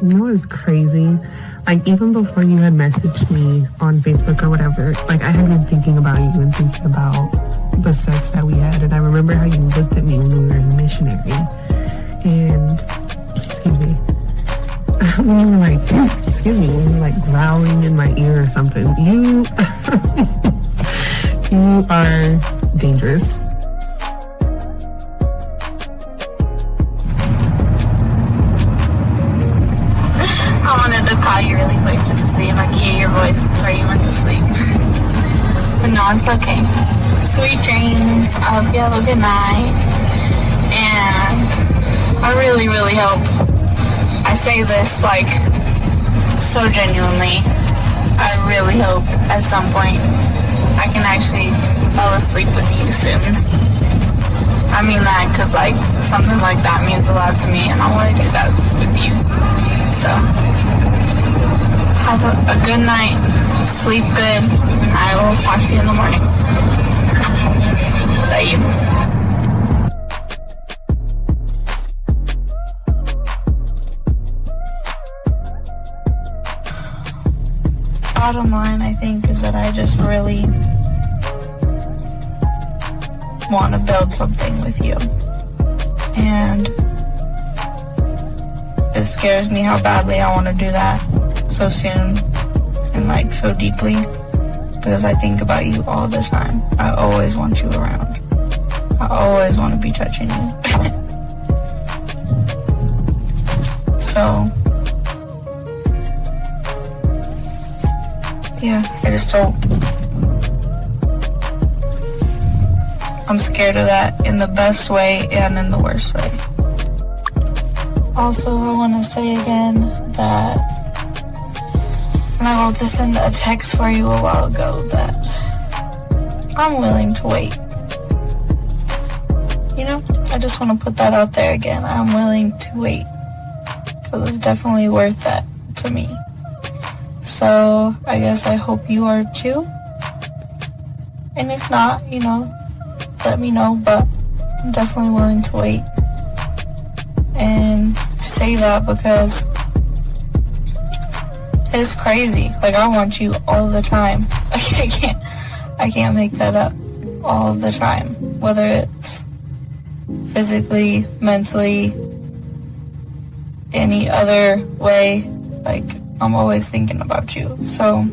You know what's crazy? Like, even before you had messaged me on Facebook or whatever, like, I had been thinking about you and thinking about the sex that we had. And I remember how you looked at me when we were in missionary. And, excuse me, when you were like, when you were like growling in my ear or something. You, you are dangerous. I wanted to call you really quick just to see if I could hear your voice before you went to sleep. But no, it's okay. Sweet dreams. I hope you have a good night. And I really, really hope, I say this like so genuinely, I really hope at some point I can actually fall asleep with you soon. I mean that because like something like that means a lot to me and I want to do that with you. So, have a good night, sleep good, and I will talk to you in the morning. Love you. Bottom line, I think, is that I just really want to build something with you. And it scares me how badly I want to do that so soon and like so deeply because I think about you all the time. I always want you around. I always want to be touching you. So, yeah, I just don't. I'm scared of that in the best way and in the worst way. Also, I want to say again that, and I wrote this in a text for you a while ago, that I'm willing to wait. You know, I just want to put that out there again. I'm willing to wait because it's definitely worth that to me. So, I guess I hope you are too. And if not, you know, let me know, but I'm definitely willing to wait. And I say that because it's crazy. Like, I want you all the time. Like, I can't make that up all the time. Whether it's physically, mentally, any other way, like, I'm always thinking about you. So,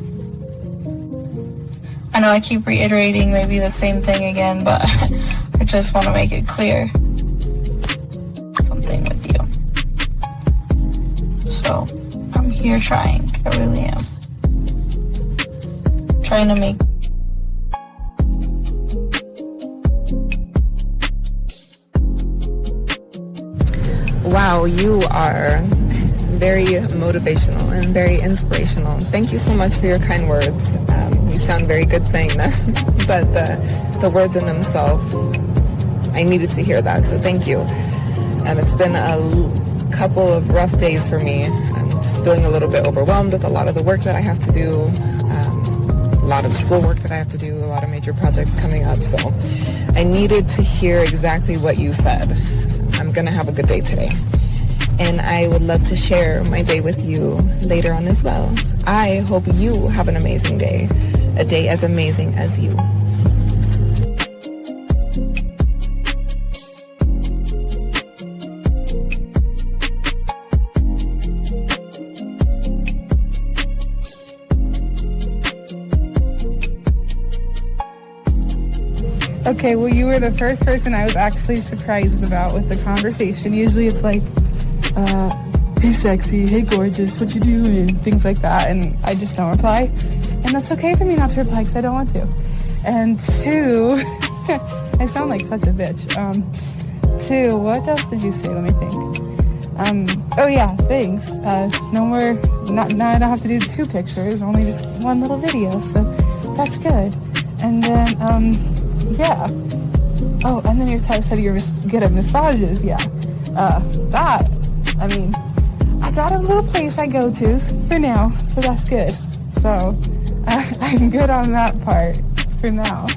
I know I keep reiterating maybe the same thing again, but I just want to make it clear. Something with you. So, I'm here trying. I really am. Trying to make Wow, you are very motivational and very inspirational. Thank you so much for your kind words. You sound very good saying that, but the words in themselves, I needed to hear that, so thank you. It's been a couple of rough days for me. I'm just feeling a little bit overwhelmed with a lot of the work that I have to do, a lot of schoolwork that I have to do, a lot of major projects coming up, so I needed to hear exactly what you said. I'm gonna have a good day today. And I would love to share my day with you later on as well. I hope you have an amazing day, a day as amazing as you. Okay, well, you were the first person I was actually surprised about with the conversation. Usually it's like, hey sexy, hey gorgeous, what you doing, and things like that, and I just don't reply. And that's okay for me not to reply because I don't want to. And two, I sound like such a bitch. Two, what else did you say? Let me think. Oh yeah, thanks. No more, now I don't have to do 2 pictures, only just 1 little video, so that's good. And then, yeah. Oh, and then your text said you're good at massages, yeah. That, I mean, I got a little place I go to for now, so that's good. So, I'm good on that part for now.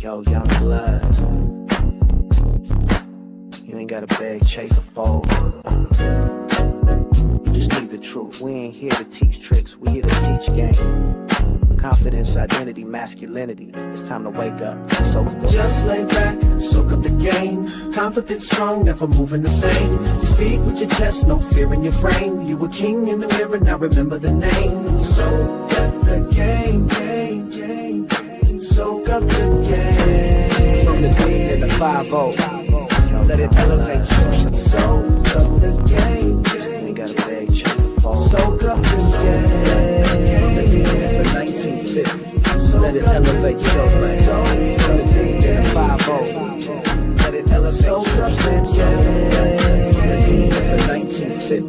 Yo, young blood. You ain't gotta beg, chase, or fold. You just need the truth. We ain't here to teach tricks, we here to teach game. Confidence, identity, masculinity. It's time to wake up. So just lay back, soak up the game. Confident, strong, never moving the same. Speak with your chest, no fear in your frame. You a king in the mirror, now remember the name. Soak up the game, game, game, game. Soak up the game. From the D and the 5-0, let it elevate you. Soak up the game, game. You ain't gotta beg, chase, or fold. Soak up this game. From the D for 1950. Let it elevate your life. From the D and the 5-0, let it elevate your life. From the D for 1950.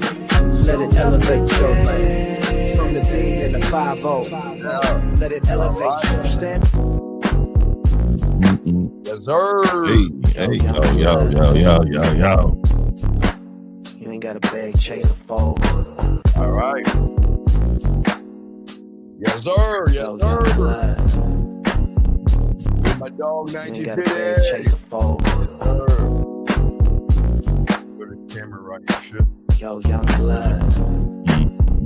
Let it elevate your life. From the D and the 5-0, let it elevate your stand. Yes, sir. Hey, yo. You ain't gotta beg, chase, or fold. All right. Yes, sir. Yes, sir. My dog, You ain't gotta beg, chase, or fold. Put the camera right here. Yo, young blood.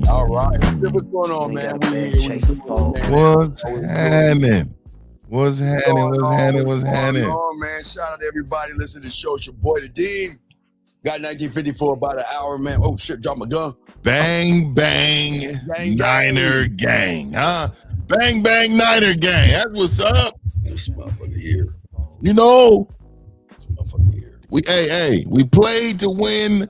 All right. What's going on, man? What's happening? What's happening? Man, shout out to everybody listening to the show. It's your boy, the Dean. Got 1954 about an hour, man. Oh, shit, drop my gun. Bang, bang, Niner gang, huh? Bang, bang, Niner gang. That's what's up. This motherfucker here. You know, This motherfucker here. we played to win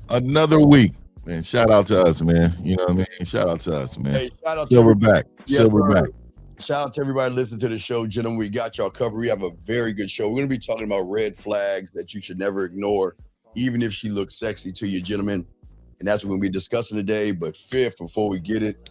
another week. Man, shout out to us, man. You know what I mean? Shout out to us, man. Hey, shout out Silverback. Yes, Silverback. Shout out to everybody listening to the show, gentlemen. We got y'all covered. We have a very good show. We're going to be talking about red flags that you should never ignore, even if she looks sexy to you, gentlemen. And that's what we're going to be discussing today. But fifth, before we get it,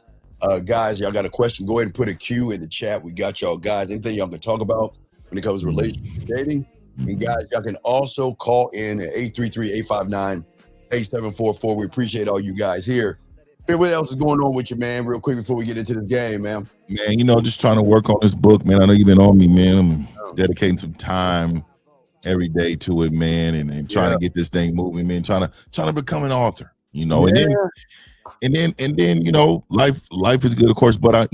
guys, y'all got a question, go ahead and put a Q in the chat. We got y'all guys. Anything y'all can talk about when it comes to relationship dating. And guys, y'all can also call in at 833-859-8744. We appreciate all you guys here. Hey, what else is going on with you, man? Real quick before we get into this game, man. Man, you know, just trying to work on this book, man. I know you've been on me, man. I'm dedicating some time every day to it, man, and trying to get this thing moving, man. Trying to become an author, you know. And then, you know, life is good, of course, but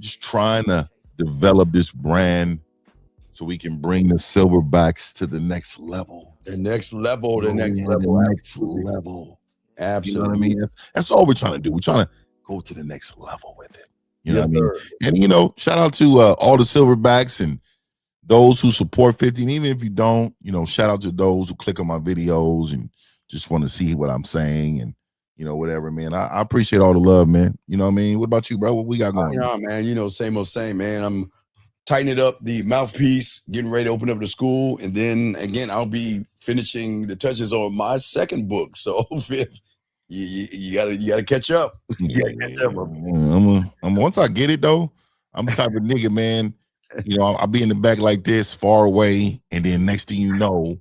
just trying to develop this brand so we can bring the Silverbacks to the next level. The next level. Absolutely. You know what I mean? That's all we're trying to do. We're trying to go to the next level with it. You know what I mean? And, you know, shout out to all the Silverbacks and those who support 50. And even if you don't, you know, shout out to those who click on my videos and just want to see what I'm saying and, you know, whatever, man. I appreciate all the love, man. You know what I mean? What about you, bro? What we got going? Yeah, man. You know, same old same, man. I'm tightening up the mouthpiece, getting ready to open up the school. And then, again, I'll be finishing the touches on my second book. So, fifth. You gotta catch up. You gotta catch up. I'm once I get it though, I'm the type of nigga, man. You know, I'll be in the back like this, far away, and then next thing you know,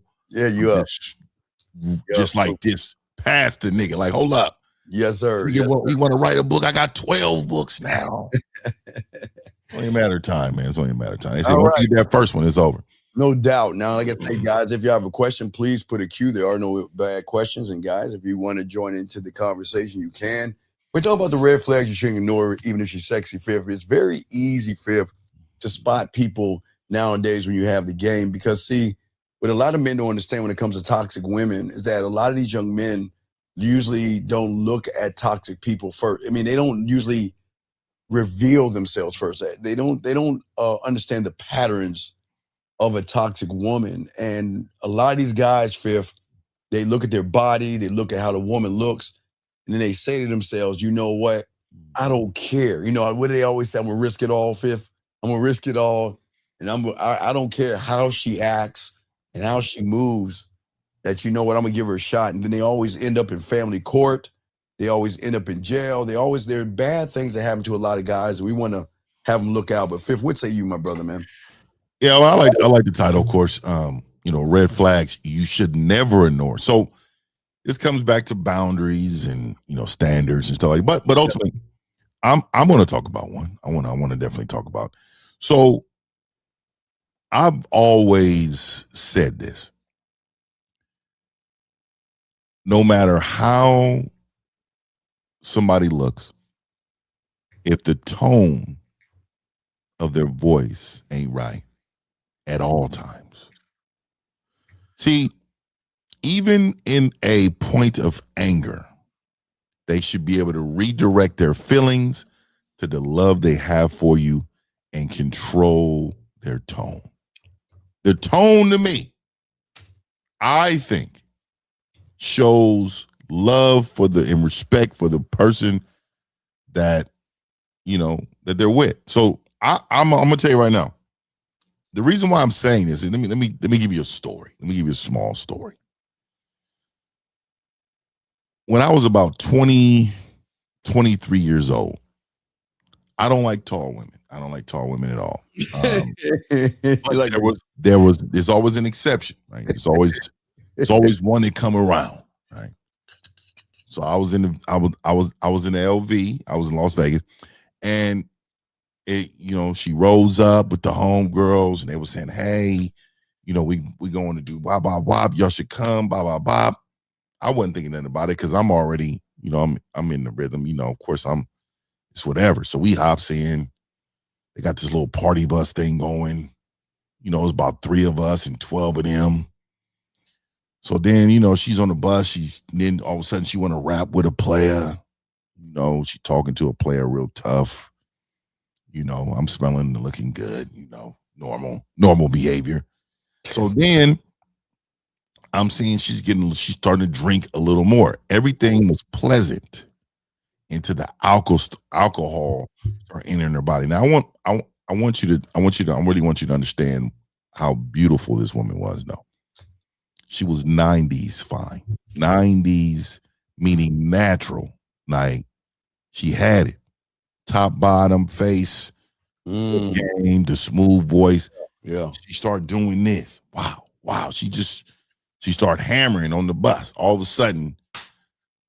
just like this, past the nigga. Like, hold up, yes, sir. We want to write a book. I got 12 books now. It's only a matter of time, man. It's only a matter of time. They say once you get that first one, it's over. No doubt. Now, like I say, guys, if you have a question, please put a Q. There are no bad questions. And guys, if you want to join into the conversation, you can. We're talking about the red flags you shouldn't ignore, even if she's sexy, fifth. It's very easy, fifth, to spot people nowadays when you have the game. Because, see, what a lot of men don't understand when it comes to toxic women is that a lot of these young men usually don't look at toxic people first. I mean, they don't usually reveal themselves first. They don't understand the patterns of a toxic woman. And a lot of these guys, fifth, they look at their body, they look at how the woman looks, and then they say to themselves, you know what? I don't care. You know, what do they always say? I'm gonna risk it all, fifth. I'm gonna risk it all. And I don't care how she acts and how she moves, that you know what, I'm gonna give her a shot. And then they always end up in family court. They always end up in jail. There are bad things that happen to a lot of guys. We want to have them look out. But fifth, what say you, my brother, man? Yeah, well, I like the title, of course. You know, red flags you should never ignore. So this comes back to boundaries and, you know, standards and stuff like that. But ultimately, I'm going to talk about one. I want to definitely talk about. So I've always said this. no matter how somebody looks, if the tone of their voice ain't right at all times. See, even in a point of anger, they should be able to redirect their feelings to the love they have for you and control their tone. Their tone to me, I think, shows love for and respect for the person that that they're with. So I'm gonna tell you right now, the reason why I'm saying this is let me give you a story. Let me give you a small story. When I was about 20, 23 years old, I don't like tall women. I don't like tall women at all. But there's always an exception, right? It's always one that come around, right? So I was in the LV. I was in Las Vegas, and she rose up with the homegirls, and they were saying, "Hey, we going to do blah blah blah. Y'all should come, blah blah blah." I wasn't thinking nothing about it because I'm already, I'm in the rhythm. Of course, it's whatever. So we hops in. They got this little party bus thing going. It's about 3 of us and 12 of them. So then, she's on the bus. Then all of a sudden she want to rap with a player. She talking to a player real tough. I'm smelling and looking good. Normal behavior. So then I'm seeing she's starting to drink a little more. Everything was pleasant until the alcohol started entering her body. Now I really want you to understand how beautiful this woman was. Though she was 90s fine, 90s meaning natural. Like she had it, top, bottom, face, game, the smooth voice. Yeah, she started doing this. Wow. She started hammering on the bus. All of a sudden,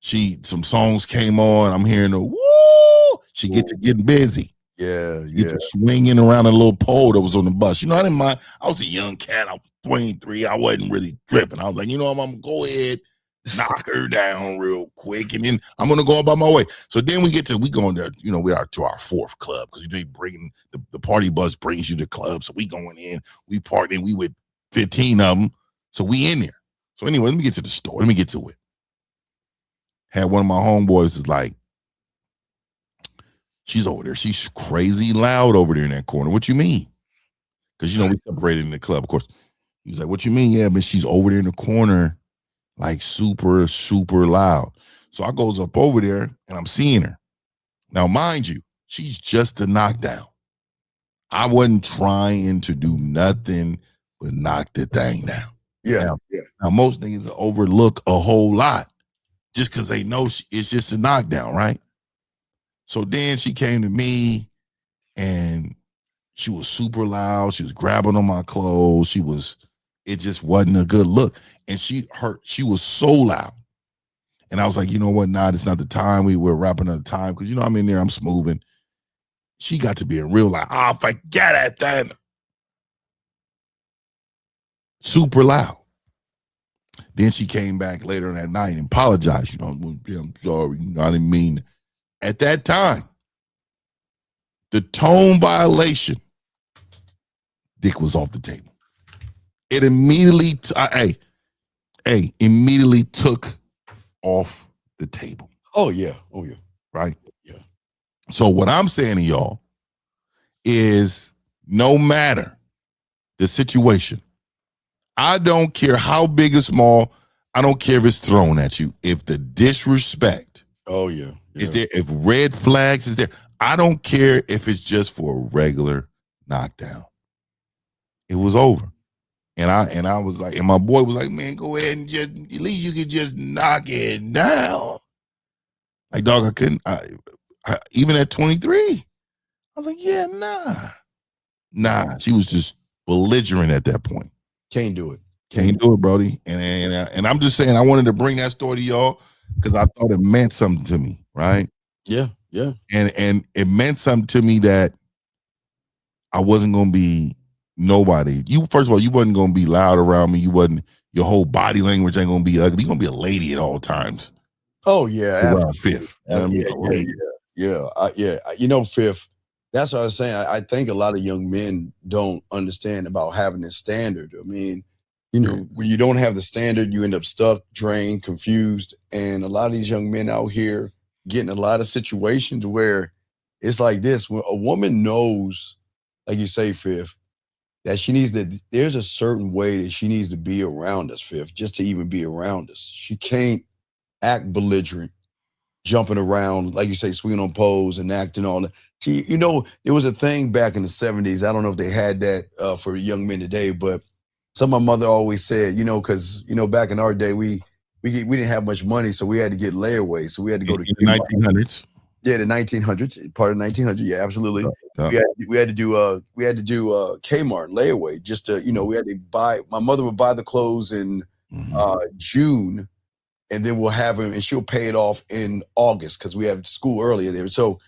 some songs came on. I'm hearing the woo. She get to getting busy. Yeah. Get to swinging around a little pole that was on the bus. I didn't mind. I was a young cat. I was 23. I wasn't really tripping. I was like, I'm gonna go ahead, knock her down real quick, and then I'm gonna go about my way. So then we going there. We are to our 4th club because they bring the party bus brings you to club. So we going in. We partying. We with 15 of them. So we in there. So anyway, let me get to the story. Let me get to it. Had one of my homeboys is like, she's over there. She's crazy loud over there in that corner. What you mean? Because, we separated in the club, of course. He was like, what you mean? Yeah, but she's over there in the corner, like super, super loud. So I goes up over there and I'm seeing her. Now, mind you, she's just a knockdown. I wasn't trying to do nothing but knock the thing down. Yeah. Now most niggas overlook a whole lot just because they know it's just a knockdown, right? So then she came to me and she was super loud. She was grabbing on my clothes. It just wasn't a good look. And she was so loud. And I was like, you know what? Nah, it's not the time. We were wrapping up the time because, I'm in there, I'm smoothing. She got to be a real loud, forget it then. Super loud. Then she came back later that night and apologized. I'm sorry. I didn't mean it. At that time, the tone violation, dick was off the table. It immediately, immediately took off the table. Oh yeah. Right? Yeah. So what I'm saying to y'all is no matter the situation, I don't care how big or small, I don't care if it's thrown at you. If the disrespect is there, if red flags is there, I don't care if it's just for a regular knockdown. It was over. And I was like, and my boy was like, man, go ahead and just, at least you can just knock it down. Like, dog, I couldn't, even at 23, I was like, yeah, nah. She was just belligerent at that point. Can't do it. Can't do it, Brody. And I'm just saying, I wanted to bring that story to y'all because I thought it meant something to me, right? Yeah. And it meant something to me that I wasn't gonna be Nobody. You first of all, you wasn't gonna be loud around me. You wasn't. Your whole body language ain't gonna be ugly. You're gonna be a lady at all times. Oh yeah, Around absolutely. Fifth. You know what I mean? A lady. You know, Fifth. That's what I was saying. I think a lot of young men don't understand about having this standard. I mean, you know, when you don't have the standard, you end up stuck, drained, confused, and a lot of these young men out here getting a lot of situations where it's like this: when a woman knows, like you say, Fifth, that she needs to. There's a certain way that she needs to be around us, Fifth, just to even be around us. She can't act belligerent, jumping around, like you say, swinging on poles and acting all that. You know, there was a thing back in the 70s. I don't know if they had that for young men today, but some of my mother always said, you know, because, you know, back in our day, we didn't have much money, so we had to get layaway. So we had to go to in the 1900s. Yeah, the 1900s, part of 1900. Yeah, absolutely. Yeah. We had to do Kmart layaway just to, you know, we had to buy. My mother would buy the clothes in June, and then we'll have him, and she'll pay it off in August because we have school earlier there. So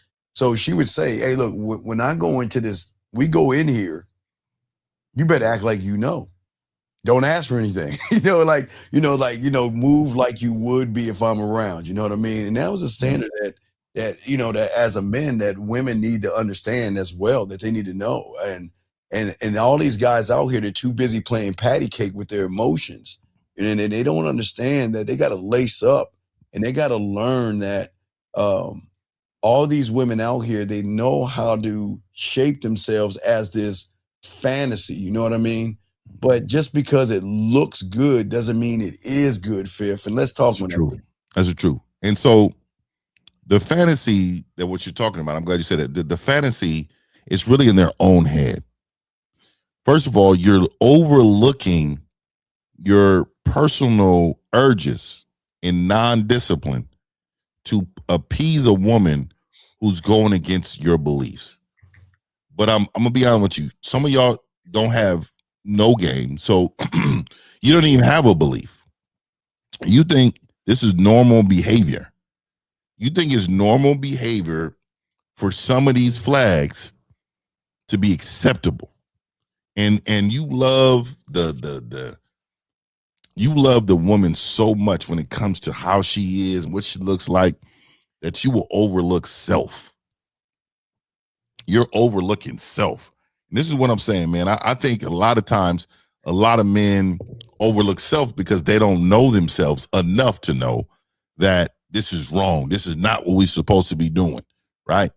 she would say, "Hey, look, when I go into this, we go in here, you better act like you know. Don't ask for anything. Move like you would be if I'm around. You know what I mean?" And that was a standard that as a man that women need to understand as well, that they need to know. And all these guys out here, they're too busy playing patty cake with their emotions. And they don't understand that they got to lace up, and they got to learn that all these women out here, they know how to shape themselves as this fantasy. You know what I mean? But just because it looks good doesn't mean it is good, Fifth. And let's talk about that. That's true. And so the fantasy that what you're talking about, I'm glad you said it. The fantasy is really in their own head. First of all, you're overlooking your personal urges in non-discipline to appease a woman who's going against your beliefs. But I'm gonna be honest with you. Some of y'all don't have no game, so you don't even have a belief. You think this is normal behavior. You think it's normal behavior for some of these flags to be acceptable, and you love the woman so much when it comes to how she is and what she looks like that you will overlook self. You're overlooking self. And this is what I'm saying, man. I think a lot of times, a lot of men overlook self because they don't know themselves enough to know that this is wrong. This is not what we're supposed to be doing, right?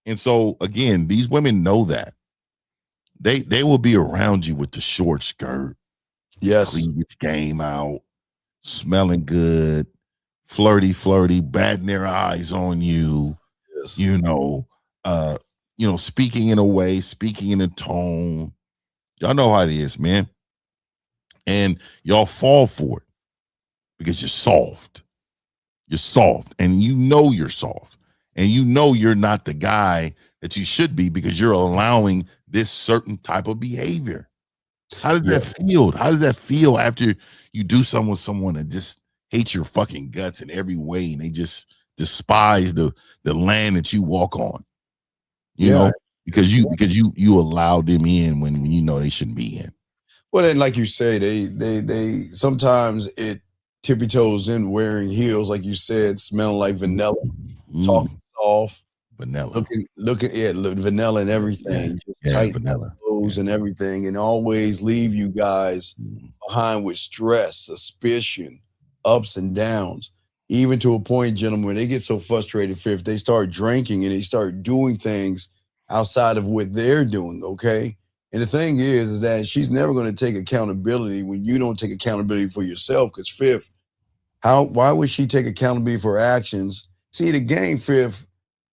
And so, again, these women know that. They will be around you with the short skirt, cleavage game out, smelling good, flirty, batting their eyes on you, speaking in a way, speaking in a tone. Y'all know how it is, man. And y'all fall for it because you're soft. You're soft, and you know you're soft, and you know you're not the guy that you should be because you're allowing this certain type of behavior. How does that feel? How does that feel after you do something with someone that just hates your fucking guts in every way, and they just despise the land that you walk on? You know, because you allowed them in when you know they shouldn't be in. Well, then, like you say, they sometimes it tippy toes in wearing heels, like you said, smelling like vanilla, talking soft, vanilla, looking vanilla and everything, just tight vanilla clothes and everything, and always leave you guys behind with stress, suspicion, ups and downs, even to a point, gentlemen, where they get so frustrated, Fifth, they start drinking and they start doing things outside of what they're doing. Okay. And the thing is that she's never going to take accountability when you don't take accountability for yourself. Because Fifth, why would she take accountability for her actions? See, the game, Fifth,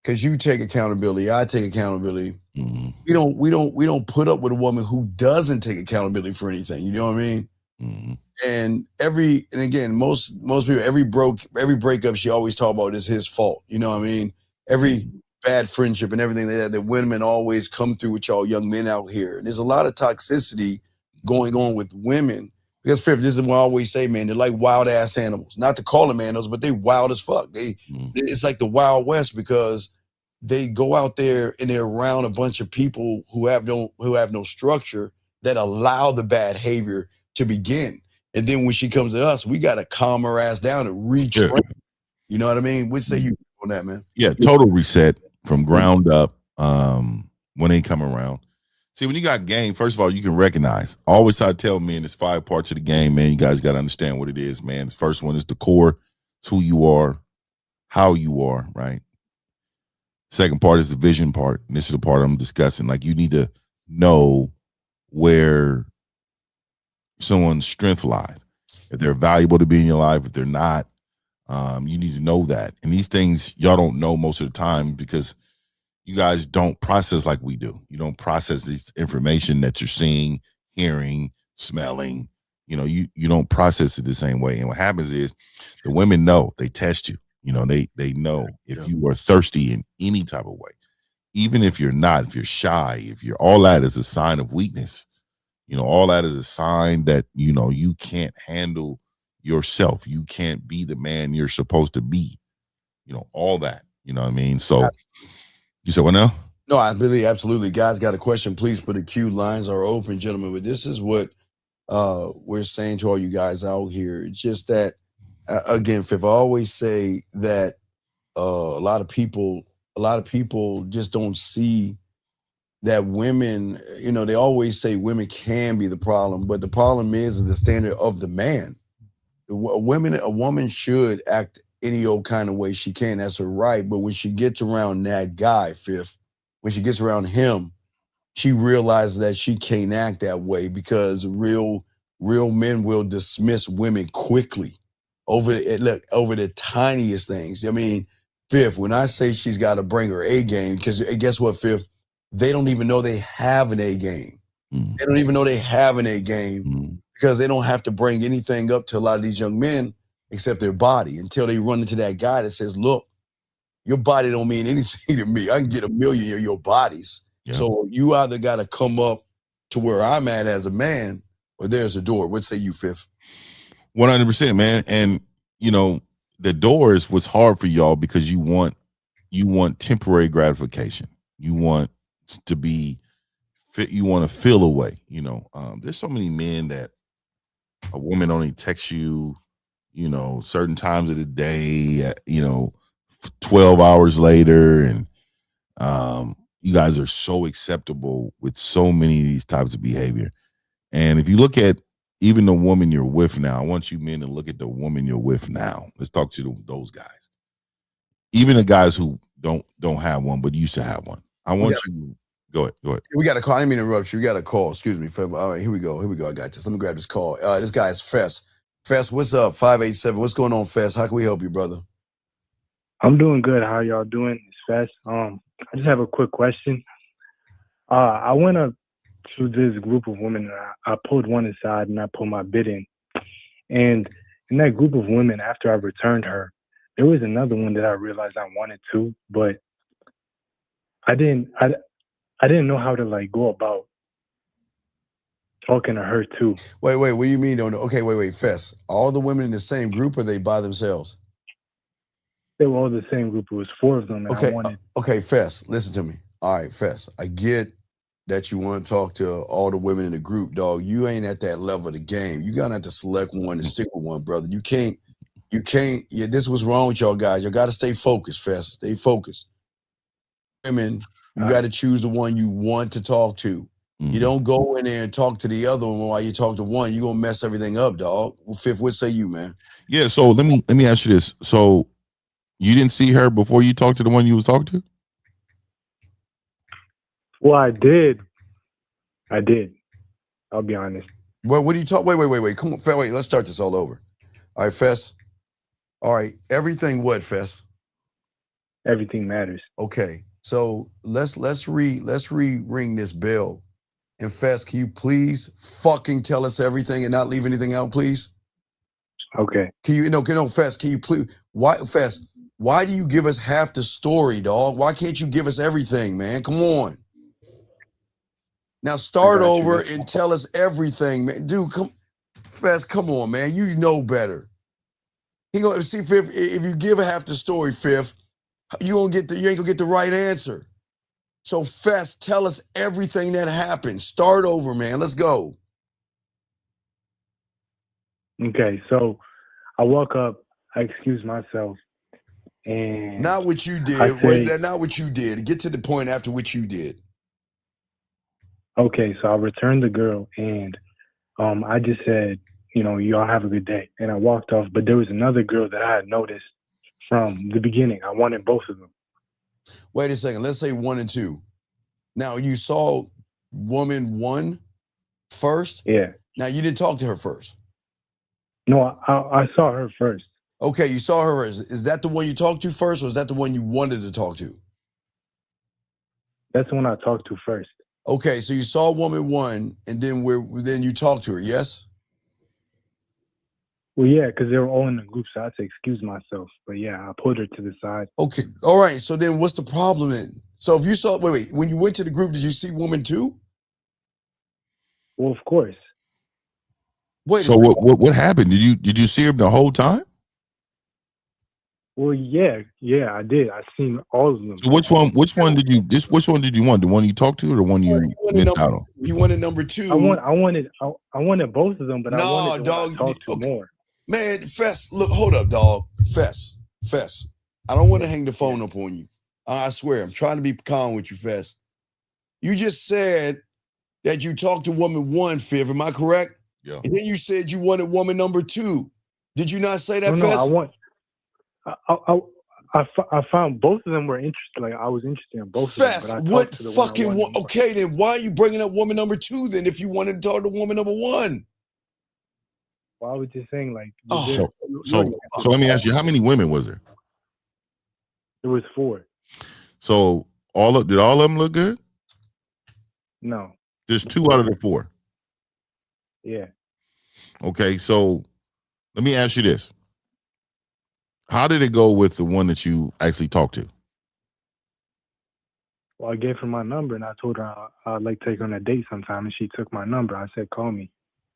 because you take accountability, I take accountability. We don't put up with a woman who doesn't take accountability for anything. You know what I mean? And again, most people, every breakup she always talk about is his fault. You know what I mean? Every bad friendship and everything that women always come through with y'all young men out here. And there's a lot of toxicity going on with women. Because Fifth, this is what I always say, man, they're like wild ass animals. Not to call them animals, but they wild as fuck. It's like the Wild West because they go out there and they're around a bunch of people who have no structure, that allow the bad behavior to begin. And then when she comes to us, we got to calm her ass down and retrain. Yeah. You know what I mean? What say you on that, man? Yeah, total reset from ground up when they come around. See, when you got game, first of all, you can recognize. I always try to tell men there's 5 parts of the game, man. You guys got to understand what it is, man. The first one is the core. It's who you are, how you are, right? Second part is the vision part. And this is the part I'm discussing. Like, you need to know where someone's strength lies. If they're valuable to be in your life, if they're not, you need to know that. And these things y'all don't know most of the time because you guys don't process like we do. You don't process this information that you're seeing, hearing, smelling. You know, you don't process it the same way. And what happens is the women know, they test you. You know, they know if you are thirsty in any type of way, even if you're not, if you're shy, if you're all that is a sign of weakness. You know, all that is a sign that, you know, you can't handle yourself. You can't be the man you're supposed to be. You know, all that. You know what I mean? So you said what now? No, I really absolutely. Guys got a question, please put a queue. Lines are open, gentlemen. But this is what we're saying to all you guys out here. It's just that again, Fifth, I always say that a lot of people just don't see that women, you know, they always say women can be the problem, but the problem is the standard of the man. A woman should act any old kind of way she can. That's her right. But when she gets around that guy, Fifth, when she gets around him, she realizes that she can't act that way because real men will dismiss women quickly over the tiniest things. I mean, Fifth, when I say she's got to bring her A game, because guess what, Fifth? They don't even know they have an A game. They don't even know they have an A game because they don't have to bring anything up to a lot of these young men except their body until they run into that guy that says, look, your body don't mean anything to me. I can get 1 million of your bodies. Yeah. So you either got to come up to where I'm at as a man or there's a door. What say you, Fifth? 100%, man. And, you know, the door is what's hard for y'all because you want temporary gratification. You want to be fit. You want to feel away. You know, there's so many men that a woman only texts you, you know, certain times of the day, you know, 12 hours later. And you guys are so acceptable with so many of these types of behavior. And if you look at even the woman you're with now, I want you men to look at the woman you're with now. Let's talk to those guys. Even the guys who don't have one, but used to have one. I want you. Go ahead. We got a call. I didn't mean to interrupt you. We got a call. Excuse me. All right, here we go. I got this. Let me grab this call. This guy is Fess. Fess, what's up? 587. What's going on, Fess? How can we help you, brother? I'm doing good. How y'all doing? It's Fess. I just have a quick question. I went up to this group of women. And I pulled one aside and I put my bid in. And in that group of women, after I returned her, there was another one that I realized I wanted to, but I didn't know how to like go about talking to her too. Wait, what do you mean don't know? Okay, wait, Fess. All the women in the same group or they by themselves? They were all the same group. It was 4 of them. And okay, Fess, listen to me. All right, Fess, I get that you want to talk to all the women in the group, dog. You ain't at that level of the game. You gotta have to select one and stick with one, brother. You can't, yeah, this was wrong with y'all guys. You gotta stay focused, Fess. Stay focused. Women, you got to choose the one you want to talk to. You don't go in there and talk to the other one while you talk to one. You're going to mess everything up, dog. Well, Fifth, what say you, man? Yeah, so let me ask you this. So you didn't see her before you talked to the one you was talking to? Well, I did. I'll be honest. Well, what do you talk? Wait. Come on, wait. Let's start this all over. All right, Fess. All right, everything what, Fess? Everything matters. Okay, so let's ring this bell. And Fess, can you please fucking tell us everything and not leave anything out, please? Okay. Can you, Fess, can you please, why do you give us half the story, dog? Why can't you give us everything, man? Come on. Now start over and tell us everything, man. Dude, Fess, come on, man. You know better. He gonna see, Fifth, if you give half the story, Fifth, you ain't gonna get the right answer. So Fess, tell us everything that happened. Start over, man. Let's go. Okay, so I walk up, I excuse myself, and Not what you I did. say, Not what you did. Get to the point after what you did. okay, so I returned the girl, and I just said, y'all have a good day, and I walked off. But there was another girl that I had noticed from the beginning. I wanted both of them. Wait a second. Let's say 1 and 2. Now, you saw woman 1 first? Yeah. Now, you didn't talk to her first. No, I saw her first. Okay, you saw her. Is that the one you talked to first, or is that the one you wanted to talk to? That's the one I talked to first. Okay, so you saw woman 1, and then you talked to her, yes? Well, yeah, because they were all in the group, so I had to excuse myself. But yeah, I pulled her to the side. Okay, all right. So then what's the problem then? So if you saw, wait, when you went to the group, did you see woman 2? Well, of course. Wait. So what happened? Did you see her the whole time? Well, yeah, I did. I seen all of them. So which one did you want? The one you talked to or the one you missed out on? You wanted number 2. I wanted both of them, but I wanted the one I talked to more. Man, Fess, look, hold up, dog. Fess. I don't want to hang the phone up on you. I swear, I'm trying to be calm with you, Fess. You just said that you talked to woman 1, Fifth. Am I correct? Yeah. And then you said you wanted woman number 2. Did you not say that, No, Fess? I found both of them were interested. Like I was interested in both Fess, of them. But I what talked to the fucking one? one? Okay, then why are you bringing up woman number 2 then if you wanted to talk to woman number 1? Well, I was just saying, like, so let me ask you, how many women was there? There was 4. So did all of them look good? No. There's 2 out of the 4. Yeah. Okay, so let me ask you this. How did it go with the one that you actually talked to? Well, I gave her my number and I told her I'd like to take her on a date sometime, and she took my number. I said, call me.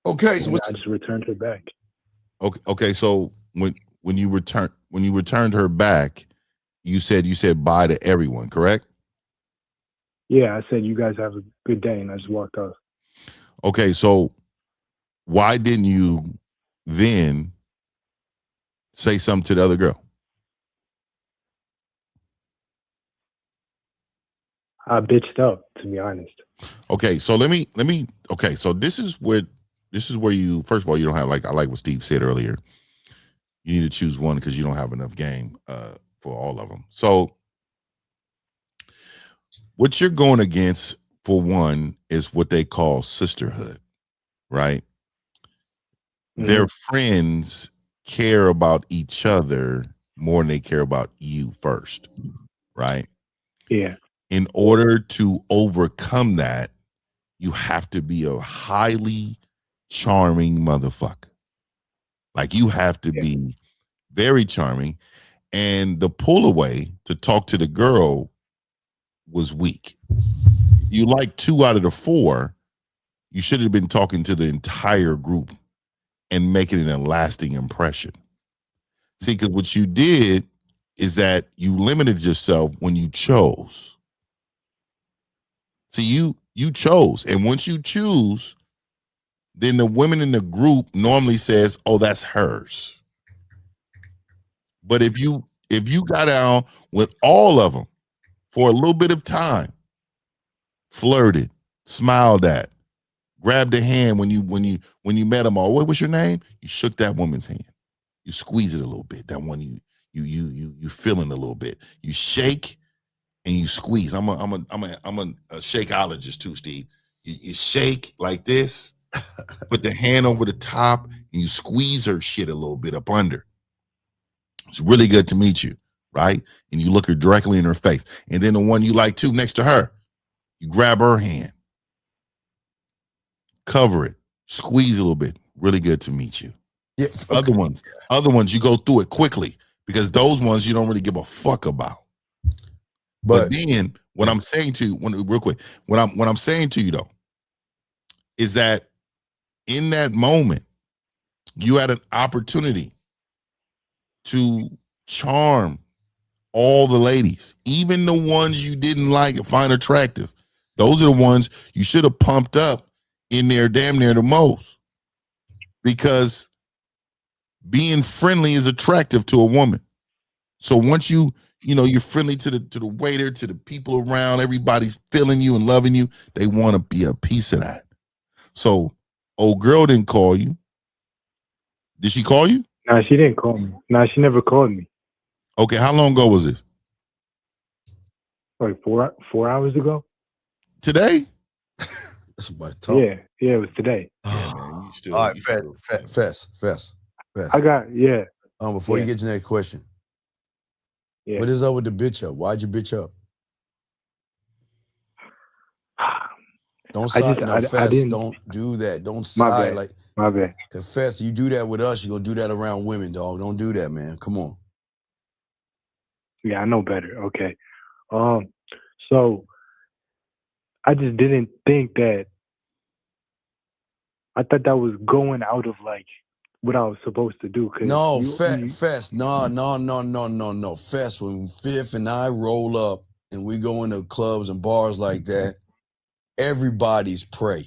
Okay, so I just returned her back. Okay, so when you returned her back, you said bye to everyone, correct? Yeah, I said, you guys have a good day, and I just walked off. Okay, so why didn't you then say something to the other girl? I bitched up, to be honest. Okay, so okay, so this is where you, first of all, you don't have, I like what Steve said earlier. You need to choose one because you don't have enough game for all of them. So what you're going against, for one, is what they call sisterhood, right? Mm-hmm. Their friends care about each other more than they care about you first, right? Yeah. In order to overcome that, you have to be a highly charming motherfucker. Like, you have to be very charming. And the pull away to talk to the girl was weak. You like 2 out of the 4, you should have been talking to the entire group and making it a lasting impression. See, because what you did is that you limited yourself when you chose. See, you chose. And once you choose, then the women in the group normally says, oh, that's hers. But if you got out with all of them for a little bit of time, flirted, smiled at, grabbed a hand when you met them, all, what was your name? You shook that woman's hand. You squeeze it a little bit. That one you feeling a little bit. You shake and you squeeze. I'm a shakeologist too, Steve. You shake like this, put the hand over the top, and you squeeze her shit a little bit up under. It's really good to meet you, right? And you look her directly in her face. And then the one you like too, next to her, you grab her hand, cover it, squeeze a little bit. Really good to meet you. Yeah. Okay. Other ones, you go through it quickly because those ones you don't really give a fuck about. But then what I'm saying to you, real quick, what I'm saying to you though, is that in that moment, you had an opportunity to charm all the ladies, even the ones you didn't like or find attractive. Those are the ones you should have pumped up in there damn near the most, because being friendly is attractive to a woman. So once you're friendly to the waiter, to the people around, everybody's feeling you and loving you, they want to be a piece of that. So old girl didn't call you. Did she call you? No, she didn't call me. No, she never called me. Okay, how long ago was this? Like 4 hours ago. Today? That's my talk. Yeah, it was today. Yeah, man. You still, All right, Fess. I got Before you get to the next question, what is up with the bitch up? Why'd you bitch up? Don't side. Fess, don't do that. Don't side like. My bad. Cause Fess, you do that with us, you're gonna do that around women, dog. Don't do that, man. Come on. Yeah, I know better. Okay. So I just didn't think that. I thought that was going out of like what I was supposed to do. No, Fess. No. Fess, when Fifth and I roll up and we go into clubs and bars like that, everybody's prey.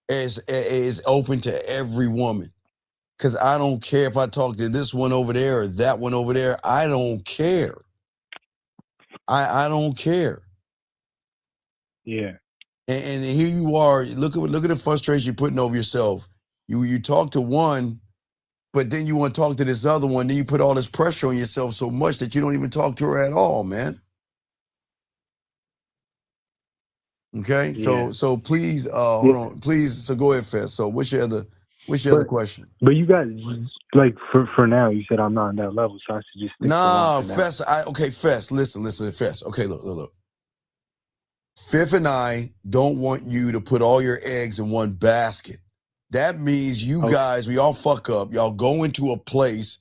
It's open to every woman. Because I don't care if I talk to this one over there or that one over there. I don't care. I don't care. Yeah. And here you are. Look at the frustration you're putting over yourself. You talk to one, but then you want to talk to this other one. Then you put all this pressure on yourself so much that you don't even talk to her at all, man. Okay, Yeah. so please, hold on, please. So go ahead, Fess. So what's your other question? But you guys, like for now, you said I'm not on that level, so I should just stick around for Fess. Fess. Listen, Fess. Okay, look. Fifth and I don't want you to put all your eggs in one basket. That means you guys, we all fuck up. Y'all go into a place,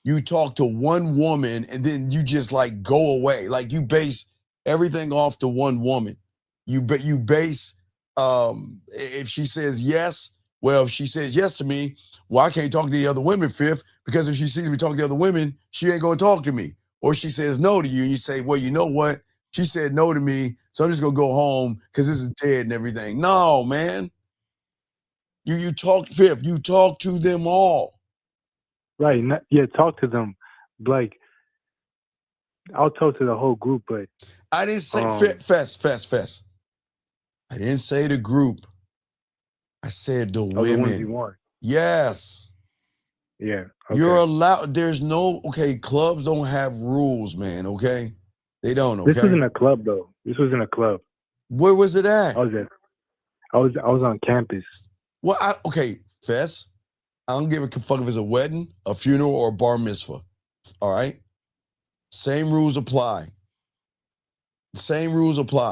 you talk to one woman, and then you just like go away. Like you base everything off to one woman. You base if she says yes, well, if she says yes to me, well, I can't talk to the other women, Fifth, because if she sees me talking to other women, she ain't gonna talk to me. Or she says no to you, and you say, well, you know what? She said no to me, so I'm just gonna go home because this is dead and everything. No, man. You talk, Fifth, you talk to them all. Right. Talk to them. Like, I'll talk to the whole group, but I didn't say Fess. I didn't say the group. I said the women. The ones you want. Yes. Yeah. Okay. You're allowed. There's no, clubs don't have rules, man, okay? They don't, okay? This wasn't a club, though. This wasn't a club. Where was it at? I was on campus. Well, Fess, I don't give a fuck if it's a wedding, a funeral, or a bar mitzvah, all right? Same rules apply.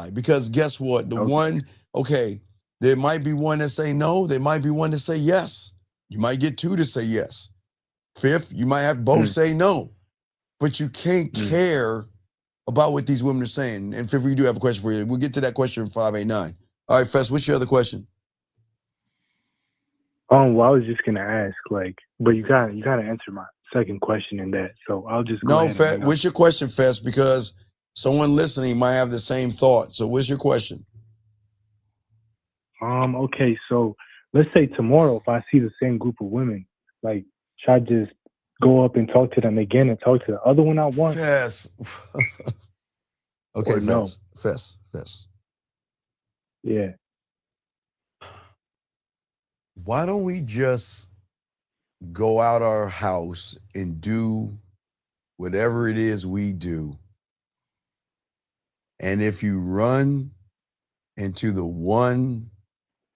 Because guess what? There might be one that say no. There might be one that say yes. You might get two to say yes. Fifth, you might have both say no. But you can't care about what these women are saying. And Fifth, we do have a question for you. We'll get to that question in 589. All right, Fess, what's your other question? Well, I was just gonna ask, but you kind of answered my second question in that, so I'll just go ahead. Fess, what's your question, Fess? Because someone listening might have the same thought. So what's your question? Okay, so let's say tomorrow, if I see the same group of women, should I just go up and talk to them again and talk to the other one I want? Fess. Okay, Fess. Yeah. Why don't we just go out our house and do whatever it is we do? And if you run into the one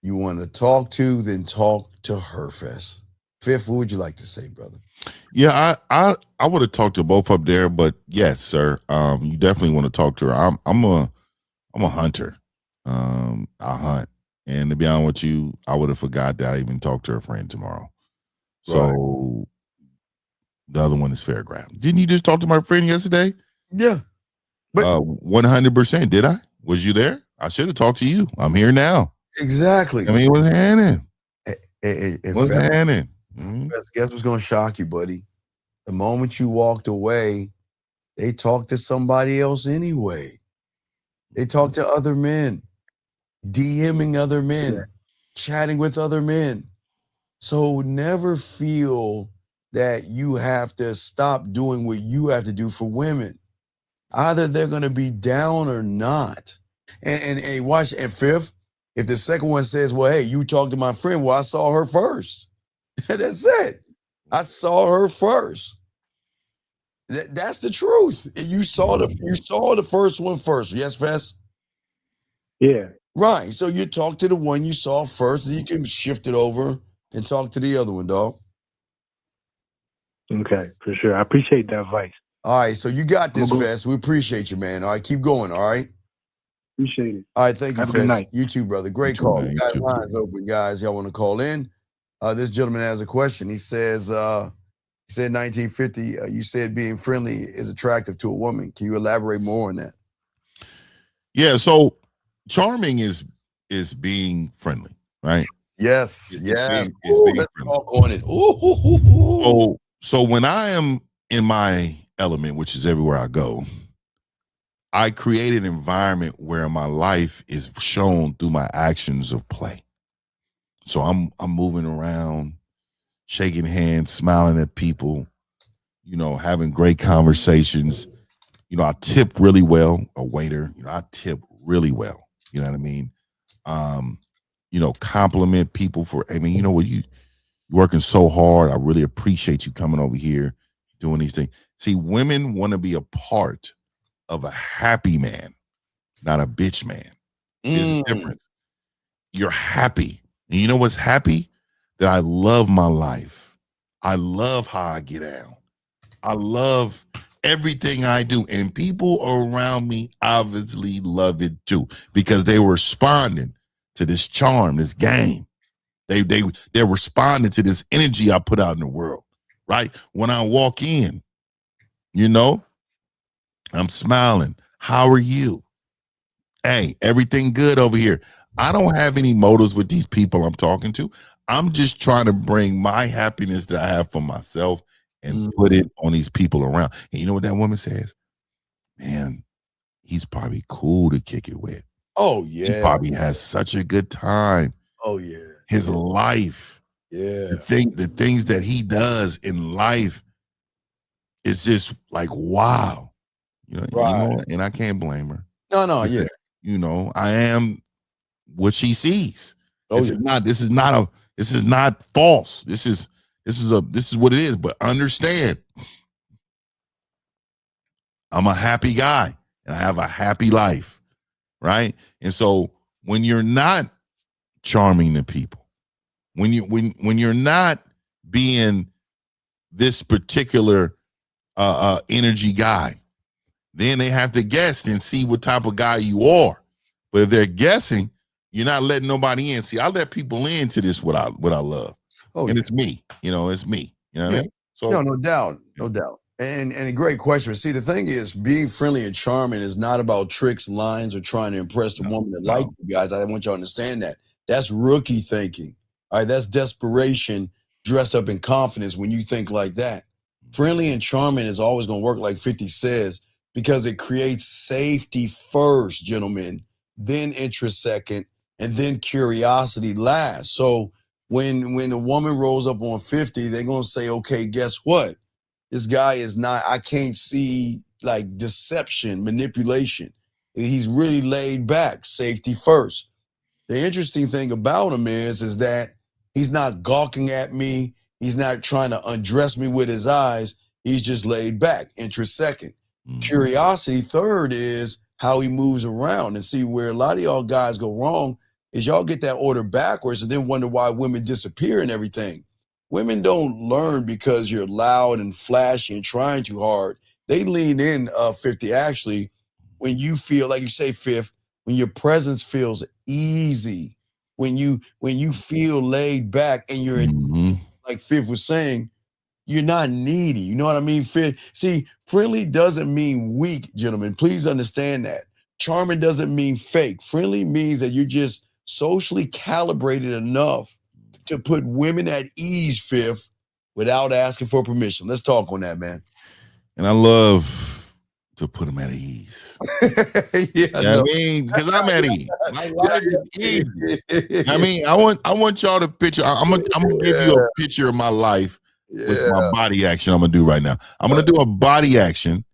you want to talk to, then talk to her, Fess. Fifth, what would you like to say, brother? Yeah, I would have talked to both up there, but yes, sir. You definitely want to talk to her. I'm a hunter. I hunt. And to be honest with you, I would have forgot that I even talked to her friend tomorrow. So the other one is Fairground. Didn't you just talk to my friend yesterday? Yeah. But 100%. Did I? Was you there? I should have talked to you. I'm here now. Exactly. I mean, what's happening? What's happening? Guess what's going to shock you, buddy? The moment you walked away, they talk to somebody else anyway. They talk to other men, DMing other men, chatting with other men. So never feel that you have to stop doing what you have to do for women. Either they're going to be down or not. And watch, and fifth, if the second one says, well, hey, you talked to my friend, well, I saw her first. That's it. I saw her first. That's the truth. You saw the first one first. Yes, Fess? Yeah. Right. So you talk to the one you saw first, and you can shift it over and talk to the other one, dog. Okay, for sure. I appreciate that advice. All right, so you got this, Fess. We appreciate you, man. All right, keep going, all right? Appreciate it. All right, thank you, Have a good Fess. night. You too, brother. Great too, call. man. We You got too. lines open, guys. Y'all want to call in? This gentleman has a question. He says, he said 1950, you said being friendly is attractive to a woman. Can you elaborate more on that? Yeah, so charming is being friendly, right? Yes, yes. It's being let's friendly. talk on it. Ooh. So when I am in my element, which is everywhere I go, I create an environment where my life is shown through my actions of play. So I'm moving around, shaking hands, smiling at people, having great conversations. I tip really well. A waiter, I tip really well. You know what I mean? Compliment people for, you working so hard. I really appreciate you coming over here, doing these things. See, women want to be a part of a happy man, not a bitch man. There's a difference. You're happy. And you know what's happy? That I love my life. I love how I get down. I love everything I do. And people around me obviously love it too, because they were responding to this charm, this game. They're responding to this energy I put out in the world, right? When I walk in, I'm smiling. How are you? Hey, everything good over here. I don't have any motives with these people I'm talking to. I'm just trying to bring my happiness that I have for myself and put it on these people around. And you know what that woman says? Man, he's probably cool to kick it with. Oh, yeah. He probably has such a good time. Oh, yeah. His life. Yeah. The things that he does in life is just like, wow. Right. And I can't blame her. No, yeah. I am what she sees. Oh, This is not false. This is what it is. But understand, I'm a happy guy and I have a happy life, right? And so when you're not charming to people, when you're not being this particular energy guy, then they have to guess and see what type of guy you are. But if they're guessing, you're not letting nobody in. See, I let people into this what I love. Oh, and yeah. it's me. It's me. You know what I mean? So no doubt. And a great question. See, the thing is, being friendly and charming is not about tricks, lines, or trying to impress the woman that likes you guys. I want you to understand that. That's rookie thinking. All right, that's desperation dressed up in confidence when you think like that. Friendly and charming is always going to work, like 50 says, because it creates safety first, gentlemen, then interest second, and then curiosity last. So when a woman rolls up on 50, they're going to say, okay, guess what? This guy is not, I can't see like deception, manipulation. He's really laid back, safety first. The interesting thing about him is that he's not gawking at me. He's not trying to undress me with his eyes. He's just laid back, interest second. Curiosity third is how he moves around. And see, where a lot of y'all guys go wrong is y'all get that order backwards and then wonder why women disappear and everything. Women don't learn because you're loud and flashy and trying too hard. They lean in, 50, actually, when you feel, like you say, Fifth, when your presence feels easy, when you feel laid back and you're, like Fifth was saying, you're not needy. You know what I mean? See, friendly doesn't mean weak, gentlemen. Please understand that. Charming doesn't mean fake. Friendly means that you're just socially calibrated enough to put women at ease, Fifth, without asking for permission. Let's talk on that, man. And I love to put them at ease. Yeah, I mean, because I'm at ease. My life is easy. I mean, I want y'all to picture. I'm gonna give you a picture of my life with my body action. I'm gonna do right now. I'm gonna do a body action,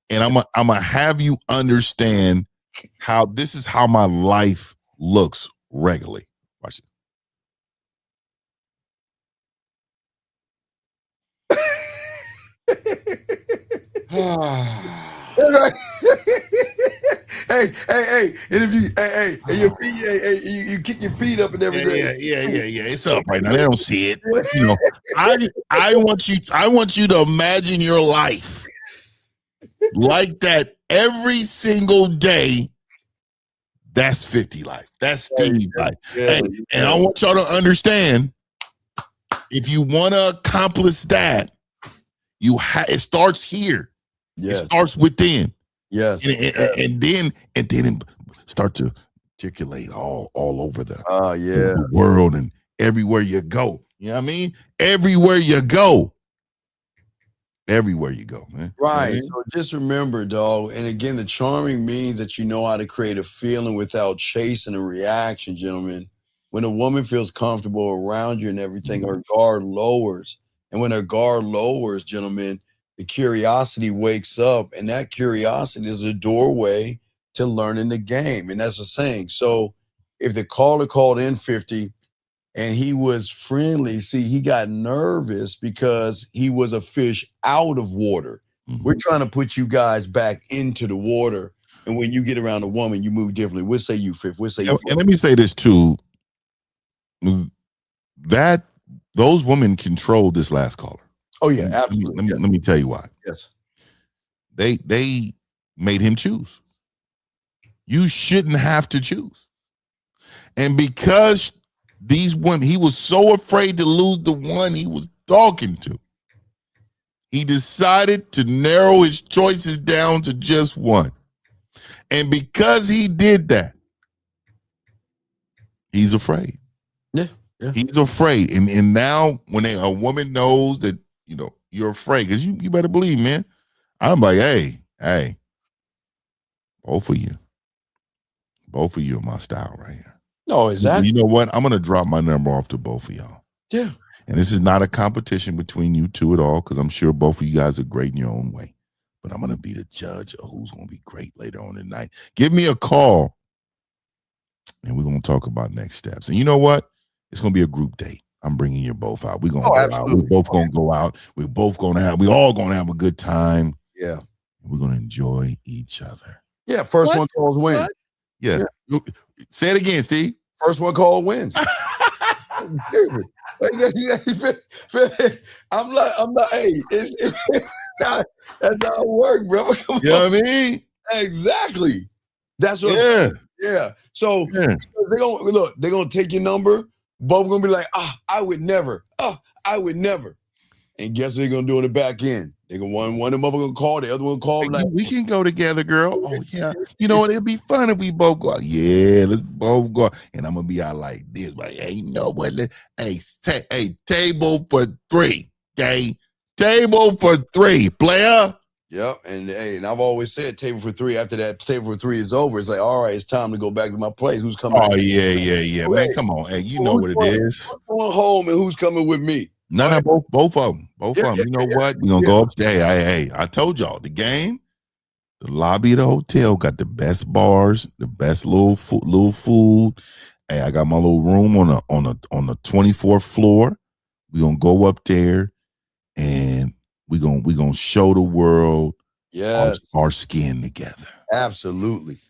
and I'm gonna have you understand how this is how my life looks regularly. Watch it. Right. hey, and if your feet, you kick your feet up and everything. Yeah. It's up right now. They don't see it. You know, I want you to imagine your life like that every single day. That's 50 life. That's Stevie life. And I want y'all to understand, if you want to accomplish that, it starts here. Yes. It starts within. Yes. And then start to articulate all over the world and everywhere you go. You know what I mean? Everywhere you go, man. Right. You know So just remember, dog. And again, the charming means that you know how to create a feeling without chasing a reaction, gentlemen. When a woman feels comfortable around you and everything, her guard lowers. And when her guard lowers, gentlemen, the curiosity wakes up, and that curiosity is a doorway to learning the game. And that's the saying. So if the caller called in 50 and he was friendly, see, he got nervous because he was a fish out of water. We're trying to put you guys back into the water. And when you get around a woman, you move differently. We'll say you fifth. We'll say you. And let me say this too. That those women controlled this last caller. Oh yeah, absolutely. Let me tell you why. Yes. They made him choose. You shouldn't have to choose. And because these women, he was so afraid to lose the one he was talking to, he decided to narrow his choices down to just one. And because he did that, he's afraid. Yeah. He's afraid. And now when a woman knows that, you know, you're afraid, because you better believe, man, I'm like, hey, both of you are my style right here. No, exactly. You know what? I'm going to drop my number off to both of y'all. Yeah. And this is not a competition between you two at all, because I'm sure both of you guys are great in your own way. But I'm going to be the judge of who's going to be great later on tonight. Give me a call, and we're going to talk about next steps. And you know what? It's going to be a group date. I'm bringing you both out. We're going to go out. We're both going to go out. We're all going to have a good time. Yeah. We're going to enjoy each other. Yeah. First one calls wins. Yeah. Say it again, Steve. First one called wins. I'm not, hey, that's how it works, bro. You know what I mean? Exactly. That's what I'm saying. Yeah. So they're gonna take your number. Both gonna be like, I would never. I would never. And guess what they're gonna do in the back end? They're gonna one of them gonna call, the other one call. Like, we can go together, girl. Oh yeah. You know what? It'd be fun if we both go out. Yeah, let's both go out. And I'm gonna be out like this. Like, hey, you know what? Hey, table for three. Okay. Table for three, player. Yep. And I've always said table for three. After that table for three is over, it's like, all right, it's time to go back to my place. Who's coming? Oh, yeah. Man, come on. Hey, you know what it is. Who's going home and who's coming with me? No, both of them. Both of them. You know what? We're going to go upstairs. Hey, I told y'all, the lobby of the hotel got the best bars, the best little food. Hey, I got my little room on the 24th floor. We're going to go up there and we're gonna show the world our skin together. Absolutely.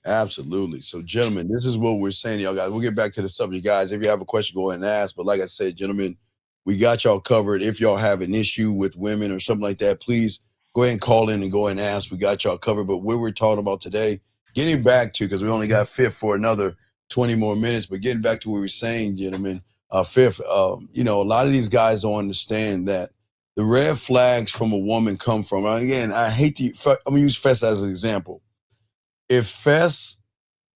So, gentlemen, this is what we're saying to y'all guys. We'll get back to the subject, guys. If you have a question, go ahead and ask. But like I said, gentlemen, we got y'all covered. If y'all have an issue with women or something like that, please go ahead and call in and go ahead and ask. We got y'all covered. But what we're talking about today, getting back to, because we only got Fifth for another 20 more minutes, but getting back to what we were saying, gentlemen, Fifth, a lot of these guys don't understand that the red flags from a woman come from, again, I'm going to use Fess as an example. If Fess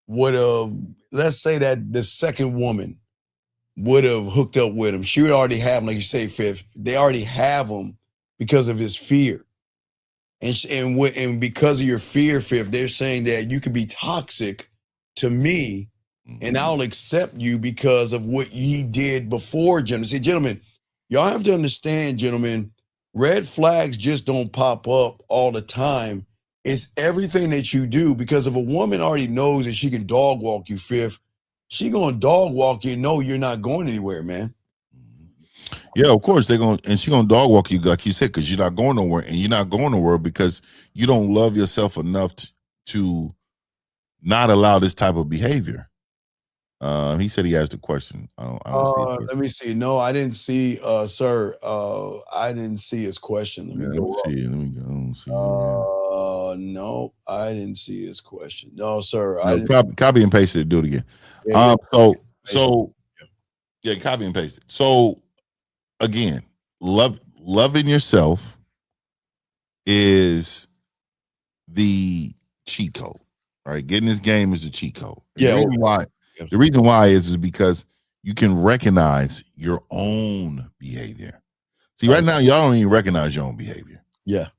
would have, let's say that the second woman would have hooked up with him, she would already have him, like you say, Fifth, they already have him because of his fear. and because of your fear, Fifth, they're saying that you could be toxic to me, and I'll accept you because of what ye did before, gentlemen. See, gentlemen, y'all have to understand, gentlemen, red flags just don't pop up all the time. It's everything that you do, because if a woman already knows that she can dog walk you, Fifth, she gonna dog walk you and know you're not going anywhere, man. Yeah, of course they're gonna, and she's gonna dog walk you like you said, because you're not going nowhere, and you're not going nowhere because you don't love yourself enough to not allow this type of behavior. He said he asked a question. I don't see a question. Let me see. No, I didn't see, sir. I didn't see his question. Let me go up. See it. Let me go. I don't see No, I didn't see his question. No, sir. it. I No, didn't. copy and paste it. Do it again. Yeah, Yeah, copy and paste it. So again, loving yourself is the cheat code. Right, getting this game is the cheat code. And the reason why is because you can recognize your own behavior. See, right now, y'all don't even recognize your own behavior. Yeah.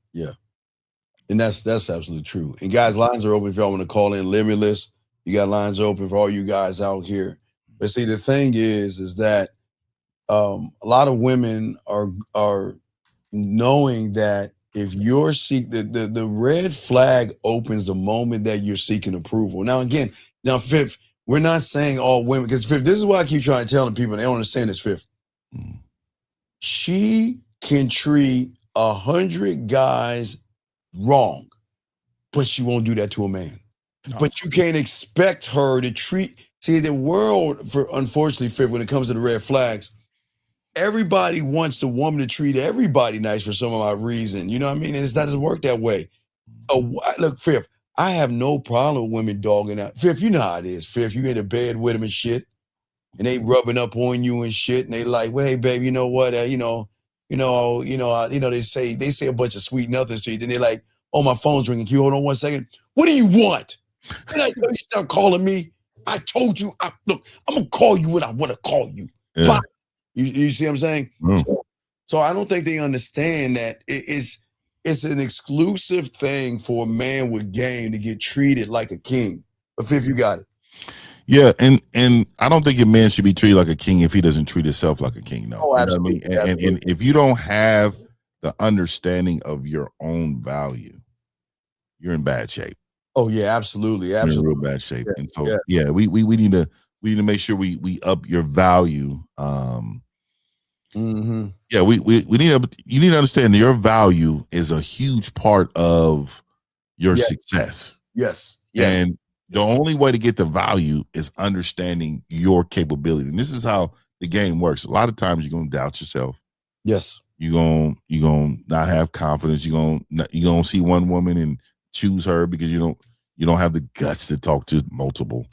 And that's absolutely true. And guys, lines are open if y'all want to call in. Limitless. You got lines open for all you guys out here. But see, the thing is that a lot of women are knowing that if you're the red flag opens the moment that you're seeking approval. Now, again, Fifth, we're not saying all women, because Fifth, this is why I keep trying to tell people, and they don't understand this, Fifth. She can treat 100 guys wrong, but she won't do that to a man. No. But you can't expect her to treat, see, the world, unfortunately, Fifth, when it comes to the red flags, everybody wants the woman to treat everybody nice for some odd reason. You know what I mean? And it's not just work that way. Look, Fifth, I have no problem with women dogging out. Fifth, you know how it is, Fifth. You in the bed with them and shit, and they rubbing up on you and shit, and they like, well, hey, babe, you know what? They say a bunch of sweet nothings to you. Then they're like, oh, my phone's ringing. Can you hold on 1 second? What do you want? Then I tell you start calling me. I told you, look, I'm gonna call you when I want to call you. Yeah. You see what I'm saying? So I don't think they understand that it's an exclusive thing for a man with game to get treated like a king. But Fifth, you got it. Yeah, and I don't think a man should be treated like a king if he doesn't treat himself like a king. No, oh, absolutely. You know what I mean? And if you don't have the understanding of your own value, you're in bad shape. Oh yeah, absolutely. You're in real bad shape. Yeah, and so we need to make sure we up your value. Yeah, you need to understand that your value is a huge part of your success. Yes. And the only way to get the value is understanding your capability. And this is how the game works. A lot of times you're gonna doubt yourself. Yes. You're gonna not have confidence. You're gonna see one woman and choose her because you don't have the guts to talk to multiple.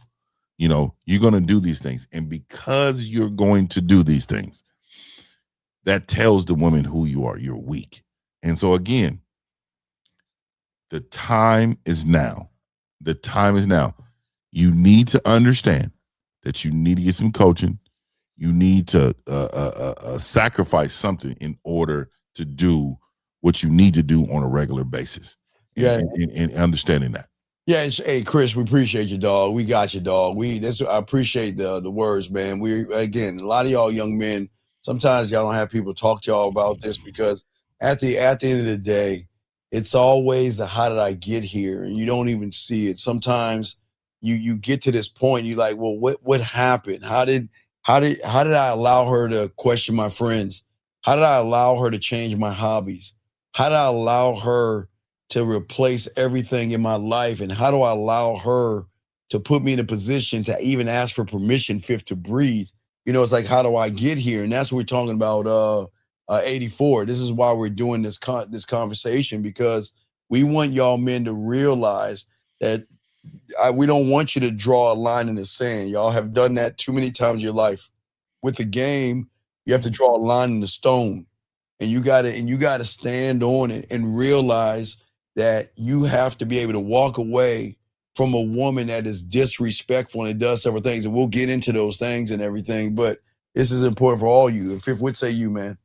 You're gonna do these things. And because you're going to do these things, that tells the woman who you are. You're weak. And so again, the time is now. The time is now. You need to understand that you need to get some coaching. You need to sacrifice something in order to do what you need to do on a regular basis. And understanding that. Yeah, hey Chris, we appreciate you, dog. We got you, dog. I appreciate the words, man. Again, a lot of y'all young men, sometimes y'all don't have people talk to y'all about this, because at the end of the day, it's always the how did I get here, and you don't even see it. Sometimes you get to this point, you like, well, what happened? How did I allow her to question my friends? How did I allow her to change my hobbies? How did I allow her to replace everything in my life? And how do I allow her to put me in a position to even ask for permission, Fifth, to breathe? It's like, how do I get here? And that's what we're talking about. 84. This is why we're doing this conversation, because we want y'all men to realize that we don't want you to draw a line in the sand. Y'all have done that too many times in your life. With the game, you have to draw a line in the stone, and you gotta stand on it and realize that you have to be able to walk away from a woman that is disrespectful and does several things. And we'll get into those things and everything, but this is important for all you. Fifth, what say you, man?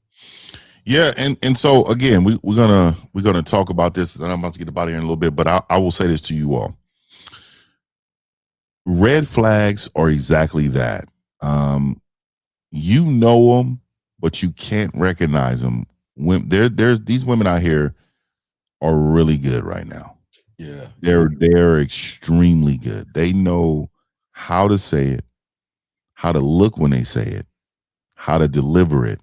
Yeah, and so again, we're gonna talk about this, and I'm about to get about here in a little bit, but I will say this to you all: red flags are exactly that. Um, you know them, but you can't recognize them. When there's these women out here are really good right now. Yeah. They're extremely good. They know how to say it, how to look when they say it, how to deliver it,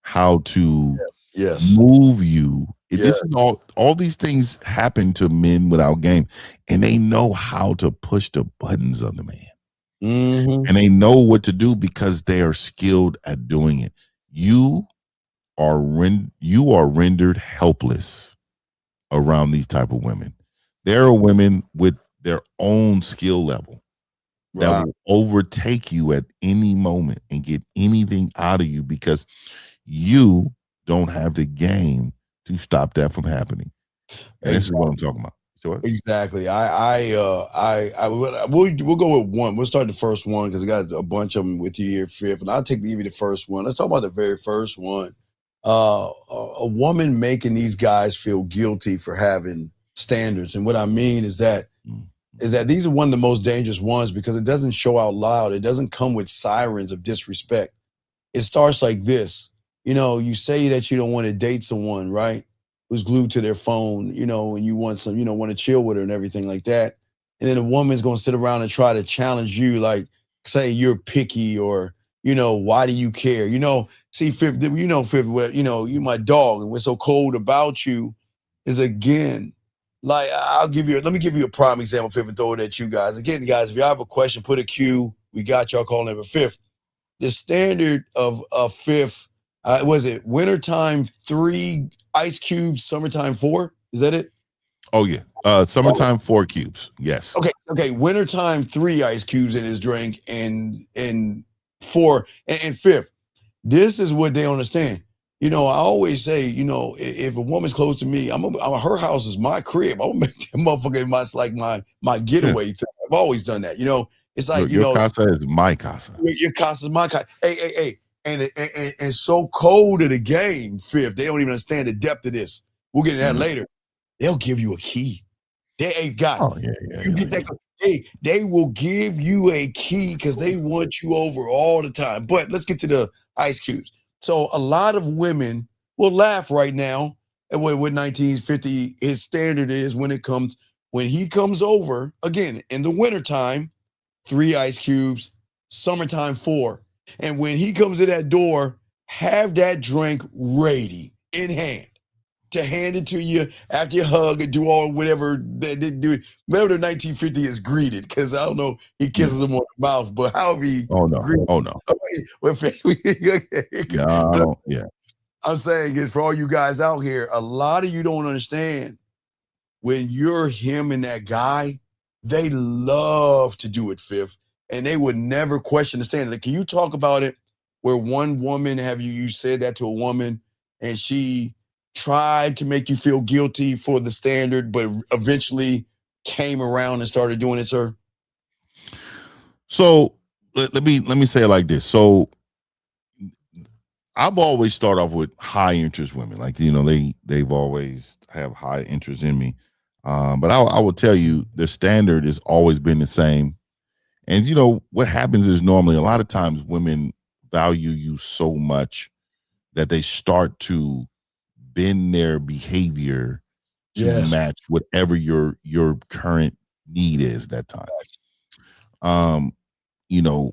how to Yes. move you. This Yes. is all these things happen to men without game, and they know how to push the buttons of the man. Mm-hmm. And they know what to do because they are skilled at doing it. You you are rendered helpless around these type of women. There are women with their own skill level that Right. will overtake you at any moment and get anything out of you because you don't have the game to stop that from happening. And this is what I'm talking about. So what? Exactly. We'll go with one. We'll start the first one because I got a bunch of them with you here, fifth, and I'll take maybe the first one. Let's talk about the very first one. A woman making these guys feel guilty for having standards, and what I mean is that these are one of the most dangerous ones because it doesn't show out loud. It doesn't come with sirens of disrespect. It starts like this. You say that you don't want to date someone, right? Who's glued to their phone, and you want some, want to chill with her and everything like that. And then a woman's going to sit around and try to challenge you, like, say you're picky or, why do you care? See, Fifth, Fifth, you my dog, and what's so cold about you is again, like, let me give you a prime example, Fifth, and throw it at you guys. Again, guys, if y'all have a question, put a Q. We got y'all calling every Fifth. The standard of fifth, was it wintertime 3 ice cubes, summertime 4? Is that it? Oh yeah. Summertime 4 cubes. Yes. Okay. Wintertime 3 ice cubes in his drink, and 4 and fifth. This is what they understand. I always say, if a woman's close to me, her house is my crib. I'm gonna make that motherfucker my Yeah. getaway thing. I've always done that. It's like Your casa is my casa. Your casa's my casa. Hey. And so cold to the game, Fifth. They don't even understand the depth of this. We'll get into that later. They'll give you a key. Guys, Oh yeah. you get that. They will give you a key because they want you over all the time. But let's get to the ice cubes. So a lot of women will laugh right now at what 1950 his standard is when he comes over again in the wintertime, 3 ice cubes, summertime 4. And when he comes to that door, have that drink ready in hand to hand it to you after you hug and do all whatever they do, whatever the 1950 is greeted. Because I don't know, he kisses him on the mouth, but however he greeted. Oh no. Yeah, I don't. Yeah. I'm saying is for all you guys out here, a lot of you don't understand when you're him and that guy, they love to do it, Fifth, and they would never question the standard. Like, can you talk about it where one woman, have you said that to a woman and she tried to make you feel guilty for the standard, but eventually came around and started doing it, sir? So let me say it like this. So I've always start off with high interest women. Like, they've always have high interest in me. But I will tell you the standard has always been the same. And what happens is normally a lot of times women value you so much that they start to bend their behavior to match whatever your current need is that time.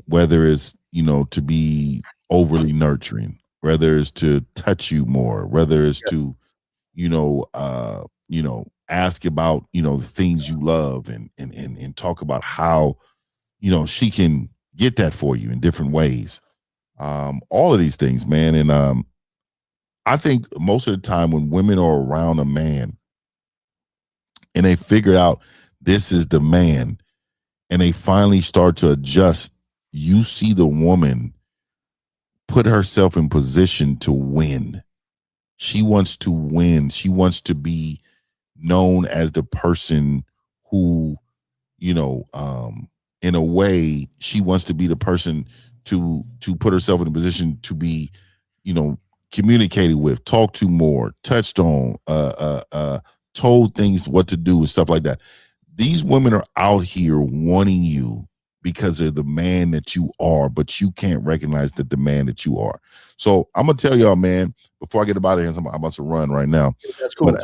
Whether it's, to be overly nurturing, whether it's to touch you more, whether it's to, ask about, the things you love and talk about how, she can get that for you in different ways. All of these things, man. And I think most of the time when women are around a man and they figure out this is the man and they finally start to adjust, you see the woman put herself in position to win. She wants to win. She wants to be known as the person who, in a way, she wants to be the person to put herself in a position to be, communicated with, talked to more, touched on, told things what to do and stuff like that. These women are out here wanting you because of the man that you are, but you can't recognize the man that you are. So I'm gonna tell y'all, man, before I get about it, I'm about to run right now. That's cool. But,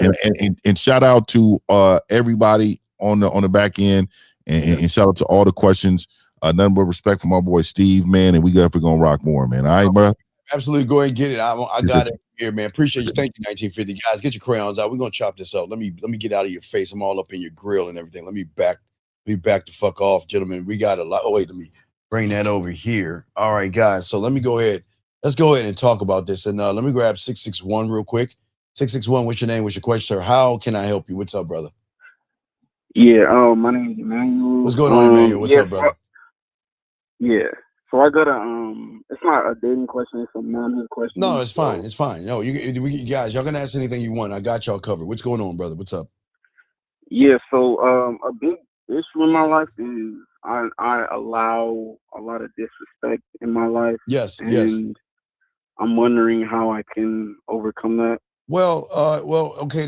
and shout out to everybody on the back end, and shout out to all the questions. Nothing but respect for my boy Steve, man, and we definitely gonna rock more, man. All right, bro. Absolutely, go ahead and get it. I got it here, man. Appreciate you. Thank you, 1950 guys. Get your crayons out. We're gonna chop this up. Let me get out of your face. I'm all up in your grill and everything. Let me back the fuck off, gentlemen. We got a lot. Oh wait, let me bring that over here. All right, guys. So let me go ahead. Let's go ahead and talk about this. And let me grab 661 real quick. 661. What's your name? What's your question, sir? How can I help you? What's up, brother? Yeah, my name is Emmanuel. What's going on, Emmanuel? What's up, brother? So I got it's not a dating question, it's a manhood question. No, it's fine. It's fine. No, you guys, y'all can ask anything you want. I got y'all covered. What's going on, brother? What's up? Yeah, so a big issue in my life is I allow a lot of disrespect in my life. Yes, and yes. I'm wondering how I can overcome that. Well, okay,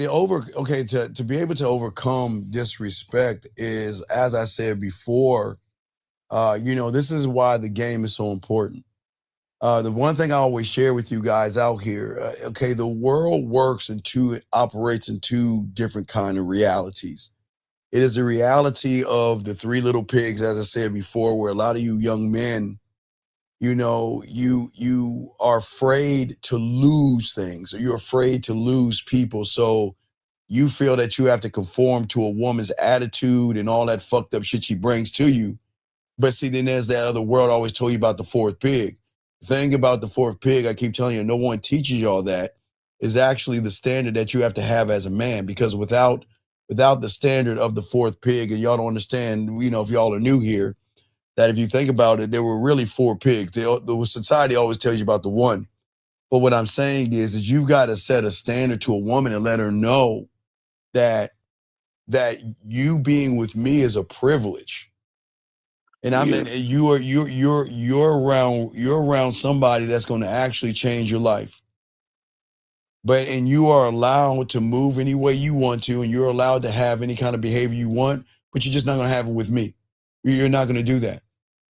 to be able to overcome disrespect is, as I said before, this is why the game is so important. The one thing I always share with you guys out here, the world operates in two different kind of realities. It is the reality of the three little pigs, as I said before, where a lot of you young men, you are afraid to lose things, or you're afraid to lose people. So you feel that you have to conform to a woman's attitude and all that fucked up shit she brings to you. But see, then there's that other world I always told you about, the fourth pig. The thing about the fourth pig, I keep telling you, no one teaches y'all that, is actually the standard that you have to have as a man. Because without the standard of the fourth pig, and y'all don't understand, if y'all are new here, that if you think about it, there were really four pigs. The society always tells you about the one. But what I'm saying is you've got to set a standard to a woman and let her know that you being with me is a privilege. And I mean, you're around somebody that's going to actually change your life. And you are allowed to move any way you want to, and you're allowed to have any kind of behavior you want, but you're just not going to have it with me. You're not going to do that.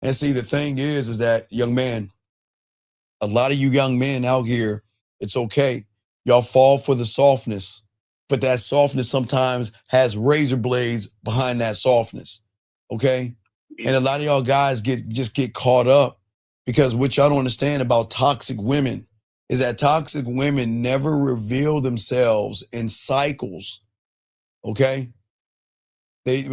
And see, the thing is that, young man, a lot of you young men out here, it's okay. Y'all fall for the softness, but that softness sometimes has razor blades behind that softness. Okay. And a lot of y'all guys get caught up, because what y'all don't understand about toxic women is that toxic women never reveal themselves in cycles. Okay. They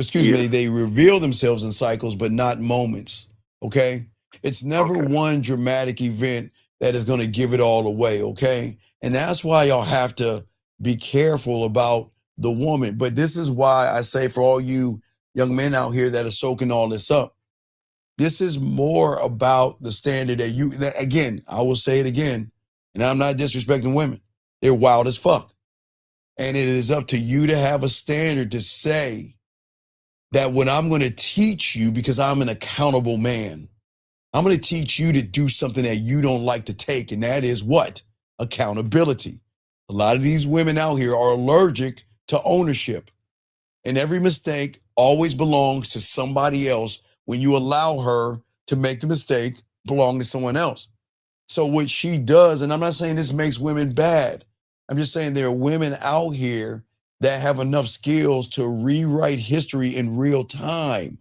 reveal themselves in cycles, but not moments. Okay. It's never one dramatic event that is going to give it all away. Okay. And that's why y'all have to be careful about the woman. But this is why I say, for all you young men out here that are soaking all this up, this is more about the standard that again, I will say it again, and I'm not disrespecting women. They're wild as fuck. And it is up to you to have a standard to say that what I'm going to teach you, because I'm an accountable man, I'm going to teach you to do something that you don't like to take. And that is what? Accountability. A lot of these women out here are allergic to ownership. And every mistake always belongs to somebody else when you allow her to make the mistake belong to someone else. So what she does, and I'm not saying this makes women bad, I'm just saying there are women out here that have enough skills to rewrite history in real time.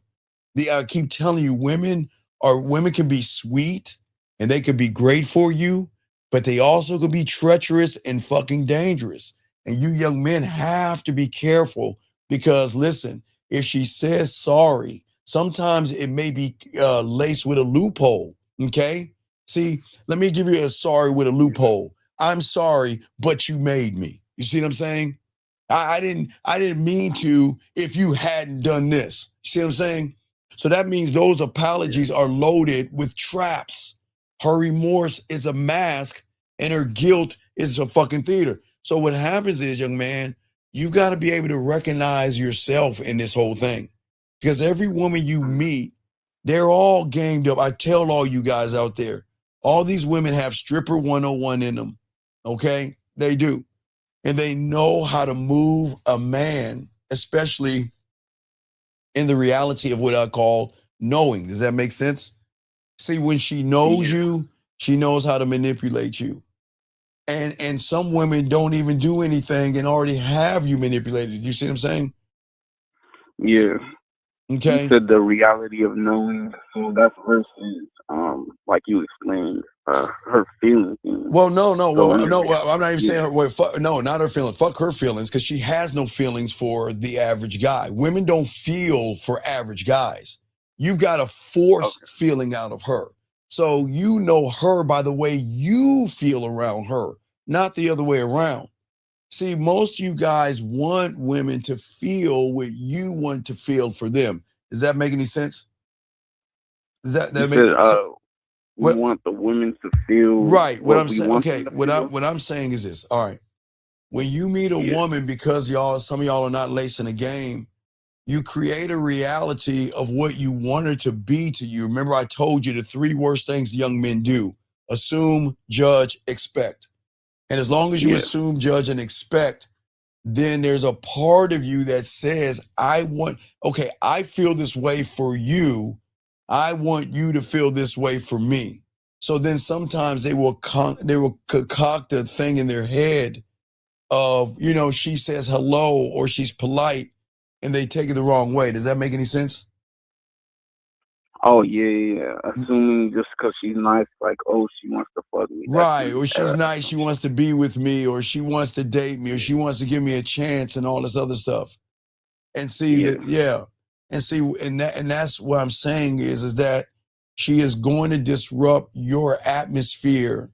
I keep telling you, women can be sweet and they could be great for you, but they also could be treacherous and fucking dangerous. And you young men have to be careful, because listen, if she says sorry, sometimes it may be laced with a loophole. Okay. See, let me give you a sorry with a loophole. I'm sorry, but you made me. You see what I'm saying? I didn't mean to if you hadn't done this. You see what I'm saying? So that means those apologies are loaded with traps. Her remorse is a mask and her guilt is a fucking theater. So what happens is, young man, you got to be able to recognize yourself in this whole thing, because every woman you meet, they're all gamed up. I tell all you guys out there, all these women have stripper 101 in them. Okay, they do. And they know how to move a man, especially in the reality of what I call knowing. Does that make sense? See, when she knows you, she knows how to manipulate you. And some women don't even do anything and already have you manipulated. You see what I'm saying? Yeah. You Okay. said the reality of knowing, so that's versus, like you explained, her feelings. Well, no. So Well, I'm not even saying yeah. her. Well, no, not her feelings. Fuck her feelings, because she has no feelings for the average guy. Women don't feel for average guys. You've got to force feeling out of her. So you know her by the way you feel around her, not the other way around. See, most of you guys want women to feel what you want to feel for them. Does that make any sense? Does that You make said so? we What? want the women to feel Right. What what I'm we saying. want them Okay. to feel. What I'm saying is this. All right. When you meet a Yeah. woman, because some of y'all are not lacing the game, you create a reality of what you want her to be to you. Remember, I told you the 3 worst things young men do: assume, judge, expect. And as long as you Yeah. assume, judge, and expect, then there's a part of you that says, I feel this way for you. I want you to feel this way for me. So then sometimes they will concoct a thing in their head of, she says hello or she's polite, and they take it the wrong way. Does that make any sense? Oh yeah. Assuming just because she's nice, like, oh, she wants to fuck me. That's Right. really Or she's nice, she wants to be with me, or she wants to date me, or she wants to give me a chance and all this other stuff. And see that, and see, and that's what I'm saying is that she is going to disrupt your atmosphere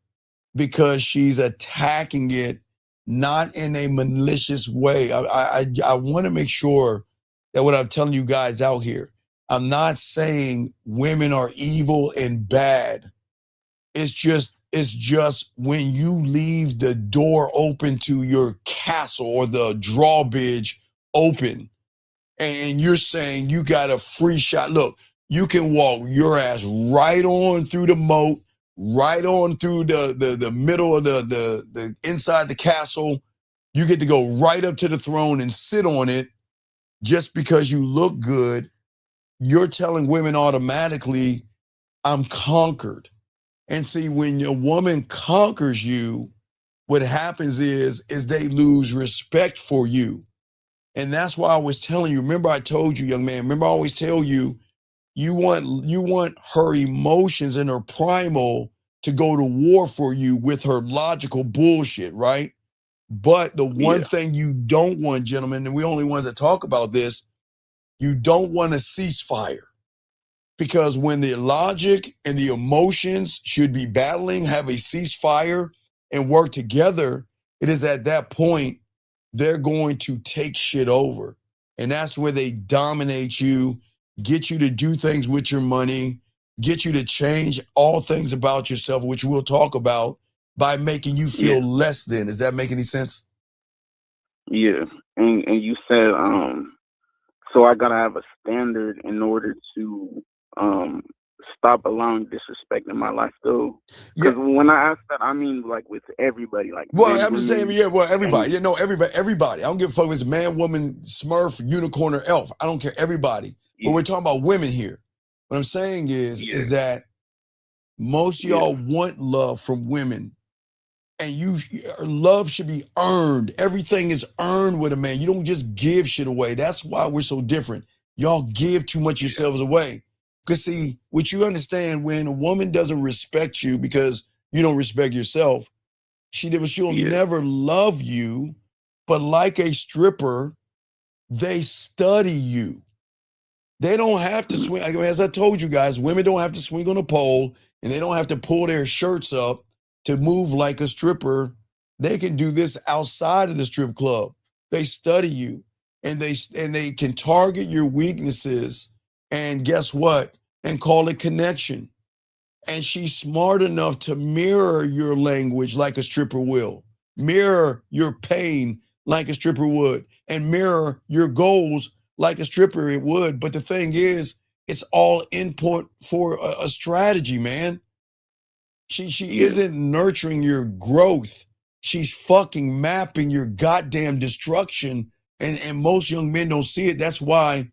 because she's attacking it, not in a malicious way. I want to make sure that what I'm telling you guys out here, I'm not saying women are evil and bad. It's just when you leave the door open to your castle or the drawbridge open, and you're saying you got a free shot. Look, you can walk your ass right on through the moat, right on through the middle of the inside the castle. You get to go right up to the throne and sit on it just because you look good. You're telling women automatically, I'm conquered. And see, when a woman conquers you, what happens is they lose respect for you. And that's why I was telling you, remember I told you, young man, remember I always tell you, you want her emotions and her primal to go to war for you with her logical bullshit, right? But the one thing you don't want, gentlemen, and we only ones that talk about this, you don't want a ceasefire. Because when the logic and the emotions should be battling, have a ceasefire and work together, it is at that point they're going to take shit over. And that's where they dominate you, get you to do things with your money, get you to change all things about yourself, which we'll talk about, by making you feel less than. Does that make any sense? Yeah. And you said so I gotta have a standard in order to stop allowing disrespect in my life though. Because when I ask that, I mean like with everybody, like well, men, I'm just saying, women, everybody. Everybody. I don't give a fuck if it's man, woman, Smurf, unicorn, or elf. I don't care. Everybody. But we're talking about women here. What I'm saying is that most of y'all want love from women, and love should be earned. Everything is earned with a man. You don't just give shit away. That's why we're so different. Y'all give too much yourselves away. Because see, what you understand, when a woman doesn't respect you because you don't respect yourself, she'll never love you. But like a stripper, they study you. They don't have to swing. As I told you guys, women don't have to swing on a pole, and they don't have to pull their shirts up to move like a stripper. They can do this outside of the strip club. They study you, and they can target your weaknesses, and guess what? And call it connection. And she's smart enough to mirror your language like a stripper will, mirror your pain like a stripper would, and mirror your goals like a stripper it would. But the thing is, it's all input for a strategy, man. She isn't nurturing your growth. She's fucking mapping your goddamn destruction. And most young men don't see it. That's why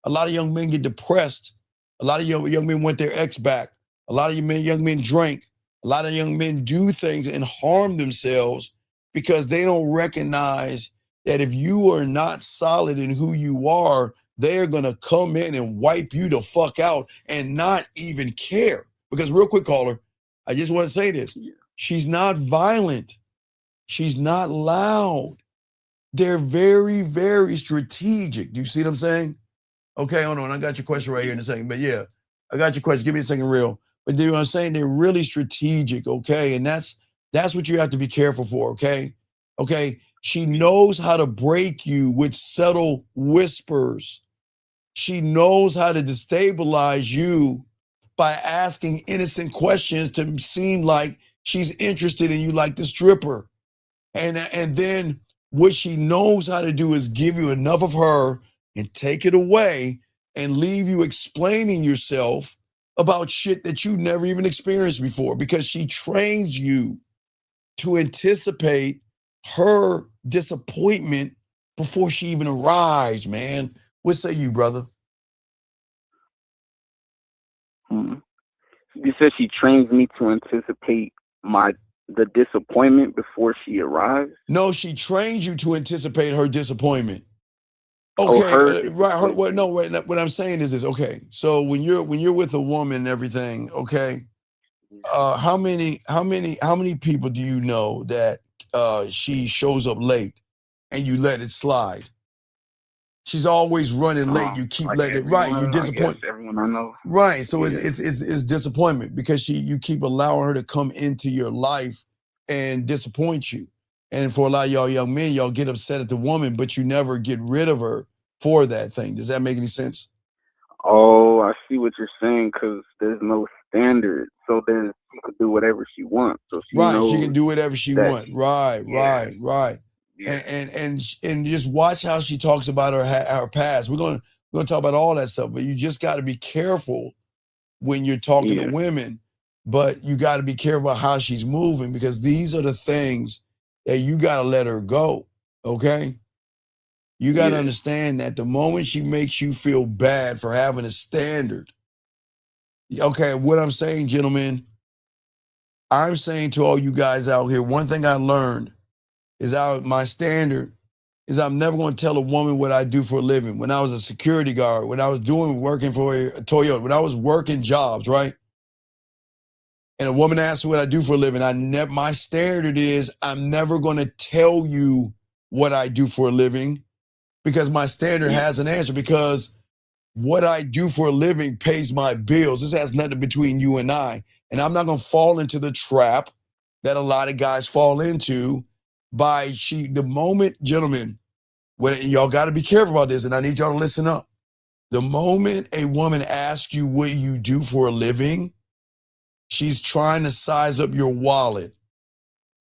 a lot of young men get depressed. A lot of young men want their ex back. A lot of young men drink. A lot of young men do things and harm themselves because they don't recognize that if you are not solid in who you are, they're going to come in and wipe you the fuck out and not even care. Because real quick, caller, I just want to say this. She's not violent. She's not loud. They're very, very strategic. Do you see what I'm saying? Okay, hold on. I got your question right here in a second. But yeah, I got your question. Give me a second, real. But you know what I'm saying? They're really strategic, okay? And that's what you have to be careful for, okay? Okay. She knows how to break you with subtle whispers. She knows how to destabilize you by asking innocent questions to seem like she's interested in you like the stripper. And then what she knows how to do is give you enough of her and take it away and leave you explaining yourself about shit that you never even experienced before, because she trains you to anticipate her disappointment before she even arrives, man. What say you, brother? You said she trains me to anticipate the disappointment before she arrives? No, she trains you to anticipate her disappointment. Oh, Okay, her right. What I'm saying is this. Okay, so when you're with a woman and everything, okay, how many people do you know that she shows up late and you let it slide? She's always running late. You keep like letting it. Right, you disappoint. I guess everyone I know. Right, so Yeah. it's disappointment because you keep allowing her to come into your life and disappoint you. And for a lot of y'all young men, y'all get upset at the woman, but you never get rid of her for that thing. Does that make any sense? Oh, I see what you're saying, because there's no standard. So then she could do whatever she wants. So she Right, knows she can do whatever she that wants. Right. Yeah. And just watch how she talks about her past. We're gonna talk about all that stuff, but you just got to be careful when you're talking to women. But you got to be careful about how she's moving, because these are the things that you got to let her go. Okay. You got to understand that the moment she makes you feel bad for having a standard. Okay. What I'm saying, gentlemen, I'm saying to all you guys out here, one thing I learned is my standard is I'm never going to tell a woman what I do for a living. When I was a security guard, when I was working for a Toyota, when I was working jobs, right? And a woman asks me what I do for a living, my standard is I'm never going to tell you what I do for a living, because my standard has an answer, because what I do for a living pays my bills. This has nothing between you and I. And I'm not going to fall into the trap that a lot of guys fall into the moment, gentlemen, when y'all got to be careful about this, and I need y'all to listen up. The moment a woman asks you what you do for a living, she's trying to size up your wallet.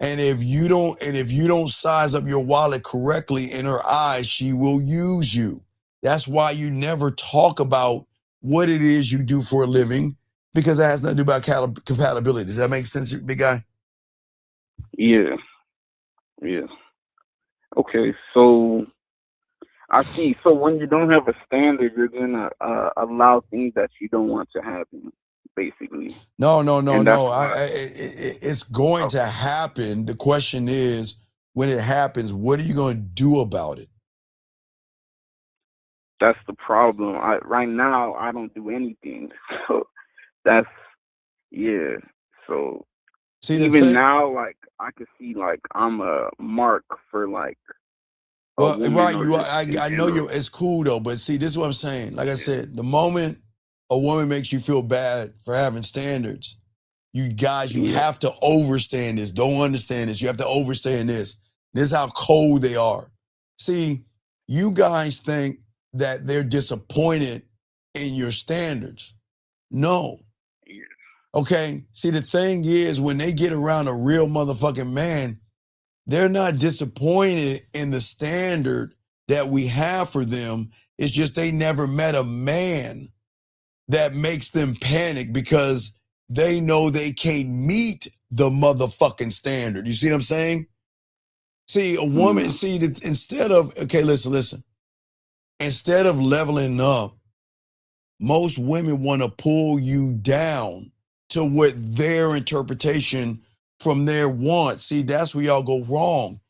And if you don't size up your wallet correctly in her eyes, she will use you. That's why you never talk about what it is you do for a living, because it has nothing to do about compatibility. Does that make sense, big guy? Yeah. Okay, so I see. So when you don't have a standard, you're gonna allow things that you don't want to happen, basically. No. It's going to happen. The question is, when it happens, what are you going to do about it? That's the problem. Right now I don't do anything. So that's So see, even now, like I could see, like I'm a mark for like. Well, right, you are. I know it's cool though, but see, this is what I'm saying. Like I said, the moment a woman makes you feel bad for having standards, you guys, you have to overstand this. Don't understand this. You have to overstand this. This is how cold they are. See, you guys think that they're disappointed in your standards. No. Okay. See, the thing is, when they get around a real motherfucking man, they're not disappointed in the standard that we have for them. It's just they never met a man that makes them panic because they know they can't meet the motherfucking standard. You see what I'm saying? See, a woman, see, instead of, okay, listen. Instead of leveling up, most women want to pull you down to what their interpretation from their wants. See, that's where y'all go wrong.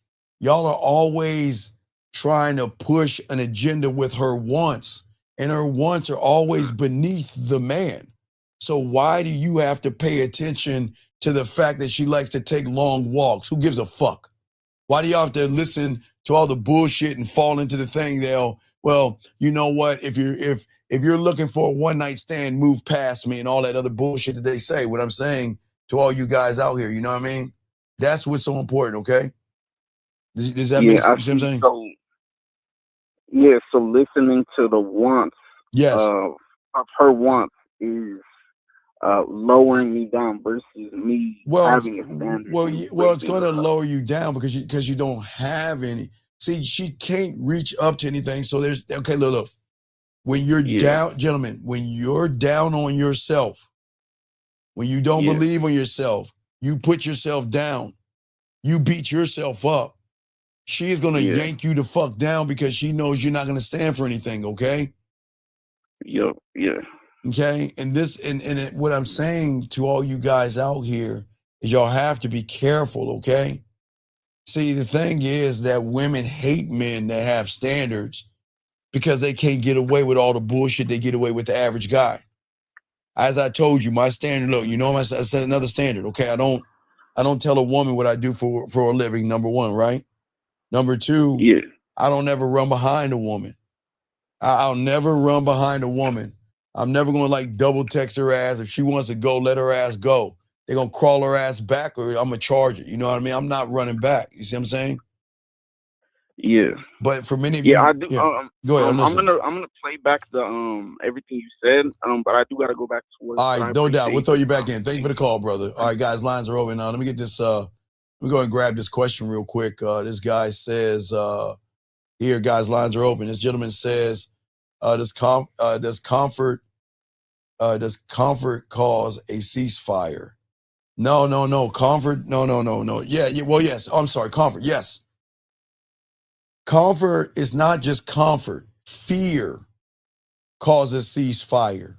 Y'all are always trying to push an agenda with her wants, and her wants are always beneath the man. So why do you have to pay attention to the fact that she likes to take long walks? Who gives a fuck? Why do y'all have to listen to all the bullshit and fall into the thing well, you know what? If you're looking for a one night stand, move past me and all that other bullshit that they say. What I'm saying to all you guys out here, you know what I mean? That's what's so important, okay? Does that make sense? I'm saying? So listening to the wants of her wants is lowering me down versus me having a standard. Well, it's going to lower you down because you don't have any. See, she can't reach up to anything. So there's okay. Look. When you're down, gentlemen, when you're down on yourself, when you don't believe in yourself, you put yourself down, you beat yourself up. She is going to yank you the fuck down because she knows you're not going to stand for anything. Okay. Yeah. Okay. And what I'm saying to all you guys out here is y'all have to be careful. Okay. See, the thing is that women hate men that have standards because they can't get away with all the bullshit they get away with the average guy. As I told you, my standard, look, you know, I said another standard, okay? I don't tell a woman what I do for a living, number one, right? Number two, I don't ever run behind a woman. I'll never run behind a woman. I'm never going to like double text her ass. If she wants to go, let her ass go. They're going to crawl her ass back or I'm going to charge it. You know what I mean? I'm not running back. You see what I'm saying? Yeah. But for many of you, I do. Go ahead. I'm gonna play back the everything you said. But I do gotta go back to work. All right, no doubt. We'll throw you back in. Thank you for the call, brother. All right, guys, lines are open now. Let me get this. Let me go ahead and grab this question real quick. This guy says, here, guys, lines are open. This gentleman says, does comfort cause a ceasefire? No. Comfort, no. Yeah. Well, yes. I'm sorry. Comfort, yes. Comfort is not just comfort. Fear causes ceasefire.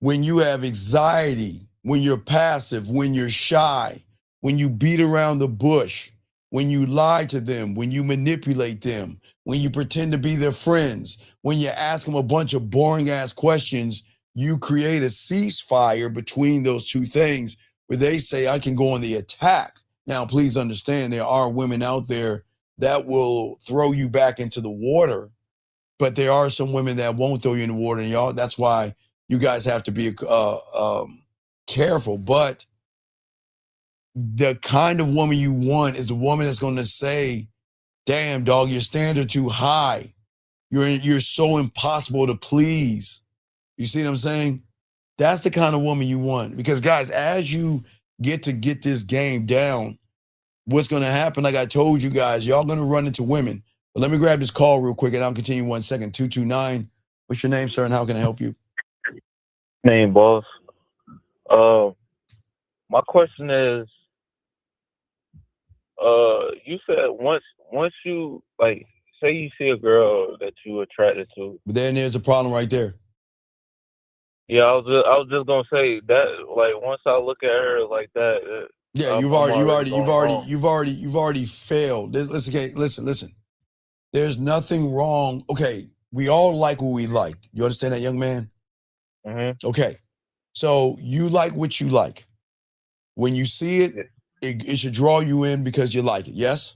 When you have anxiety, when you're passive, when you're shy, when you beat around the bush, when you lie to them, when you manipulate them, when you pretend to be their friends, when you ask them a bunch of boring ass questions, you create a ceasefire between those two things where they say, I can go on the attack. Now, please understand there are women out there that will throw you back into the water, but there are some women that won't throw you in the water, and y'all, that's why you guys have to be careful. But the kind of woman you want is a woman that's going to say, damn, dog, your standard too high. You're so impossible to please. You see what I'm saying? That's the kind of woman you want. Because, guys, as you get this game down, what's going to happen, like I told you guys, y'all going to run into women. But let me grab this call real quick, and I'll continue 1 second. 229. What's your name, sir, and how can I help you? Name, boss. My question is, you said once you, like, say you see a girl that you attracted to. But then there's a problem right there. Yeah, I was just gonna say that, like, once I look at her like that. Yeah, you've already failed. Listen. There's nothing wrong. Okay, we all like what we like. You understand that, young man? Mm-hmm. Okay, so you like what you like. When you see it, it should draw you in because you like it. Yes?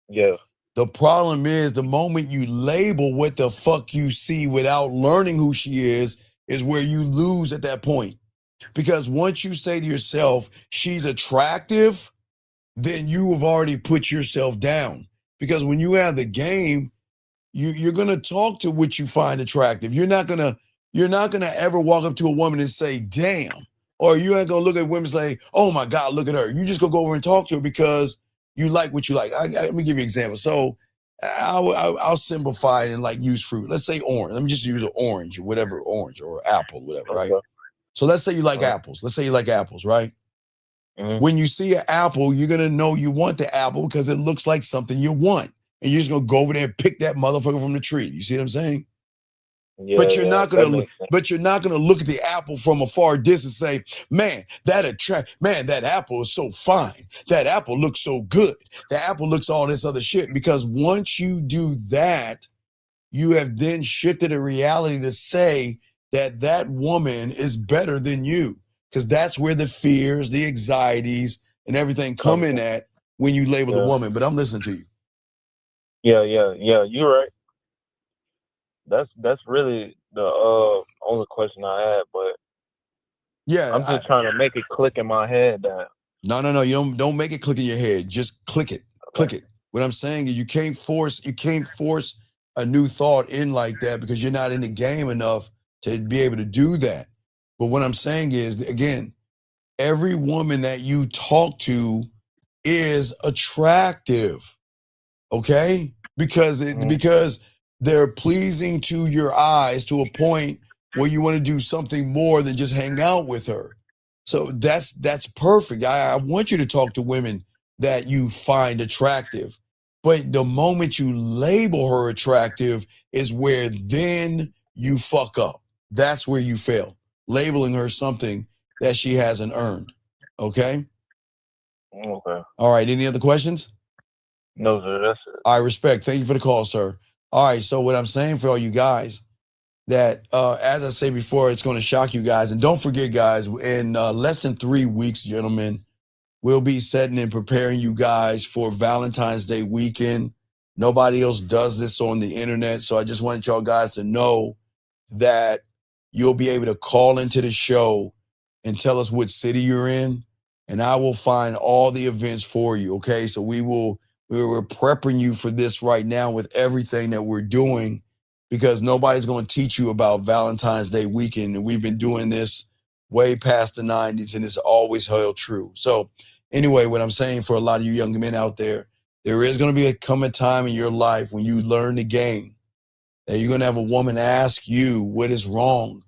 Yeah. The problem is the moment you label what the fuck you see without learning who she is where you lose at that point. Because once you say to yourself, she's attractive, then you have already put yourself down. Because when you have the game, you're gonna talk to what you find attractive. You're not gonna ever walk up to a woman and say, damn. Or you ain't gonna look at women and say, oh my God, look at her. You just gonna go over and talk to her because you like what you like. Let me give you an example. So I'll simplify it and like use fruit. Let's say orange. Let me just use an orange or whatever, orange or apple, whatever, right? So let's say you like apples. Let's say you like apples, right? When you see an apple, you're gonna know you want the apple because it looks like something you want, and you're just gonna go over there and pick that motherfucker from the tree. You see what I'm saying? Yeah, But you're yeah, not that gonna. makes sense. But you're not gonna look at the apple from a far distance and say, "Man, that apple is so fine. That apple looks so good. The apple looks all this other shit." Because once you do that, you have then shifted a reality to say that that woman is better than you, because that's where the fears, the anxieties, and everything come in at when you label the Yeah. woman. But I'm listening to you. Yeah, you're right. That's really the only question I had, but Yeah, I'm just trying to make it click in my head that no. You don't make it click in your head. Just click it. okay. Click it. What I'm saying is you can't force a new thought in like that because you're not in the game enough to be able to do that. But what I'm saying is, again, every woman that you talk to is attractive, okay? Because they're pleasing to your eyes to a point where you want to do something more than just hang out with her. So that's perfect. I want you to talk to women that you find attractive. But the moment you label her attractive is where then you fuck up. That's where you fail. Labeling her something that she hasn't earned. Okay? Okay. All right. Any other questions? No, sir, that's it. I respect. Thank you for the call, sir. All right. So what I'm saying for all you guys, that as I say before, it's going to shock you guys. And don't forget, guys, in less than 3 weeks, gentlemen, we'll be setting and preparing you guys for Valentine's Day weekend. Nobody else does this on the internet. So I just want y'all guys to know that you'll be able to call into the show and tell us what city you're in, and I will find all the events for you. Okay. So we're prepping you for this right now with everything that we're doing, because nobody's going to teach you about Valentine's Day weekend. And we've been doing this way past the 90s, and it's always held true. So anyway, what I'm saying for a lot of you young men out there is going to be a time in your life when you learn the game that you're going to have a woman ask you what is wrong.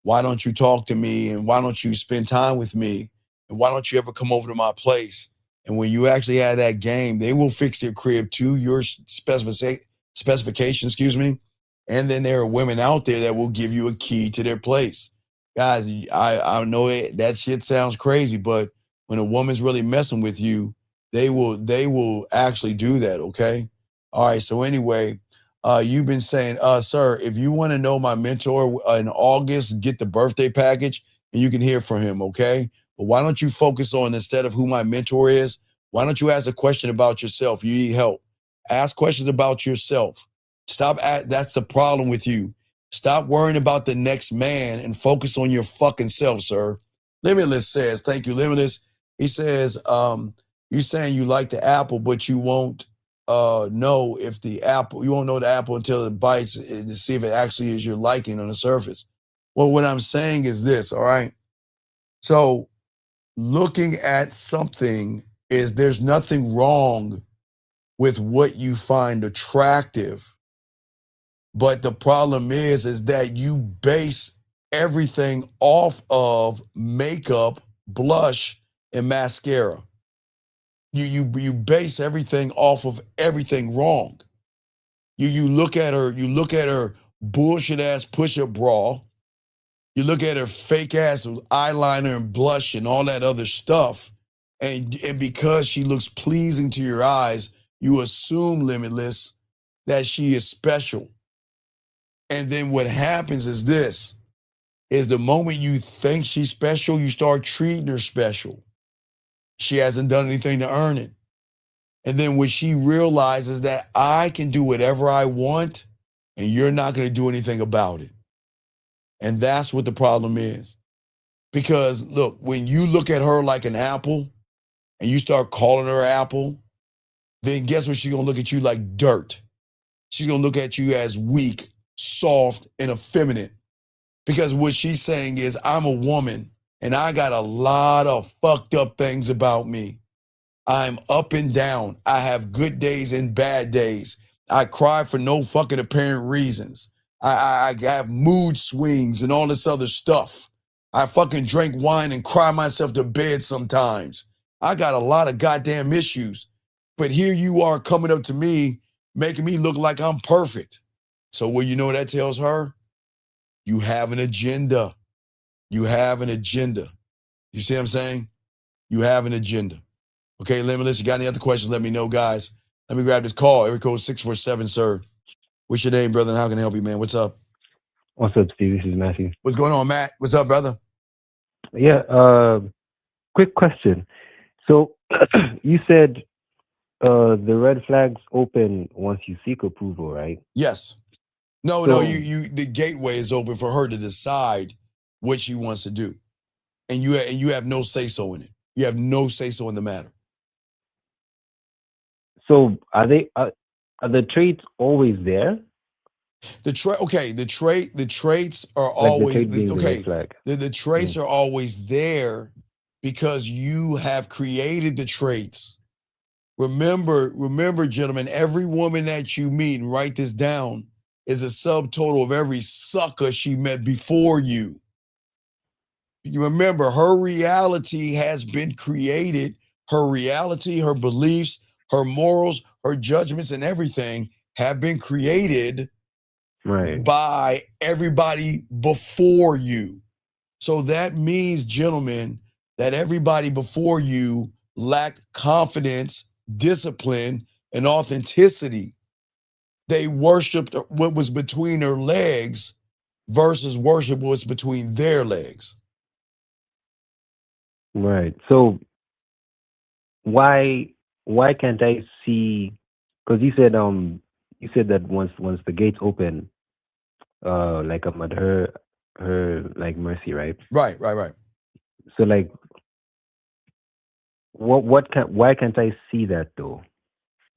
Why don't you talk to me? And why don't you spend time with me? And why don't you ever come over to my place? And when you actually have that game, they will fix their crib to your specification, excuse me. And then there are women out there that will give you a key to their place. Guys, I know that shit sounds crazy, but when a woman's really messing with you, they will actually do that, okay? All right, so anyway, you've been saying, sir, if you want to know my mentor in August, get the birthday package and you can hear from him, okay? But why don't you focus on, instead of who my mentor is, why don't you ask a question about yourself? You need help. Ask questions about yourself. That's the problem with you. Stop worrying about the next man and focus on your fucking self, sir. Limitless says, thank you, Limitless. He says, you're saying you like the apple, but you won't know if you won't know the apple until it bites to see if it actually is your liking on the surface. Well, what I'm saying is this, all right? So looking at something there's nothing wrong with what you find attractive. But the problem is that you base everything off of makeup, blush, and mascara. You base everything off of everything wrong. You look at her bullshit ass push-up bra. You look at her fake ass eyeliner and blush and all that other stuff. And because she looks pleasing to your eyes, you assume, Limitless, that she is special. And then what happens is the moment you think she's special, you start treating her special. She hasn't done anything to earn it. And then when she realizes that I can do whatever I want and you're not going to do anything about it. And that's what the problem is. Because look, when you look at her like an apple and you start calling her apple, then guess what? She's going to look at you like dirt. She's going to look at you as weak, soft, and effeminate. Because what she's saying is, I'm a woman and I got a lot of fucked up things about me. I'm up and down. I have good days and bad days. I cry for no fucking apparent reasons. I have mood swings and all this other stuff. I fucking drink wine and cry myself to bed sometimes. I got a lot of goddamn issues. But here you are coming up to me, making me look like I'm perfect. So what you know what that tells her? You have an agenda. You have an agenda. You see what I'm saying? You have an agenda. Okay, Limitless, you got any other questions? Let me know, guys. Let me grab this call. Area code 647, sir. What's your name, brother, and how can I help you, man? What's up? What's up, Steve? This is Matthew. What's going on, Matt? What's up, brother? Yeah, quick question. So you said the red flags open once you seek approval, right? Yes. No, the gateway is open for her to decide what she wants to do. And you have no say-so in it. You have no say-so in the matter. So are the traits always there? The traits are Like always the trait being the red flag. The traits are always there because you have created the traits. Remember, gentlemen, every woman that you meet, and write this down, is a subtotal of every sucker she met before you. You remember, her reality has been created. Her reality, her beliefs, her morals, her judgments, and everything have been created by everybody before you. So that means, gentlemen, that everybody before you lacked confidence, discipline, and authenticity. They worshiped what was between their legs versus worship what's between their legs. Right. So why can't I see? Because you said that once the gates open, like I'm at her like mercy, right? Right. So like, why can't I see that though?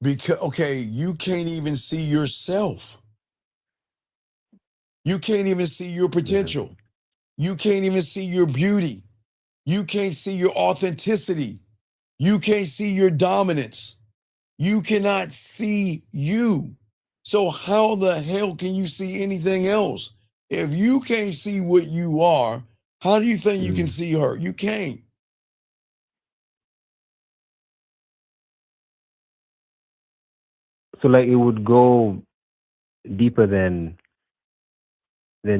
Because you can't even see yourself. You can't even see your potential. You can't even see your beauty. You can't see your authenticity. You can't see your dominance. You cannot see you. So how the hell can you see anything else? If you can't see what you are, how do you think you can see her? You can't. So like it would go deeper than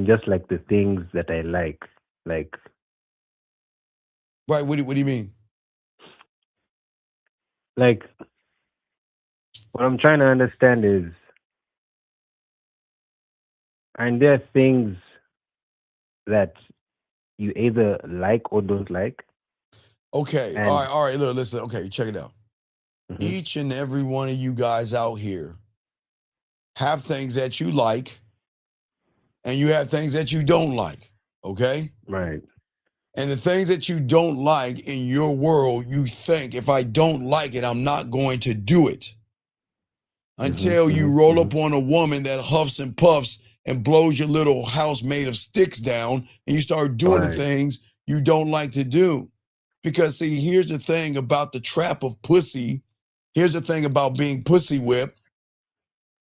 just like the things that I like. Right, what do you mean? Like, what I'm trying to understand is, and there are things that you either like or don't like. Okay, all right, look, listen, okay, check it out. Each and every one of you guys out here have things that you like, and you have things that you don't like, okay? Right. And the things that you don't like in your world, you think, if I don't like it, I'm not going to do it. Until you roll up on a woman that huffs and puffs and blows your little house made of sticks down, and you start doing the things you don't like to do. Because see, here's the thing about the trap of pussy. Here's the thing about being pussy whipped.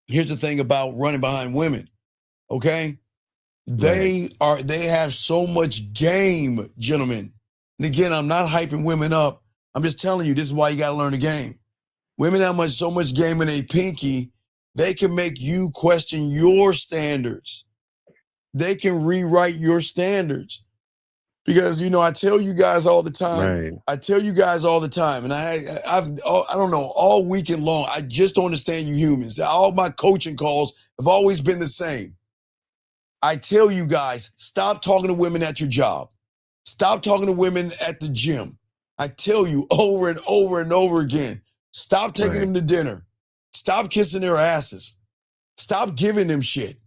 Here's the thing about running behind women. Okay? They have so much game, gentlemen. And again, I'm not hyping women up. I'm just telling you, this is why you got to learn the game. Women have so much game in a pinky, they can make you question your standards. They can rewrite your standards. Because, I tell you guys all the time. I tell you guys all the time, and I don't know, all weekend long, I just don't understand you humans. All my coaching calls have always been the same. I tell you guys, stop talking to women at your job. Stop talking to women at the gym. I tell you over and over and over again, stop taking them to dinner. Stop kissing their asses. Stop giving them shit.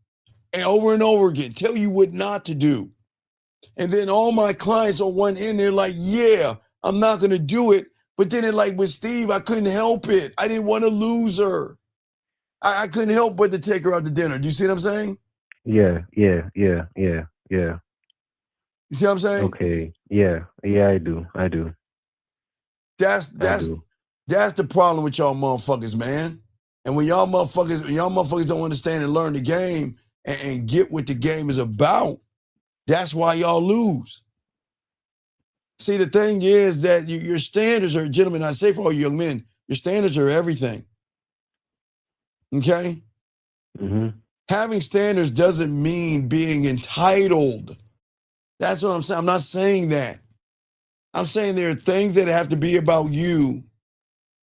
And over again, tell you what not to do. And then all my clients on one end, they're like, yeah, I'm not going to do it. But then they're like, with Steve, I couldn't help it. I didn't want to lose her. I couldn't help but to take her out to dinner. Do you see what I'm saying? Yeah. You see what I'm saying? Okay. Yeah, I do. That's the problem with y'all motherfuckers, man. And when y'all motherfuckers don't understand and learn the game and get what the game is about, that's why y'all lose. See, the thing is that your standards are, gentlemen, I say for all you young men, your standards are everything. Okay? Mm-hmm. Having standards doesn't mean being entitled. That's what I'm saying. I'm not saying that. I'm saying there are things that have to be about you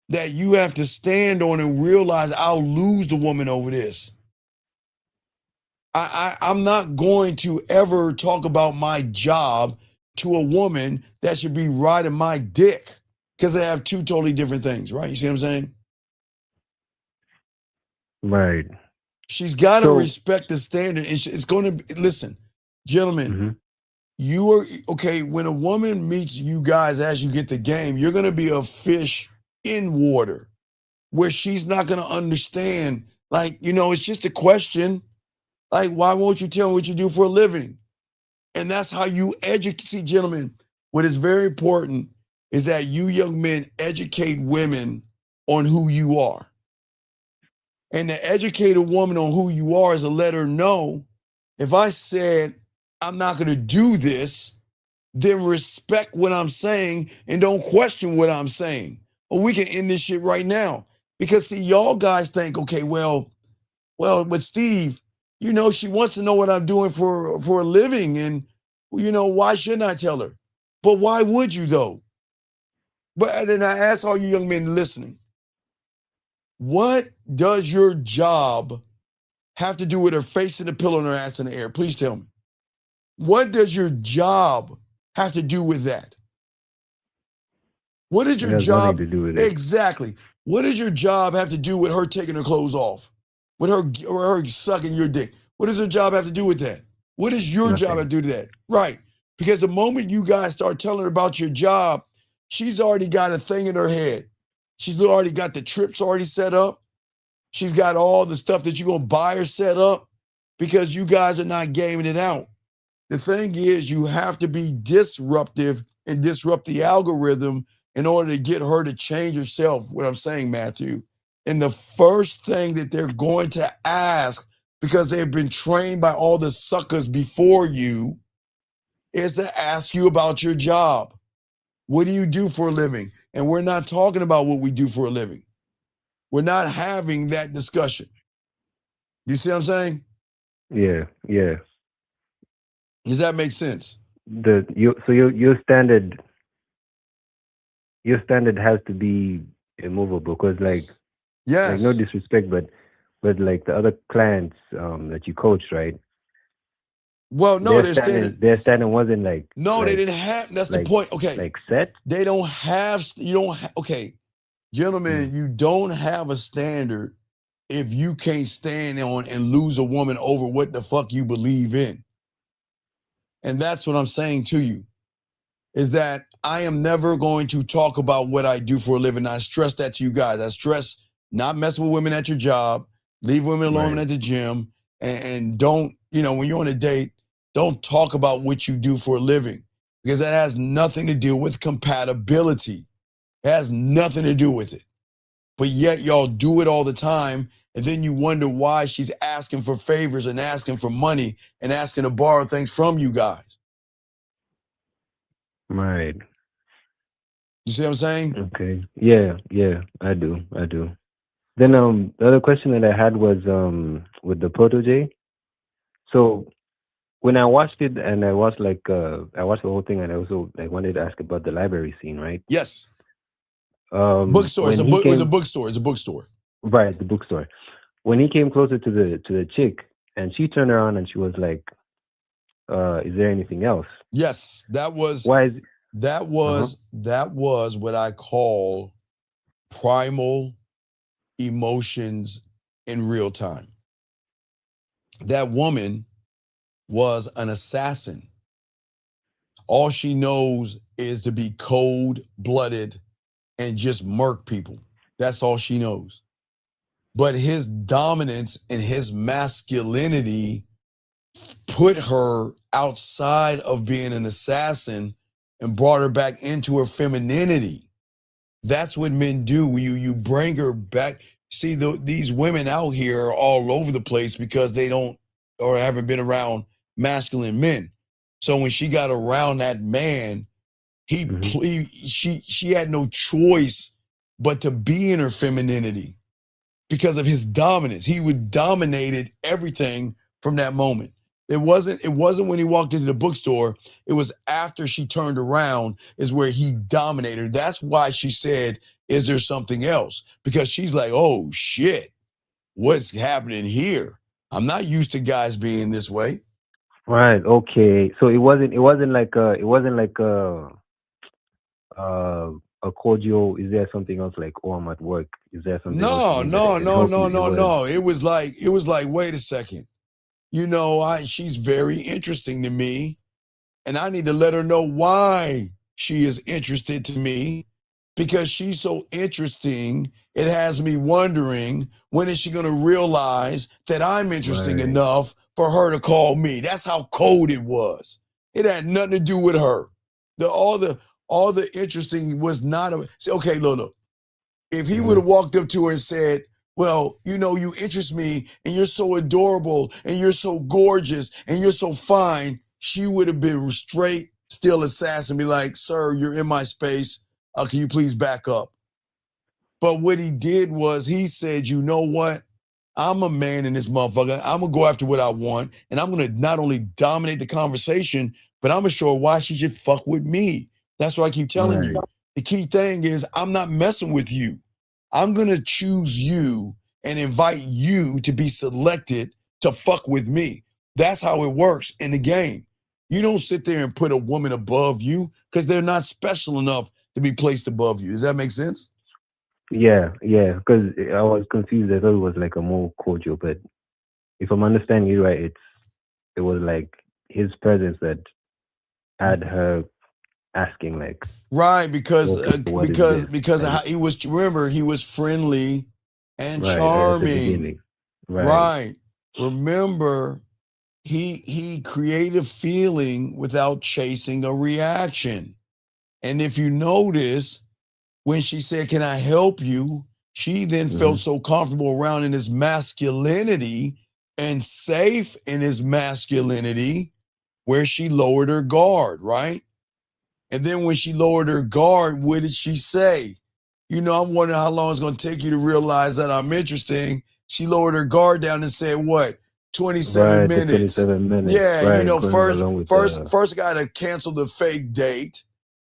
that you have to stand on and realize I'll lose the woman over this. I'm not going to ever talk about my job to a woman that should be riding my dick, because they have two totally different things, right? You see what I'm saying? Right. She's got to So- respect the standard, and it's going to be, listen, gentlemen, Mm-hmm. you are, okay, when a woman meets you guys as you get the game, you're going to be a fish in water where she's not going to understand. Like, it's just a question. Like, why won't you tell me what you do for a living? And that's how you educate. See, gentlemen, what is very important is that you young men educate women on who you are. And to educate a woman on who you are is to let her know, if I said, I'm not going to do this, then respect what I'm saying and don't question what I'm saying. Or we can end this shit right now. Because see, y'all guys think, okay, well, but Steve, she wants to know what I'm doing for a living, and why shouldn't I tell her? But why would you though? But then I ask all you young men listening, what does your job have to do with her facing the pillow and her ass in the air? Please tell me. What does your job have to do with that? What does your It has job nothing to do with it. exactly? What does your job have to do with her taking her clothes off? With her sucking your dick? What does her job have to do with that? What does your job have to do with that? Right. Because the moment you guys start telling her about your job, she's already got a thing in her head. She's already got the trips already set up. She's got all the stuff that you're going to buy her set up, because you guys are not gaming it out. The thing is, you have to be disruptive and disrupt the algorithm in order to get her to change herself. What I'm saying, Matthew. And the first thing that they're going to ask, because they've been trained by all the suckers before you, is to ask you about your job. What do you do for a living? And we're not talking about what we do for a living. We're not having that discussion. You see what I'm saying? Yeah. Does that make sense? Your standard has to be immovable, because yes, no disrespect, but like the other clients that you coach, right? Well, no, their standard wasn't like, no, they didn't have. That's the point. Okay, like set. They don't have. You don't. Okay, gentlemen, you don't have a standard if you can't stand on and lose a woman over what the fuck you believe in. And that's what I'm saying to you, is that I am never going to talk about what I do for a living. I stress that to you guys. I stress not messing with women at your job, leave women alone at the gym, and don't, when you're on a date, don't talk about what you do for a living, because that has nothing to do with compatibility. It has nothing to do with it. But yet y'all do it all the time, and then you wonder why she's asking for favors and asking for money and asking to borrow things from you guys. Right. You see what I'm saying? Okay. Yeah, I do. Then the other question that I had was with the protege. So when I watched it, and I watched I watched the whole thing, and I also wanted to ask about the library scene, right? Yes. Bookstore. It was a bookstore. It's a bookstore. Right, the bookstore. When he came closer to the chick, and she turned around and she was like, "Is there anything else?" Yes, that was. Why? That was what I call primal emotions in real time. That woman was an assassin. All she knows is to be cold-blooded and just murk people. That's all she knows. But his dominance and his masculinity put her outside of being an assassin and brought her back into her femininity. That's what men do. You bring her back. See, these women out here are all over the place because they don't or haven't been around masculine men. So when she got around that man, She had no choice but to be in her femininity because of his dominance. He would dominated everything from that moment. It wasn't when he walked into the bookstore. It was after she turned around is where he dominated her. That's why she said, "Is there something else?" Because she's like, "Oh shit, what's happening here? I'm not used to guys being this way." Right. Okay. So it wasn't like a cordial. Is there something else like, oh, I'm at work? Is there something else you No, need that I no, can no, help no, you? no, no. It was like, wait a second. She's very interesting to me, and I need to let her know why she is interested to me, because she's so interesting. It has me wondering, when is she going to realize that I'm interesting Right. enough for her to call me? That's how cold it was. It had nothing to do with her. All the interesting was not okay, look. If he would have walked up to her and said, "Well, you interest me and you're so adorable and you're so gorgeous and you're so fine," she would have been straight, still assassin, be like, "Sir, you're in my space. Can you please back up?" But what he did was he said, "You know what? I'm a man in this motherfucker. I'm going to go after what I want. And I'm going to not only dominate the conversation, but I'm going to show her why she should fuck with me." That's what I keep telling Right. you. The key thing is, I'm not messing with you. I'm going to choose you and invite you to be selected to fuck with me. That's how it works in the game. You don't sit there and put a woman above you because they're not special enough to be placed above you. Does that make sense? Yeah. Because I was confused. I thought it was like a more cordial, but if I'm understanding you right, it was like his presence that had her asking like, Right, because okay, what is this? of how he was. Remember, he was friendly and Right at the charming. beginning. Right. Right. Remember, he created a feeling without chasing a reaction. And if you notice, when she said, "Can I help you?" she then felt so comfortable around in his masculinity and safe in his masculinity, where she lowered her guard, right? And then when she lowered her guard, what did she say? I'm wondering how long it's going to take you to realize that I'm interesting. She lowered her guard down and said, what? 27 Right. The minutes. 27 minutes. Yeah, Right. Going first, along with first, first I got to cancel the fake date.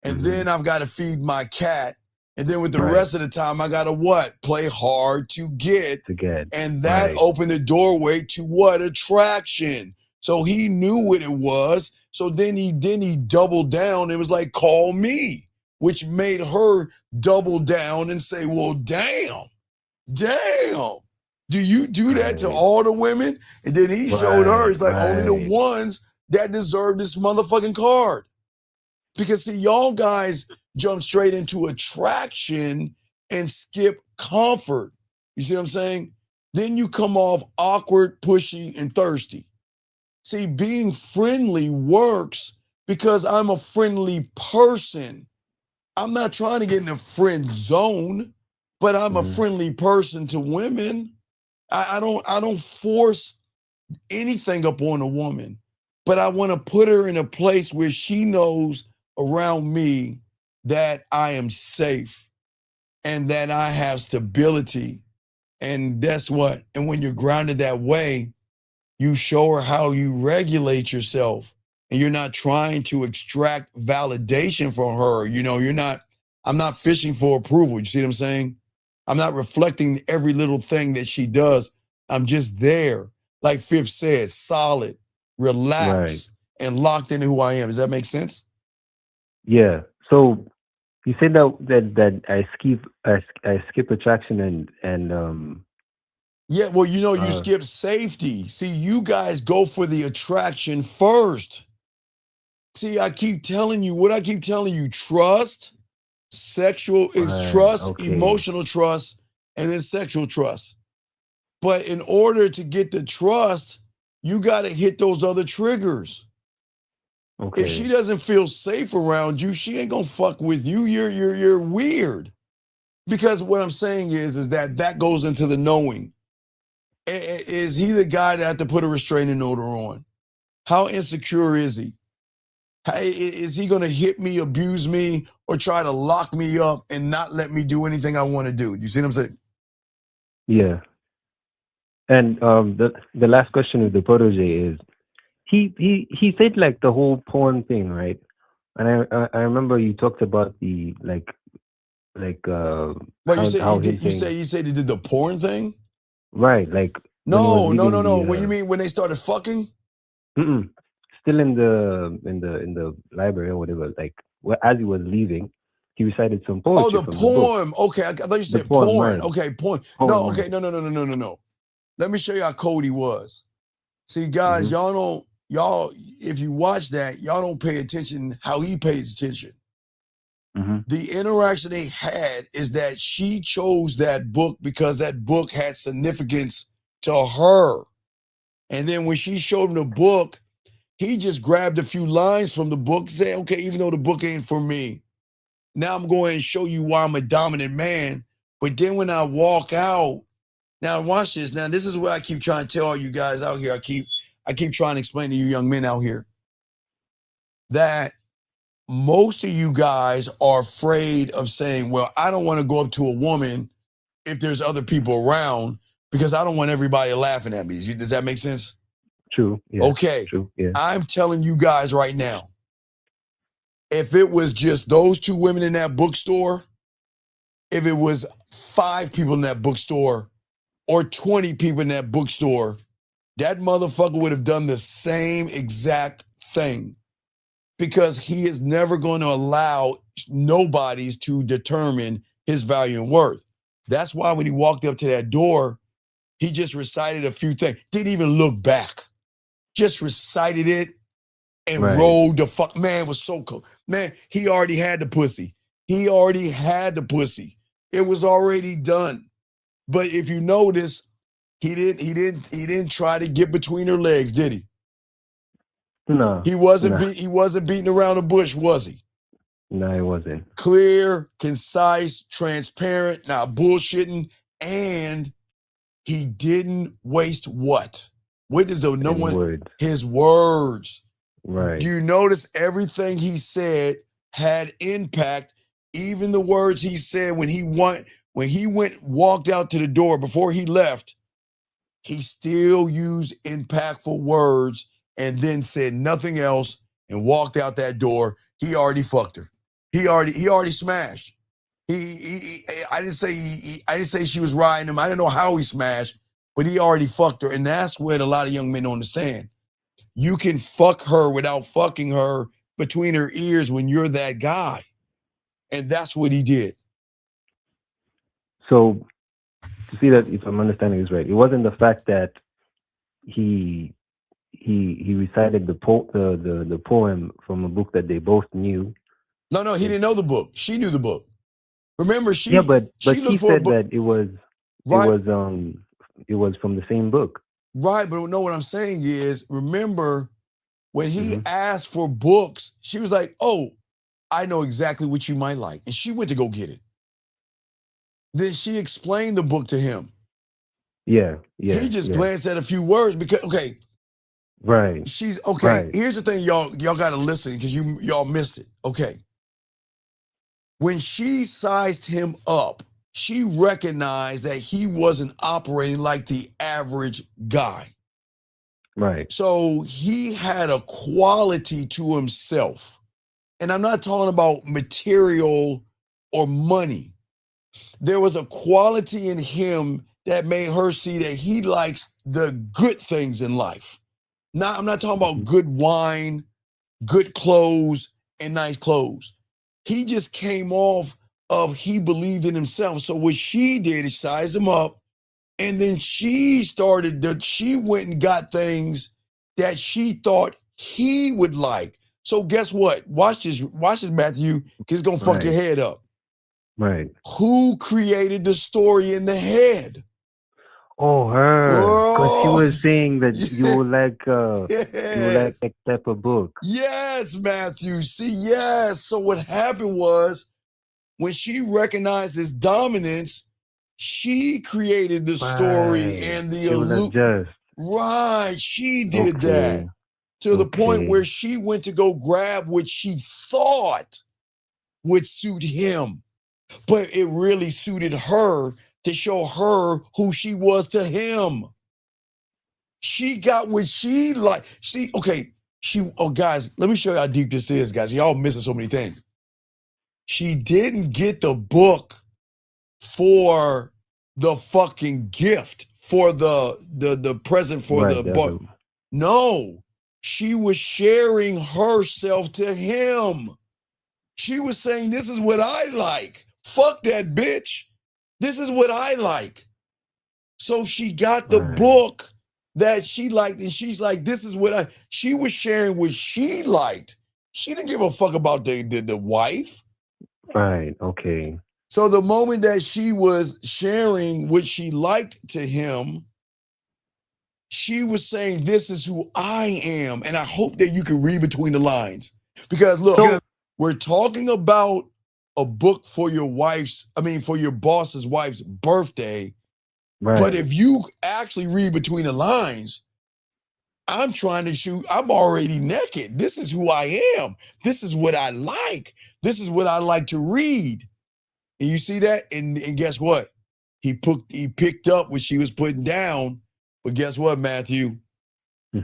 And then I've got to feed my cat. And then with the Right. rest of the time, I got to what? Play hard to get. to get. And that Right. opened the doorway to what? Attraction. So he knew what it was. So then he doubled down. It was like, "Call me," which made her double down and say, "Well, damn. Do you do that to Right. all the women?" And then he showed her, it's like, only the Right. ones that deserve this motherfucking card. Because see, y'all guys jump straight into attraction and skip comfort. You see what I'm saying? Then you come off awkward, pushy, and thirsty. See, being friendly works because I'm a friendly person. I'm not trying to get in the friend zone, but I'm a friendly person to women. I don't force anything upon a woman, but I want to put her in a place where she knows around me that I am safe and that I have stability. And that's what, and when you're grounded that way, you show her how you regulate yourself, and you're not trying to extract validation from her. I'm not fishing for approval. You see what I'm saying? I'm not reflecting every little thing that she does. I'm just there. Like Fifth said, solid, Right. relaxed, and locked into who I am. Does that make sense? Yeah. So you said that I skip attraction and Yeah, well, you skip safety. See, you guys go for the attraction first. See, I keep telling you what I keep telling you. Trust, sexual is right. trust, Okay. emotional trust, and then sexual trust. But in order to get the trust, you got to hit those other triggers. If she Okay. doesn't feel safe around you, she ain't gonna fuck with you. You're weird. Because what I'm saying is that goes into the knowing. Is he the guy that had to put a restraining order on? How insecure is he? Hey, is he going to hit me, abuse me, or try to lock me up and not let me do anything I want to do? You see what I'm saying? Yeah. And the last question with the protege is, he said like the whole porn thing, right? And I remember you talked about the Well, you how said him you saying, said he did the porn thing. right, like when he was No. leaving What you the mean when they started fucking? still in the library or whatever, like as he was leaving, he recited some Oh, poetry the from the book. poem. Okay, I thought you The said poem, porn. right? Okay, porn. Poem, No, okay, right? no. Let me show you how cold he was. See, guys, y'all, if you watch that, y'all don't pay attention how he pays attention. The interaction they had is that she chose that book because that book had significance to her. And then when she showed him the book, he just grabbed a few lines from the book, said, okay, even though the book ain't for me, now I'm going to show you why I'm a dominant man. But then when I walk out, now watch this. Now, this is what I keep trying to tell all you guys out here. I keep trying to explain to you young men out here that most of you guys are afraid of saying, well, I don't want to go up to a woman if there's other people around because I don't want everybody laughing at me. Does that make sense? True. Yeah. Okay. True. Yeah. I'm telling you guys right now, if it was just those two women in that bookstore, if it was 5 people in that bookstore or 20 people in that bookstore, that motherfucker would have done the same exact thing because he is never going to allow nobodies to determine his value and worth. That's why when he walked up to that door, he just recited a few things, didn't even look back, just recited it and rolled the fuck. Man, it was so cool. Man, he already had the pussy. He already had the pussy. It was already done. But if you notice, he didn't try to get between her legs, did he? No. He wasn't beating around the bush, was he? No, it wasn't. Clear, concise, transparent, not bullshitting, and he didn't waste what? What is the number one? Words. His words. Right. Do you notice everything he said had impact? Even the words he said when he walked out to the door before he left, he still used impactful words and then said nothing else and walked out that door. He already fucked her. He already smashed. I didn't say she was riding him. I didn't know how he smashed, but he already fucked her. And that's what a lot of young men don't understand. You can fuck her without fucking her between her ears when you're that guy. And that's what he did. So to see that, if I'm understanding this right, it wasn't the fact that he recited the poem from a book that they both knew. No, he didn't know the book. She knew the book. Remember, she but looked she for a said book. that it was from the same book. Right, but no, what I'm saying is, remember when he asked for books, she was like, "Oh, I know exactly what you might like," and she went to go get it. Then she explained the book to him. Yeah. He just glanced at a few words because right. She's okay. Right. Here's the thing, y'all got to listen because y'all missed it. Okay. When she sized him up, she recognized that he wasn't operating like the average guy. Right. So he had a quality to himself. And I'm not talking about material or money. There was a quality in him that made her see that he likes the good things in life. Now, I'm not talking about good wine, good clothes, and nice clothes. He just came off of he believed in himself. So what she did is size him up, and then she went and got things that she thought he would like. So guess what? Watch this, Matthew, because it's gonna fuck your head up. Right. Who created the story in the head? Oh, her. Because she was saying that you would like Yes. that type of book. Yes, Matthew. See, yes. So what happened was when she recognized his dominance, she created the story and the She would adjust. Right. She did that. to the point where Okay. she went to go grab what she thought would suit him, but it really suited her to show her who she was to him. She got what she like. Guys, let me show you how deep this is, guys. Y'all missing so many things. She didn't get the book for the fucking gift, for the present for Right. the boy. No, she was sharing herself to him. She was saying, this is what I like. Fuck that bitch. This is what I like. So she got the book that she liked, and she's like, this is what she was sharing what she liked. She didn't give a fuck about the wife. Right. Okay. So the moment that she was sharing what she liked to him, she was saying, this is who I am. And I hope that you can read between the lines. Because look, we're talking about a book for your for your boss's wife's birthday. Right. But if you actually read between the lines, I'm trying to shoot, I'm already naked. This is who I am. This is what I like. This is what I like to read. And you see that? And guess what? He picked up what she was putting down. But guess what, Matthew?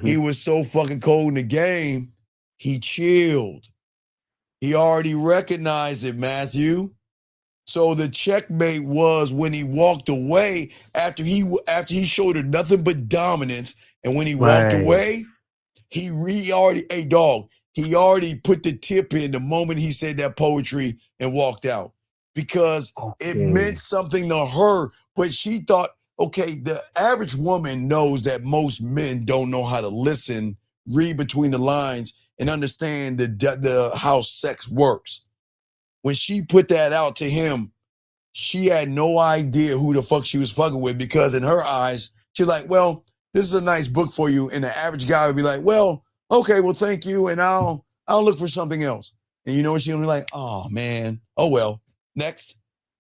He was so fucking cold in the game, he chilled. He already recognized it, Matthew. So the checkmate was when he walked away after he showed her nothing but dominance, and when he walked away, he already put the tip in the moment he said that poetry and walked out, because it meant something to her. But she thought, okay, the average woman knows that most men don't know how to listen, read between the lines, and understand the how sex works. When she put that out to him, she had no idea who the fuck she was fucking with, because in her eyes, she's like, well, this is a nice book for you. And the average guy would be like, well, okay, well, thank you. And I'll look for something else. And you know what? She'll be like, oh man, oh well, next.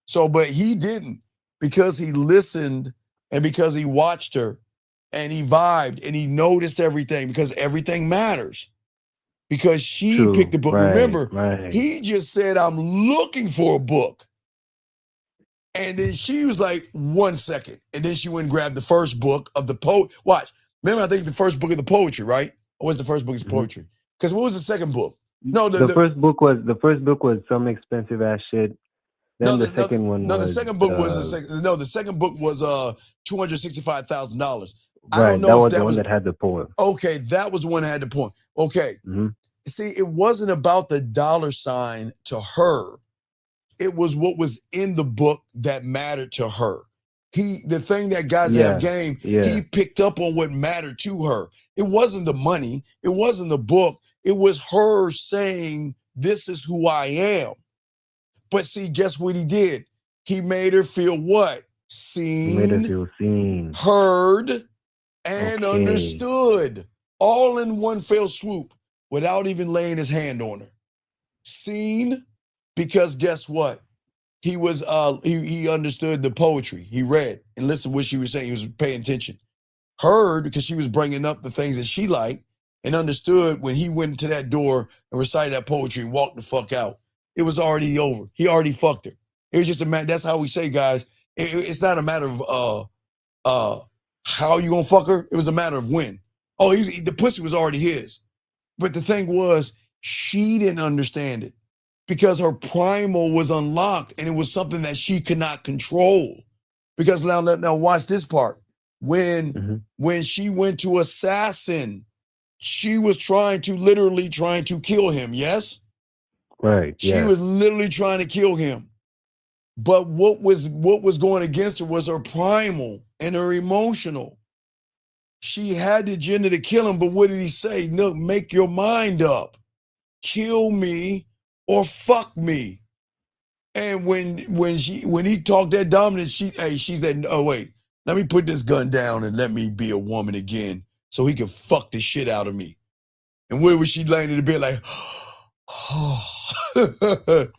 So, but he didn't, because he listened and because he watched her and he vibed and he noticed everything, because everything matters. Because she picked the book. Remember, he just said, I'm looking for a book. And then she was like, 1 second. And then she went and grabbed the first book of the poet. Watch. Remember, I think the first book of the poetry, right? Or was the first book of poetry? Because what was the second book? No, the first book was some expensive ass shit. Then the second one was the second book was the second book was $265,000. I right. don't know That if was that the was one that had the poem. okay. That was the one that had the poem. Okay. See, it wasn't about the dollar sign to her. It was what was in the book that mattered to her. The thing that guys have game, he picked up on what mattered to her. It wasn't the money. It wasn't the book. It was her saying, this is who I am. But see, guess what he did? He made her feel what? Seen, He made her feel seen, heard, and understood, all in one fell swoop, without even laying his hand on her. Seen, because guess what? He was he understood the poetry. He read and listened to what she was saying. He was paying attention. Heard, because she was bringing up the things that she liked, and understood when he went into that door and recited that poetry and walked the fuck out. It was already over. He already fucked her. It was just a matter. That's how we say, guys. It's not a matter of how you gonna fuck her. It was a matter of when. Oh, the pussy was already his. But the thing was, she didn't understand it, because her primal was unlocked, and it was something that she could not control. Because now watch this part. When she went to assassin, she was literally trying to kill him. Yes, right. She was literally trying to kill him. But what was going against her was her primal and her emotional. She had the agenda to kill him, but what did he say? No, make your mind up. Kill me or fuck me. And when he talked that dominance, she said, oh wait, let me put this gun down and let me be a woman again, so he can fuck the shit out of me. And where was she laying in the bed like,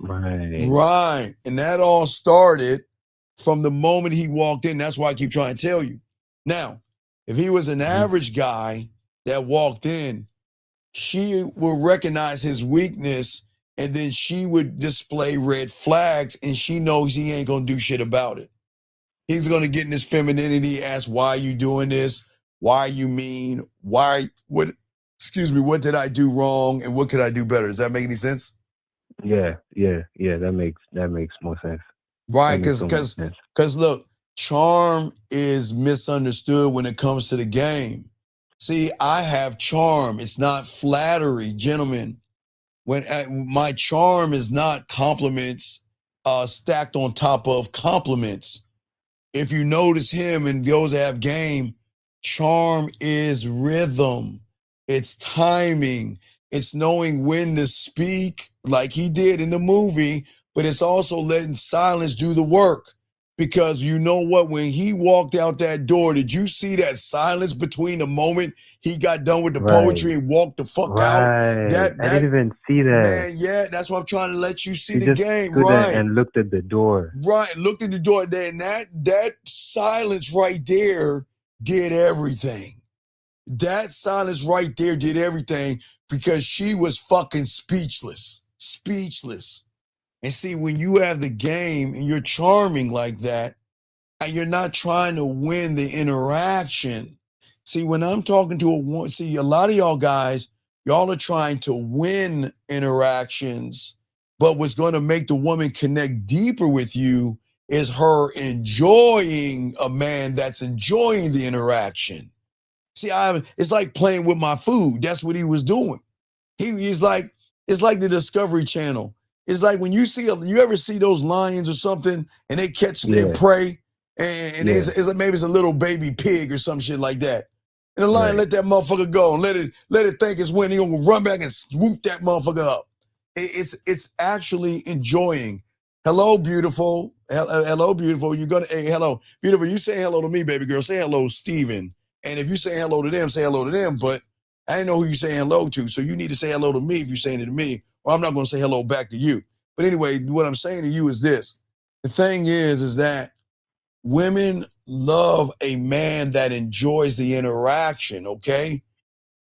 right. And that all started from the moment he walked in. That's why I keep trying to tell you. Now, if he was an average guy that walked in, she will recognize his weakness, and then she would display red flags, and she knows he ain't gonna do shit about it. He's gonna get in his femininity, ask, why are you doing this? Why are you mean? What did I do wrong, and what could I do better? Does that make any sense? Yeah. That makes more sense. Right, That makes so much sense. because look, charm is misunderstood when it comes to the game. See, I have charm. It's not flattery, gentlemen. When my charm is not compliments stacked on top of compliments. If you notice him and those that have game, charm is rhythm. It's timing. It's knowing when to speak like he did in the movie, but it's also letting silence do the work. Because you know what? When he walked out that door, did you see that silence between the moment he got done with the poetry and walked the fuck out? Right. I didn't even see that. Man, yeah, that's what I'm trying to let you see He the just game, stood there right? and looked at the door. Right, looked at the door there, and that silence right there did everything. That silence right there did everything because she was fucking speechless. Speechless. And see, when you have the game and you're charming like that, and you're not trying to win the interaction. See, when I'm talking to a lot of y'all guys, y'all are trying to win interactions, but what's going to make the woman connect deeper with you is her enjoying a man that's enjoying the interaction. See, it's like playing with my food. That's what he was doing. He's like, it's like the Discovery Channel. It's like when you ever see those lions or something and they catch their prey and it's maybe it's a little baby pig or some shit like that. And the lion let that motherfucker go and let it think it's winning. He's gonna run back and swoop that motherfucker up. It's actually enjoying. Hello, beautiful. Hello, beautiful. You're gonna hello, beautiful. You say hello to me, baby girl. Say hello, Steven. And if you say hello to them, say hello to them. But I didn't know who you're saying hello to, so you need to say hello to me if you're saying it to me, or I'm not going to say hello back to you. But anyway, what I'm saying to you is this. The thing is that women love a man that enjoys the interaction, okay?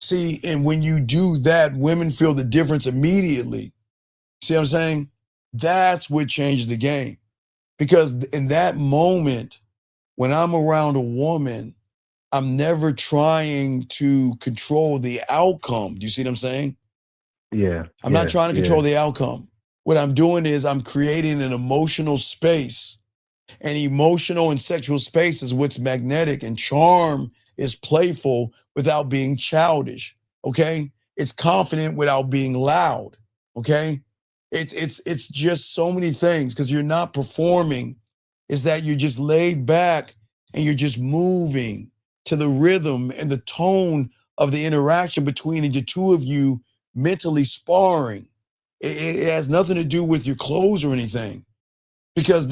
See, and when you do that, women feel the difference immediately. See what I'm saying? That's what changed the game. Because in that moment, when I'm around a woman, I'm never trying to control the outcome. Do you see what I'm saying? Yeah. I'm not trying to control the outcome. What I'm doing is I'm creating an emotional space. And emotional and sexual space is what's magnetic, and charm is playful without being childish. Okay? It's confident without being loud. Okay? It's just so many things because you're not performing. Is that you're just laid back and you're just moving to the rhythm and the tone of the interaction between the two of you mentally sparring. It has nothing to do with your clothes or anything because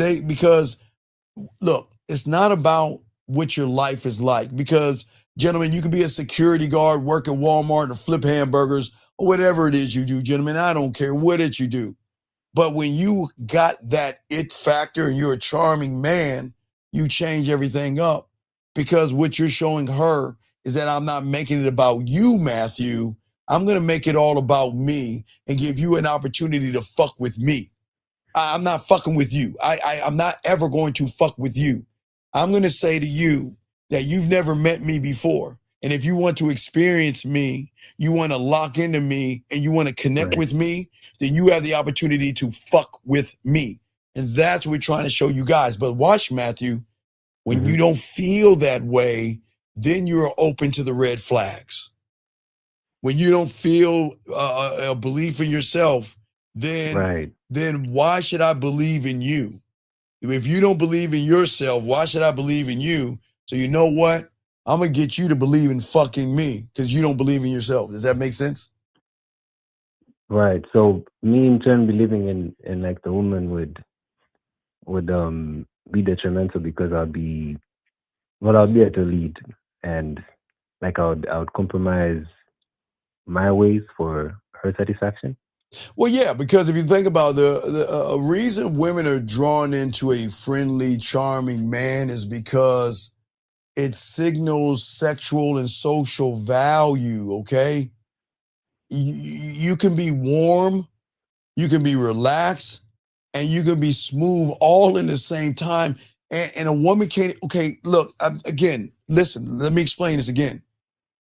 look, it's not about what your life is like because gentlemen, you can be a security guard, work at Walmart or flip hamburgers or whatever it is you do, gentlemen. I don't care what it you do. But when you got that it factor and you're a charming man, you change everything up because what you're showing her is that I'm not making it about you, Matthew. I'm going to make it all about me and give you an opportunity to fuck with me. I'm not fucking with you. I'm not ever going to fuck with you. I'm going to say to you that you've never met me before. And if you want to experience me, you want to lock into me and you want to connect with me, then you have the opportunity to fuck with me. And that's what we're trying to show you guys. But watch, Matthew, when you don't feel that way, then you're open to the red flags. When you don't feel a belief in yourself, then why should I believe in you? If you don't believe in yourself, why should I believe in you? So you know what? I'm gonna get you to believe in fucking me because you don't believe in yourself. Does that make sense? Right. So me in turn believing in like the woman would be detrimental because I'll be at the lead and like I would compromise my ways for her satisfaction. Well, yeah, because if you think about a reason women are drawn into a friendly, charming man is because it signals sexual and social value, okay? you can be warm, you can be relaxed, and you can be smooth all in the same time. And a woman can't, okay, look, again, listen, let me explain this again.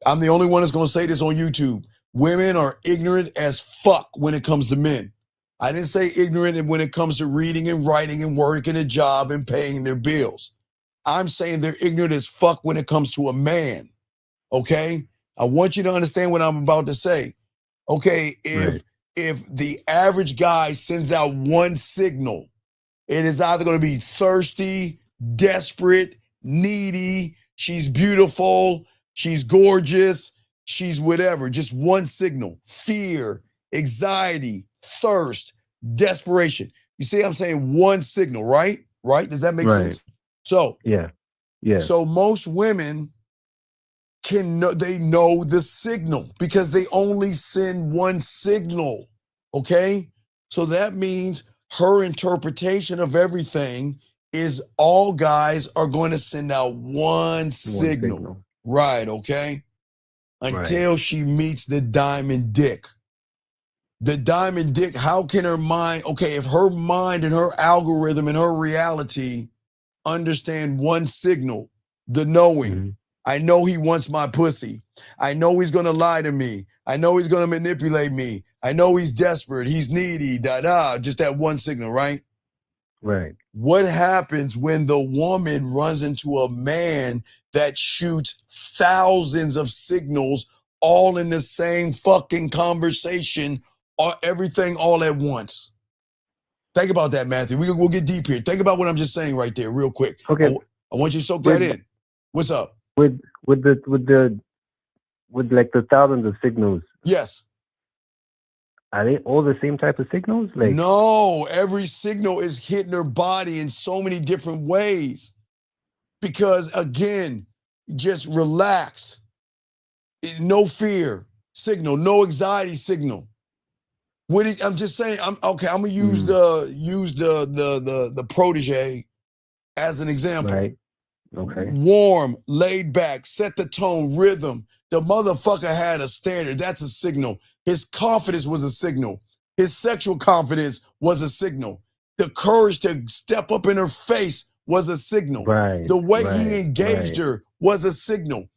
I'm the only one that's going to say this on YouTube. Women are ignorant as fuck when it comes to men. I didn't say ignorant when it comes to reading and writing and working a job and paying their bills. I'm saying they're ignorant as fuck when it comes to a man. Okay? I want you to understand what I'm about to say. Okay, Right. if the average guy sends out one signal, it is either going to be thirsty, desperate, needy, she's beautiful, she's gorgeous, she's whatever, just one signal: fear, anxiety, thirst, desperation. You see, I'm saying one signal, right? Right? Does that make Right. sense? So, Yeah. Yeah. so most women they know the signal because they only send one signal. Okay? So that means her interpretation of everything is all guys are going to send out one One signal. signal. Right, okay? Right. Until she meets the diamond dick. The diamond dick, how can her mind, okay, if her mind and her algorithm and her reality understand one signal, the knowing. Mhm. I know he wants my pussy. I know he's going to lie to me. I know he's going to manipulate me. I know he's desperate. He's needy, just that one signal, right? Right. What happens when the woman runs into a man that shoots thousands of signals all in the same fucking conversation, or everything all at once? Think about that, Matthew. We'll get deep here. Think about what I'm just saying right there real quick. Okay. I want you to soak that With in. What's up? with like the thousands of signals, Yes. are they all the same type of signals? Like No, every signal is hitting her body in so many different ways. Because again, just relax. No fear signal, no anxiety signal. I'm just saying, I'm gonna use the protege as an example. right. Okay. Warm, laid back, set the tone, rhythm. The motherfucker had a standard. That's a signal. His confidence was a signal. His sexual confidence was a signal. The courage to step up in her face was a signal. Right. The way he Right. engaged Right. her was a signal.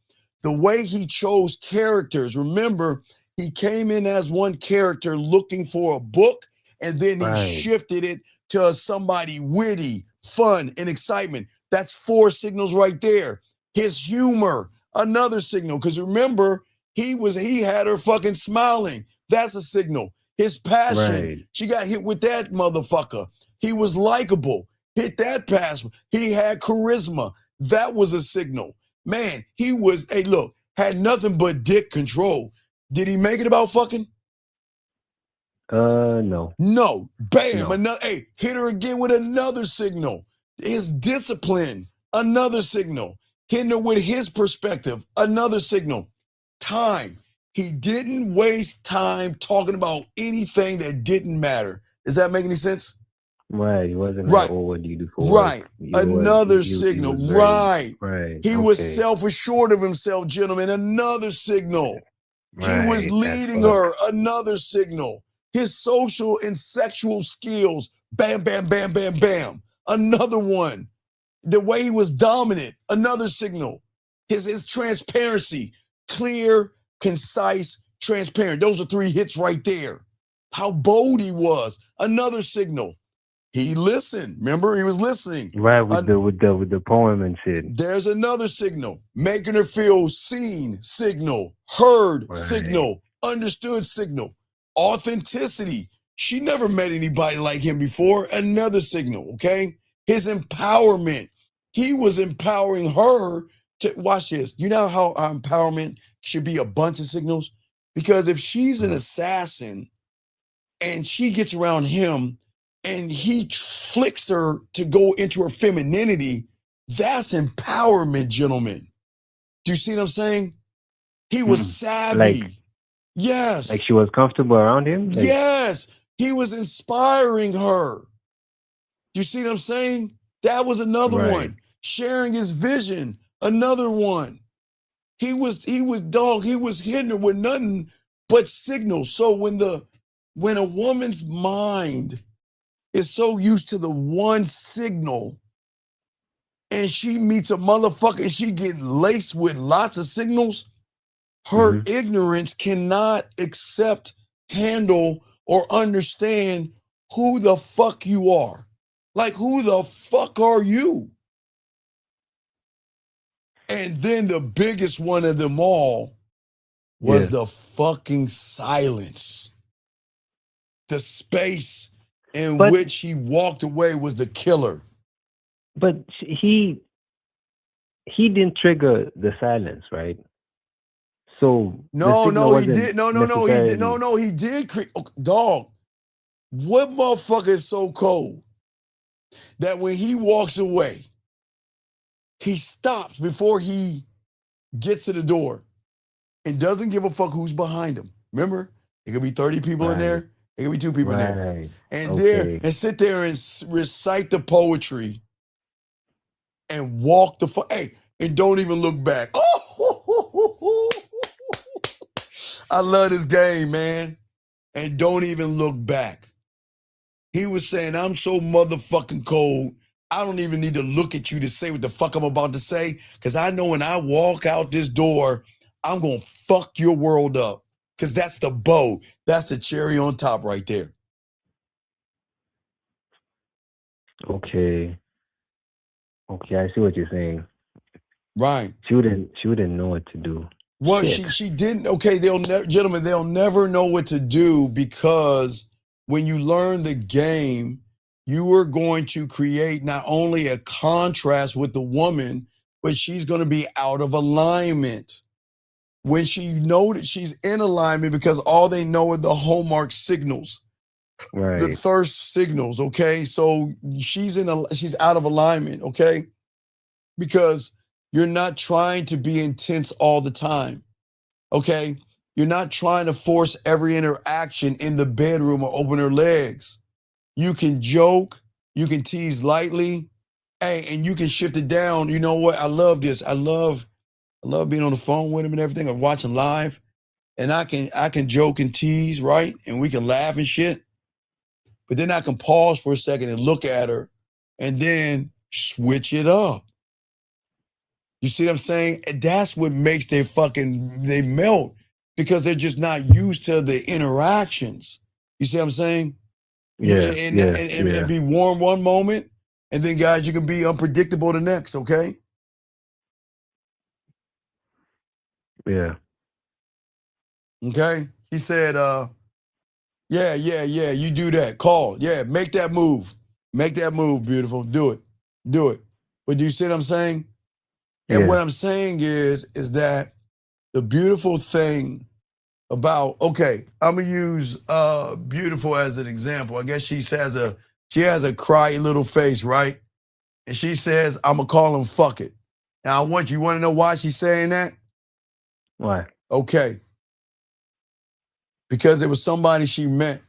The way he chose characters. Remember, he came in as one character looking for a book, and then he Right. shifted it to somebody witty, fun, and excitement. That's 4 signals right there. His humor, another signal. Because remember, he had her fucking smiling. That's a signal. His passion, Right. she got hit with that motherfucker. He was likable. Hit that pass. He had charisma. That was a signal. Man, hey, look, had nothing but dick control. Did he make it about fucking? No. No. Bam. No. Hey, hit her again with another signal. His discipline, another signal. Hitting her with his perspective, another signal. Time. He didn't waste time talking about anything that didn't matter. Does that make any sense? Right. It wasn't Right. like, oh, what do you do for Right. work? He Another was signal. very, Right. right. He was Okay. self-assured of himself, gentlemen. Another signal. He was Right. leading That's her. Another signal. His social and sexual skills. Bam, bam, bam, bam, bam. Another one. The way he was dominant. Another signal. His transparency. Clear, concise, transparent. Those are 3 hits right there. How bold he was. Another signal. He listened. Remember, he was listening. right with the poem and shit. There's another signal. Making her feel seen, signal, heard, Right. signal, understood, signal. Authenticity. She never met anybody like him before. Another signal, okay? His empowerment. He was empowering her to, watch this. You know how empowerment should be a bunch of signals? Because if she's an assassin and she gets around him and he flicks her to go into her femininity, that's empowerment, gentlemen. Do you see what I'm saying? He was savvy. Yes. Like she was comfortable around him? Like, Yes. He was inspiring her. You see what I'm saying? That was another Right. one. Sharing his vision, another one. He was hitting her with nothing but signals. So when a woman's mind is so used to the one signal and she meets a motherfucker and she get laced with lots of signals, her ignorance cannot accept, handle, or understand who the fuck you are. Like, who the fuck are you? And then the biggest one of them all was the fucking silence. The space in which he walked away was the killer. But he didn't trigger the silence, right? So No, he did. No, he did. Dog, what motherfucker is so cold that when he walks away, he stops before he gets to the door and doesn't give a fuck who's behind him? Remember, it could be 30 people in there. It could be 2 people in there. And and sit there and recite the poetry and walk the fuck. Hey, and don't even look back. Oh, I love this game, man. And don't even look back. He was saying, I'm so motherfucking cold, I don't even need to look at you to say what the fuck I'm about to say, because I know when I walk out this door, I'm going to fuck your world up. Because that's the bow. That's the cherry on top right there. Okay, I see what you're saying. Right. She wouldn't know what to do. Well, she didn't. Okay, gentlemen, they'll never know what to do, because when you learn the game, you are going to create not only a contrast with the woman, but she's going to be out of alignment. When she knows that she's in alignment, because all they know are the hallmark signals, the thirst signals. Okay, so she's out of alignment. Okay, because you're not trying to be intense all the time. Okay, you're not trying to force every interaction in the bedroom or open her legs. You can joke, you can tease lightly, and you can shift it down. You know what? I love this. I love being on the phone with him and everything, or watching live. And I can joke and tease, right? And we can laugh and shit. But then I can pause for a second and look at her and then switch it up. You see what I'm saying? That's what makes they melt, because they're just not used to the interactions. You see what I'm saying? And be warm one moment, and then guys, you can be unpredictable the next, okay? Yeah. Okay? He said, yeah, you do that. Call. Yeah, make that move. Make that move, beautiful. Do it. But do you see what I'm saying? And what I'm saying is that the beautiful thing about, okay, I'm gonna use beautiful as an example. I guess she has a cry little face, right? And she says, I'm gonna call him fuck it. Now you wanna know why she's saying that? Why? Okay. Because there was somebody she met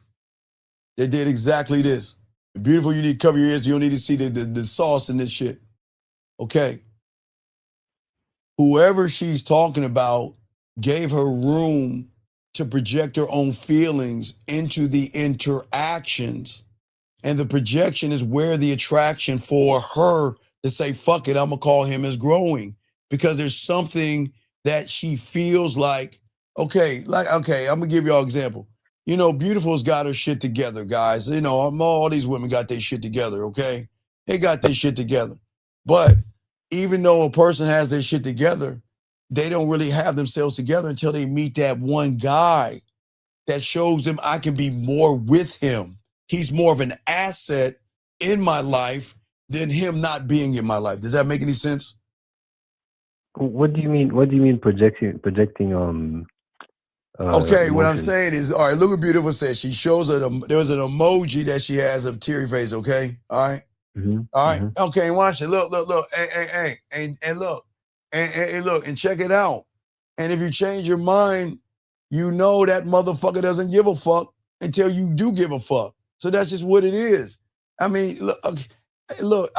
that did exactly this. Beautiful, you need to cover your ears. You don't need to see the sauce in this shit. Okay. Whoever she's talking about gave her room to project her own feelings into the interactions. And the projection is where the attraction for her to say, fuck it, I'm going to call him, is growing. Because there's something that she feels like, okay, I'm going to give y'all an example. You know, Beautiful's got her shit together, guys. You know, all these women got their shit together, okay? They got their shit together. But even though a person has their shit together, they don't really have themselves together until they meet that one guy that shows them I can be more with him. He's more of an asset in my life than him not being in my life. Does that make any sense? What do you mean? What do you mean projecting? Okay, what I'm saying is, all right, look what Beautiful says. She shows there's an emoji that she has of teary face, okay? All right? All right, okay, watch it. Look. Hey, and look. And look, and check it out. And if you change your mind, you know that motherfucker doesn't give a fuck until you do give a fuck. So that's just what it is. I mean, look,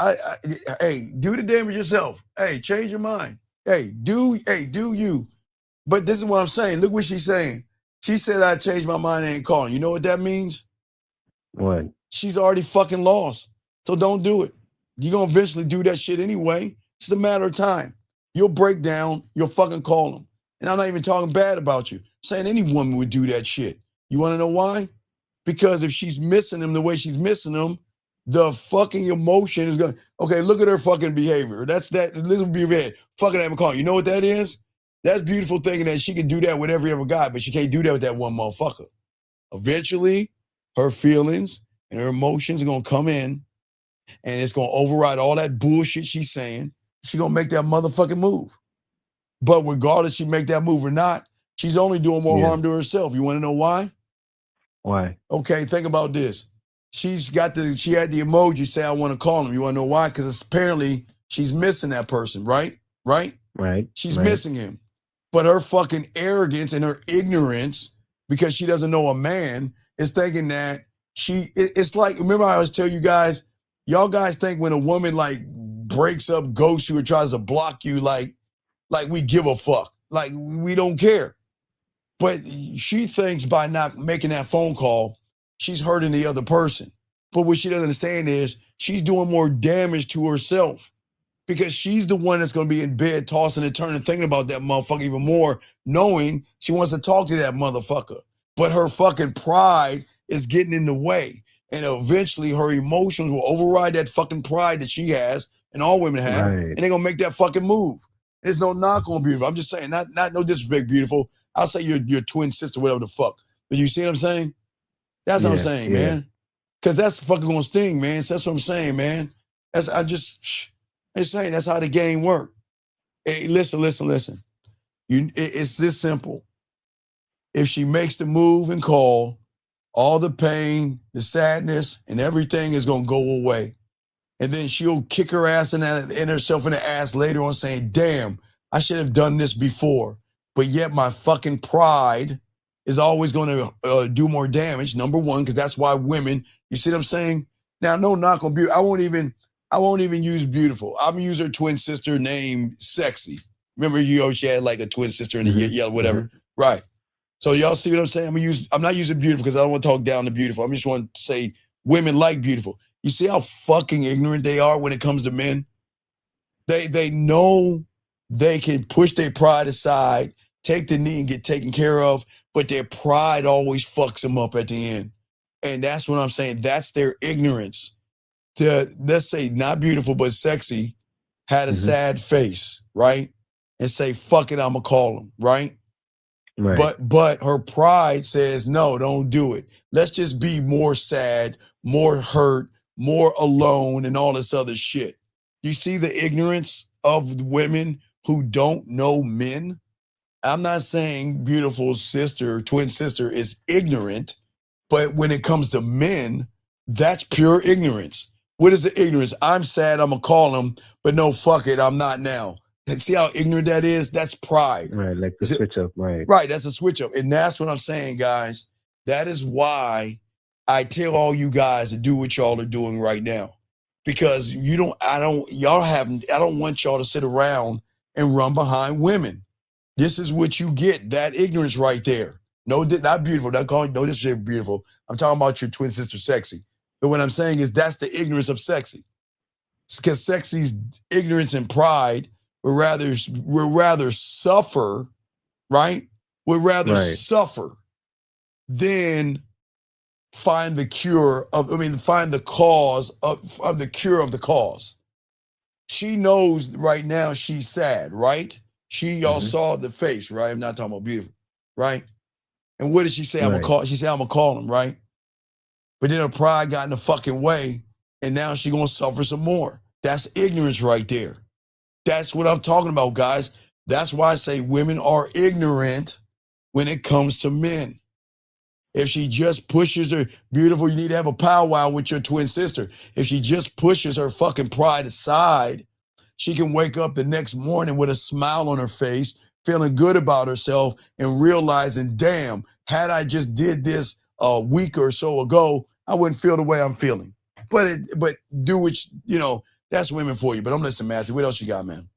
hey, do the damage yourself. Hey, change your mind. Hey, do you. But this is what I'm saying. Look what she's saying. She said, I changed my mind and ain't calling. You know what that means? What? She's already fucking lost. So don't do it. You're going to eventually do that shit anyway. It's just a matter of time. You'll break down. You'll fucking call them. And I'm not even talking bad about you. I'm saying any woman would do that shit. You want to know why? Because if she's missing him the way she's missing him, the fucking emotion is going to, okay, look at her fucking behavior. That's that little behavior. Fucking having call. You know what that is? That's beautiful thinking that she can do that with every other guy, but she can't do that with that one motherfucker. Eventually, her feelings and her emotions are going to come in, and it's going to override all that bullshit she's saying. She's going to make that motherfucking move. But regardless she make that move or not, she's only doing more harm to herself. You want to know why? Why? Okay, think about this. She had the emoji say, I want to call him. You want to know why? Because apparently she's missing that person, right? Right? Right. She's missing him. But her fucking arrogance and her ignorance, because she doesn't know a man, is thinking that it's like, remember I always tell you guys, y'all guys think when a woman like breaks up, ghosts you, or tries to block you, like we give a fuck. Like we don't care. But she thinks by not making that phone call, she's hurting the other person. But what she doesn't understand is she's doing more damage to herself, because she's the one that's going to be in bed tossing and turning, thinking about that motherfucker even more, knowing she wants to talk to that motherfucker. But her fucking pride is getting in the way. And eventually her emotions will override that fucking pride that she has and all women have. Right. And they're going to make that fucking move. There's no knock on Beautiful. I'm just saying, not no disrespect, Beautiful. I'll say your twin sister, whatever the fuck. But you see what I'm saying? That's what I'm saying, man. Because that's fucking gonna sting, man. So that's what I'm saying, man. I'm saying that's how the game works. Hey, listen. It's this simple. If she makes the move and call, all the pain, the sadness, and everything is gonna go away. And then she'll kick her ass in herself in the ass later on saying, damn, I should have done this before. But yet my fucking pride is always going to do more damage, number one, because that's why women, you see what I'm saying? Now, no knock on Beautiful. I won't even use Beautiful. I'm going to use her twin sister named Sexy. Remember, she had like a twin sister in the yellow, whatever. Mm-hmm. Right. So y'all see what I'm saying? I'm not using Beautiful because I don't want to talk down to Beautiful. I just want to say women like Beautiful. You see how fucking ignorant they are when it comes to men? They know they can push their pride aside, take the knee and get taken care of, but their pride always fucks them up at the end. And that's what I'm saying. That's their ignorance. Let's say not Beautiful, but Sexy had a sad face, right? And say, fuck it, I'm going to call him, right? Right. But her pride says, no, don't do it. Let's just be more sad, more hurt, more alone, and all this other shit. You see the ignorance of women who don't know men? I'm not saying Beautiful sister, twin sister is ignorant, but when it comes to men, that's pure ignorance. What is the ignorance? I'm sad, I'm going to call him, but no, fuck it, I'm not now. And see how ignorant that is? That's pride. Right, like the switch up, right. Right, that's a switch up. And that's what I'm saying, guys. That is why I tell all you guys to do what y'all are doing right now. Because I don't want y'all to sit around and run behind women. This is what you get, that ignorance right there. No, not Beautiful. Not calling, no, this is Beautiful. I'm talking about your twin sister, Sexy. But what I'm saying is that's the ignorance of Sexy. Because Sexy's ignorance and pride would rather suffer, right? Would rather suffer than find the cause of the cure of the cause. She knows right now she's sad, right? Y'all saw the face, right? I'm not talking about Beautiful, right? And what did she say? She said, I'm gonna call him, right? But then her pride got in the fucking way, and now she's gonna suffer some more. That's ignorance right there. That's what I'm talking about, guys. That's why I say women are ignorant when it comes to men. If she just pushes her, Beautiful, you need to have a powwow with your twin sister. If she just pushes her fucking pride aside, she can wake up the next morning with a smile on her face, feeling good about herself and realizing, damn, had I just did this a week or so ago, I wouldn't feel the way I'm feeling. But do what, that's women for you. But I'm listening, Matthew. What else you got, man?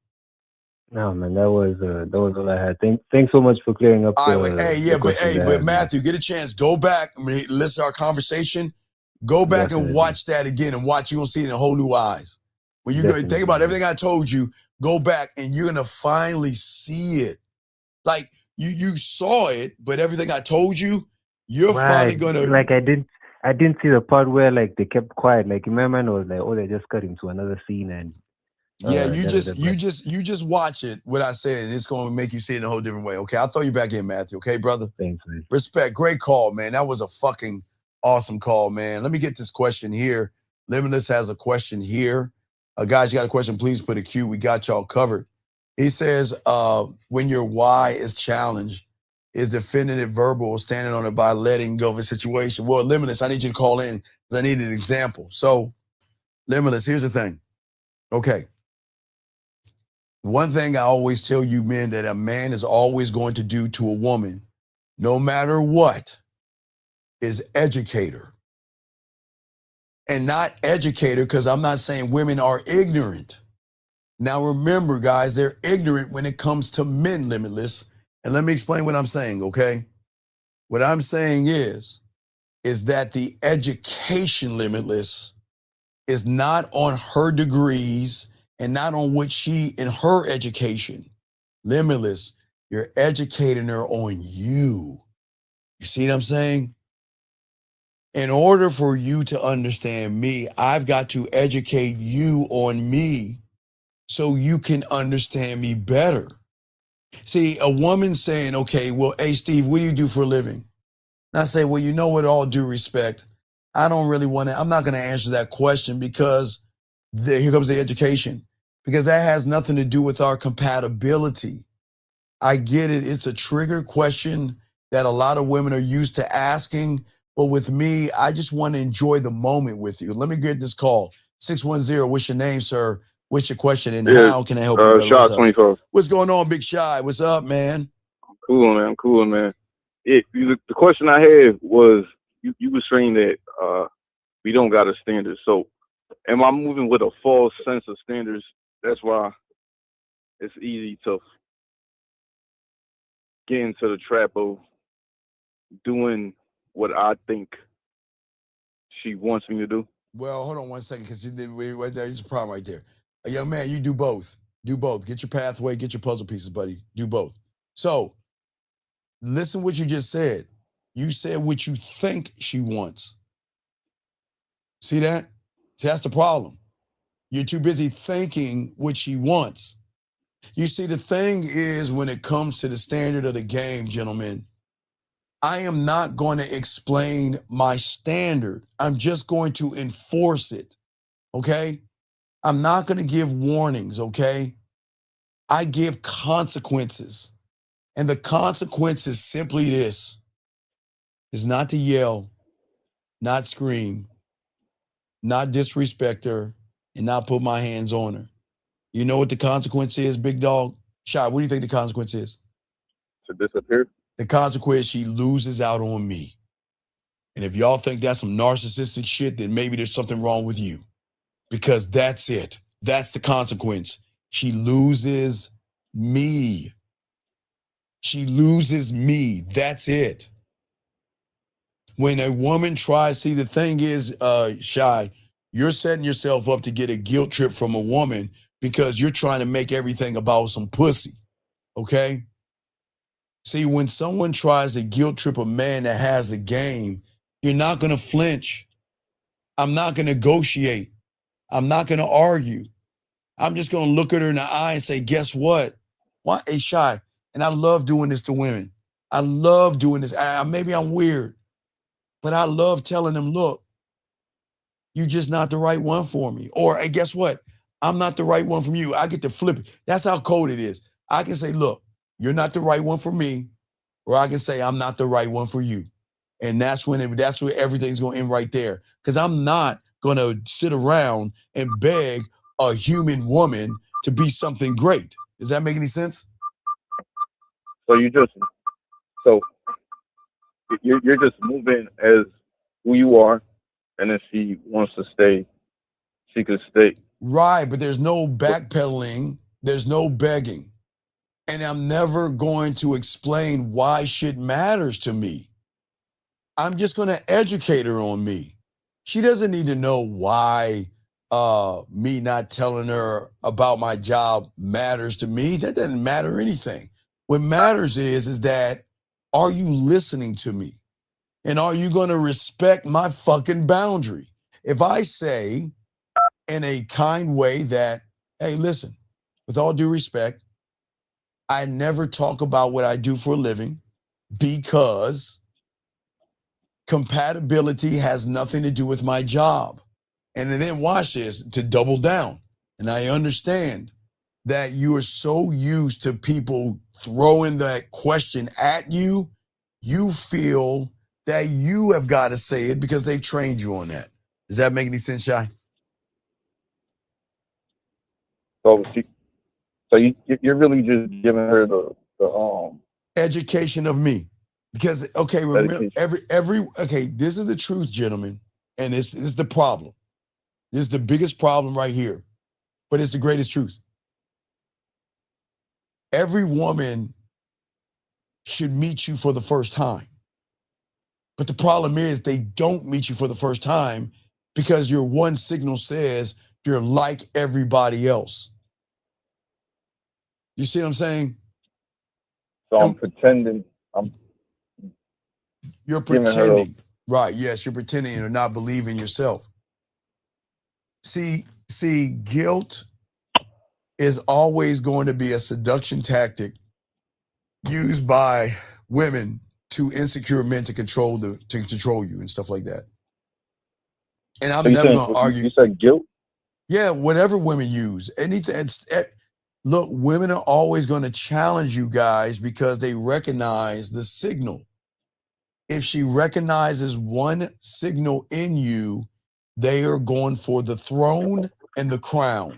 No, man, that was all I had. Thanks so much for clearing up All right, the questions I but had, man. Matthew, get a chance. Go back. I mean, listen to our conversation. Go back and Definitely. watch that again and watch. You're gonna see it in whole new eyes. When you go think Definitely, about man. everything I told you, go back and you're gonna finally see it. Like you saw it, but everything I told you, you're finally Right. gonna. Like I didn't see the part where like they kept quiet. Like my man was like, oh, they just cut him to another scene and Yeah, you like, just watch it. What I said, and it's gonna make you see it in a whole different way. Okay, I'll throw you back in, Matthew. Okay, brother. thanks, man. Respect. Great call, man. That was a fucking awesome call, man. Let me get this question here. Limitless has a question here. Guys, you got a question, please put a Q. We got y'all covered. He says, when your why is challenged, is definitive verbal or standing on it by letting go of a situation? Well, Limitless, I need you to call in because I need an example. So, Limitless, here's the thing. Okay. One thing I always tell you men that a man is always going to do to a woman, no matter what, is educator. And not educator, because I'm not saying women are ignorant. Now remember, guys, they're ignorant when it comes to men, Limitless. And let me explain what I'm saying, okay? What I'm saying is that the education, Limitless, is not on her degrees and not on what she in her education. Limitless, you're educating her on you. You see what I'm saying? In order for you to understand me, I've got to educate you on me so you can understand me better. See, a woman saying, okay, well, hey, Steve, what do you do for a living? And I say, well, you know what, all due respect, I don't really want to, I'm not going to answer that question because here comes the education, because that has nothing to do with our compatibility. I get it. It's a trigger question that a lot of women are used to asking. But with me, I just want to enjoy the moment with you. Let me get this call. 610, what's your name, sir? What's your question and how can I help you, brother? Shot What's up? 24. What's going on, Big Shy? What's up, man? Cool, man. Cool, man. The question I had was, you were saying that we don't got a standard. So am I moving with a false sense of standards? That's why it's easy to get into the trap of doing what I think she wants me to do. Well, hold on one second, because right there's a problem right there. Young man, you do both. Do both. Get your pathway, get your puzzle pieces, buddy. Do both. So listen what you just said. You said what you think she wants. See that? See, that's the problem. You're too busy thinking what she wants. You see, the thing is, when it comes to the standard of the game, gentlemen, I am not going to explain my standard. I'm just going to enforce it, okay? I'm not going to give warnings, okay? I give consequences. And the consequence is simply this, is not to yell, not scream, not disrespect her, and not put my hands on her. You know what the consequence is, big dog? Shot, what do you think the consequence is? To disappear? The consequence, she loses out on me. And if y'all think that's some narcissistic shit, then maybe there's something wrong with you. Because that's it. That's the consequence. She loses me. She loses me. That's it. When a woman tries, see, the thing is, Shy, you're setting yourself up to get a guilt trip from a woman because you're trying to make everything about some pussy, okay? See, when someone tries to guilt trip a man that has the game, you're not going to flinch. I'm not going to negotiate. I'm not going to argue. I'm just going to look at her in the eye and say, guess what? Why? Hey, Shy, and I love doing this to women. I love doing this. Maybe I'm weird, but I love telling them, look, you're just not the right one for me. Or, hey, guess what? I'm not the right one for you. I get to flip it. That's how cold it is. I can say, look, you're not the right one for me. Or I can say, I'm not the right one for you. And that's where everything's going to end right there. Because I'm not going to sit around and beg a human woman to be something great. Does that make any sense? So you're just moving as who you are, and if she wants to stay, she could stay. Right, but there's no backpedaling. There's no begging. And I'm never going to explain why shit matters to me. I'm just going to educate her on me. She doesn't need to know why me not telling her about my job matters to me. That doesn't matter anything. What matters is that, are you listening to me? And are you going to respect my fucking boundary? If I say in a kind way that, hey, listen, with all due respect, I never talk about what I do for a living because compatibility has nothing to do with my job. And then watch this to double down. And I understand that you are so used to people throwing that question at you, you feel that you have got to say it because they've trained you on that. Does that make any sense, Shy? So you're really just giving her the education of me. Because, okay, remember, education. okay, this is the truth, gentlemen. And this is the problem. This is the biggest problem right here. But it's the greatest truth. Every woman should meet you for the first time. But the problem is they don't meet you for the first time because your one signal says you're like everybody else. You see what I'm saying? So I'm pretending. You're pretending. Right, yes, you're pretending to not believe in yourself. See, guilt is always going to be a seduction tactic used by women to insecure men to control you and stuff like that. And I'm never going to argue. You said guilt? Yeah, whatever women use. Anything. Look, women are always going to challenge you guys because they recognize the signal. If she recognizes one signal in you, they are going for the throne and the crown.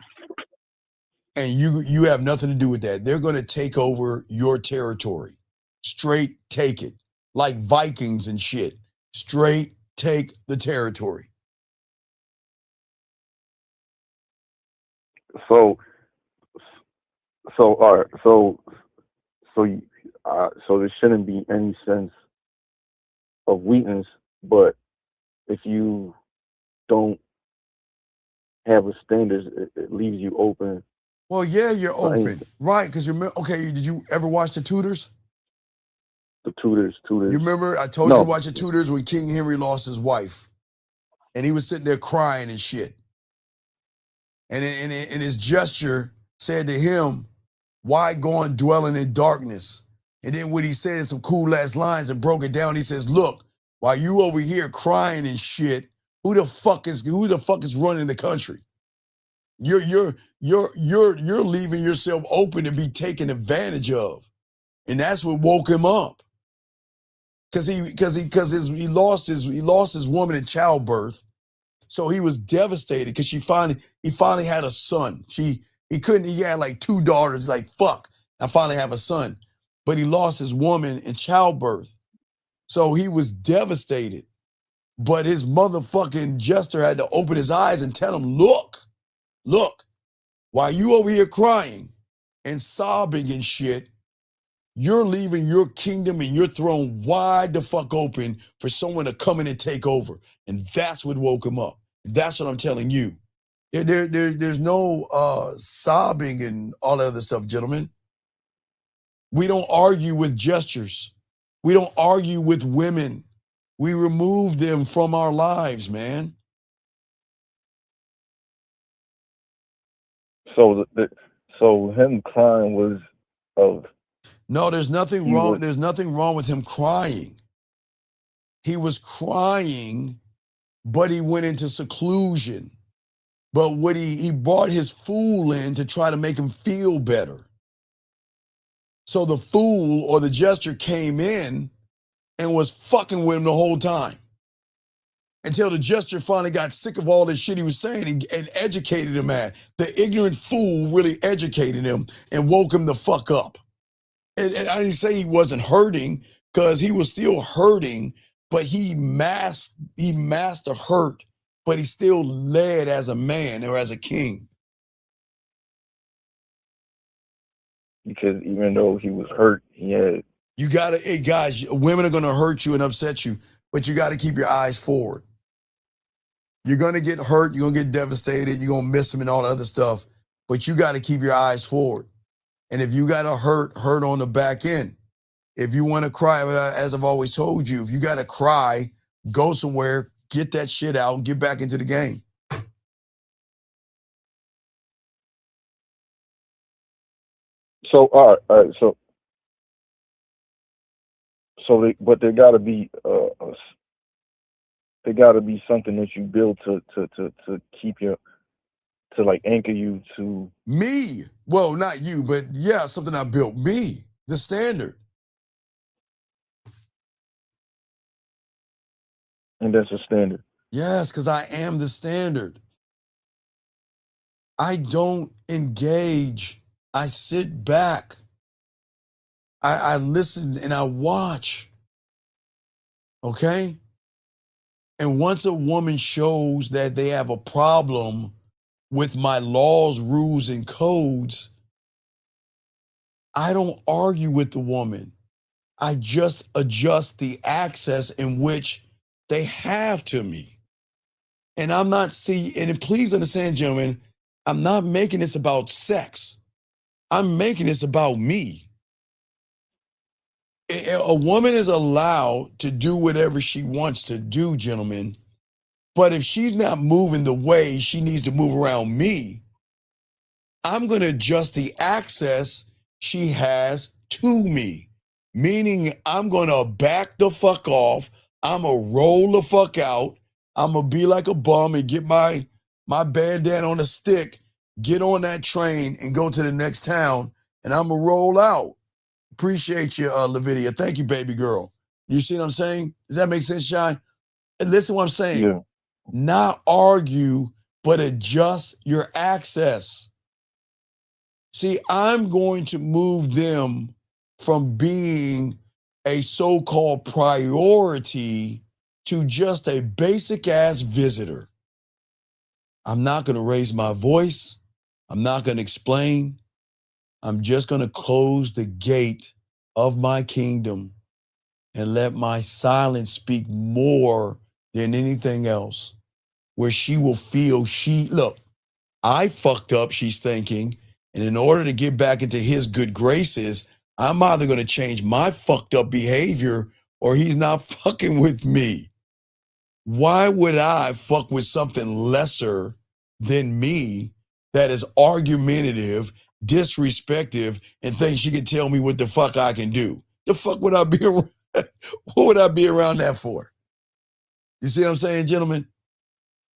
And you have nothing to do with that. They're going to take over your territory. Straight take it. Like Vikings and shit. Straight take the territory. So all right. So there shouldn't be any sense of weakness, but if you don't have a standard, it leaves you open. Well, yeah, you're open, right? Because okay. Did you ever watch The Tudors? The Tudors. You remember I told you to watch The Tudors when King Henry lost his wife, and he was sitting there crying and shit. And his gesture said to him, "Why go on dwelling in darkness?" And then what he said in some cool ass lines and broke it down. He says, "Look, while you over here crying and shit, who the fuck is running the country? You're leaving yourself open to be taken advantage of." And that's what woke him up. Because he lost his woman in childbirth. So he was devastated because he finally had a son. He had like 2 daughters, like, fuck, I finally have a son. But he lost his woman in childbirth. So he was devastated. But his motherfucking jester had to open his eyes and tell him, look, while you over here crying and sobbing and shit, you're leaving your kingdom and your throne wide the fuck open for someone to come in and take over. And that's what woke him up. That's what I'm telling you. There's no sobbing and all that other stuff, gentlemen. We don't argue with gestures. We don't argue with women. We remove them from our lives, man. So him crying was of. No, there's nothing wrong. There's nothing wrong with him crying. He was crying, but he went into seclusion. But what he brought his fool in to try to make him feel better. So the fool or the jester came in and was fucking with him the whole time. Until the jester finally got sick of all this shit he was saying and educated him at. The ignorant fool really educated him and woke him the fuck up. And I didn't say he wasn't hurting, because he was still hurting, but he masked the hurt, but he still led as a man or as a king. because even though he was hurt, he had. You gotta, hey guys, women are gonna hurt you and upset you, but you gotta keep your eyes forward. You're gonna get hurt, you're gonna get devastated, you're gonna miss them and all the other stuff, but you gotta keep your eyes forward. And if you gotta hurt on the back end. If you wanna cry, as I've always told you, if you gotta cry, go somewhere, get that shit out, and get back into the game. So all right, but there got to be there got to be something that you build to keep your, to like anchor you to me. Well, not you, but yeah, something I built. Me, the standard. And that's a standard. Yes, because I am the standard. I don't engage. I sit back. I listen and I watch. Okay? And once a woman shows that they have a problem with my laws, rules, and codes, I don't argue with the woman. I just adjust the access in which they have to me. And I'm not, and please understand, gentlemen, I'm not making this about sex. I'm making this about me. A woman is allowed to do whatever she wants to do, gentlemen. But if she's not moving the way she needs to move around me, I'm going to adjust the access she has to me. Meaning I'm going to back the fuck off. I'm going to roll the fuck out. I'm going to be like a bum and get my bandana on a stick, get on that train and go to the next town, and I'm going to roll out. Appreciate you, Lavidia. Thank you, baby girl. You see what I'm saying? Does that make sense, Shine? And listen to what I'm saying. Yeah. Not argue, but adjust your access. See, I'm going to move them from being a so-called priority to just a basic ass visitor. I'm not going to raise my voice. I'm not going to explain. I'm just going to close the gate of my kingdom and let my silence speak more than anything else, where she will feel look, I fucked up, she's thinking, and in order to get back into his good graces, I'm either going to change my fucked up behavior or he's not fucking with me. Why would I fuck with something lesser than me that is argumentative, disrespectful, and thinks she can tell me what the fuck I can do? The fuck would I be around? What would I be around that for? You see what I'm saying, gentlemen?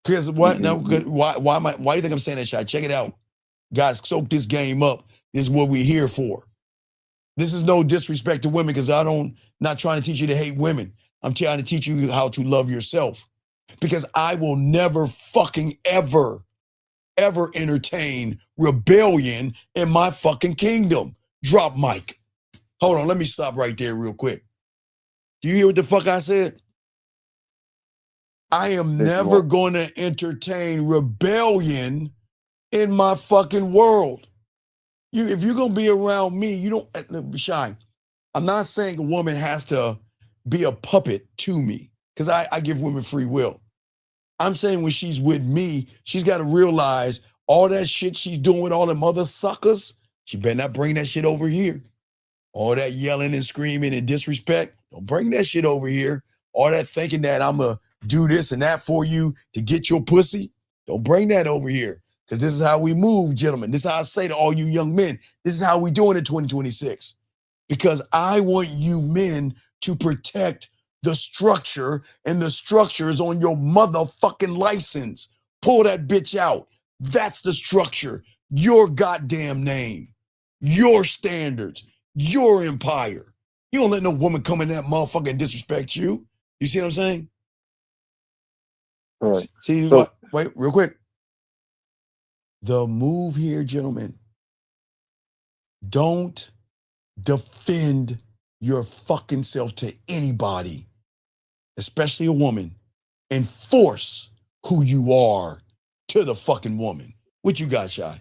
Because what now? Why do you think I'm saying that shit? Check it out. Guys, soak this game up. This is what we're here for. This is no disrespect to women, because not trying to teach you to hate women. I'm trying to teach you how to love yourself. Because I will never fucking ever entertain rebellion in my fucking kingdom. Drop mic. Hold on, let me stop right there real quick. Do you hear what the fuck I said? I am never going to entertain rebellion in my fucking world. If you're going to be around me, you don't, Shine. I'm not saying a woman has to be a puppet to me, because I give women free will. I'm saying when she's with me, she's got to realize all that shit she's doing with all them other suckers, she better not bring that shit over here. All that yelling and screaming and disrespect, don't bring that shit over here. All that thinking that I'm going to do this and that for you to get your pussy, don't bring that over here. Because this is how we move, gentlemen. This is how I say to all you young men, this is how we doing in 2026. Because I want you men to protect the structure, and the structure is on your motherfucking license. Pull that bitch out. That's the structure. Your goddamn name, your standards, your empire. You don't let no woman come in that motherfucker and disrespect you. You see what I'm saying? All right. See, so, wait, real quick. The move here, gentlemen, don't defend your fucking self to anybody, especially a woman, and force who you are to the fucking woman. What you got, Shy?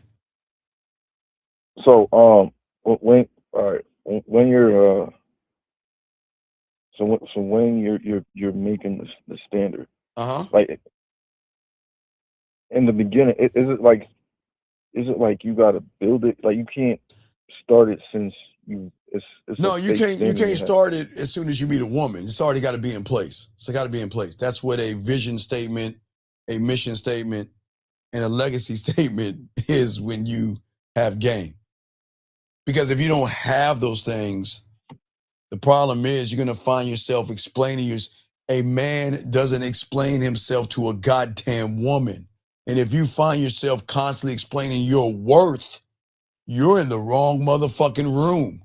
So when all right, when you're so when you're making the standard, like in the beginning, is it like you got to build it? Like you can't start it since it's No, a you fake can't. You standard you can't have. start it as soon as you meet a woman. It's already got to be in place. It's got to be in place. That's what a vision statement, a mission statement, and a legacy statement is when you have game. Because if you don't have those things, the problem is you're going to find yourself explaining a man doesn't explain himself to a goddamn woman. And if you find yourself constantly explaining your worth, you're in the wrong motherfucking room.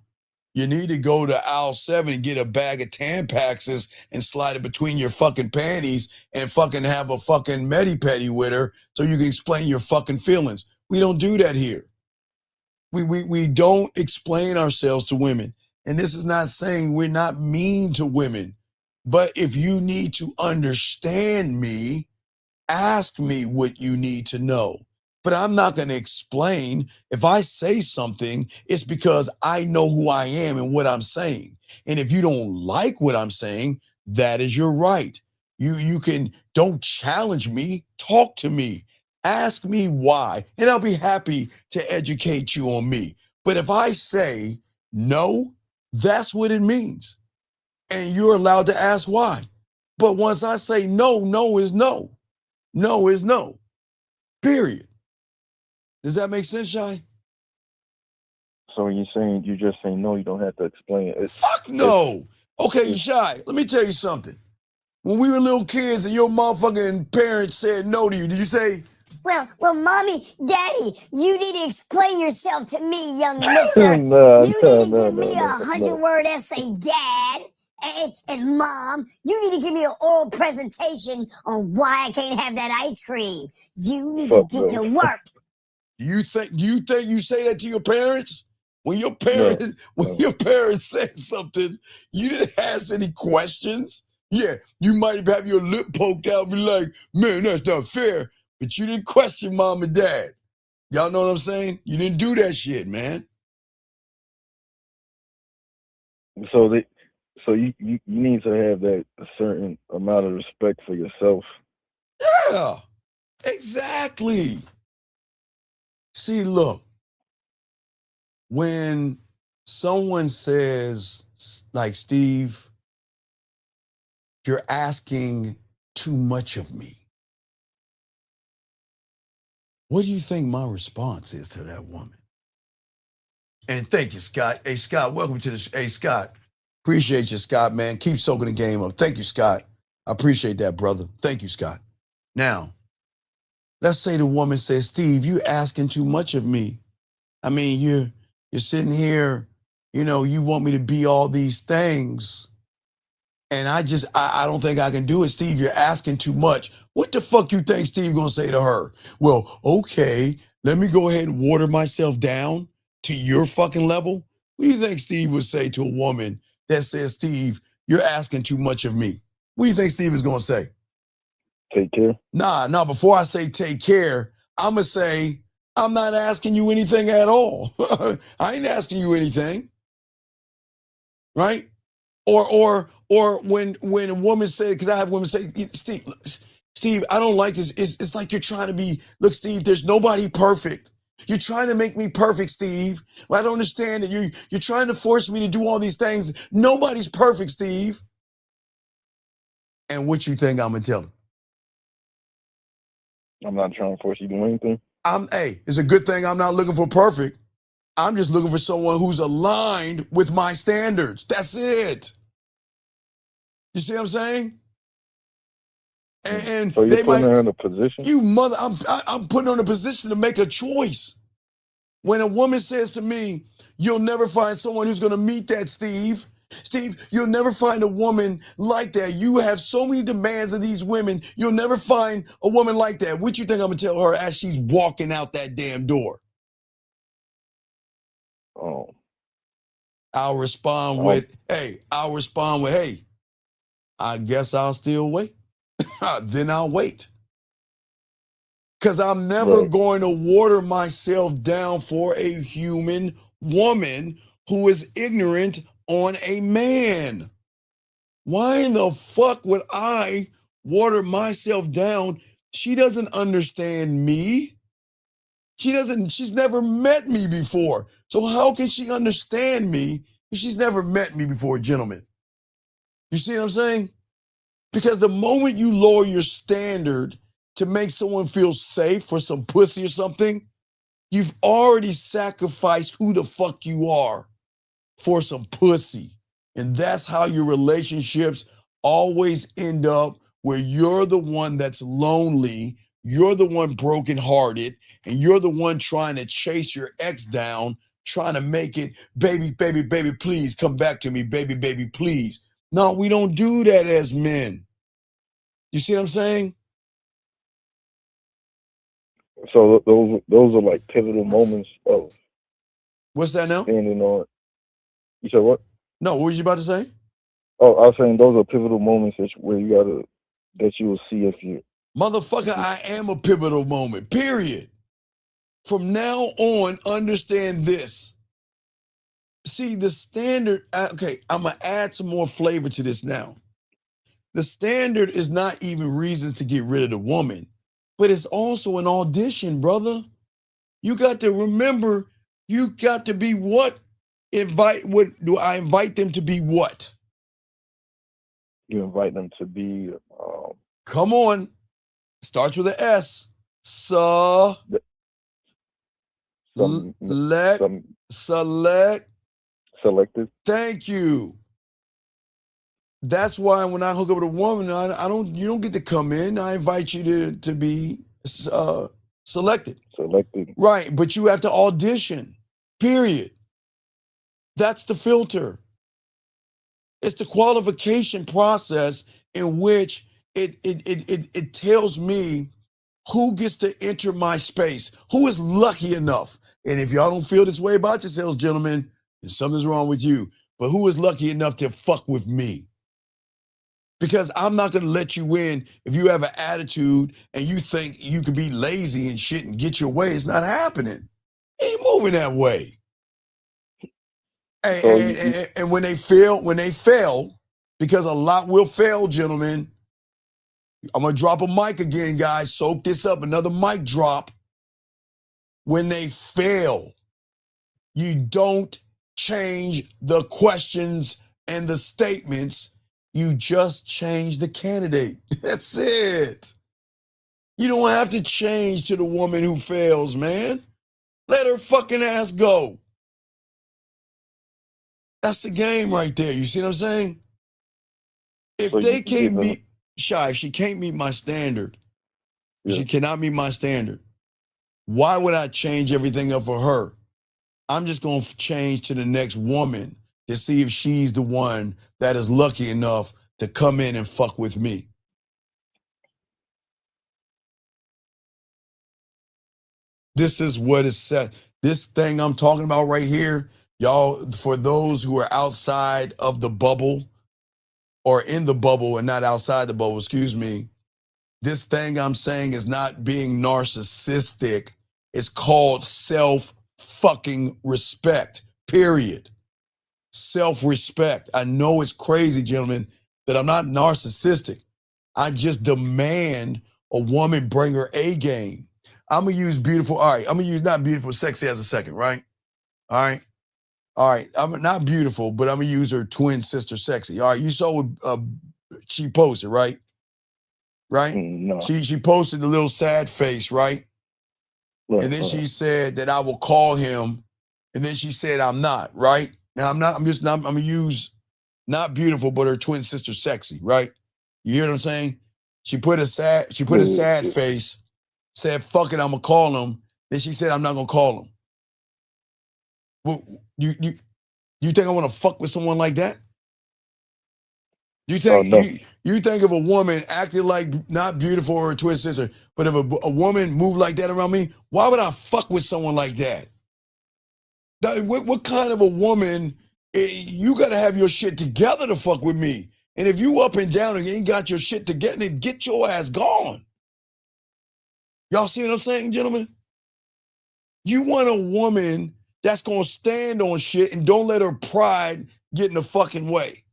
You need to go to aisle 7 and get a bag of Tampaxes and slide it between your fucking panties and fucking have a fucking medi-pedi with her so you can explain your fucking feelings. We don't do that here. We don't explain ourselves to women. And this is not saying we're not mean to women. But if you need to understand me, ask me what you need to know. But I'm not going to explain. If I say something, it's because I know who I am and what I'm saying. And if you don't like what I'm saying, that is your right. Don't challenge me, talk to me. Ask me why, and I'll be happy to educate you on me. But if I say no, that's what it means. And you're allowed to ask why. But once I say no, no is no. No is no. Period. Does that make sense, Shy? So you're just saying no, you don't have to explain it. Fuck no. Okay, Shy, let me tell you something. When we were little kids and your motherfucking parents said no to you, did you say, Well, mommy, daddy, you need to explain yourself to me, young mister. No, You need to give me a 100-word essay, dad. And mom, you need to give me an oral presentation on why I can't have that ice cream. You need to get to work. You think you say that to your parents? When your parents said something, you didn't ask any questions. Yeah, you might have your lip poked out and be like, man, that's not fair. But you didn't question mom and dad. Y'all know what I'm saying? You didn't do that shit, man. So you need to have that a certain amount of respect for yourself. Yeah, exactly. See, look, when someone says, like, Steve, you're asking too much of me, what do you think my response is to that woman? And thank you, Scott. Hey, Scott, welcome to the Hey, Scott, appreciate you, Scott, man. Keep soaking the game up. Thank you, Scott. I appreciate that, brother. Thank you, Scott. Now, let's say the woman says, Steve, you're asking too much of me. I mean, you're sitting here, you want me to be all these things. And I don't think I can do it. Steve, you're asking too much. What the fuck you think Steve gonna say to her? Well, okay, let me go ahead and water myself down to your fucking level. What do you think Steve would say to a woman that says, Steve, you're asking too much of me? What do you think Steve is gonna say? Take care. Nah, before I say take care, I'm gonna say, I'm not asking you anything at all. I ain't asking you anything. Right? Or when a woman says, because I have women say, Steve, I don't like this. It's like you're trying to be, look, Steve, there's nobody perfect. You're trying to make me perfect, Steve. Well, I don't understand that you're trying to force me to do all these things. Nobody's perfect, Steve. And what you think I'm gonna tell them? I'm not trying to force you to do anything. It's a good thing I'm not looking for perfect. I'm just looking for someone who's aligned with my standards. That's it. You see what I'm saying? And so you're putting her in a position? I'm putting her in a position to make a choice. When a woman says to me, you'll never find someone who's going to meet that, Steve. Steve, you'll never find a woman like that. You have so many demands of these women. You'll never find a woman like that. What you think I'm going to tell her as she's walking out that damn door? Oh. I'll respond with, hey, I guess I'll still wait. Then I'll wait. Because I'm never going to water myself down for a human woman who is ignorant on a man. Why in the fuck would I water myself down? She doesn't understand me. She's never met me before. So how can she understand me if she's never met me before, gentlemen? You see what I'm saying? Because the moment you lower your standard to make someone feel safe for some pussy or something, you've already sacrificed who the fuck you are for some pussy. And that's how your relationships always end up, where you're the one that's lonely, you're the one brokenhearted, and you're the one trying to chase your ex down, trying to make it, baby, baby, baby, please come back to me, baby, baby, please. No, we don't do that as men. You see what I'm saying? So those are like pivotal moments of What's that now? standing on. You said what? No, what were you about to say? Oh, I was saying those are pivotal moments where that you will see if you. Motherfucker, I am a pivotal moment, period. From now on, understand this. See, the standard, okay, I'm going to add some more flavor to this now. The standard is not even reasons to get rid of the woman, but it's also an audition, brother. You got to remember, you got to be what? What do I invite them to be what? You invite them to be. Come on. Starts with an S. Selected. Thank you. That's why when I hook up with a woman, you don't get to come in. I invite you to be selected. Selected. Right, but you have to audition. Period. That's the filter. It's the qualification process in which it tells me who gets to enter my space, who is lucky enough. And if y'all don't feel this way about yourselves, gentlemen, then something's wrong with you. But who is lucky enough to fuck with me? Because I'm not going to let you in if you have an attitude and you think you can be lazy and shit and get your way. It's not happening. Ain't moving that way. And when they fail, because a lot will fail, gentlemen. I'm going to drop a mic again, guys. Soak this up. Another mic drop. When they fail, you don't change the questions and the statements. You just change the candidate. That's it. You don't have to change to the woman who fails, man. Let her fucking ass go. That's the game right there. You see what I'm saying? If they can't meet, if she can't meet my standard, she cannot meet my standard, why would I change everything up for her? I'm just going to change to the next woman to see if she's the one that is lucky enough to come in and fuck with me. This is what is set. This thing I'm talking about right here, y'all, for those who are outside of the bubble or in the bubble and not outside the bubble, excuse me, this thing I'm saying is not being narcissistic. It's called self-fucking respect, period. Self-respect. I know it's crazy, gentlemen, that I'm not narcissistic. I just demand a woman bring her A game. I'm going to use beautiful. All right. I'm going to use not beautiful, sexy as a second, right? All right. All right. I'm not beautiful, but I'm going to use her twin sister sexy. All right. You saw what she posted, right? Right? No. She posted the little sad face, right? And then she said that I will call him. And then she said, I'm not, right? Now I'm going to use not beautiful, but her twin sister sexy, right? You hear what I'm saying? She put a sad face, said, fuck it, I'm going to call him. Then she said, I'm not going to call him. Well, you think I want to fuck with someone like that? You think you think of a woman acting like not beautiful or a twin sister, but if a woman moved like that around me, why would I fuck with someone like that? What kind of a woman? You got to have your shit together to fuck with me. And if you up and down and you ain't got your shit together, then get your ass gone. Y'all see what I'm saying, gentlemen? You want a woman that's going to stand on shit, and don't let her pride get in the fucking way.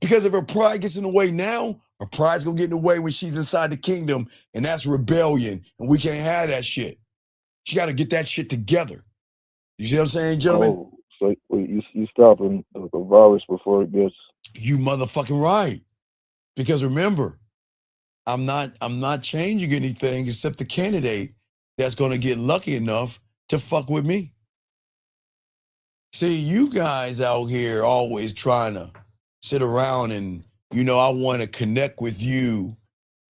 Because if her pride gets in the way now, her pride's going to get in the way when she's inside the kingdom, and that's rebellion, and we can't have that shit. She got to get that shit together. You see what I'm saying, gentlemen? Oh, so you stopping the virus before it gets. You motherfucking right. Because remember, I'm not changing anything except the candidate that's going to get lucky enough to fuck with me. See, you guys out here always trying to sit around and, I want to connect with you,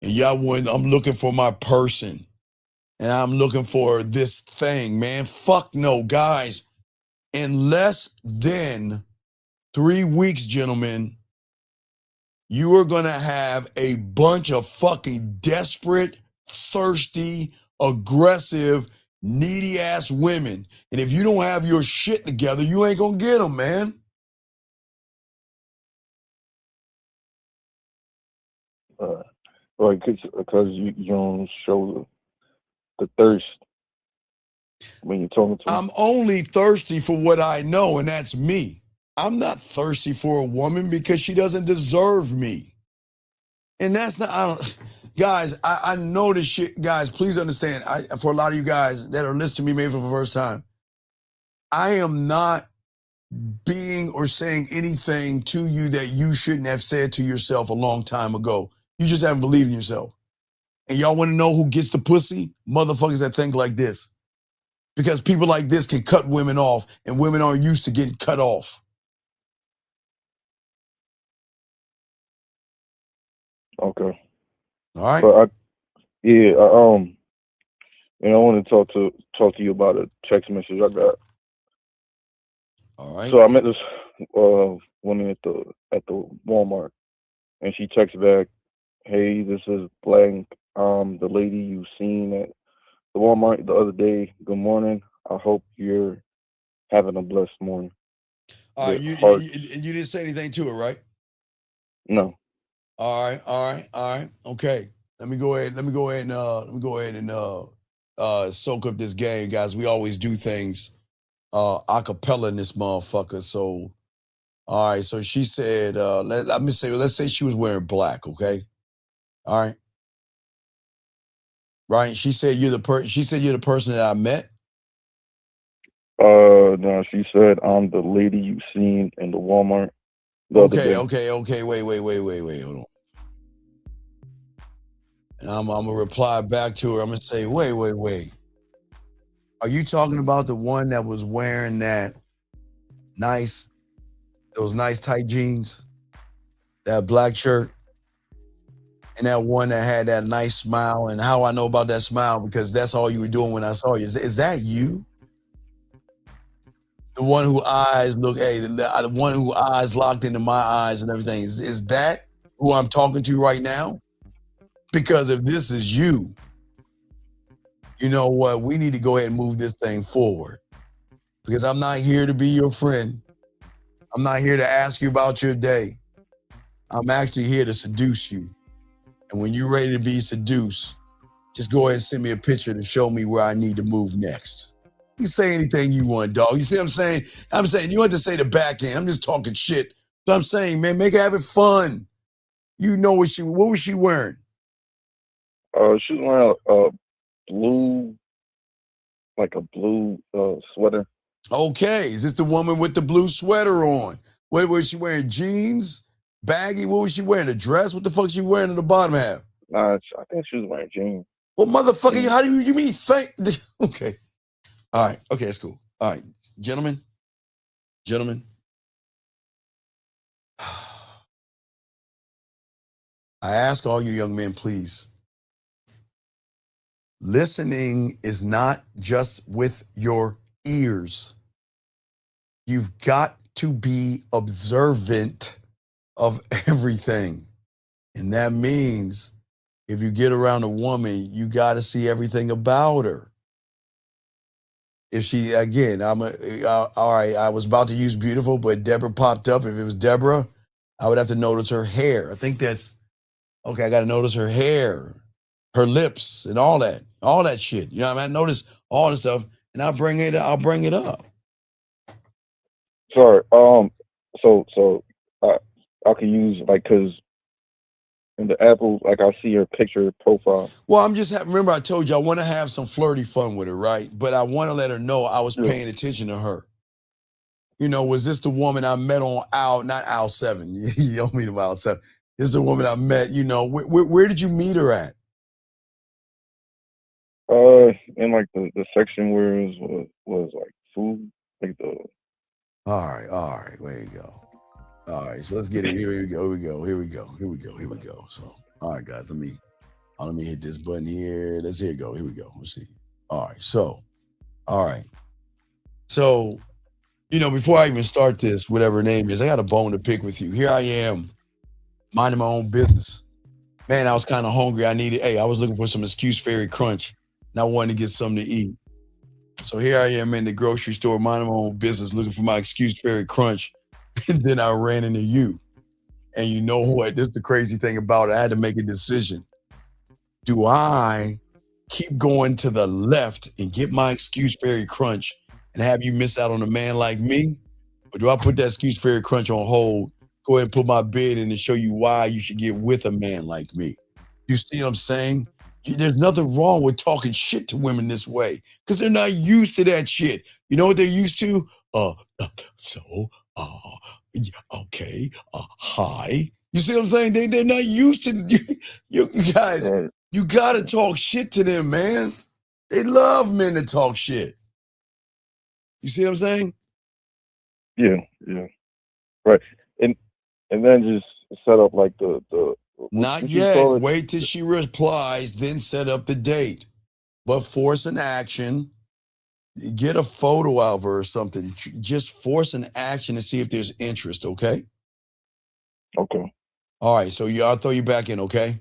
and I'm looking for my person, and I'm looking for this thing, man. Fuck no, guys. In less than 3 weeks, gentlemen, you are going to have a bunch of fucking desperate, thirsty, aggressive, needy ass women. And if you don't have your shit together, you ain't going to get them, man. Right, because you don't show the thirst when you're talking to them. I'm only thirsty for what I know, and that's me. I'm not thirsty for a woman because she doesn't deserve me. And that's not, guys, I know this shit. Guys, please understand, for a lot of you guys that are listening to me maybe for the first time, I am not being or saying anything to you that you shouldn't have said to yourself a long time ago. You just haven't believed in yourself. And y'all want to know who gets the pussy? Motherfuckers that think like this. Because people like this can cut women off, and women aren't used to getting cut off. Okay. All right. But I want to talk to you about a text message I got. All right. So I met this woman at the Walmart, and she texts back, "Hey, this is blank. The lady you seen at the Walmart the other day. Good morning. I hope you're having a blessed morning." All right. You didn't say anything to her, right? No. All right. Okay. Let me go ahead and soak up this game, guys. We always do things a cappella in this motherfucker. So, all right. So she said, let's say she was wearing black, okay? All right. Right. She said you're the person that I met. No, she said I'm the lady you seen in the Walmart the other day. Okay. Wait. Hold on. And I'm gonna reply back to her. I'm gonna say, wait. Are you talking about the one that was wearing those nice tight jeans, that black shirt, and that one that had that nice smile? And how I know about that smile, because that's all you were doing when I saw you. Is that you? The one who eyes look, the one who eyes locked into my eyes and everything. Is that who I'm talking to right now? Because if this is you, you know what? We need to go ahead and move this thing forward. Because I'm not here to be your friend. I'm not here to ask you about your day. I'm actually here to seduce you. And when you're ready to be seduced, just go ahead and send me a picture to show me where I need to move next. You say anything you want, dog. You see what I'm saying? I'm saying you want to say the back end. I'm just talking shit. So I'm saying, man, make it have it fun. You know what was she wearing? She was wearing a blue sweater. Okay, is this the woman with the blue sweater on? What was she wearing? Jeans? Baggy? What was she wearing? A dress? What the fuck she wearing in the bottom half? Nah, I think she was wearing jeans. Well, motherfucker, how do you mean think? Okay. All right. Okay, that's cool. All right. Gentlemen. I ask all you young men, please. Listening is not just with your ears. You've got to be observant of everything. And that means if you get around a woman, you got to see everything about her. If she, again, all right, I was about to use beautiful, but Deborah popped up. If it was Deborah, I would have to notice her hair. I think that's, okay, I got to notice her hair, her lips, and all that shit. You know what I mean? I notice all the stuff, and I'll bring it up. Sorry. So I can use like because in the Apple, like I see her picture profile. Well, remember I told you I want to have some flirty fun with her, right? But I want to let her know I was Yeah. paying attention to her. Was this the woman I met on not aisle 7? You don't meet him aisle 7. This is the woman I met, where did you meet her at? In like the section where it was like food, like the. All right, there you go. All right, so let's get it. Here we go. So, all right, guys, let me hit this button here. Here we go. Let's see. All right, so, before I even start this, whatever her name is, I got a bone to pick with you. Here I am, minding my own business. Man, I was kind of hungry. I was looking for some Excuse Fairy Crunch, and I wanted to get something to eat. So here I am in the grocery store, minding my own business, looking for my Excuse Fairy Crunch, and then I ran into you. And you know what? This is the crazy thing about it. I had to make a decision. Do I keep going to the left and get my Excuse Fairy Crunch and have you miss out on a man like me? Or do I put that Excuse Fairy Crunch on hold, go ahead and put my bid in and show you why you should get with a man like me? You see what I'm saying? There's nothing wrong with talking shit to women this way because they're not used to that shit. You know what they're used to? Okay, hi. You see what I'm saying? They're not used to you guys. Right. You gotta talk shit to them, man. They love men to talk shit. You see what I'm saying? Yeah. Right. And then just set up like the Not what you yet. call it? Wait till she replies, then set up the date. But force an action. Get a photo of her or something. Just force an action to see if there's interest, okay? Okay. All right, so I'll throw you back in, okay?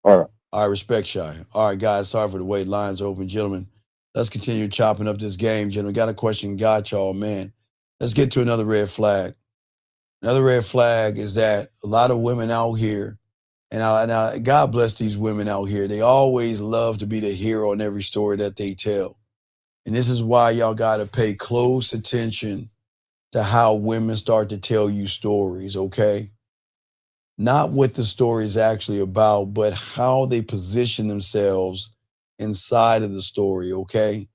All right. All right, respect, Shy. All right, guys, sorry for the wait. Lines open, gentlemen. Let's continue chopping up this game, gentlemen. Got a question, got y'all, man. Let's get to another red flag. Another red flag is that a lot of women out here, and God bless these women out here, they always love to be the hero in every story that they tell. And this is why y'all got to pay close attention to how women start to tell you stories, okay? Not what the story is actually about, but how they position themselves inside of the story, okay?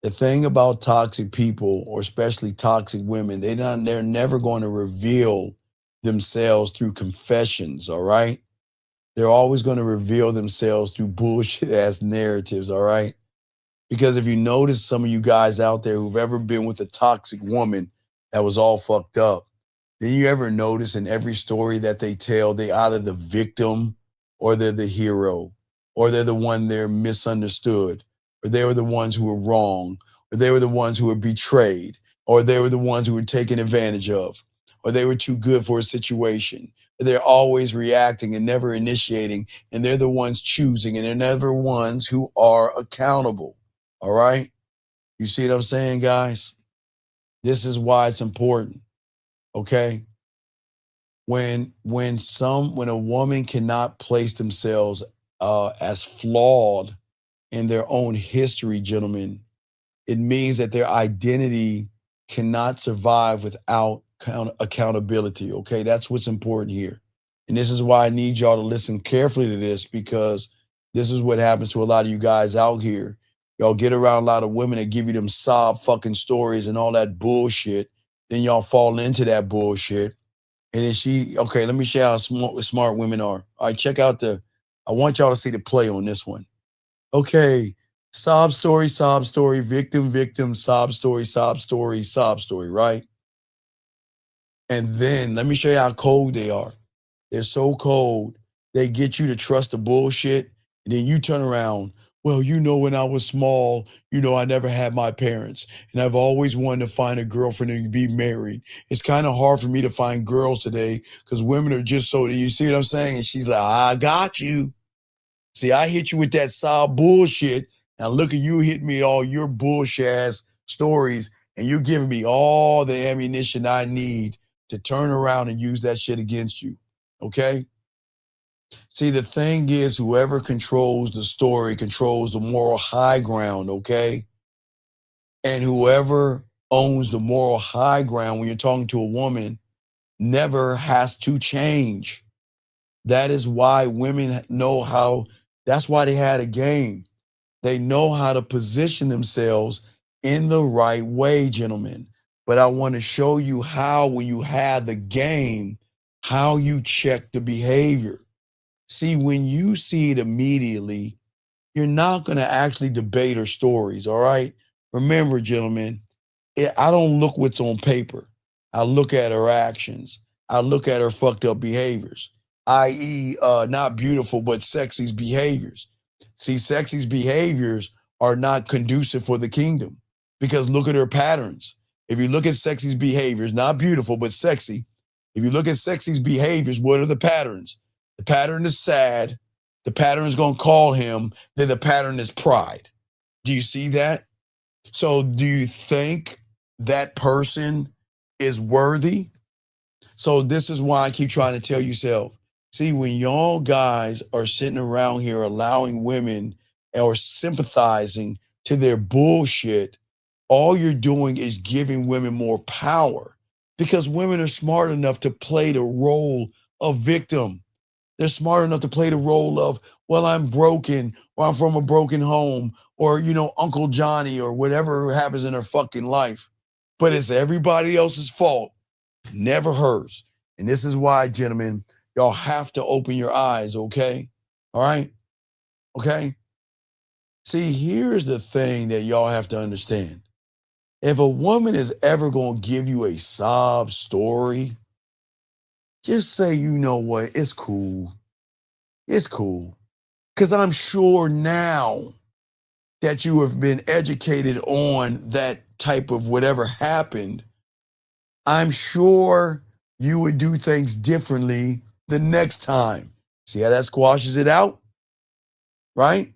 The thing about toxic people, or especially toxic women, they're never going to reveal themselves through confessions, all right? They're always going to reveal themselves through bullshit ass narratives, all right? Because if you notice some of you guys out there who've ever been with a toxic woman that was all fucked up, then you ever notice in every story that they tell, they either the victim or they're the hero, or they're the one they're misunderstood, or they were the ones who were wrong, or they were the ones who were betrayed, or they were the ones who were taken advantage of, or they were too good for a situation. They're always reacting and never initiating, and they're the ones choosing, and they're never ones who are accountable. All right? You see what I'm saying, guys? This is why it's important. Okay? When a woman cannot place themselves as flawed in their own history, gentlemen, it means that their identity cannot survive without accountability. Okay, that's what's important here. And this is why I need y'all to listen carefully to this, because this is what happens to a lot of you guys out here. Y'all get around a lot of women that give you them sob fucking stories and all that bullshit. Then y'all fall into that bullshit. And then okay, let me show you how smart women are. All right, I want y'all to see the play on this one. Okay, sob story, victim, victim, sob story, right? And then let me show you how cold they are. They're so cold, they get you to trust the bullshit. And then you turn around. Well, when I was small, I never had my parents. And I've always wanted to find a girlfriend and be married. It's kind of hard for me to find girls today because women are just so, you see what I'm saying? And she's like, I got you. See, I hit you with that sob bullshit. Now look at you hitting me all your bullshit ass stories, and you're giving me all the ammunition I need to turn around and use that shit against you. Okay? See, the thing is, whoever controls the story controls the moral high ground, okay? And whoever owns the moral high ground when you're talking to a woman never has to change. That is why women know how, that's why they had a game. They know how to position themselves in the right way, gentlemen. But I want to show you how, when you have the game, how you check the behavior. See, when you see it immediately, you're not going to actually debate her stories, all right? Remember, gentlemen, I don't look what's on paper. I look at her actions. I look at her fucked up behaviors, i.e., not beautiful, but sexy's behaviors. See, sexy's behaviors are not conducive for the kingdom, because look at her patterns. If you look at sexy's behaviors, not beautiful, but sexy, if you look at sexy's behaviors, what are the patterns? The pattern is sad. The pattern is going to call him. Then the pattern is pride. Do you see that? So do you think that person is worthy? So this is why I keep trying to tell yourself, see, when y'all guys are sitting around here allowing women or sympathizing to their bullshit, all you're doing is giving women more power, because women are smart enough to play the role of victim. They're smart enough to play the role of, well, I'm broken, or I'm from a broken home, or, you know, Uncle Johnny, or whatever happens in her fucking life. But it's everybody else's fault, never hers. And this is why, gentlemen, y'all have to open your eyes, okay? All right? Okay? See, here's the thing that y'all have to understand. If a woman is ever going to give you a sob story, just say, you know what, it's cool. It's cool. Because I'm sure now that you have been educated on that type of whatever happened, I'm sure you would do things differently the next time. See how that squashes it out? Right?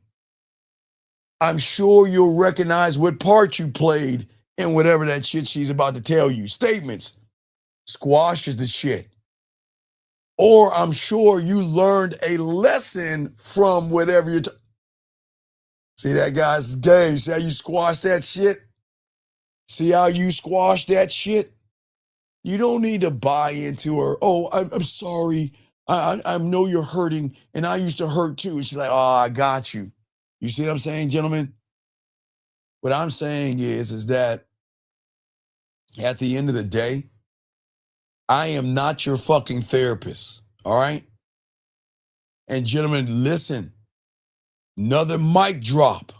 I'm sure you'll recognize what part you played in whatever that shit she's about to tell you. Statements squashes the shit. Or I'm sure you learned a lesson from whatever you're See that, guys? Game. See how you squash that shit? See how you squash that shit? You don't need to buy into her. Oh, I'm sorry. I know you're hurting, and I used to hurt too. She's like, oh, I got you. You see what I'm saying, gentlemen? What I'm saying is that at the end of the day, I am not your fucking therapist, all right? And gentlemen, listen, another mic drop.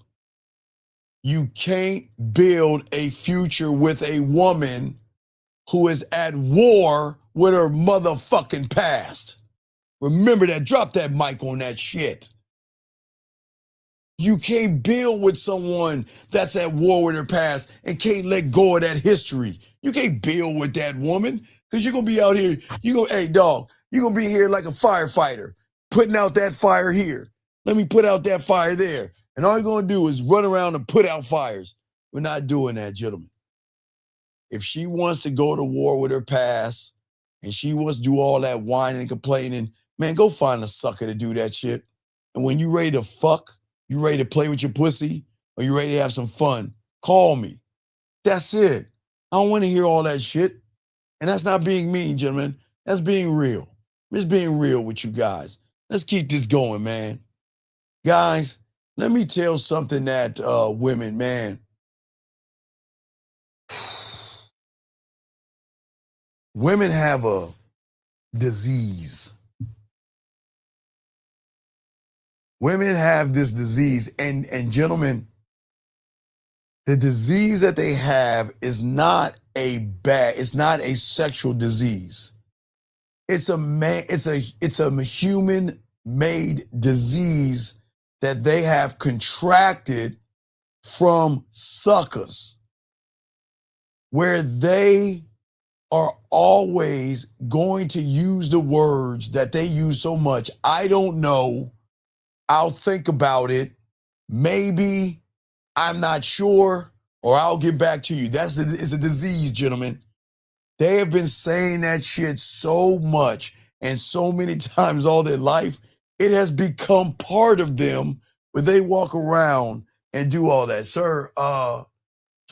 You can't build a future with a woman who is at war with her motherfucking past. Remember that. Drop that mic on that shit. You can't build with someone that's at war with her past and can't let go of that history. You can't build with that woman, because you're going to be out here. Hey, dog, you're going to be here like a firefighter, putting out that fire here. Let me put out that fire there. And all you're going to do is run around and put out fires. We're not doing that, gentlemen. If she wants to go to war with her past and she wants to do all that whining and complaining, man, go find a sucker to do that shit. And when you ready to fuck, you ready to play with your pussy, or you ready to have some fun, call me. That's it. I don't want to hear all that shit. And that's not being mean, gentlemen. That's being real. I'm just being real with you guys. Let's keep this going, man. Guys, let me tell something that women, man. Women have a disease. Women have this disease, and gentlemen, the disease that they have is not it's not a sexual disease. It's a human-made disease that they have contracted from suckers, where they are always going to use the words that they use so much. I don't know. I'll think about it. Maybe, I'm not sure, or I'll get back to you. It's a disease, gentlemen. They have been saying that shit so much and so many times all their life, it has become part of them, where they walk around and do all that. Sir,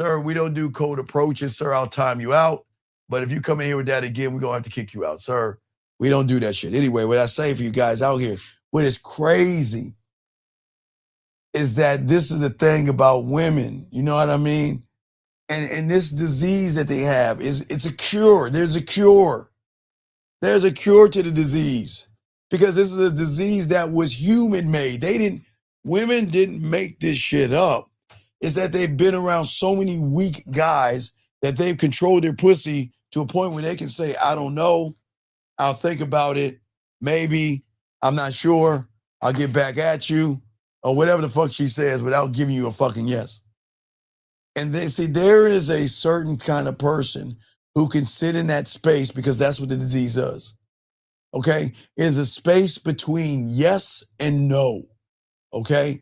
Sir, we don't do cold approaches, sir. I'll time you out. But if you come in here with that again, we're going to have to kick you out, sir. We don't do that shit. Anyway, what I say for you guys out here, what is crazy is that this is the thing about women. You know what I mean? And this disease that they have it's a cure. There's a cure. There's a cure to the disease because this is a disease that was human made. Women didn't make this shit up. It's that they've been around so many weak guys that they've controlled their pussy to a point where they can say, I don't know. I'll think about it. Maybe. I'm not sure. I'll get back at you. Or whatever the fuck she says without giving you a fucking yes. And they see there is a certain kind of person who can sit in that space because that's what the disease does. Okay? It is a space between yes and no. Okay?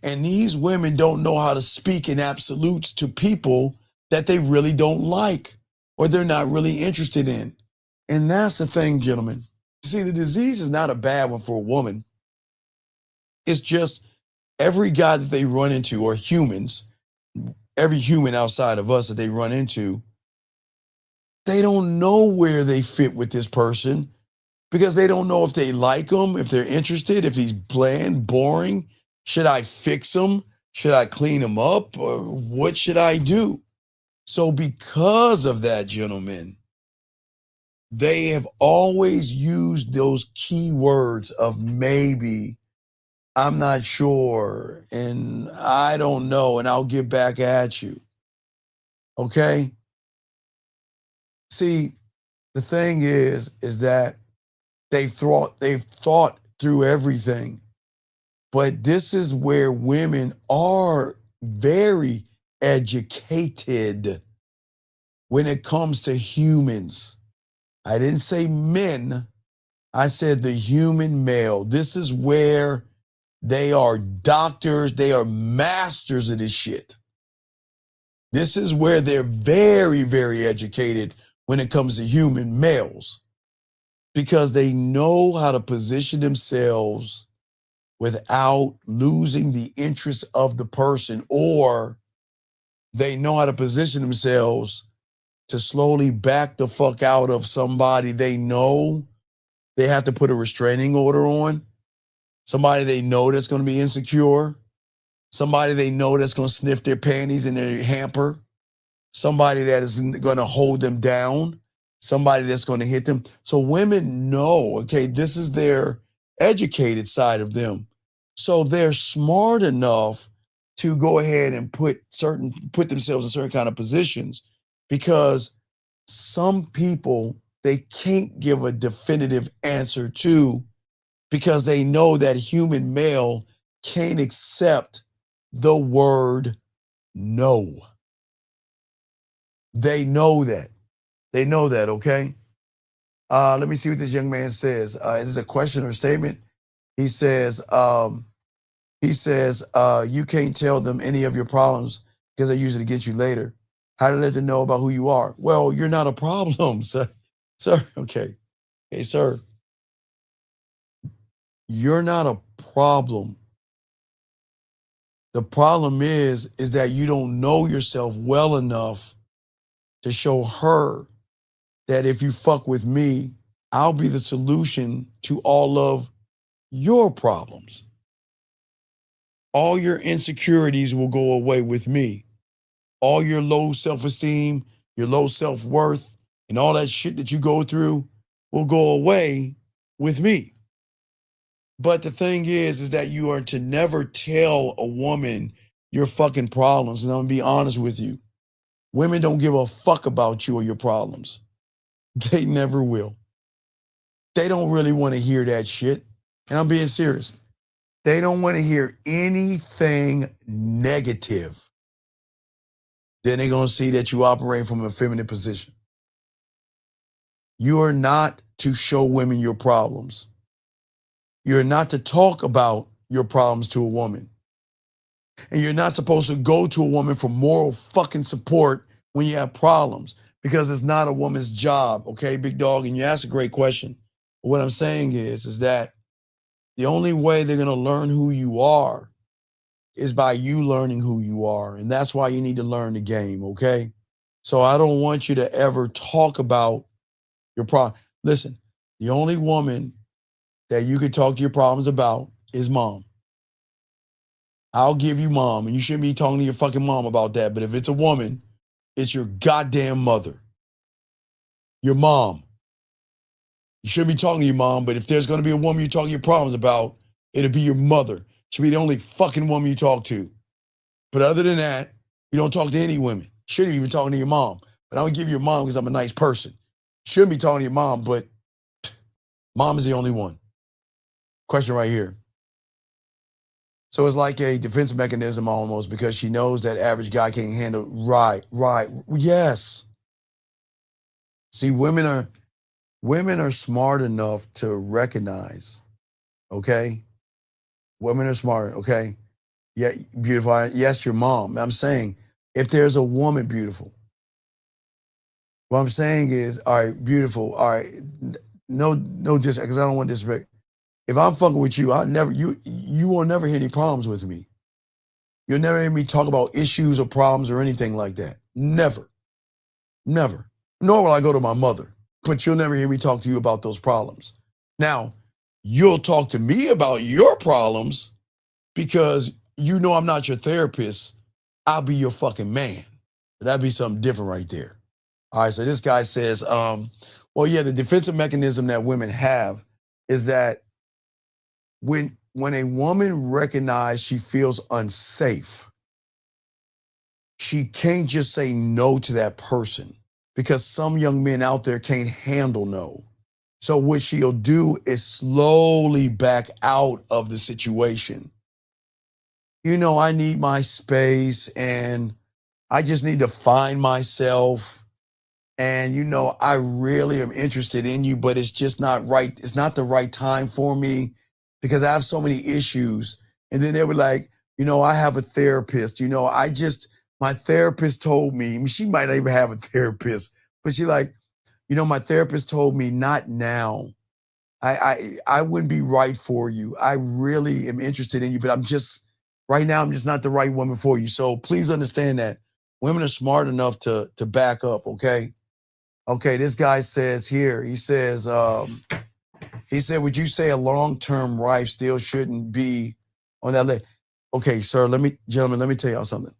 And these women don't know how to speak in absolutes to people that they really don't like or they're not really interested in. And that's the thing, gentlemen. See, the disease is not a bad one for a woman. It's just every guy that they run into or humans, every human outside of us that they run into, they don't know where they fit with this person because they don't know if they like him, if they're interested, if he's bland, boring. Should I fix him? Should I clean him up? Or what should I do? So because of that, gentlemen, they have always used those key words of maybe, I'm not sure, and I don't know, and I'll get back at you. Okay? See, the thing is that they've thought through everything. But this is where women are very educated when it comes to humans. I didn't say men. I said the human male. This is where they are doctors. They are masters of this shit. This is where they're very, very educated when it comes to human males because they know how to position themselves without losing the interest of the person, or they know how to position themselves to slowly back the fuck out of somebody they know they have to put a restraining order on, somebody they know that's going to be insecure, somebody they know that's going to sniff their panties in their hamper, somebody that is going to hold them down, somebody that's going to hit them. So women know, okay, this is their educated side of them. So they're smart enough to go ahead and put themselves in certain kind of positions because some people they can't give a definitive answer to because they know that human male can't accept the word no. They know that. They know that, okay? Let me see what this young man says. Is this a question or a statement? He says, you can't tell them any of your problems because they use it against you later. How to let them know about who you are? Well, you're not a problem, sir. Sir, okay. Hey, sir. You're not a problem. The problem is that you don't know yourself well enough to show her that if you fuck with me, I'll be the solution to all of your problems. All your insecurities will go away with me. All your low self-esteem, your low self-worth, and all that shit that you go through will go away with me. But the thing is that you are to never tell a woman your fucking problems. And I'm gonna be honest with you. Women don't give a fuck about you or your problems. They never will. They don't really want to hear that shit. And I'm being serious. They don't want to hear anything negative. Then they're going to see that you operate from a feminine position. You are not to show women your problems. You're not to talk about your problems to a woman. And you're not supposed to go to a woman for moral fucking support when you have problems because it's not a woman's job, okay, big dog? And you asked a great question. But what I'm saying is that the only way they're going to learn who you are is by you learning who you are. And that's why you need to learn the game, okay? So I don't want you to ever talk about your problem. Listen, the only woman that you can talk to your problems about is mom. I'll give you mom, and you shouldn't be talking to your fucking mom about that. But if it's a woman, it's your goddamn mother. Your mom. You shouldn't be talking to your mom, but if there's going to be a woman you talk your problems about, it'll be your mother. She'll be the only fucking woman you talk to. But other than that, you don't talk to any women. Shouldn't even talking to your mom. But I'm going to give you a mom because I'm a nice person. Shouldn't be talking to your mom, but mom is the only one. Question right here. So it's like a defense mechanism almost because she knows that average guy can't handle. Right. Yes. See, women are smart enough to recognize, okay? Women are smart, okay? Yeah, beautiful. Yes, your mom. I'm saying if there's a woman beautiful, what I'm saying is, all right, beautiful. All right, no disrespect, because I don't want disrespect. If I'm fucking with you, you will never hear any problems with me. You'll never hear me talk about issues or problems or anything like that. Never. Nor will I go to my mother. But you'll never hear me talk to you about those problems. Now, you'll talk to me about your problems because you know I'm not your therapist. I'll be your fucking man. That'd be something different right there. All right, so this guy says, well, yeah, the defensive mechanism that women have is that when a woman recognizes she feels unsafe, she can't just say no to that person because some young men out there can't handle no. So what she'll do is slowly back out of the situation. You know, I need my space and I just need to find myself. And, you know, I really am interested in you, but it's just not right. It's not the right time for me because I have so many issues. And then they were like, you know, I have a therapist. You know, my therapist told me, she might not even have a therapist, but she like, you know, my therapist told me not now. I wouldn't be right for you. I really am interested in you, but right now, I'm just not the right woman for you. So please understand that women are smart enough to back up, okay? Okay, this guy says here, he said, would you say a long-term wife still shouldn't be on that list? Okay, sir, gentlemen, let me tell y'all something.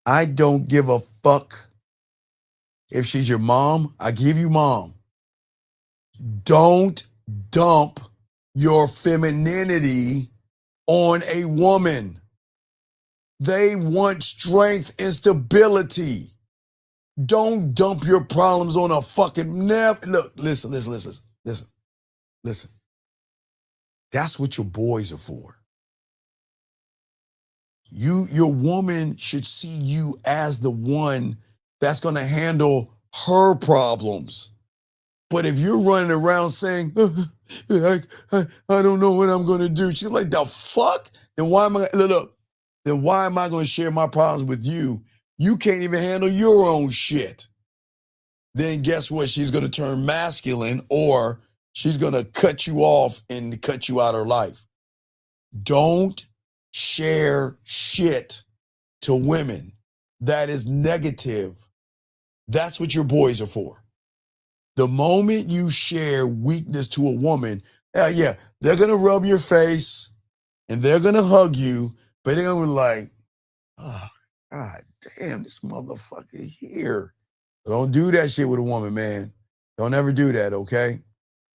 I don't give a fuck if she's your mom. I give you mom. Don't dump your femininity on a woman. They want strength and stability. Don't dump your problems on a fucking look, listen. That's what your boys are for. Your woman should see you as the one that's going to handle her problems. But if you're running around saying, I don't know what I'm going to do, she's like, the fuck? Then why am I going to share my problems with you? You can't even handle your own shit. Then guess what? She's going to turn masculine or she's going to cut you off and cut you out of her life. Don't share shit to women. That is negative. That's what your boys are for. The moment you share weakness to a woman, yeah, they're going to rub your face and they're going to hug you, but they're going to be like, oh, God damn, this motherfucker here. Don't do that shit with a woman, man. Don't ever do that, okay?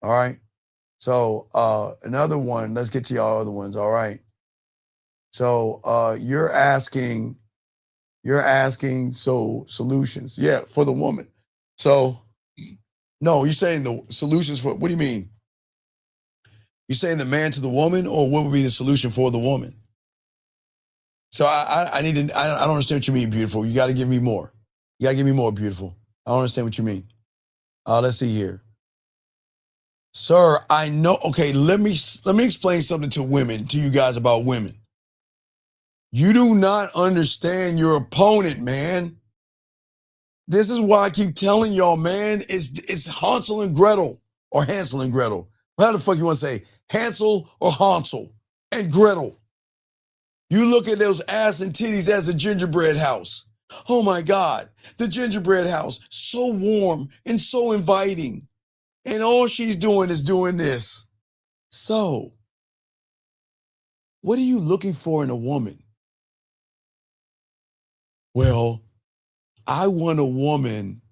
All right? So another one, let's get to y'all other ones, all right? So you're asking solutions. Yeah, for the woman. So, no, you're saying the solutions for, what do you mean? You're saying the man to the woman, or what would be the solution for the woman? So I don't understand what you mean, beautiful. You got to give me more. You got to give me more, beautiful. I don't understand what you mean. Let's see here. Sir, I know. Okay, let me explain something to you guys about women. You do not understand your opponent, man. This is why I keep telling y'all, man, it's Hansel and Gretel, or Hansel and Gretel. How the fuck you want to say? Hansel or Hansel and Gretel. You look at those ass and titties as a gingerbread house. Oh my God, the gingerbread house, so warm and so inviting. And all she's doing is doing this. So, what are you looking for in a woman? Well, I want a woman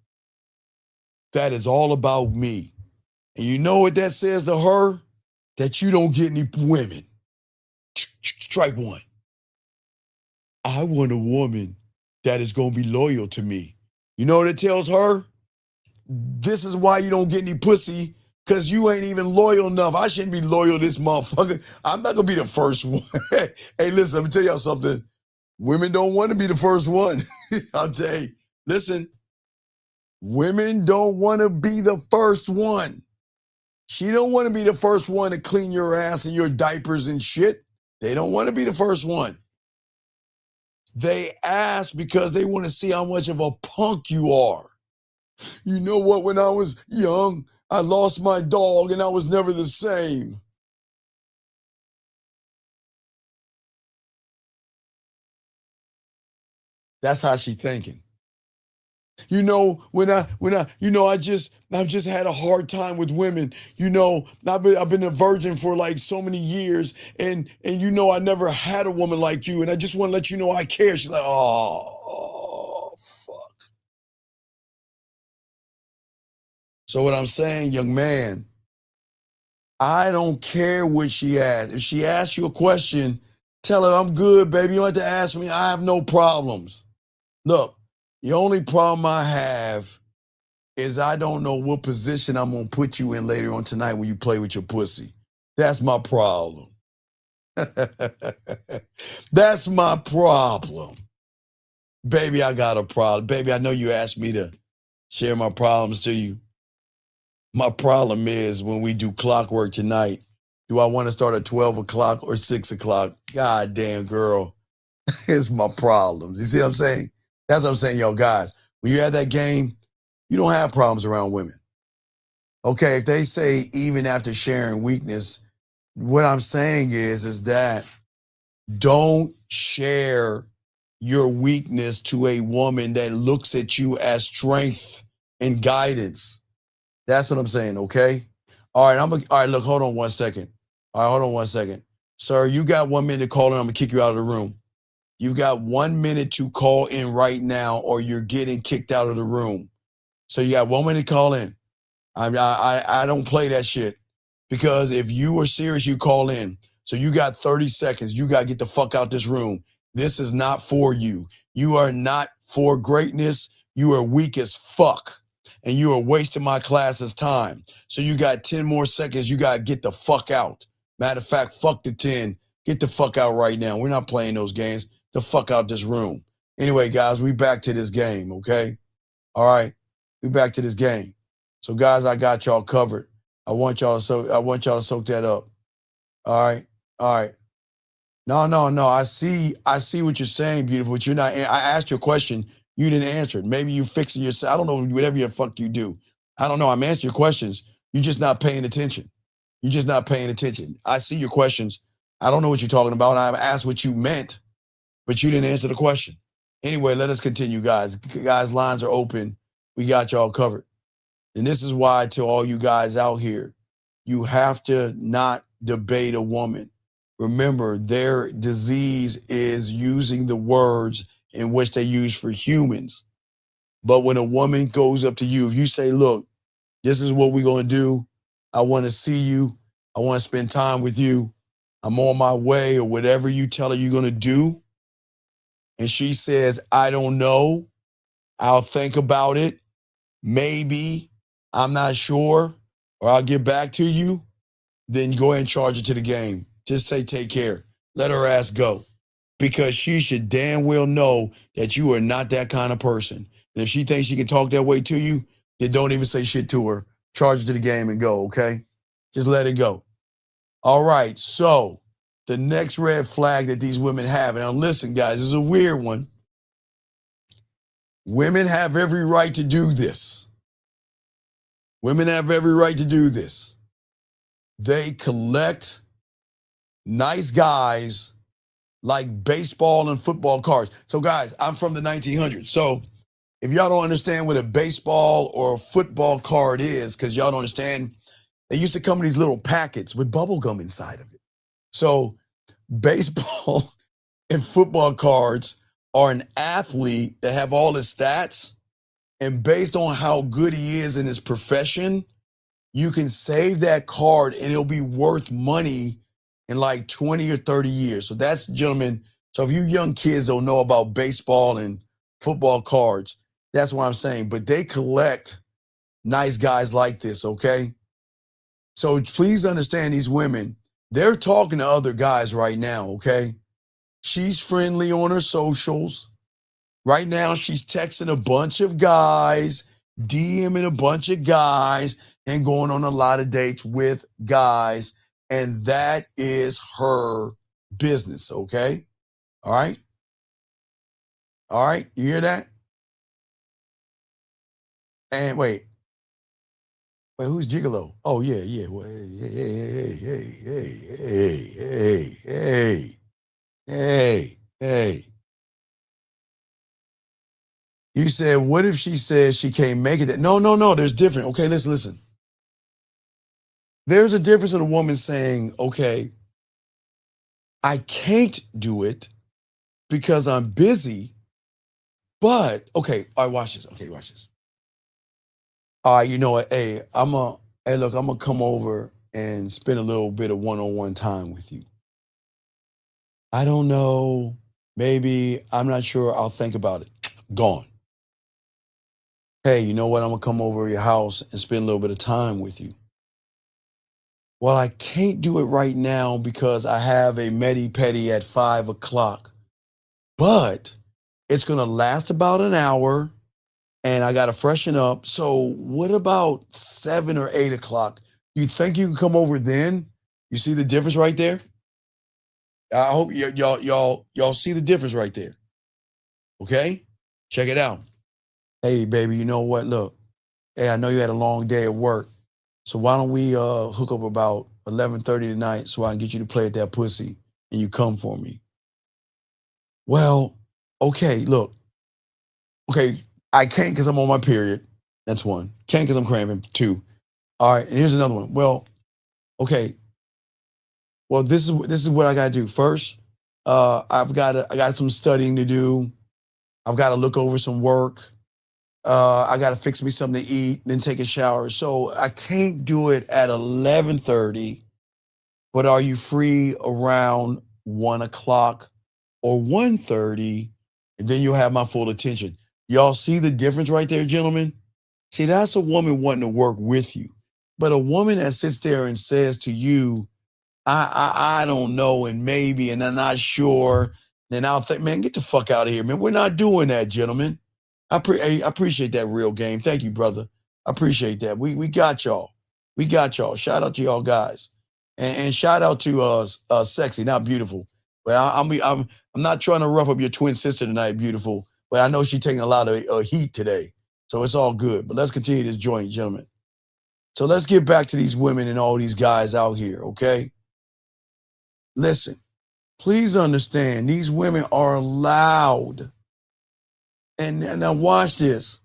that is all about me. And you know what that says to her? That you don't get any women. Strike one. I want a woman that is going to be loyal to me. You know what it tells her? This is why you don't get any pussy, because you ain't even loyal enough. I shouldn't be loyal to this motherfucker. I'm not going to be the first one. Hey, listen, let me tell y'all something. Women don't want to be the first one. I'll tell you. Listen, women don't want to be the first one. She don't want to be the first one to clean your ass and your diapers and shit. They don't want to be the first one. They ask because they want to see how much of a punk you are. You know what? When I was young, I lost my dog and I was never the same. That's how she thinking. You know, I've just had a hard time with women. You know, I've been a virgin for like so many years, and you know, I never had a woman like you, and I just want to let you know I care. She's like, oh, fuck. So what I'm saying, young man, I don't care what she asks. If she asks you a question, tell her I'm good, baby. You don't have to ask me. I have no problems. Look, the only problem I have is I don't know what position I'm going to put you in later on tonight when you play with your pussy. That's my problem. That's my problem. Baby, I got a problem. Baby, I know you asked me to share my problems to you. My problem is when we do clockwork tonight, do I want to start at 12 o'clock or 6 o'clock? God damn, girl. It's my problems. You see what I'm saying? That's what I'm saying, yo, guys. When you have that game, you don't have problems around women. Okay, if they say even after sharing weakness, what I'm saying is that don't share your weakness to a woman that looks at you as strength and guidance. That's what I'm saying, okay? All right, look, hold on one second. All right, hold on one second. Sir, you got 1 minute to call in. I'm going to kick you out of the room. You got 1 minute to call in right now or you're getting kicked out of the room. So you got 1 minute to call in. I don't play that shit because if you are serious, you call in. So you got 30 seconds. You got to get the fuck out this room. This is not for you. You are not for greatness. You are weak as fuck. And you are wasting my class's time. So you got 10 more seconds. You got to get the fuck out. Matter of fact, fuck the 10. Get the fuck out right now. We're not playing those games. The fuck out this room. Anyway, guys, we back to this game, okay? All right. We back to this game. So, guys, I got y'all covered. I want y'all to soak that up. All right. All right. No. I see what you're saying, beautiful. But you're not. I asked you a question. You didn't answer it. Maybe you fixing yourself. I don't know. Whatever the fuck you do. I don't know. I'm answering your questions. You're just not paying attention. You're just not paying attention. I see your questions. I don't know what you're talking about. I asked what you meant, but you didn't answer the question. Anyway, let us continue, guys. Guys, lines are open. We got y'all covered. And this is why, to all you guys out here, you have to not debate a woman. Remember, their disease is using the words in which they use for humans. But when a woman goes up to you, if you say, look, this is what we're going to do. I want to see you. I want to spend time with you. I'm on my way, or whatever you tell her you're going to do. And she says, I don't know. I'll think about it. Maybe. I'm not sure, or I'll get back to you, then go ahead and charge it to the game. Just say, take care. Let her ass go. Because she should damn well know that you are not that kind of person. And if she thinks she can talk that way to you, then don't even say shit to her. Charge it to the game and go, okay? Just let it go. All right, so the next red flag that these women have, and now listen, guys, this is a weird one. Women have every right to do this. Women have every right to do this. They collect nice guys like baseball and football cards. So guys, I'm from the 1900s. So if y'all don't understand what a baseball or a football card is, because y'all don't understand, they used to come in these little packets with bubble gum inside of it. So baseball and football cards are an athlete that have all his stats, and based on how good he is in his profession, you can save that card and it'll be worth money in like 20 or 30 years. So that's, gentlemen, so if you young kids don't know about baseball and football cards, that's what I'm saying. But they collect nice guys like this, okay? So please understand, these women, they're talking to other guys right now, okay? She's friendly on her socials. Right now, she's texting a bunch of guys, DMing a bunch of guys, and going on a lot of dates with guys. And that is her business, okay? All right? All right, you hear that? And wait, who's Gigolo? Oh, yeah. Well, hey. You said, what if she says she can't make it? No, there's different. Okay, listen. There's a difference in a woman saying, okay, I can't do it because I'm busy, but okay, all right, watch this. Okay, watch this. All right, you know what? Hey, I'm gonna come over and spend a little bit of one-on-one time with you. I don't know, maybe, I'm not sure, I'll think about it. Gone. Hey, you know what? I'm gonna come over to your house and spend a little bit of time with you. Well, I can't do it right now because I have a medi-pedi at 5 o'clock, but it's going to last about an hour and I got to freshen up. So what about 7 or 8 o'clock? You think you can come over then? You see the difference right there? I hope y'all see the difference right there. Okay? Check it out. Hey, baby, you know what? Look, hey, I know you had a long day at work. So why don't we hook up about 11:30 tonight so I can get you to play at that pussy and you come for me? Well, okay, look. Okay, I can't because I'm on my period. That's one. Can't because I'm cramping. Two. All right, and here's another one. Well, okay. Well, this is what I gotta do. First, I got some studying to do. I've got to look over some work. I got to fix me something to eat, then take a shower. So I can't do it at 11:30, but are you free around 1 o'clock or 1:30? And then you'll have my full attention. Y'all see the difference right there, gentlemen? See, that's a woman wanting to work with you. But a woman that sits there and says to you, I don't know, and maybe, and I'm not sure, then I'll think, man, get the fuck out of here, man. We're not doing that, gentlemen. I appreciate that real game. Thank you, brother. I appreciate that. We got y'all. We got y'all. Shout out to y'all guys, and shout out to sexy, not beautiful. But I'm not trying to rough up your twin sister tonight, beautiful. But I know she's taking a lot of heat today, so it's all good. But let's continue this joint, gentlemen. So let's get back to these women and all these guys out here, okay? Listen, please understand, these women are allowed. And now watch this.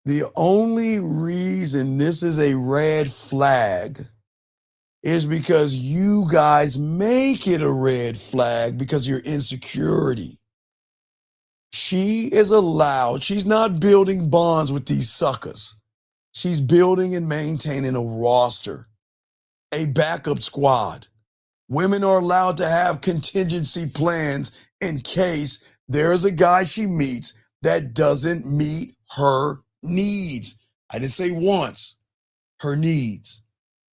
The only reason this is a red flag is because you guys make it a red flag because of your insecurity. She is allowed, she's not building bonds with these suckers. She's building and maintaining a roster, a backup squad. Women are allowed to have contingency plans in case there's a guy she meets that doesn't meet her needs. I didn't say wants, her needs.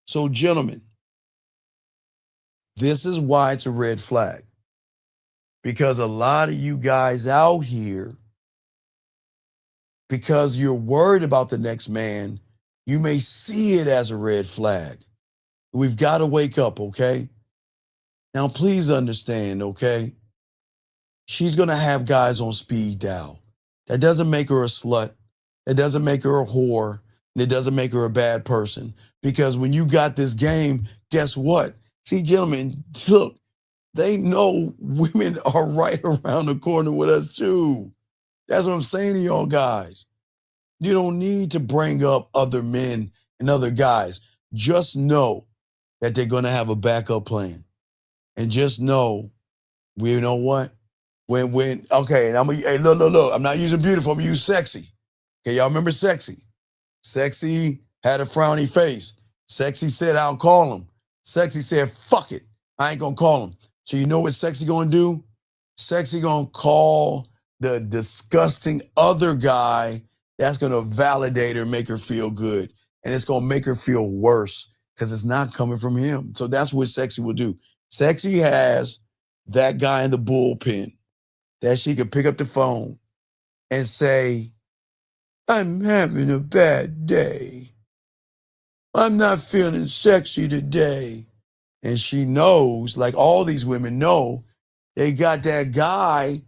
So, gentlemen, this is why it's a red flag. Because a lot of you guys out here, because you're worried about the next man, you may see it as a red flag. We've got to wake up, okay? Now, please understand, okay? She's going to have guys on speed dial. That doesn't make her a slut. That doesn't make her a whore. And it doesn't make her a bad person. Because when you got this game, guess what? See, gentlemen, look, they know women are right around the corner with us too. That's what I'm saying to y'all guys. You don't need to bring up other men and other guys. Just know that they're going to have a backup plan. And just know, you know what? Okay, and hey, look, I'm not using beautiful, I'm going to use sexy. Okay, y'all remember sexy? Sexy had a frowny face. Sexy said, I'll call him. Sexy said, fuck it, I ain't going to call him. So you know what Sexy going to do? Sexy going to call the disgusting other guy that's going to validate her, make her feel good. And it's going to make her feel worse because it's not coming from him. So that's what Sexy will do. Sexy has that guy in the bullpen that she can pick up the phone and say, I'm having a bad day. I'm not feeling sexy today. And she knows, like all these women know, they got that guy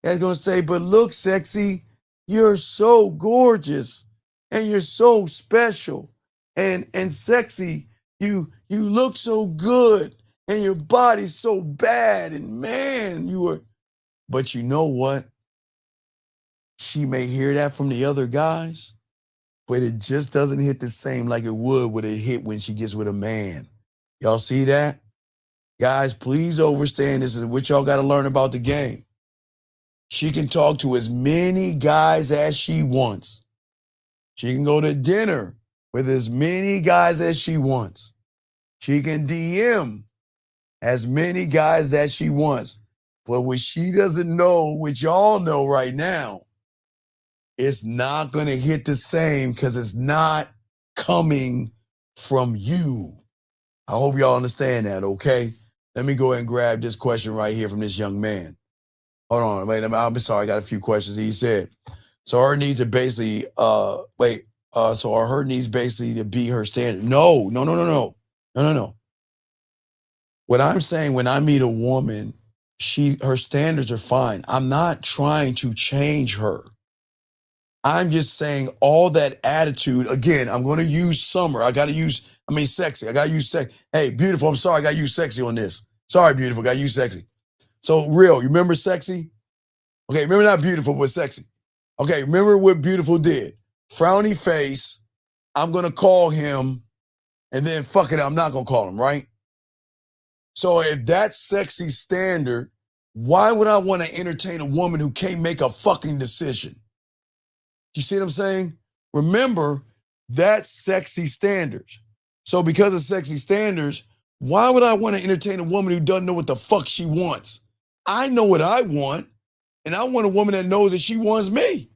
that's going to say, but look, Sexy, you're so gorgeous and you're so special. And Sexy, you look so good and your body's so bad. And man, you are, but you know what? She may hear that from the other guys, but it just doesn't hit the same like it would with a hit when she gets with a man. Y'all see that? Guys, please understand this is what y'all got to learn about the game. She can talk to as many guys as she wants. She can go to dinner with as many guys as she wants. She can DM as many guys that she wants. But what she doesn't know, which y'all know right now, it's not going to hit the same because it's not coming from you. I hope y'all understand that, okay? Let me go ahead and grab this question right here from this young man. Hold on, wait, I'm sorry, I got a few questions. He said, so her needs are basically, so are her needs basically to be her standard? No. What I'm saying, when I meet a woman, her standards are fine. I'm not trying to change her. I'm just saying all that attitude, again, I'm going to use summer. Sexy. I got to use sexy. Hey, beautiful, I'm sorry, I got to use sexy on this. Sorry, beautiful, got to use sexy. So real, you remember sexy? Okay, remember not beautiful, but sexy. Okay, remember what beautiful did? Frowny face, I'm going to call him, and then fuck it, I'm not going to call him, right? So if that's sexy standard, why would I want to entertain a woman who can't make a fucking decision? You see what I'm saying? Remember, that's sexy standards. So because of sexy standards, why would I want to entertain a woman who doesn't know what the fuck she wants? I know what I want, and I want a woman that knows that she wants me.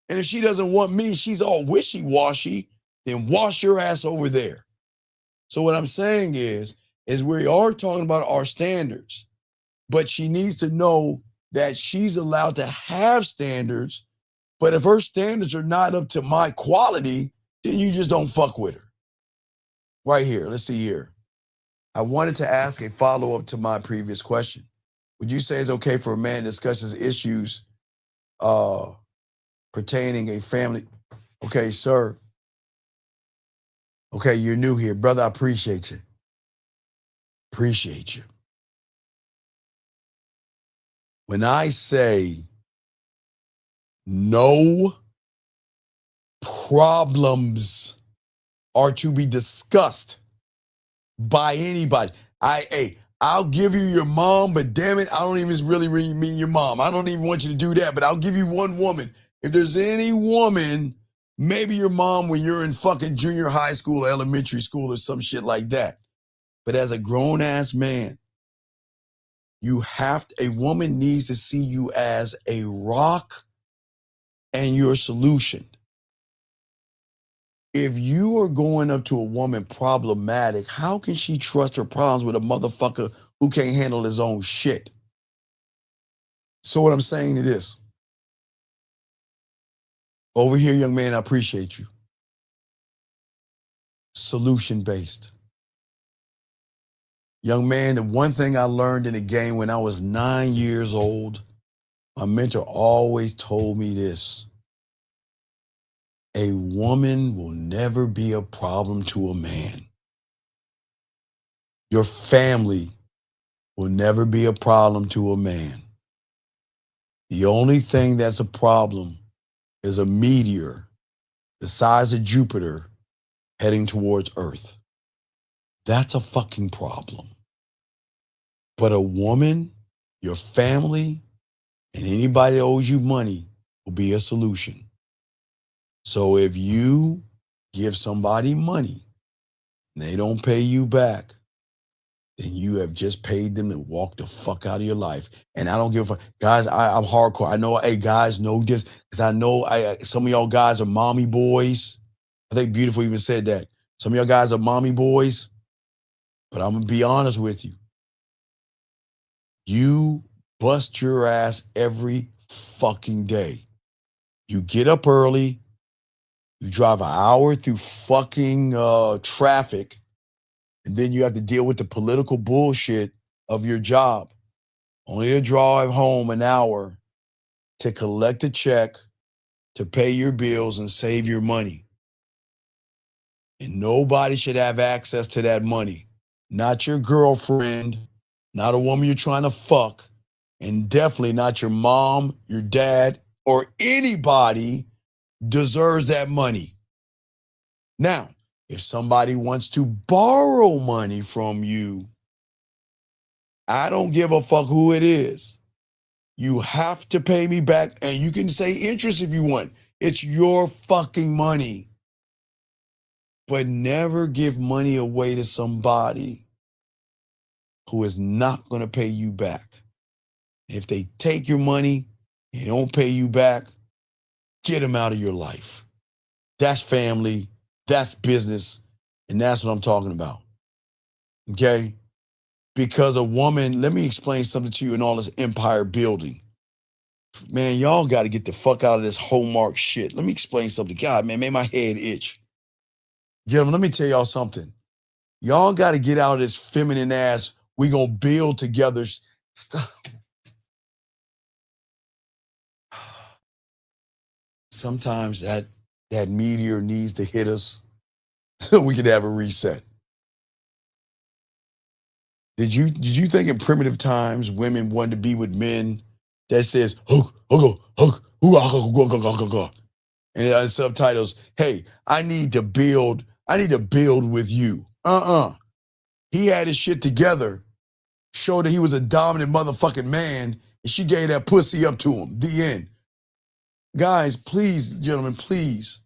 And if she doesn't want me, she's all wishy-washy, then wash your ass over there. So what I'm saying is we are talking about our standards, but she needs to know that she's allowed to have standards. But if her standards are not up to my quality, then you just don't fuck with her. Right here, let's see here. I wanted to ask a follow-up to my previous question. Would you say it's okay for a man to discuss his issues pertaining a family? Okay, sir. Okay, you're new here. Brother, I appreciate you. Appreciate you. When I say no problems are to be discussed by anybody. I'll give you your mom, but damn it, I don't even really mean your mom. I don't even want you to do that, but I'll give you one woman. If there's any woman, maybe your mom when you're in fucking junior high school or elementary school or some shit like that. But as a grown-ass man, a woman needs to see you as a rock and your solution. If you are going up to a woman problematic, how can she trust her problems with a motherfucker who can't handle his own shit? So what I'm saying is this. Over here, young man, I appreciate you. Solution-based. Young man, the one thing I learned in the game when I was 9 years old, my mentor always told me this. A woman will never be a problem to a man. Your family will never be a problem to a man. The only thing that's a problem is a meteor the size of Jupiter heading towards Earth. That's a fucking problem. But a woman, your family, and anybody that owes you money will be a solution. So if you give somebody money and they don't pay you back, then you have just paid them to walk the fuck out of your life. And I don't give a fuck. Guys, I'm hardcore. I know, hey, guys know this because I know some of y'all guys are mommy boys. I think Beautiful even said that. Some of y'all guys are mommy boys. But I'm going to be honest with you. You bust your ass every fucking day. You get up early. You drive an hour through fucking traffic. And then you have to deal with the political bullshit of your job. Only to drive home an hour to collect a check, to pay your bills and save your money. And nobody should have access to that money. Not your girlfriend, not a woman you're trying to fuck, and definitely not your mom, your dad, or anybody deserves that money. Now, if somebody wants to borrow money from you, I don't give a fuck who it is. You have to pay me back, and you can say interest if you want. It's your fucking money. But never give money away to somebody who is not going to pay you back. If they take your money and don't pay you back, get them out of your life. That's family, that's business, and that's what I'm talking about. Okay? Because a woman, let me explain something to you in all this empire building. Man, y'all got to get the fuck out of this Hallmark shit. Let me explain something. God, man, made my head itch. Gentlemen, let me tell y'all something. Y'all got to get out of this feminine ass, we gonna build together. Stop. Sometimes that meteor needs to hit us so we can have a reset. Did you think in primitive times women wanted to be with men that says hook, hook, hook, hook, and subtitles, hey, I need to build with you. He had his shit together, showed that he was a dominant motherfucking man, and she gave that pussy up to him. The end. Guys, please, gentlemen, please.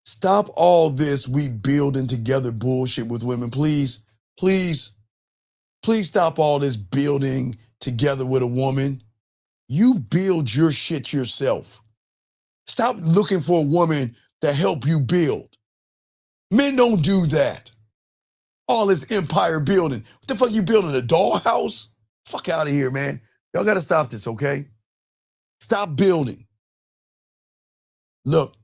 Stop all this we building together bullshit with women, please. Please. Please stop all this building together with a woman. You build your shit yourself. Stop looking for a woman to help you build. Men don't do that. All this empire building. What the fuck you building, a dollhouse? Fuck out of here, man. Y'all got to stop this, okay? Stop building. Look,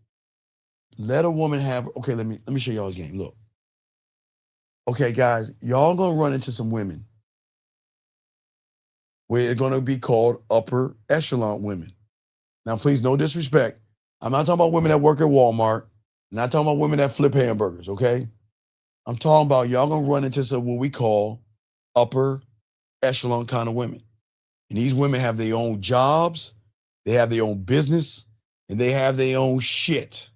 let a woman have, okay, let me show y'all a game. Look. Okay, guys, y'all gonna run into some women where they're gonna be called upper echelon women. Now, please, no disrespect. I'm not talking about women that work at Walmart. I'm not talking about women that flip hamburgers, okay? I'm talking about y'all gonna run into some what we call upper echelon kind of women. And these women have their own jobs, they have their own business, and they have their own shit.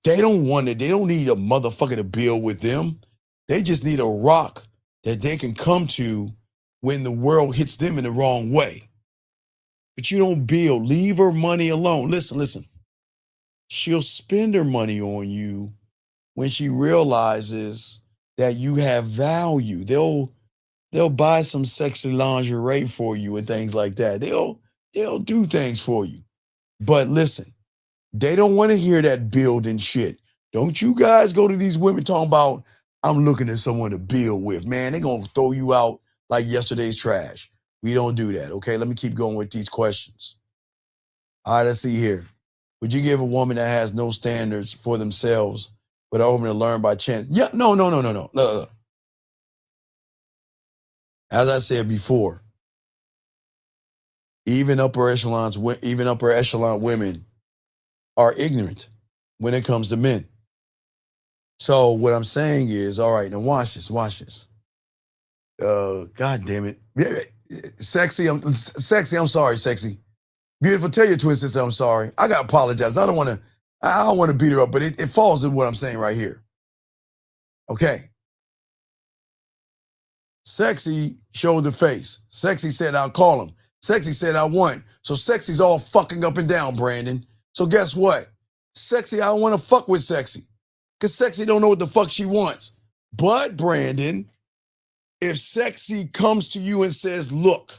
They don't want it. They don't need a motherfucker to build with them. They just need a rock that they can come to when the world hits them in the wrong way. But you don't build. Leave her money alone. Listen. She'll spend her money on you when she realizes that you have value. They'll buy some sexy lingerie for you and things like that. They'll do things for you. But listen, they don't want to hear that building shit. Don't you guys go to these women talking about, I'm looking at someone to build with. Man, they're going to throw you out like yesterday's trash. We don't do that, okay? Let me keep going with these questions. All right, let's see here. Would you give a woman that has no standards for themselves but a woman to learn by chance? Yeah, no. As I said before, even upper echelon women are ignorant when it comes to men. So what I'm saying is, all right, now watch this. God damn it. Yeah, sexy, I'm sorry, sexy. Beautiful, tell your twin sister I'm sorry. I gotta apologize. I don't want to beat her up, but it falls in what I'm saying right here. Okay. Sexy showed the face. Sexy said, I'll call him. Sexy said, I want. So Sexy's all fucking up and down, Brandon. So guess what? Sexy, I don't want to fuck with Sexy. Because Sexy don't know what the fuck she wants. But, Brandon, if Sexy comes to you and says, look,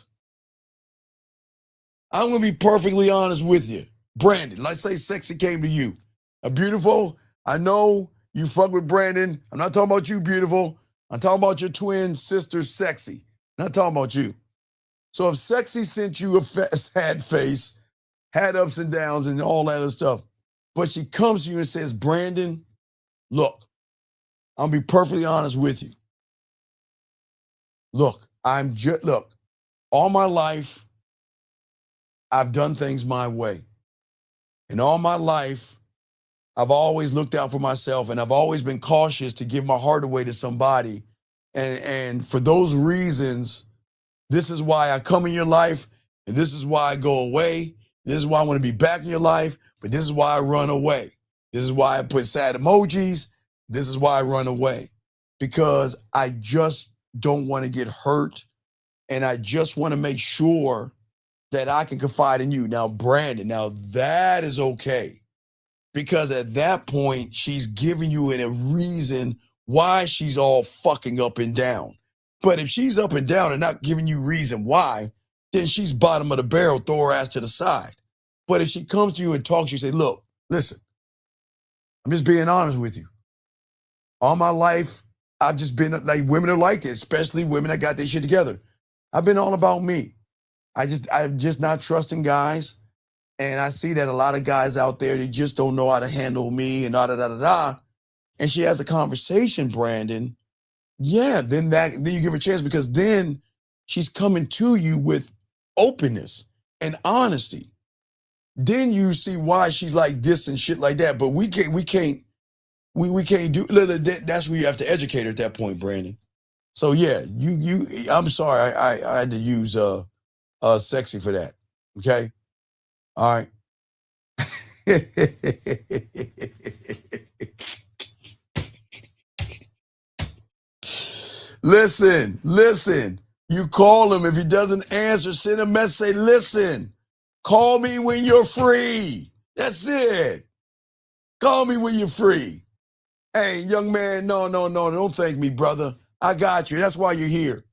I'm going to be perfectly honest with you. Brandon, let's say Sexy came to you. Beautiful, I know you fuck with Brandon. I'm not talking about you, Beautiful. I'm talking about your twin sister, Sexy. Not talking about you. So if Sexy sent you a sad face, had ups and downs and all that other stuff, but she comes to you and says, Brandon, look, I'll be perfectly honest with you. Look, all my life, I've done things my way. And all my life, I've always looked out for myself, and I've always been cautious to give my heart away to somebody. And for those reasons, this is why I come in your life, and this is why I go away. This is why I want to be back in your life, but this is why I run away. This is why I put sad emojis. This is why I run away, because I just don't want to get hurt, and I just want to make sure that I can confide in you. Now, Brandon, that is okay, because at that point, she's giving you a reason why she's all fucking up and down. But if she's up and down and not giving you reason why, then she's bottom of the barrel, throw her ass to the side. But if she comes to you and talks to you, say, look, listen, I'm just being honest with you. All my life, I've just been like, women are like this, especially women that got their shit together. I've been all about me. I'm just not trusting guys. And I see that a lot of guys out there, they just don't know how to handle me and da-da-da-da-da. And she has a conversation, Brandon. Yeah, then you give her a chance, because then she's coming to you with openness and honesty. Then you see why she's like this and shit like that. But we can't do that's where you have to educate her at that point, Brandon. So yeah, I'm sorry, I had to use Sexy for that. Okay? All right. Listen. You call him. If he doesn't answer, send a message. Say, listen, call me when you're free. That's it. Call me when you're free. Hey, young man, no, don't thank me, brother. I got you. That's why you're here.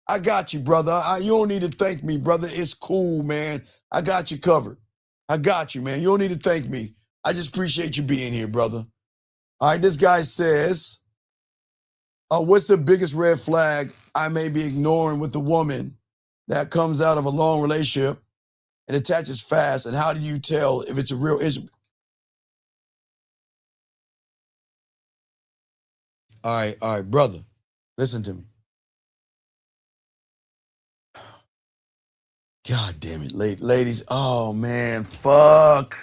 I got you, brother. You don't need to thank me, brother. It's cool, man. I got you covered. I got you, man. You don't need to thank me. I just appreciate you being here, brother. All right, this guy says, what's the biggest red flag I may be ignoring with a woman that comes out of a long relationship and attaches fast? And how do you tell if it's a real issue? All right, brother. Listen to me. God damn it, ladies. Oh, man, fuck.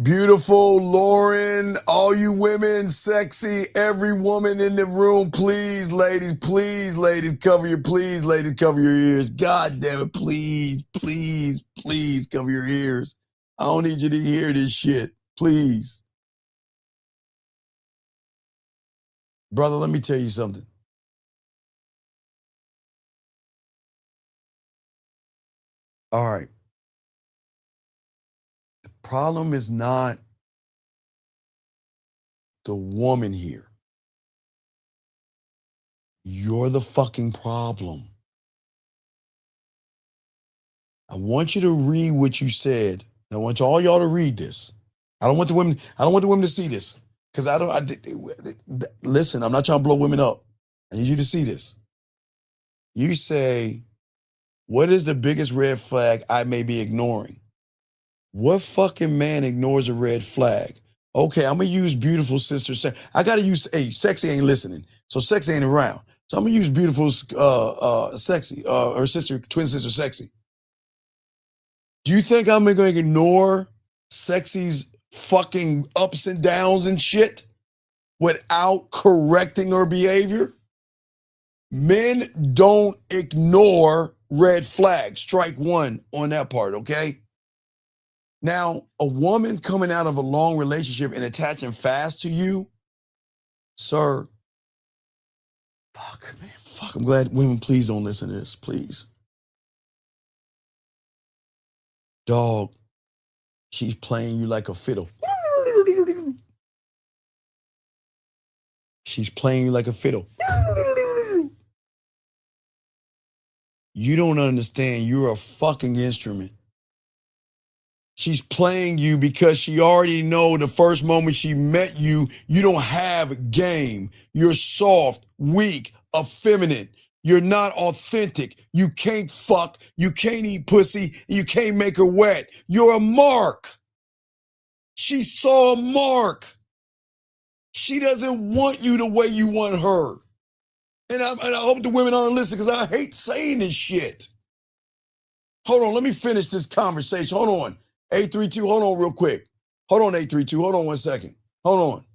Beautiful, Lauren, all you women, Sexy, every woman in the room, please, ladies, cover your ears. God damn it, please cover your ears. I don't need you to hear this shit, please. Brother, let me tell you something. All right. The problem is not the woman here. You're the fucking problem. I want you to read what you said. I want all y'all to read this. I don't want the women to see this. Because listen, I'm not trying to blow women up. I need you to see this. You say, what is the biggest red flag I may be ignoring? What fucking man ignores a red flag? Okay, I'm gonna use beautiful sister. I gotta use, Sexy ain't listening. So Sexy ain't around. So I'm gonna use beautiful Sexy, her sister, twin sister Sexy. Do you think I'm gonna ignore Sexy's fucking ups and downs and shit without correcting her behavior? Men don't ignore red flags. Strike one on that part, okay? Now, a woman coming out of a long relationship and attaching fast to you, sir, fuck, man, fuck. I'm glad women, please don't listen to this, please. Dog, she's playing you like a fiddle. She's playing you like a fiddle. You don't understand. You're a fucking instrument. She's playing you because she already know the first moment she met you, you don't have game. You're soft, weak, effeminate. You're not authentic. You can't fuck. You can't eat pussy. You can't make her wet. You're a mark. She saw a mark. She doesn't want you the way you want her. And I hope the women aren't listening because I hate saying this shit. Hold on, let me finish this conversation. Hold on. 832, hold on real quick. Hold on, 832, hold on 1 second. Hold on.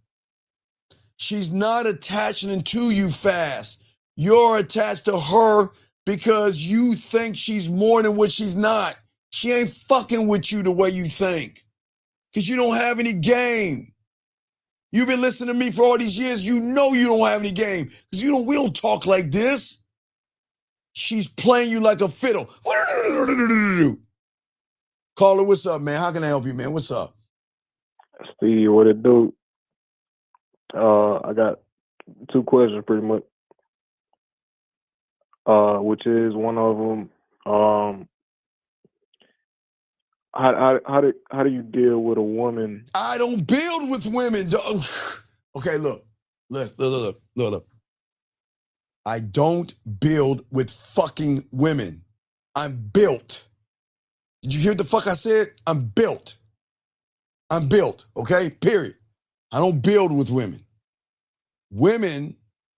She's not attaching to you fast. You're attached to her because you think she's more than what she's not. She ain't fucking with you the way you think because you don't have any game. You've been listening to me for all these years. You know you don't have any game because we don't talk like this. She's playing you like a fiddle. Caller, what's up, man? How can I help you, man? What's up? Steve, what it do? I got two questions pretty much. Which is one of them, how do you deal with a woman? I don't build with women. Okay, look. I don't build with fucking women. I'm built. Did you hear the fuck I said? I'm built. I'm built, okay? Period. I don't build with women. Women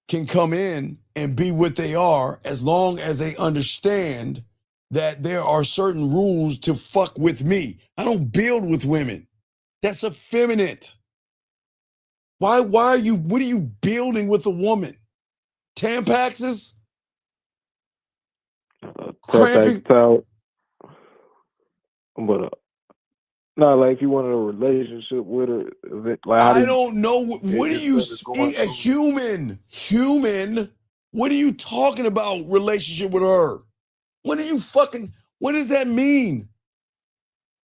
can come in and be what they are as long as they understand that there are certain rules to fuck with me. I don't build with women. That's effeminate. What are you building with a woman? Tampaxes? Cramping? But not like if you wanted a relationship with her. Like, I don't know. What do you speak? A human. What are you talking about? Relationship with her? What does that mean?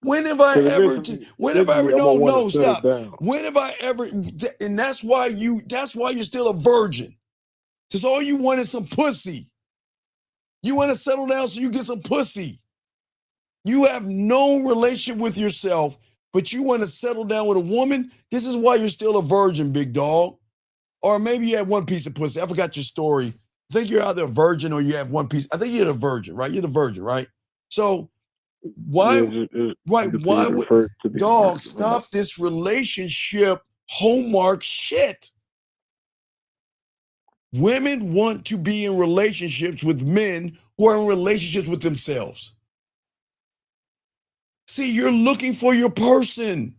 When have I ever? No, stop. When have I ever? And that's why you're still a virgin. Because all you want is some pussy. You want to settle down so you get some pussy. You have no relationship with yourself, but you want to settle down with a woman. This is why you're still a virgin, big dog. Or maybe you had one piece of pussy. I forgot your story. I think you're either a virgin or you have one piece. I think you're the virgin, right? You're the virgin, right? So why would dog stop this relationship homework shit? Women want to be in relationships with men who are in relationships with themselves. See, you're looking for your person,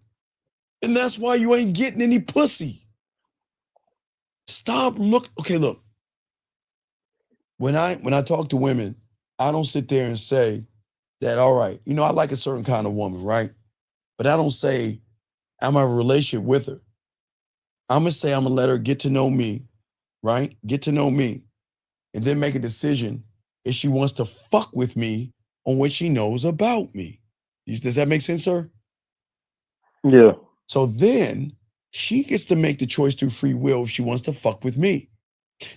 and that's why you ain't getting any pussy. Okay, look. When I talk to women, I don't sit there and say that, all right, I like a certain kind of woman, right? But I don't say I'm in a relationship with her. I'm going to say I'm going to let her get to know me, right? Get to know me, and then make a decision if she wants to fuck with me on what she knows about me. Does that make sense, sir? Yeah. So then she gets to make the choice through free will if she wants to fuck with me.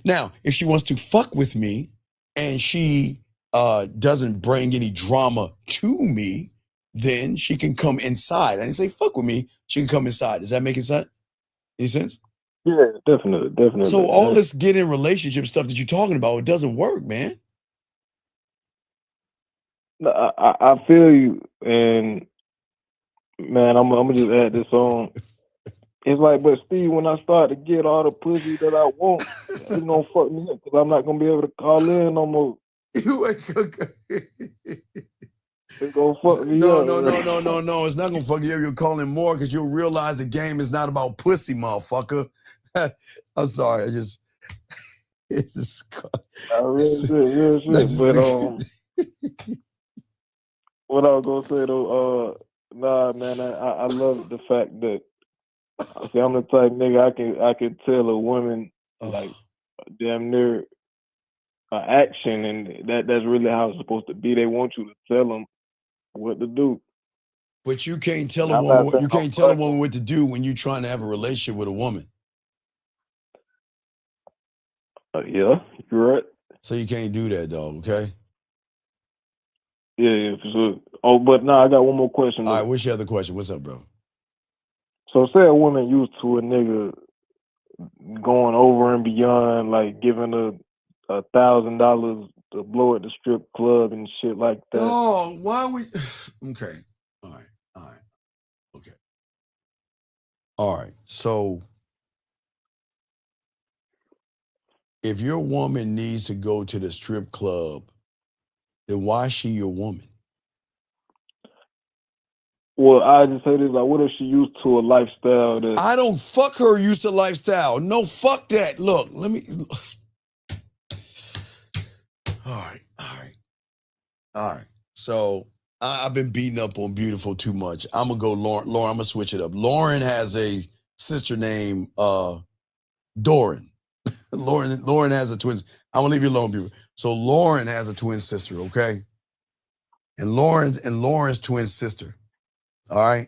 Now, if she wants to fuck with me and she doesn't bring any drama to me, then she can come inside. I didn't say fuck with me. She can come inside. Does that make sense? Any sense? Yeah, definitely. So all this get in relationship stuff that you're talking about, it doesn't work, man. I feel you, and man, I'm gonna just add this on. It's like, but Steve, when I start to get all the pussy that I want, it's gonna fuck me up because I'm not gonna be able to call in no more. It's gonna fuck me up. No. It's not gonna fuck you up. You're calling more because you'll realize the game is not about pussy, motherfucker. I'm sorry. This is real shit. But what I was gonna say though, nah, man, I love the fact that see, I'm the type nigga I can tell a woman like damn near action, and that's really how it's supposed to be. They want you to tell them what to do. But you can't tell And a I'm not woman saying you I'm can't tell a fucking. woman what to do when you're trying to have a relationship with a woman. Yeah, you're right. So you can't do that, dog. Okay. Yeah, for sure. Oh, but nah, I got one more question All though. right. What's your other question? What's up, bro? So say a woman used to a nigga going over and beyond, like giving $1,000 to blow at the strip club and shit like that. Oh, why would? Okay. All right. Okay. All right. So if your woman needs to go to the strip club, then why is she your woman? Well, I just say this, like, what if she used to a lifestyle that... I don't fuck her used to lifestyle. No, fuck that. Look, let me... All right. So I've been beating up on Beautiful too much. I'm going to go Lauren. I'm going to switch it up. Lauren has a sister named Doran. Lauren has a twin. I'm going to leave you alone, Beautiful. So Lauren has a twin sister, okay? And Lauren's twin sister, all right?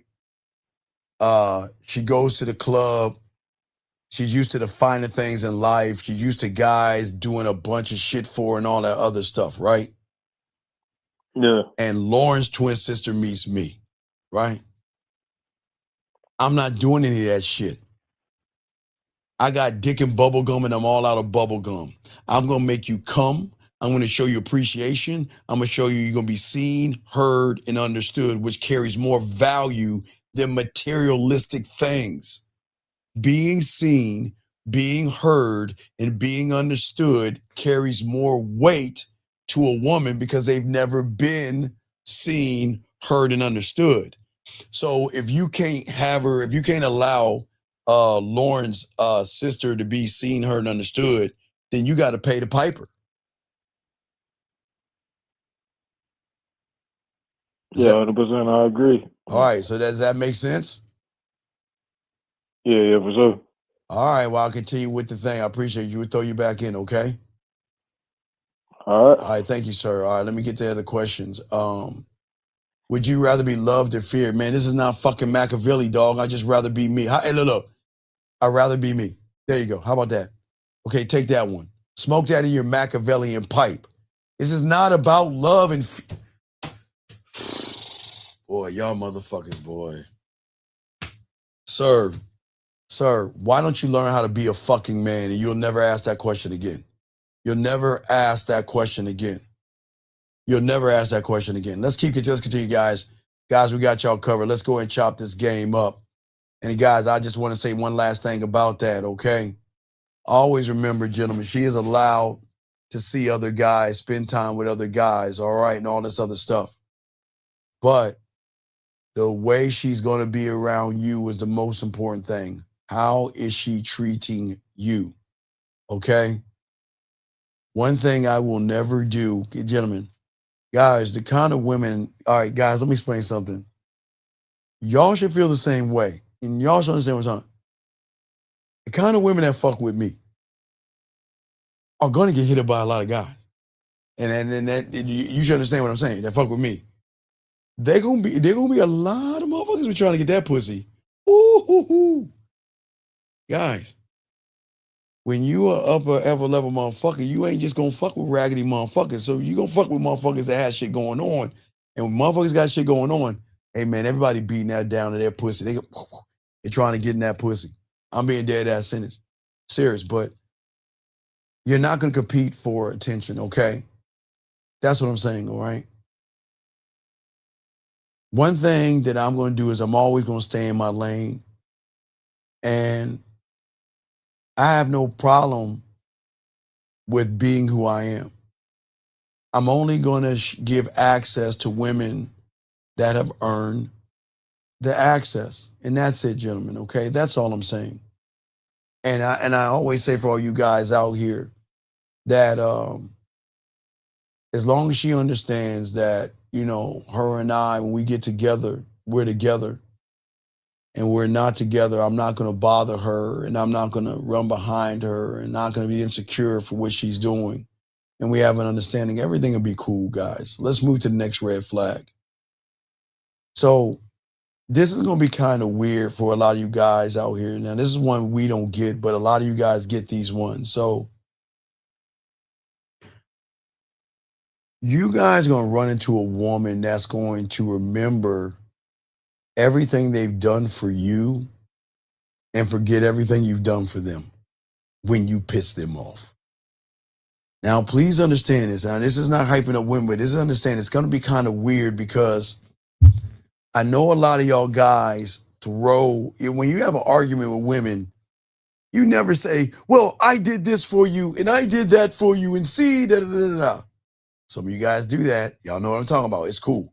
She goes to the club. She's used to the finer things in life. She's used to guys doing a bunch of shit for her and all that other stuff, right? Yeah. And Lauren's twin sister meets me, right? I'm not doing any of that shit. I got dick and bubble gum and I'm all out of bubble gum. I'm going to make you come. I'm going to show you appreciation. I'm going to show you're going to be seen, heard, and understood, which carries more value than materialistic things. Being seen, being heard, and being understood carries more weight to a woman because they've never been seen, heard, and understood. So if you can't have her, if you can't allow Lauren's sister to be seen, heard, and understood, then you got to pay the piper. Yeah, 100%. I agree. All right. So does that make sense? Yeah, for sure. All right. Well, I'll continue with the thing. I appreciate you. We'll throw you back in, okay? All right. All right. Thank you, sir. All right. Let me get to the other questions. Would you rather be loved or feared? Man, this is not fucking Machiavelli, dog. I'd just rather be me. Hey, look. I'd rather be me. There you go. How about that? Okay, take that one. Smoke that in your Machiavellian pipe. This is not about love and boy, y'all motherfuckers, boy. Sir, why don't you learn how to be a fucking man and you'll never ask that question again? You'll never ask that question again. You'll never ask that question again. Let's continue, guys. Guys, we got y'all covered. Let's go and chop this game up. And guys, I just want to say one last thing about that, okay? Always remember, gentlemen, she is allowed to see other guys, spend time with other guys, all right, and all this other stuff. But the way she's going to be around you is the most important thing. How is she treating you? Okay? One thing I will never do, gentlemen, guys, the kind of women, all right, guys, let me explain something. Y'all should feel the same way. And y'all should understand what I'm talking. The kind of women that fuck with me are going to get hit up by a lot of guys. And that you should understand what I'm saying. That fuck with me. They're gonna be a lot of motherfuckers be trying to get that pussy. Ooh. Guys, when you are upper ever level motherfucker, you ain't just gonna fuck with raggedy motherfuckers. So you gonna fuck with motherfuckers that have shit going on. And when motherfuckers got shit going on, hey man, everybody beating that down to their pussy. They're trying to get in that pussy. I'm being dead ass serious, but you're not gonna compete for attention, okay? That's what I'm saying, all right? One thing that I'm going to do is I'm always going to stay in my lane. And I have no problem with being who I am. I'm only going to give access to women that have earned the access. And that's it, gentlemen, okay? That's all I'm saying. And I always say for all you guys out here, that as long as she understands that, you know, her and I, when we get together, we're together, and we're not together, I'm not going to bother her, and I'm not going to run behind her, and not going to be insecure for what she's doing. And we have an understanding, everything will be cool, guys. Let's move to the next red flag. So this is going to be kind of weird for a lot of you guys out here. Now, this is one we don't get, but a lot of you guys get these ones. So you guys are going to run into a woman that's going to remember everything they've done for you and forget everything you've done for them when you piss them off. Now, please understand this. Now, this is not hyping up women, but this is understand it's going to be kind of weird because I know a lot of y'all guys when you have an argument with women, you never say, well, I did this for you and I did that for you and see, da da da da. Some of you guys do that. Y'all know what I'm talking about. It's cool.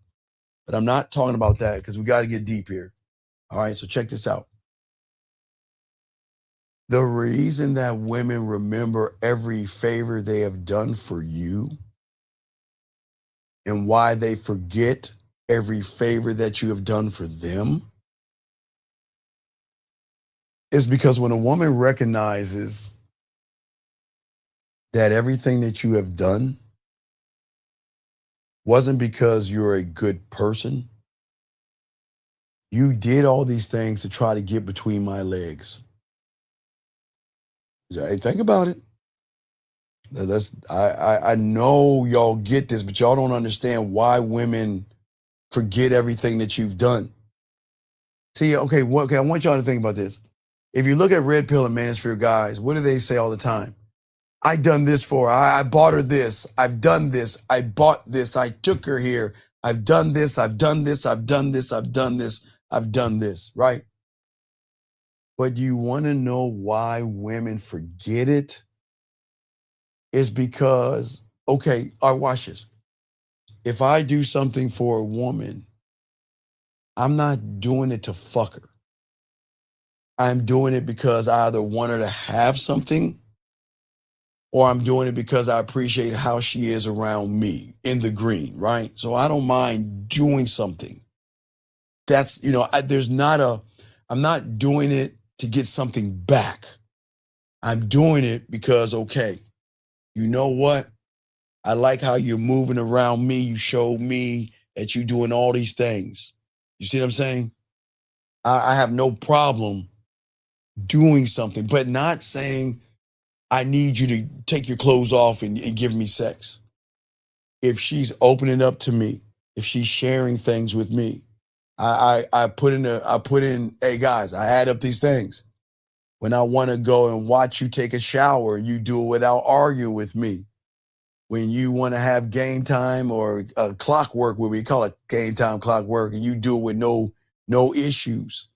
But I'm not talking about that because we got to get deep here. All right, so check this out. The reason that women remember every favor they have done for you and why they forget every favor that you have done for them is because when a woman recognizes that everything that you have done wasn't because you're a good person, you did all these things to try to get between my legs. Hey, think about it. I know y'all get this, but y'all don't understand why women forget everything that you've done. See, okay, I want y'all to think about this. If you look at Red Pill and Manosphere guys, what do they say all the time? I done this for her. I bought her this. I've done this. I bought this. I took her here. I've done this. I've done this. I've done this. I've done this. I've done this, right? But you want to know why women forget it? It's because, okay, all right, watch this. If I do something for a woman, I'm not doing it to fuck her. I'm doing it because I either want her to have something or I'm doing it because I appreciate how she is around me in the green, right? So I don't mind doing something. That's, you know, I'm not doing it to get something back. I'm doing it because, okay, you know what? I like how you're moving around me. You showed me that you're doing all these things. You see what I'm saying? I have no problem doing something, but not saying I need you to take your clothes off and give me sex. If she's opening up to me, if she's sharing things with me, I put in, hey guys, I add up these things. When I want to go and watch you take a shower, you do it without arguing with me. When you want to have game time or clockwork, what we call it game time clockwork, and you do it with no issues.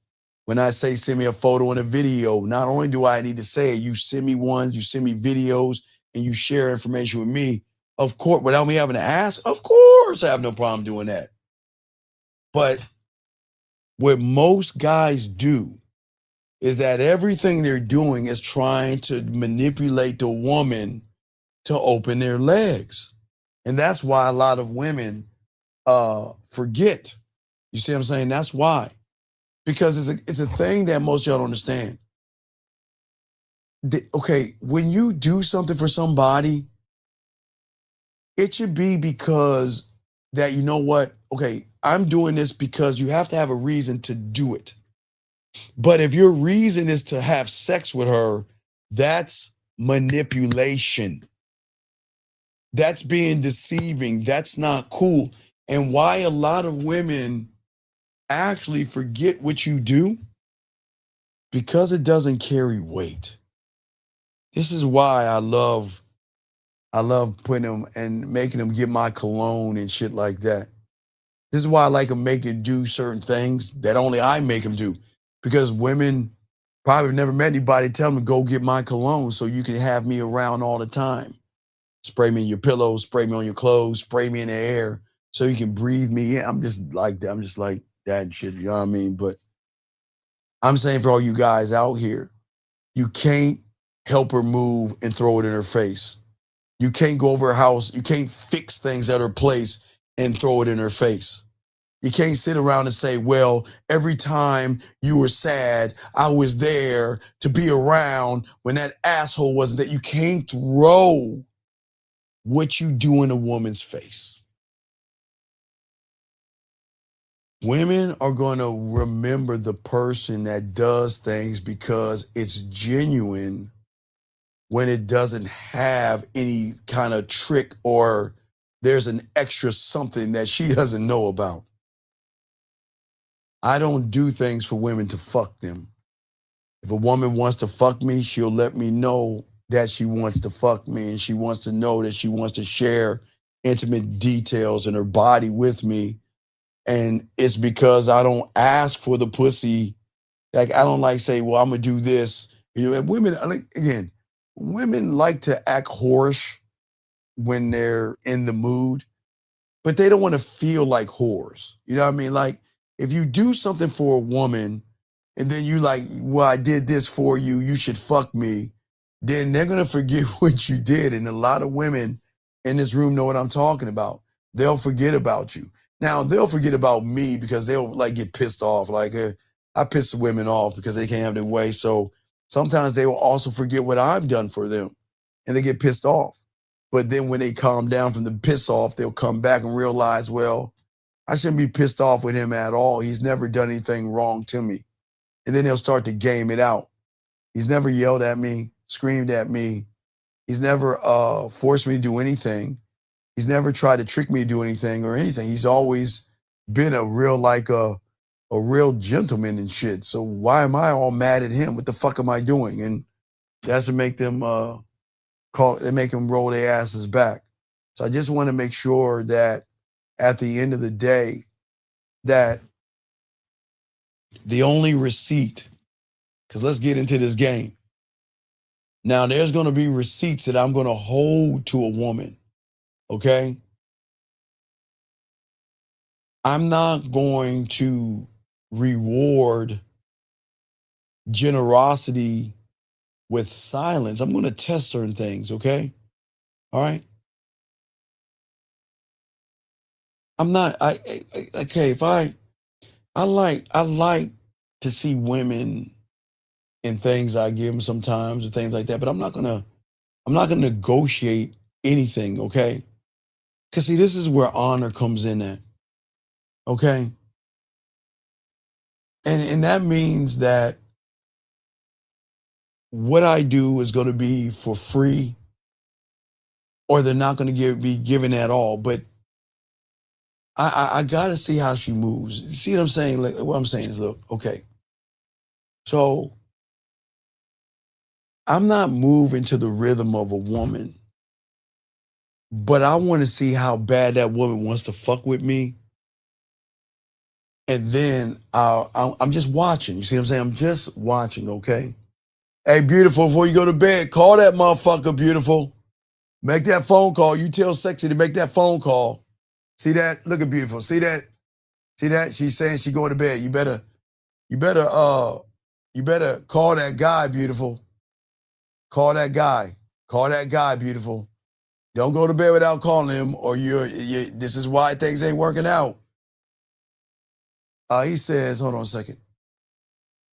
When I say send me a photo and a video, not only do I need to say it, you send me ones, you send me videos, and you share information with me. Of course, without me having to ask, of course I have no problem doing that. But what most guys do is that everything they're doing is trying to manipulate the woman to open their legs. And that's why a lot of women forget. You see what I'm saying? That's why. Because it's a thing that most y'all don't understand. Okay, when you do something for somebody, it should be because that, you know what? Okay, I'm doing this because you have to have a reason to do it. But if your reason is to have sex with her, that's manipulation. That's being deceiving. That's not cool. And why a lot of women actually forget what you do? Because it doesn't carry weight. This is why I love putting them and making them get my cologne and shit like that. This is why I like them making do certain things that only I make them do. Because women probably have never met anybody tell them to go get my cologne so you can have me around all the time. Spray me in your pillows, spray me on your clothes, spray me in the air so you can breathe me in. I'm just like that. I'm just like that and shit. You know what I mean? But I'm saying for all you guys out here, you can't help her move and throw it in her face. You can't go over her house. You can't fix things at her place and throw it in her face. You can't sit around and say, well, every time you were sad, I was there to be around when that asshole wasn't there. You can't throw what you do in a woman's face. Women are going to remember the person that does things because it's genuine when it doesn't have any kind of trick or there's an extra something that she doesn't know about. I don't do things for women to fuck them. If a woman wants to fuck me, she'll let me know that she wants to fuck me, and she wants to know that she wants to share intimate details in her body with me. And it's because I don't ask for the pussy. Like, I don't like say, well, I'm gonna do this. You know, and women, again, women like to act whorish when they're in the mood, but they don't want to feel like whores. You know what I mean? Like, if you do something for a woman and then you like, well, I did this for you, you should fuck me, then they're gonna forget what you did. And a lot of women in this room know what I'm talking about. They'll forget about you. Now, they'll forget about me because they'll like get pissed off. Like, I piss the women off because they can't have their way. So sometimes they will also forget what I've done for them and they get pissed off. But then when they calm down from the piss off, they'll come back and realize, well, I shouldn't be pissed off with him at all. He's never done anything wrong to me. And then they'll start to game it out. He's never yelled at me, screamed at me. He's never forced me to do anything. He's never tried to trick me to do anything or anything. He's always been a real, like a real gentleman and shit. So why am I all mad at him? What the fuck am I doing? And that's to make them make them roll their asses back. So I just want to make sure that at the end of the day, that the only receipt, because let's get into this game. Now, there's going to be receipts that I'm going to hold to a woman, okay? I'm not going to reward generosity with silence. I'm going to test certain things, okay? All right? I'm not, okay, if I like to see women and things I give them sometimes and things like that, but I'm not gonna negotiate anything, okay? Because see, this is where honor comes in at, okay? And that means that what I do is gonna be for free, or they're not gonna be given at all. But I gotta see how she moves. See what I'm saying? Like, what I'm saying is, look, okay. So I'm not moving to the rhythm of a woman, but I want to see how bad that woman wants to fuck with me. And then I'm just watching. You see what I'm saying? I'm just watching, okay? Hey, beautiful, before you go to bed, call that motherfucker, beautiful. Make that phone call. You tell Sexy to make that phone call. See that? Look at beautiful. See that? See that? She's saying she going to bed. You better call that guy, beautiful. Call that guy. Call that guy, beautiful. Don't go to bed without calling him, or this is why things ain't working out. He says, hold on a second.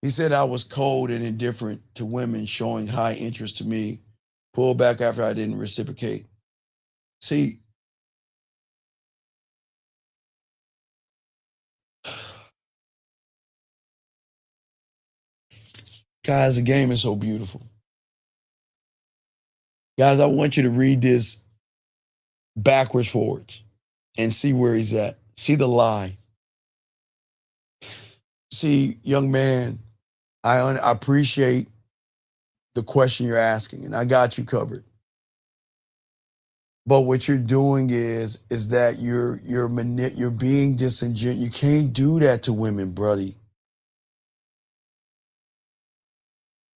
He said I was cold and indifferent to women showing high interest to me. Pull back after I didn't reciprocate. See, guys, the game is so beautiful. Guys, I want you to read this backwards forwards and see where he's at. See the lie. See, young man, I appreciate the question you're asking, and I got you covered. But what you're doing is that you're being disingenuous. You can't do that to women, buddy.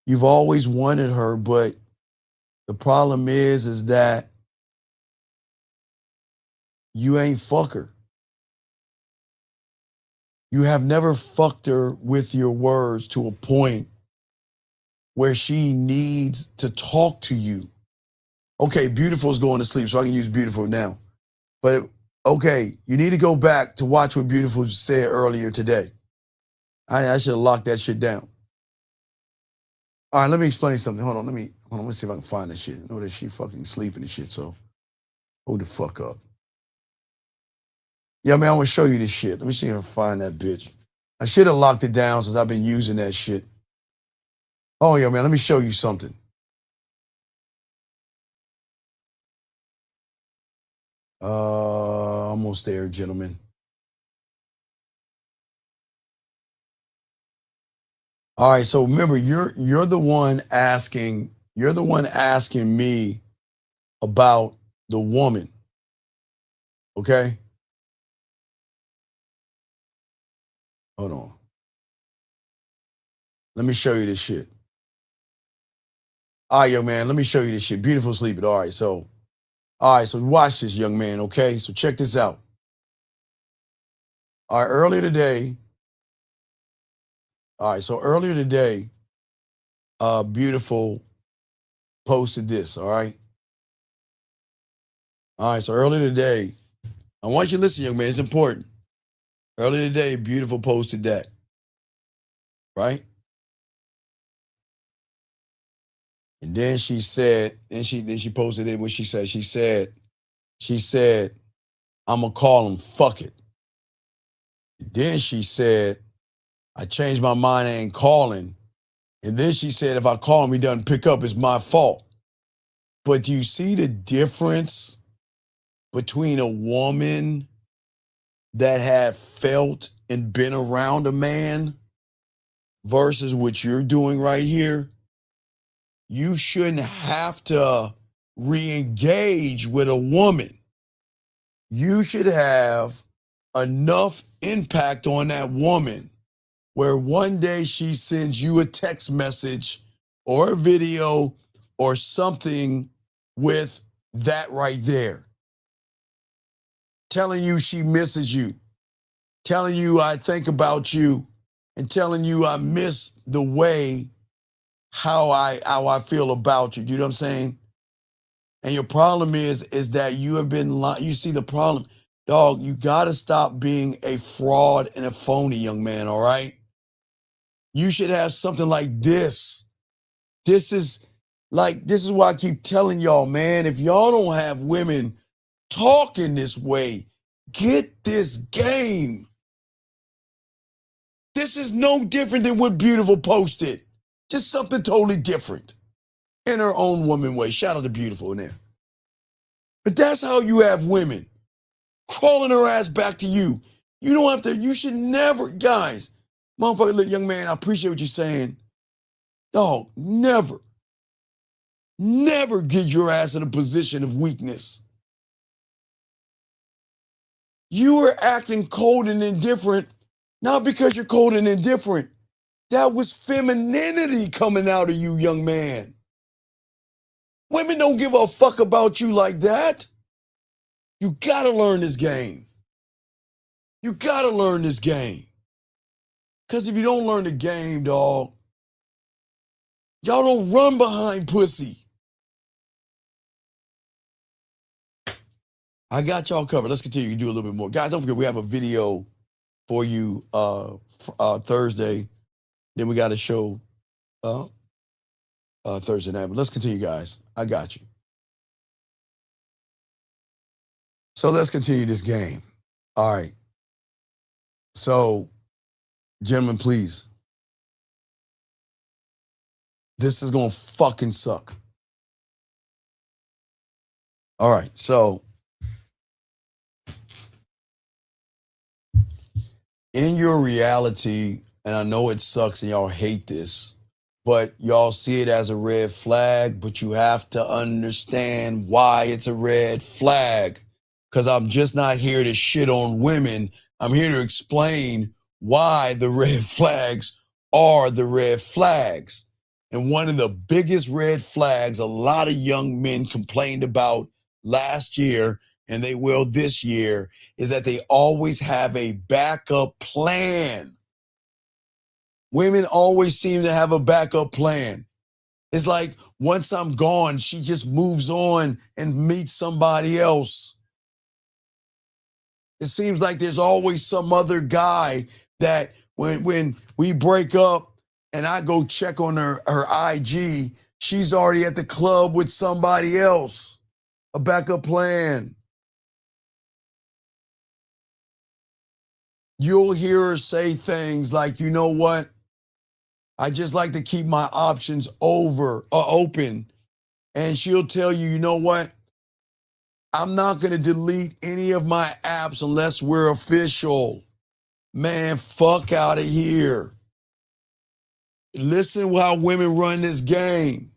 You've always wanted her, but the problem is that you ain't fuck her. You have never fucked her with your words to a point where she needs to talk to you. Okay, Beautiful's going to sleep, so I can use Beautiful now. But okay, you need to go back to watch what Beautiful said earlier today. I should have locked that shit down. All right, let me explain something. Hold on, let me see if I can find that shit. I know that she fucking sleeping and shit, so hold the fuck up. Yeah, man, I want to show you this shit. Let me see if I can find that bitch. I should have locked it down since I've been using that shit. Oh, yeah, man, let me show you something. Almost there, gentlemen. All right, so remember, you're the one asking me about the woman. Okay? Hold on. Let me show you this shit. All right, young man, let me show you this shit. Beautiful sleeping. All right, so watch this, young man, okay? So check this out. All right, earlier today, Beautiful posted this, all right? All right, so earlier today, I want you to listen, young man, it's important. Earlier today, Beautiful posted that, right? And then she said, then she posted it. What she said? She said, I'm gonna call him. Fuck it. Then she said, I changed my mind. I ain't calling. And then she said, if I call him, he doesn't pick up. It's my fault. But do you see the difference between a woman that had felt and been around a man versus what you're doing right here? You shouldn't have to re-engage with a woman. You should have enough impact on that woman where one day she sends you a text message or a video or something with that right there, telling you she misses you, telling you I think about you, and telling you I miss the way how I feel about you. You know what I'm saying? And your problem is that you have been you see the problem, dog. You got to stop being a fraud and a phony, young man. All right. You should have something like this. This is why I keep telling y'all, man. If y'all don't have women talking this way, get this game. This is no different than what Beautiful posted. Just something totally different in her own woman way. Shout out to Beautiful in there. But that's how you have women crawling her ass back to you. You don't have to, you should never, guys, motherfucker, look, young man, I appreciate what you're saying. Dog, never get your ass in a position of weakness. You are acting cold and indifferent, not because you're cold and indifferent. That was femininity coming out of you, young man. Women don't give a fuck about you like that. You gotta learn this game. You gotta learn this game. Because if you don't learn the game, dog, y'all don't run behind pussy. I got y'all covered. Let's continue to do a little bit more. Guys, don't forget we have a video for you Thursday. Then we got a show Thursday night. But let's continue, guys. I got you. So let's continue this game. All right. So, gentlemen, please. This is going to fucking suck. All right. So, in your reality, and I know it sucks and y'all hate this, but y'all see it as a red flag, but you have to understand why it's a red flag. Because I'm just not here to shit on women. I'm here to explain why the red flags are the red flags. And one of the biggest red flags a lot of young men complained about last year, and they will this year, is that they always have a backup plan. Women always seem to have a backup plan. It's like once I'm gone, she just moves on and meets somebody else. It seems like there's always some other guy that when we break up and I go check on her IG, she's already at the club with somebody else. A backup plan. You'll hear her say things like, you know what? I just like to keep my options open. And she'll tell you, you know what? I'm not going to delete any of my apps unless we're official. Man, fuck out of here. Listen how women run this game.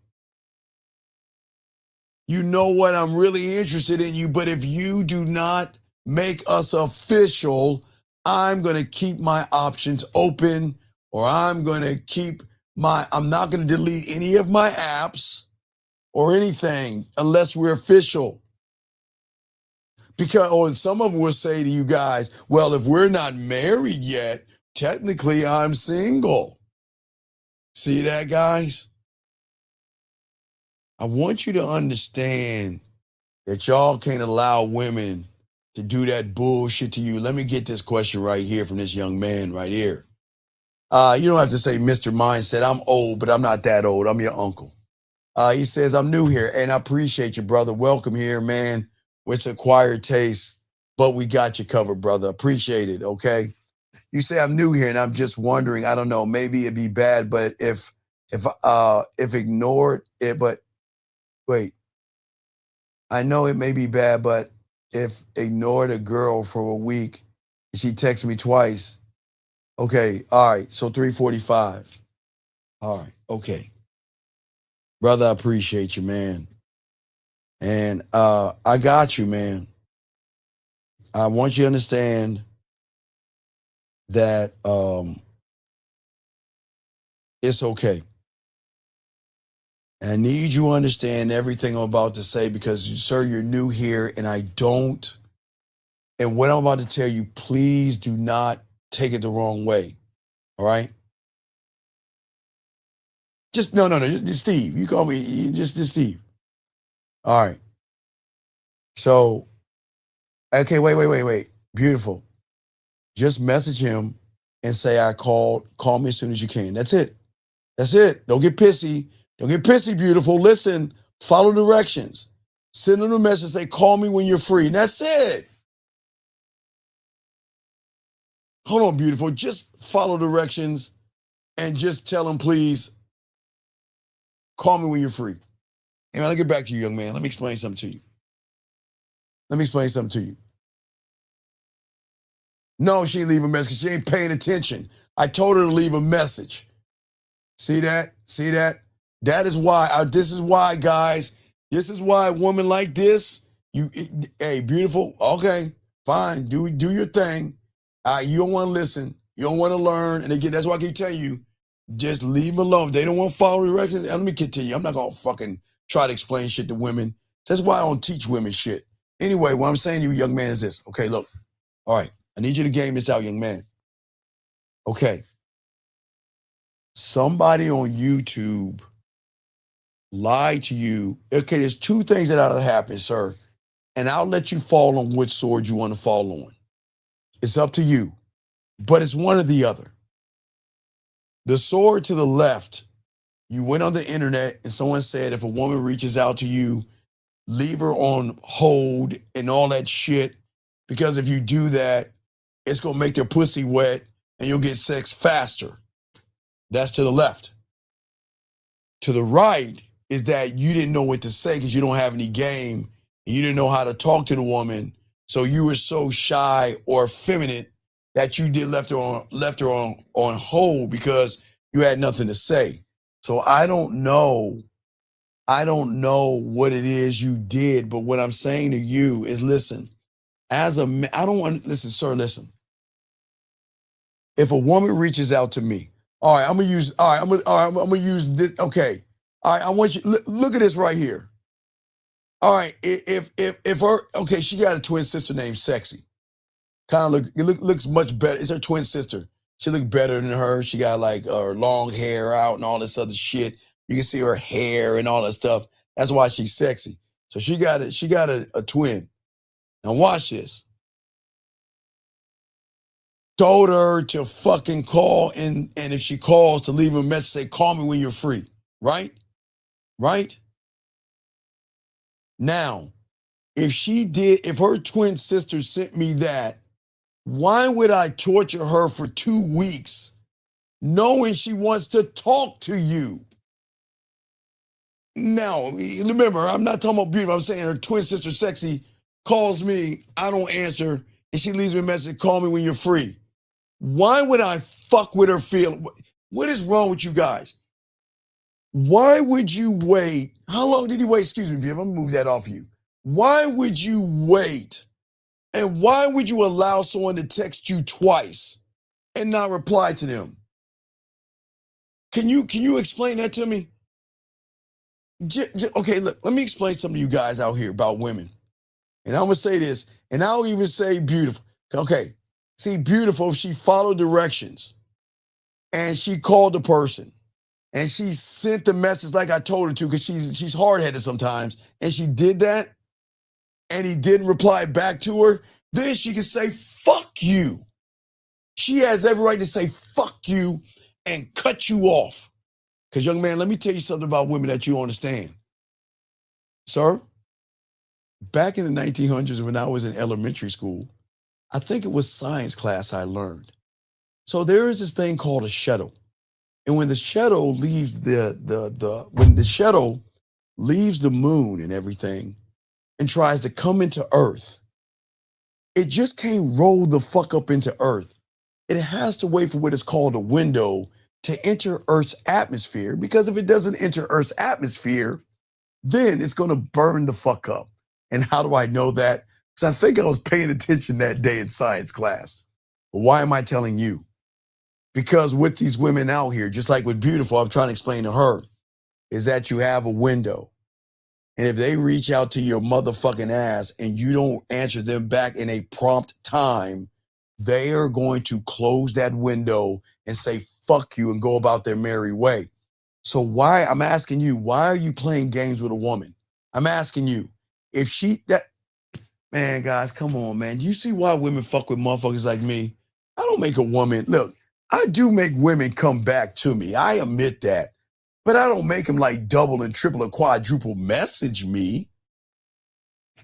You know what? I'm really interested in you, but if you do not make us official, I'm going to keep my options open, or I'm not going to delete any of my apps or anything unless we're official. Because some of them will say to you guys, well, if we're not married yet, technically I'm single. See that, guys? I want you to understand that y'all can't allow women to do that bullshit to you. Let me get this question right here from this young man right here. You don't have to say Mr. Mindset. I'm old, but I'm not that old. I'm your uncle. He says, I'm new here, and I appreciate you, brother. Welcome here, man. It's acquired taste, but we got you covered, brother. Appreciate it, okay? You say I'm new here, and I'm just wondering, I don't know, maybe it'd be bad, but if ignored it, but wait. I know it may be bad, but if ignored a girl for a week, she texts me twice. Okay, all right, so 3:45. All right, okay. Brother, I appreciate you, man. And I got you, man. I want you to understand that it's okay. And I need you to understand everything I'm about to say because, sir, you're new here, and and what I'm about to tell you, please do not take it the wrong way. All right? Just just Steve. You call me just Steve. All right. So, okay, wait. Beautiful. Just message him and say I called. Call me as soon as you can. That's it. Don't get pissy. Don't get pissy, beautiful. Listen, follow directions. Send him a message, say, call me when you're free. And that's it. Hold on, beautiful. Just follow directions and just tell him, please, call me when you're free. And I'll get back to you, young man. Let me explain something to you. No, she ain't leave a message. She ain't paying attention. I told her to leave a message. See that? That is why, this is why, guys, this is why a woman like this, hey, beautiful, okay, fine, do your thing. You don't want to listen. You don't want to learn. And again, that's why I keep telling you, just leave them alone. If they don't want to follow directions, and let me continue. I'm not going to fucking try to explain shit to women. That's why I don't teach women shit. Anyway, what I'm saying to you, young man, is this. Okay, look. All right, I need you to game this out, young man. Okay. Somebody on YouTube lied to you. Okay, there's two things that ought to happen, sir. And I'll let you fall on which sword you want to fall on. It's up to you. But it's one or the other. The sword to the left, you went on the internet and someone said if a woman reaches out to you, leave her on hold and all that shit. Because if you do that, it's going to make their pussy wet and you'll get sex faster. That's to the left. To the right is that you didn't know what to say because you don't have any game and you didn't know how to talk to the woman. So you were so shy or effeminate that you left her on hold because you had nothing to say. So I don't know what it is you did, but what I'm saying to you is listen, listen, sir, listen. If a woman reaches out to me, I'm gonna use this. Okay. All right, I want you look at this right here. All right, if her, okay, she got a twin sister named Sexy. Looks much better. It's her twin sister. She looked better than her. She got like her long hair out and all this other shit. You can see her hair and all that stuff. That's why she's sexy. So she got a twin. Now watch this. Told her to fucking call and if she calls to leave a message, say, call me when you're free. Right? Right? Now, if her twin sister sent me that, why would I torture her for 2 weeks knowing she wants to talk to you? Now, remember, I'm not talking about beautiful. I'm saying her twin sister, sexy, calls me, I don't answer, and she leaves me a message, call me when you're free. Why would I fuck with her feel? What is wrong with you guys? Why would you wait? How long did he wait? Excuse me, Biv, I'm gonna move that off you. Why would you wait? And why would you allow someone to text you twice and not reply to them? Can you explain that to me? Okay, look, let me explain something to you guys out here about women. And I'm gonna say this, and I'll even say beautiful. Okay, see, beautiful, she followed directions and she called the person and she sent the message like I told her to, because she's hard-headed sometimes, and she did that and he didn't reply back to her, then she can say, fuck you. She has every right to say, fuck you, and cut you off. Because, young man, let me tell you something about women that you understand. Sir, back in the 1900s when I was in elementary school, I think it was science class I learned. So there is this thing called a shuttle. And when the shuttle leaves when the shuttle leaves the moon and everything and tries to come into Earth, it just can't roll the fuck up into Earth. It has to wait for what is called a window to enter Earth's atmosphere, because if it doesn't enter Earth's atmosphere, then it's going to burn the fuck up. And how do I know that? Because I think I was paying attention that day in science class. But why am I telling you? Because with these women out here, just like with Beautiful, I'm trying to explain to her, is that you have a window. And if they reach out to your motherfucking ass and you don't answer them back in a prompt time, they are going to close that window and say, fuck you, and go about their merry way. So I'm asking you, why are you playing games with a woman? I'm asking you, man, guys, come on, man. Do you see why women fuck with motherfuckers like me? I don't make a woman, look, I do make women come back to me. I admit that. But I don't make them like double and triple and quadruple message me.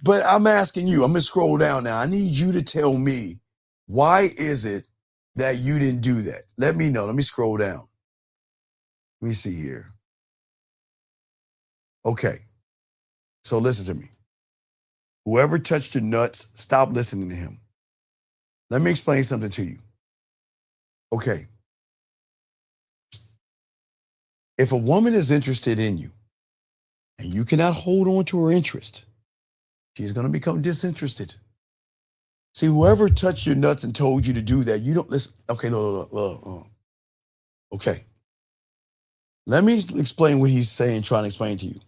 But I'm asking you, I'm going to scroll down now. I need you to tell me, why is it that you didn't do that? Let me know. Let me scroll down. Let me see here. Okay. So listen to me. Whoever touched your nuts, stop listening to him. Let me explain something to you. Okay. If a woman is interested in you and you cannot hold on to her interest, she's going to become disinterested. See, whoever touched your nuts and told you to do that, you don't listen. Okay, no. Okay. Let me explain what he's saying, trying to explain to you.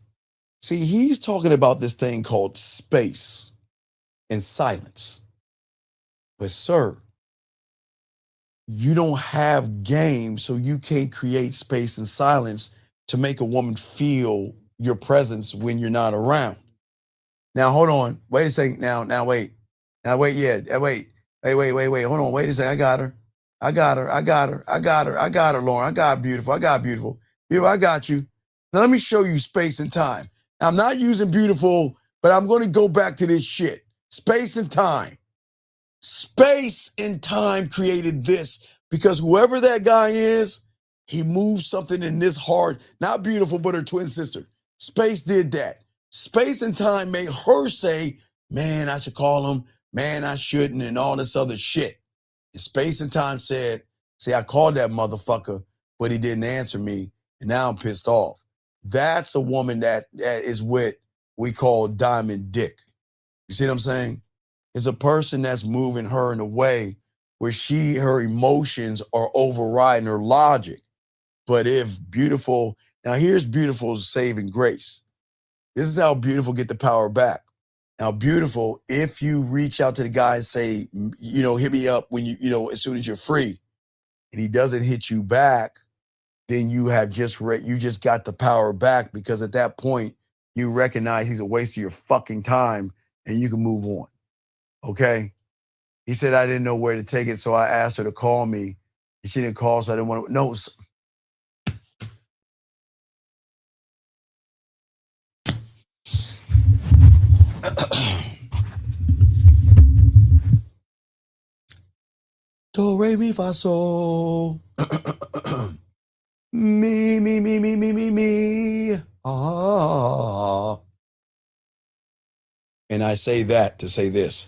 See, he's talking about this thing called space and silence. But sir, you don't have game, so you can't create space and silence to make a woman feel your presence when you're not around. Now, hold on. Wait a second. Now, wait. Wait. Hold on. Wait a second. I got her, Lauren. I got beautiful. Beautiful, I got you. Now, let me show you space and time. Now, I'm not using beautiful, but I'm going to go back to this shit. Space and time. Space and time created this because whoever that guy is, he moved something in this heart. Not beautiful, but her twin sister. Space did that. Space and time made her say, man, I should call him. Man, I shouldn't, and all this other shit. And space and time said, see, I called that motherfucker, but he didn't answer me, and now I'm pissed off. That's a woman that is what we call diamond dick. You see what I'm saying? It's a person that's moving her in a way where her emotions are overriding her logic. But if beautiful, now here's beautiful's saving grace. This is how beautiful get the power back. Now, beautiful, if you reach out to the guy and say, hit me up when as soon as you're free, and he doesn't hit you back, then you have just you just got the power back, because at that point you recognize he's a waste of your fucking time and you can move on. Okay? He said I didn't know where to take it, so I asked her to call me. And she didn't call, so I didn't want to. No. Do, re, mi, fa, sol. Me. Ah. And I say that to say this.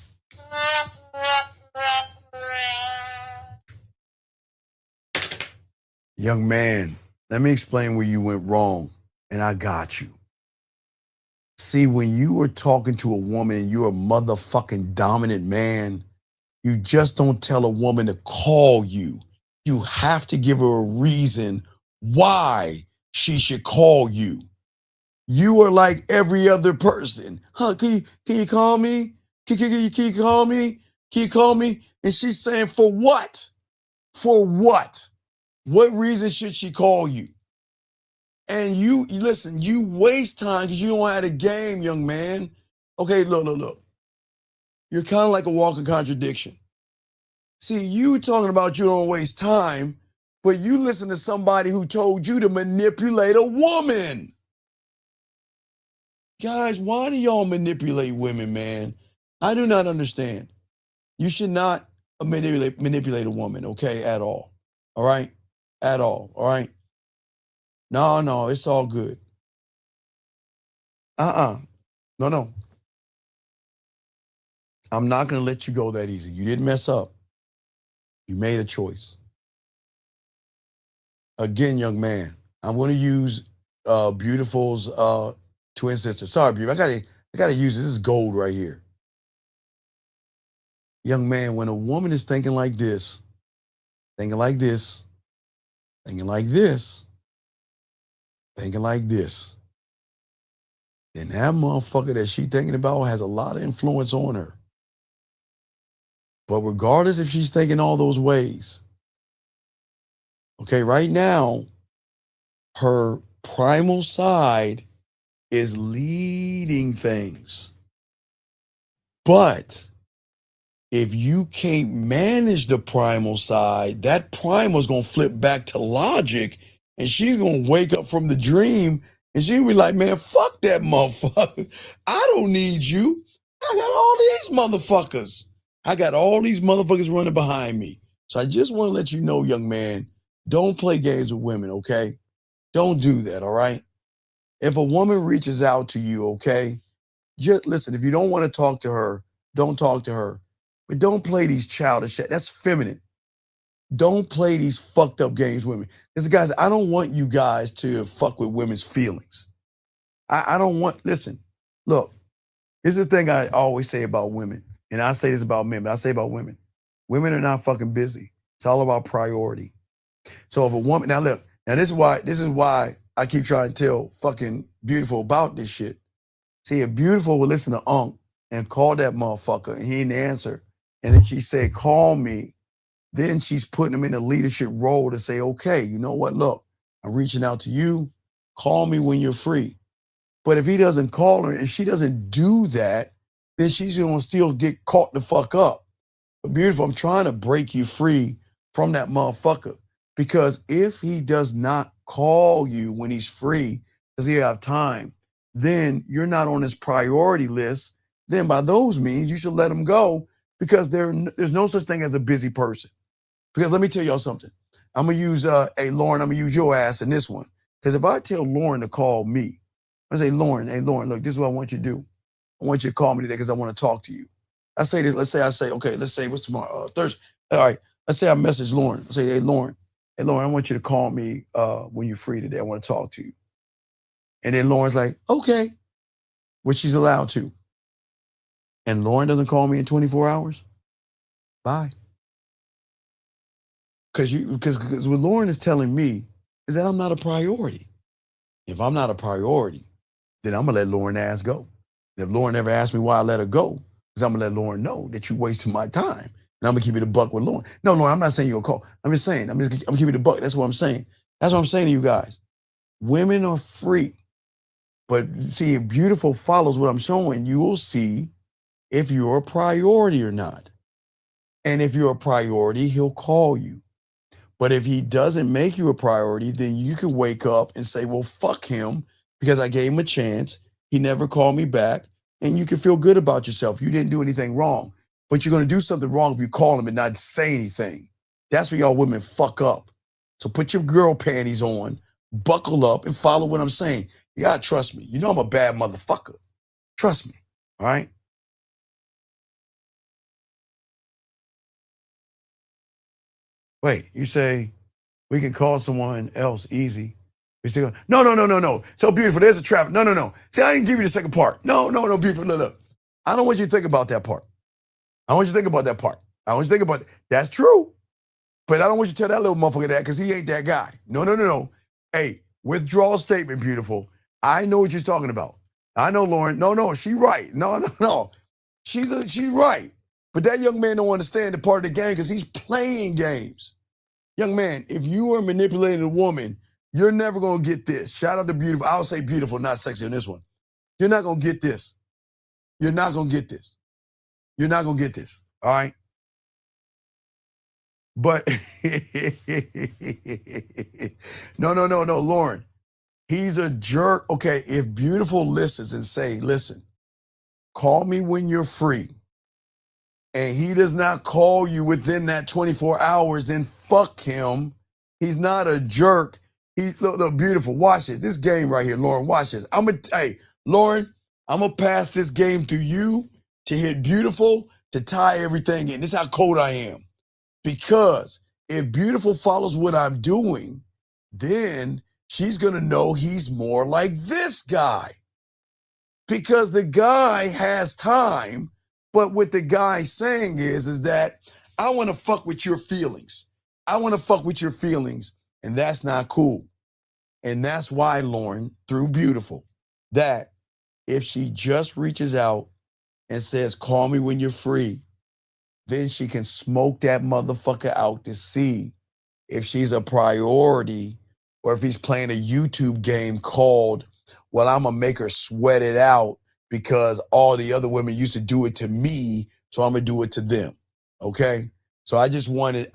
Young man, let me explain where you went wrong, and I got you. See, when you are talking to a woman and you're a motherfucking dominant man, you just don't tell a woman to call you. You have to give her a reason why she should call you. You are like every other person. Huh, can you call me? Can you call me? Can you call me? And she's saying, for what? For what? What reason should she call you? And you listen, you waste time because you don't have a game, young man. Okay, look. You're kind of like a walking contradiction. See, you talking about you don't waste time, but you listen to somebody who told you to manipulate a woman. Guys, why do y'all manipulate women, man? I do not understand. You should not manipulate a woman, okay, at all. All right? At all right? No, it's all good. No. I'm not going to let you go that easy. You didn't mess up. You made a choice. Again, young man, I'm going to use Beautiful's twin sister. Sorry, Beautiful. I gotta use this. This is gold right here. Young man, when a woman is thinking like this, thinking like this, thinking like this, thinking like this, then that motherfucker that she thinking about has a lot of influence on her. But regardless if she's thinking all those ways, okay, right now, her primal side is leading things. But if you can't manage the primal side, that primal is going to flip back to logic, and she's going to wake up from the dream and she'll be like, man, fuck that motherfucker. I don't need you. I got all these motherfuckers. I got all these motherfuckers running behind me. So I just want to let you know, young man, don't play games with women, okay? Don't do that, all right? If a woman reaches out to you, okay, just listen, if you don't want to talk to her, don't talk to her. But don't play these childish shit. That's feminine. Don't play these fucked up games with me. Because guys, I don't want you guys to fuck with women's feelings. I don't want, listen, look, this is the thing I always say about women. And I say this about men, but I say about women. Women are not fucking busy. It's all about priority. So if a woman, now look, now this is why I keep trying to tell fucking Beautiful about this shit. See, if Beautiful would listen to Unc and call that motherfucker and he didn't answer, and then she said, call me, then she's putting him in a leadership role to say, okay, you know what, look, I'm reaching out to you, call me when you're free. But if he doesn't call her, if she doesn't do that, then she's gonna still get caught the fuck up. But Beautiful, I'm trying to break you free from that motherfucker. Because if he does not call you when he's free, does he have time, then you're not on his priority list. Then by those means, you should let him go, because there's no such thing as a busy person. Because let me tell y'all something. I'm going to use, hey, Lauren, I'm going to use your ass in this one. Because if I tell Lauren to call me, I say, Lauren, hey, Lauren, look, this is what I want you to do. I want you to call me today because I want to talk to you. I say this, okay, let's say what's tomorrow? Thursday. All right, let's say I message Lauren. I say, hey, Lauren, I want you to call me when you're free today. I want to talk to you. And then Lauren's like, okay, which she's allowed to. And Lauren doesn't call me in 24 hours, bye. Because what Lauren is telling me is that I'm not a priority. If I'm not a priority, then I'm gonna let Lauren ass go. And if Lauren ever asks me why I let her go, because I'm gonna let Lauren know that you wasting my time. And I'm gonna keep it a buck with Lauren. No, Lauren, I'm not saying you'll call. I'm just saying, I'm gonna keep it a buck. That's what I'm saying. That's what I'm saying to you guys. Women are free. But see, if beautiful follows what I'm showing, you will see if you're a priority or not. And if you're a priority, he'll call you. But if he doesn't make you a priority, then you can wake up and say, well, fuck him because I gave him a chance. He never called me back. And you can feel good about yourself. You didn't do anything wrong. But you're going to do something wrong if you call him and not say anything. That's where y'all women fuck up. So put your girl panties on, buckle up, and follow what I'm saying. You got to trust me. You know I'm a bad motherfucker. Trust me. All right? Wait, you say we can call someone else easy. We still go, no. So beautiful. There's a trap. No. See, I didn't give you the second part. No, beautiful. Look. I don't want you to think about that part. I want you to think about that part. I want you to think about that's true. But I don't want you to tell that little motherfucker that because he ain't that guy. No. Hey, withdrawal statement, beautiful. I know what you're talking about. I know, Lauren. No, she right. No. She's right. But that young man don't understand the part of the game because he's playing games. Young man, if you are manipulating a woman, you're never going to get this. Shout out to beautiful. I'll say beautiful, not sexy on this one. You're not going to get this. You're not going to get this. You're not going to get this. All right? But no, Lauren. He's a jerk. Okay, if beautiful listens and say, listen, call me when you're free, and he does not call you within that 24 hours, then fuck him. He's not a jerk. Look, beautiful. Watch this. This game right here, Lauren. Watch this. Lauren, I'm gonna pass this game to you to hit beautiful to tie everything in. This is how cold I am. Because if beautiful follows what I'm doing, then she's gonna know he's more like this guy. Because the guy has time, but what the guy's saying is that I want to fuck with your feelings. I want to fuck with your feelings, and that's not cool. And that's why, Lauren, through beautiful, that if she just reaches out and says, call me when you're free, then she can smoke that motherfucker out to see if she's a priority or if he's playing a YouTube game called, well, I'm going to make her sweat it out because all the other women used to do it to me, so I'm going to do it to them. Okay? So I just need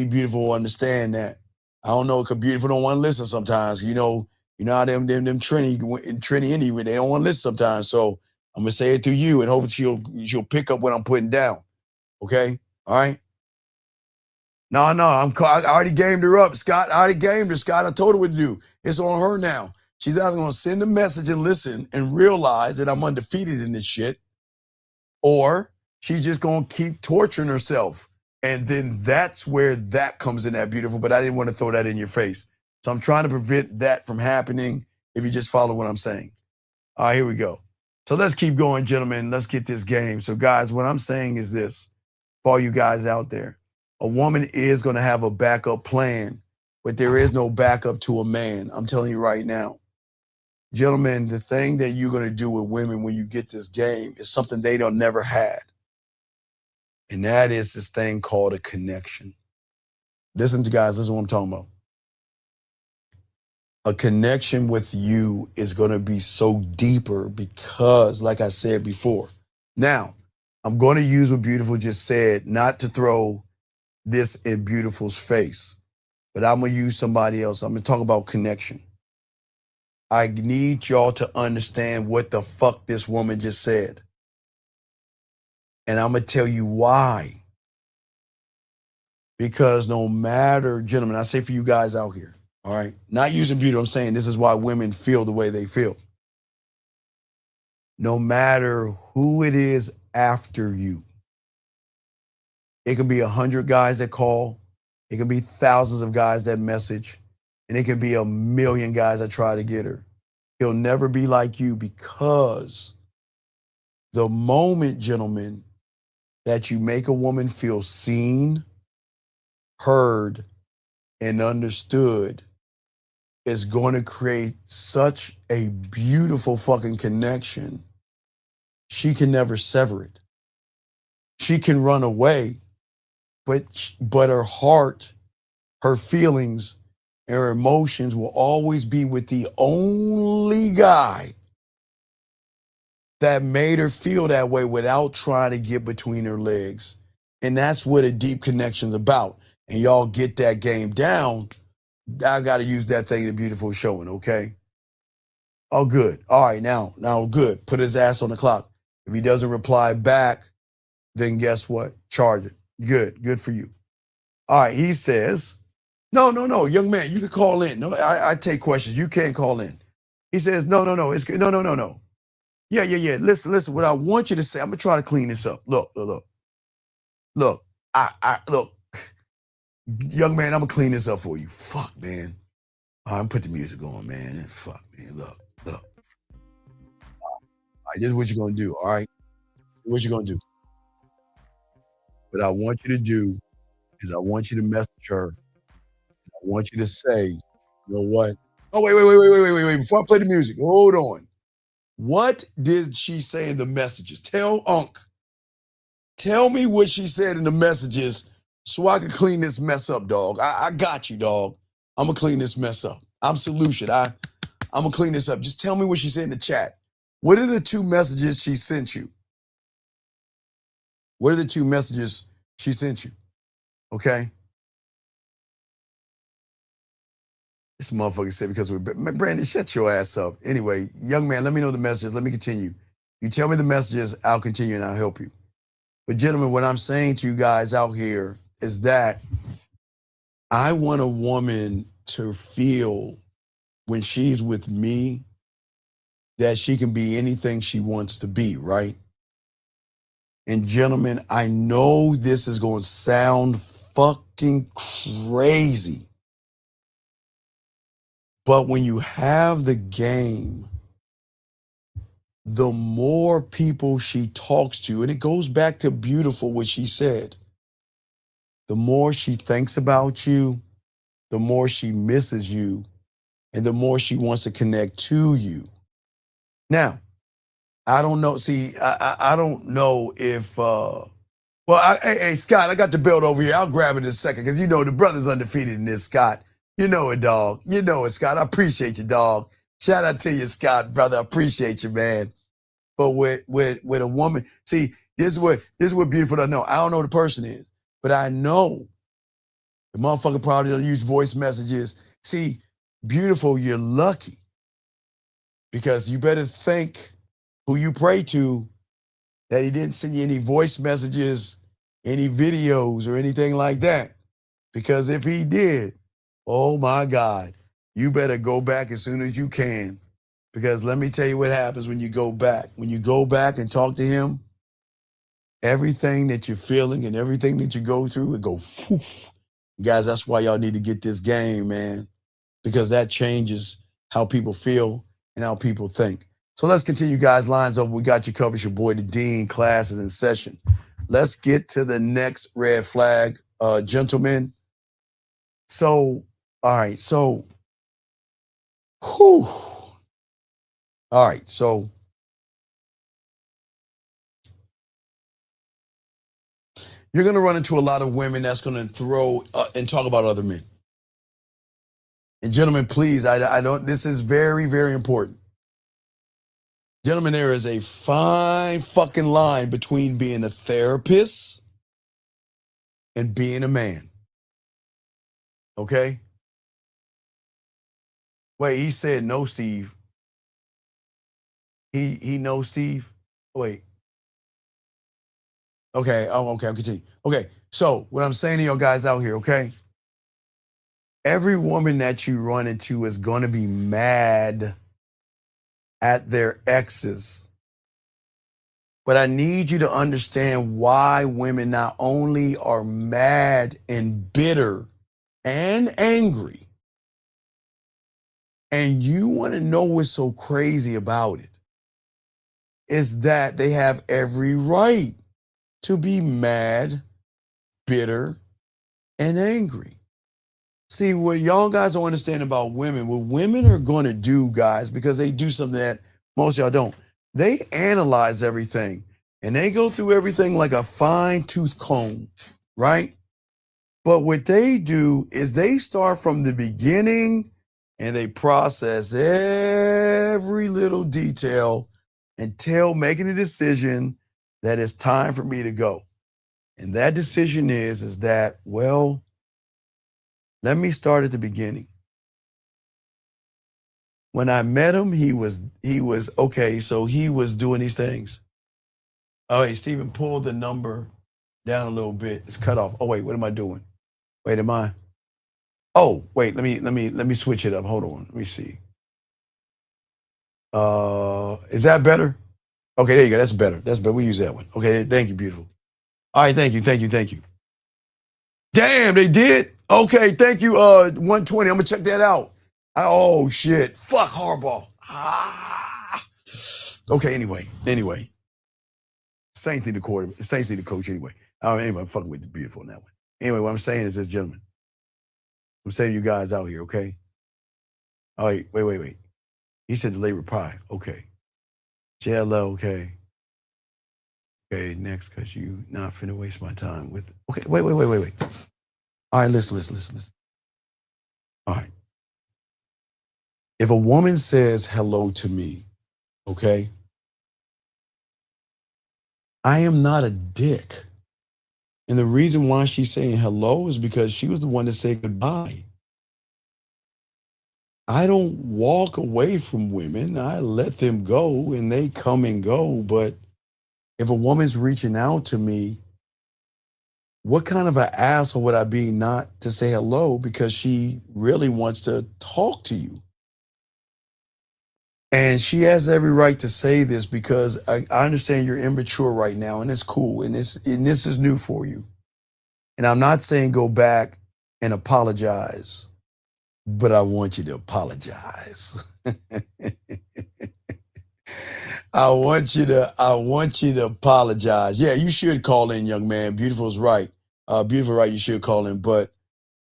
beautiful to understand that. I don't know, because beautiful don't want to listen sometimes. You know how them Trini anyway, they don't want to listen sometimes. So I'm gonna say it to you, and hopefully she'll pick up what I'm putting down. Okay, all right. No, I already gamed her up, Scott. I already gamed her, Scott. I told her what to do. It's on her now. She's either gonna send a message and listen and realize that I'm undefeated in this shit, or she's just gonna keep torturing herself. And then that's where that comes in that beautiful. But I didn't want to throw that in your face, so I'm trying to prevent that from happening. If you just follow what I'm saying. All right, here we go. So let's keep going, gentlemen. Let's get this game. So guys, what I'm saying is this, for all you guys out there, a woman is going to have a backup plan, but there is no backup to a man. I'm telling you right now. Gentlemen, the thing that you're going to do with women when you get this game is something they don't never had. And that is this thing called a connection. Listen to guys, listen to what I'm talking about. A connection with you is going to be so deeper because, like I said before, now I'm going to use what Beautiful just said, not to throw this in Beautiful's face, but I'm going to use somebody else. I'm going to talk about connection. I need y'all to understand what the fuck this woman just said. And I'm going to tell you why. Because no matter, gentlemen, I say for you guys out here, all right, not using beauty, I'm saying this is why women feel the way they feel. No matter who it is after you, it can be 100 guys that call, it can be thousands of guys that message, and it can be 1 million guys that try to get her. He'll never be like you because the moment, gentlemen, that you make a woman feel seen, heard, and understood is going to create such a beautiful fucking connection. She can never sever it. She can run away, but her heart her feelings and her emotions will always be with the only guy that made her feel that way without trying to get between her legs. And that's what a deep connection's about. And y'all get that game down. I got to use that thing in a beautiful showing, okay? Oh, good. All right, now good. Put his ass on the clock. If he doesn't reply back, then guess what? Charge it. Good for you. All right, he says, no, young man, you can call in. No, I take questions. You can't call in. He says, no, it's good. No. Yeah. Listen. What I want you to say, I'm gonna try to clean this up. Look. I look, young man, I'm gonna clean this up for you. Fuck, man. All right, I'm put the music on, man. And fuck, man. Look. All right, this is what you're gonna do. All right, what you gonna do? What I want you to do is I want you to message her. I want you to say, you know what? Oh, wait. Before I play the music, hold on. What did she say in the messages? Tell me what she said in the messages so I can clean this mess up, dog. I got you, dog. I'm going to clean this mess up. I'm solution. I'm going to clean this up. Just tell me what she said in the chat. What are the 2 messages she sent you? What are the 2 messages she sent you? Okay? This motherfucker said because we're... Brandon, shut your ass up. Anyway, young man, let me know the messages. Let me continue. You tell me the messages, I'll continue and I'll help you. But gentlemen, what I'm saying to you guys out here is that I want a woman to feel when she's with me that she can be anything she wants to be, right? And gentlemen, I know this is going to sound fucking crazy, but when you have the game, the more people she talks to, and it goes back to beautiful what she said, the more she thinks about you, the more she misses you, and the more she wants to connect to you. Now, I don't know. See, I don't know if, hey, Scott, I got the belt over here. I'll grab it in a second because you know the brother's undefeated in this, Scott. You know it, dog. You know it, Scott. I appreciate you, dog. Shout out to you, Scott, brother. I appreciate you, man. But with a woman, see, this is what beautiful to know. I don't know who the person is, but I know the motherfucker probably don't use voice messages. See, beautiful, you're lucky because you better thank who you pray to that he didn't send you any voice messages, any videos or anything like that. Because if he did, oh my God, you better go back as soon as you can. Because let me tell you what happens when you go back. When you go back and talk to him, everything that you're feeling and everything that you go through, it go poof. Guys, that's why y'all need to get this game, man. Because that changes how people feel and how people think. So let's continue, guys. Lines up. We got you covered. It's your boy, the Dean. Class is in session. Let's get to the next red flag, gentlemen. So, all right. So, whew. All right. So, you're going to run into a lot of women that's going to throw and talk about other men. And gentlemen, please, I don't, this is very, very important. Gentlemen, there is a fine fucking line between being a therapist and being a man. Okay? Wait, he said no, Steve. He knows Steve? Wait. Okay, I'll continue. Okay, so what I'm saying to y'all guys out here, okay? Every woman that you run into is going to be mad at their exes. But I need you to understand why women not only are mad and bitter and angry, and you want to know what's so crazy about it, is that they have every right to be mad, bitter, and angry. See, what y'all guys don't understand about women, what women are going to do, guys, because they do something that most of y'all don't, they analyze everything and they go through everything like a fine-tooth comb, right? But what they do is they start from the beginning and they process every little detail until making a decision that it's time for me to go. And that decision is that, well, let me start at the beginning. When I met him, he was okay, so he was doing these things. Oh, hey, Stephen, pull the number down a little bit. It's cut off. Oh, wait, what am I doing? Wait, am I? Oh, wait, let me switch it up. Hold on. Let me see. Is that better? Okay, there you go. That's better. That's better. We use that one. Okay, thank you, beautiful. All right, thank you. Damn, they did? Okay, thank you, 120. I'm gonna check that out. Oh shit. Fuck Harbaugh. Okay, anyway. Saints need the coach anyway. Anyway, I'm fucking with the beautiful on that one. Anyway, what I'm saying is this, gentlemen. I'm saying you guys out here, okay? All right, wait. He said delay reply. Okay. JLL, okay. Okay, next, because you not finna waste my time with. Okay, wait. All right, listen. All right. If a woman says hello to me, okay, I am not a dick. And the reason why she's saying hello is because she was the one to say goodbye. I don't walk away from women. I let them go and they come and go. But if a woman's reaching out to me, what kind of an asshole would I be not to say hello because she really wants to talk to you? And she has every right to say this because I understand you're immature right now and it's cool and this is new for you. And I'm not saying go back and apologize, but I want you to apologize. I want you to apologize. Yeah, you should call in, young man. Beautiful's right. Beautiful, right? You should call in. But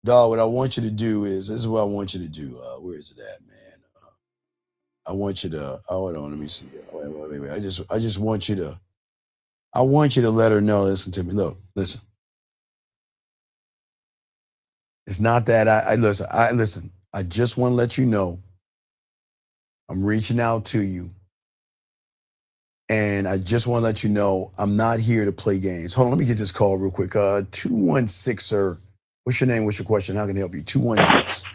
dog, what I want you to do is this is what I want you to do. Where is it at, man? I want you to. Hold on, let me see. Wait. I just want you to. I want you to let her know. Listen to me. Look, listen. It's not that I listen. Listen. I just want to let you know. I'm reaching out to you. And I just want to let you know I'm not here to play games. Hold on, let me get this call real quick. 216, sir. What's your name? What's your question? How can I help you? 216.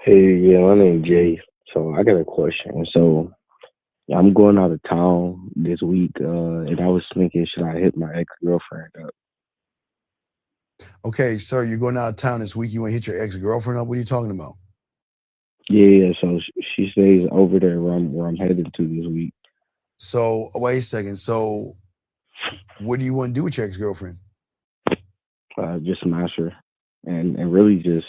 Hey, yeah, my name's Jay. So I got a question. So I'm going out of town this week, and I was thinking, should I hit my ex-girlfriend up? Okay, sir, you're going out of town this week. You want to hit your ex-girlfriend up? What are you talking about? Yeah, so she stays over there where I'm headed to this week. So, wait a second. So, what do you want to do with your ex-girlfriend? Just smash her and really just.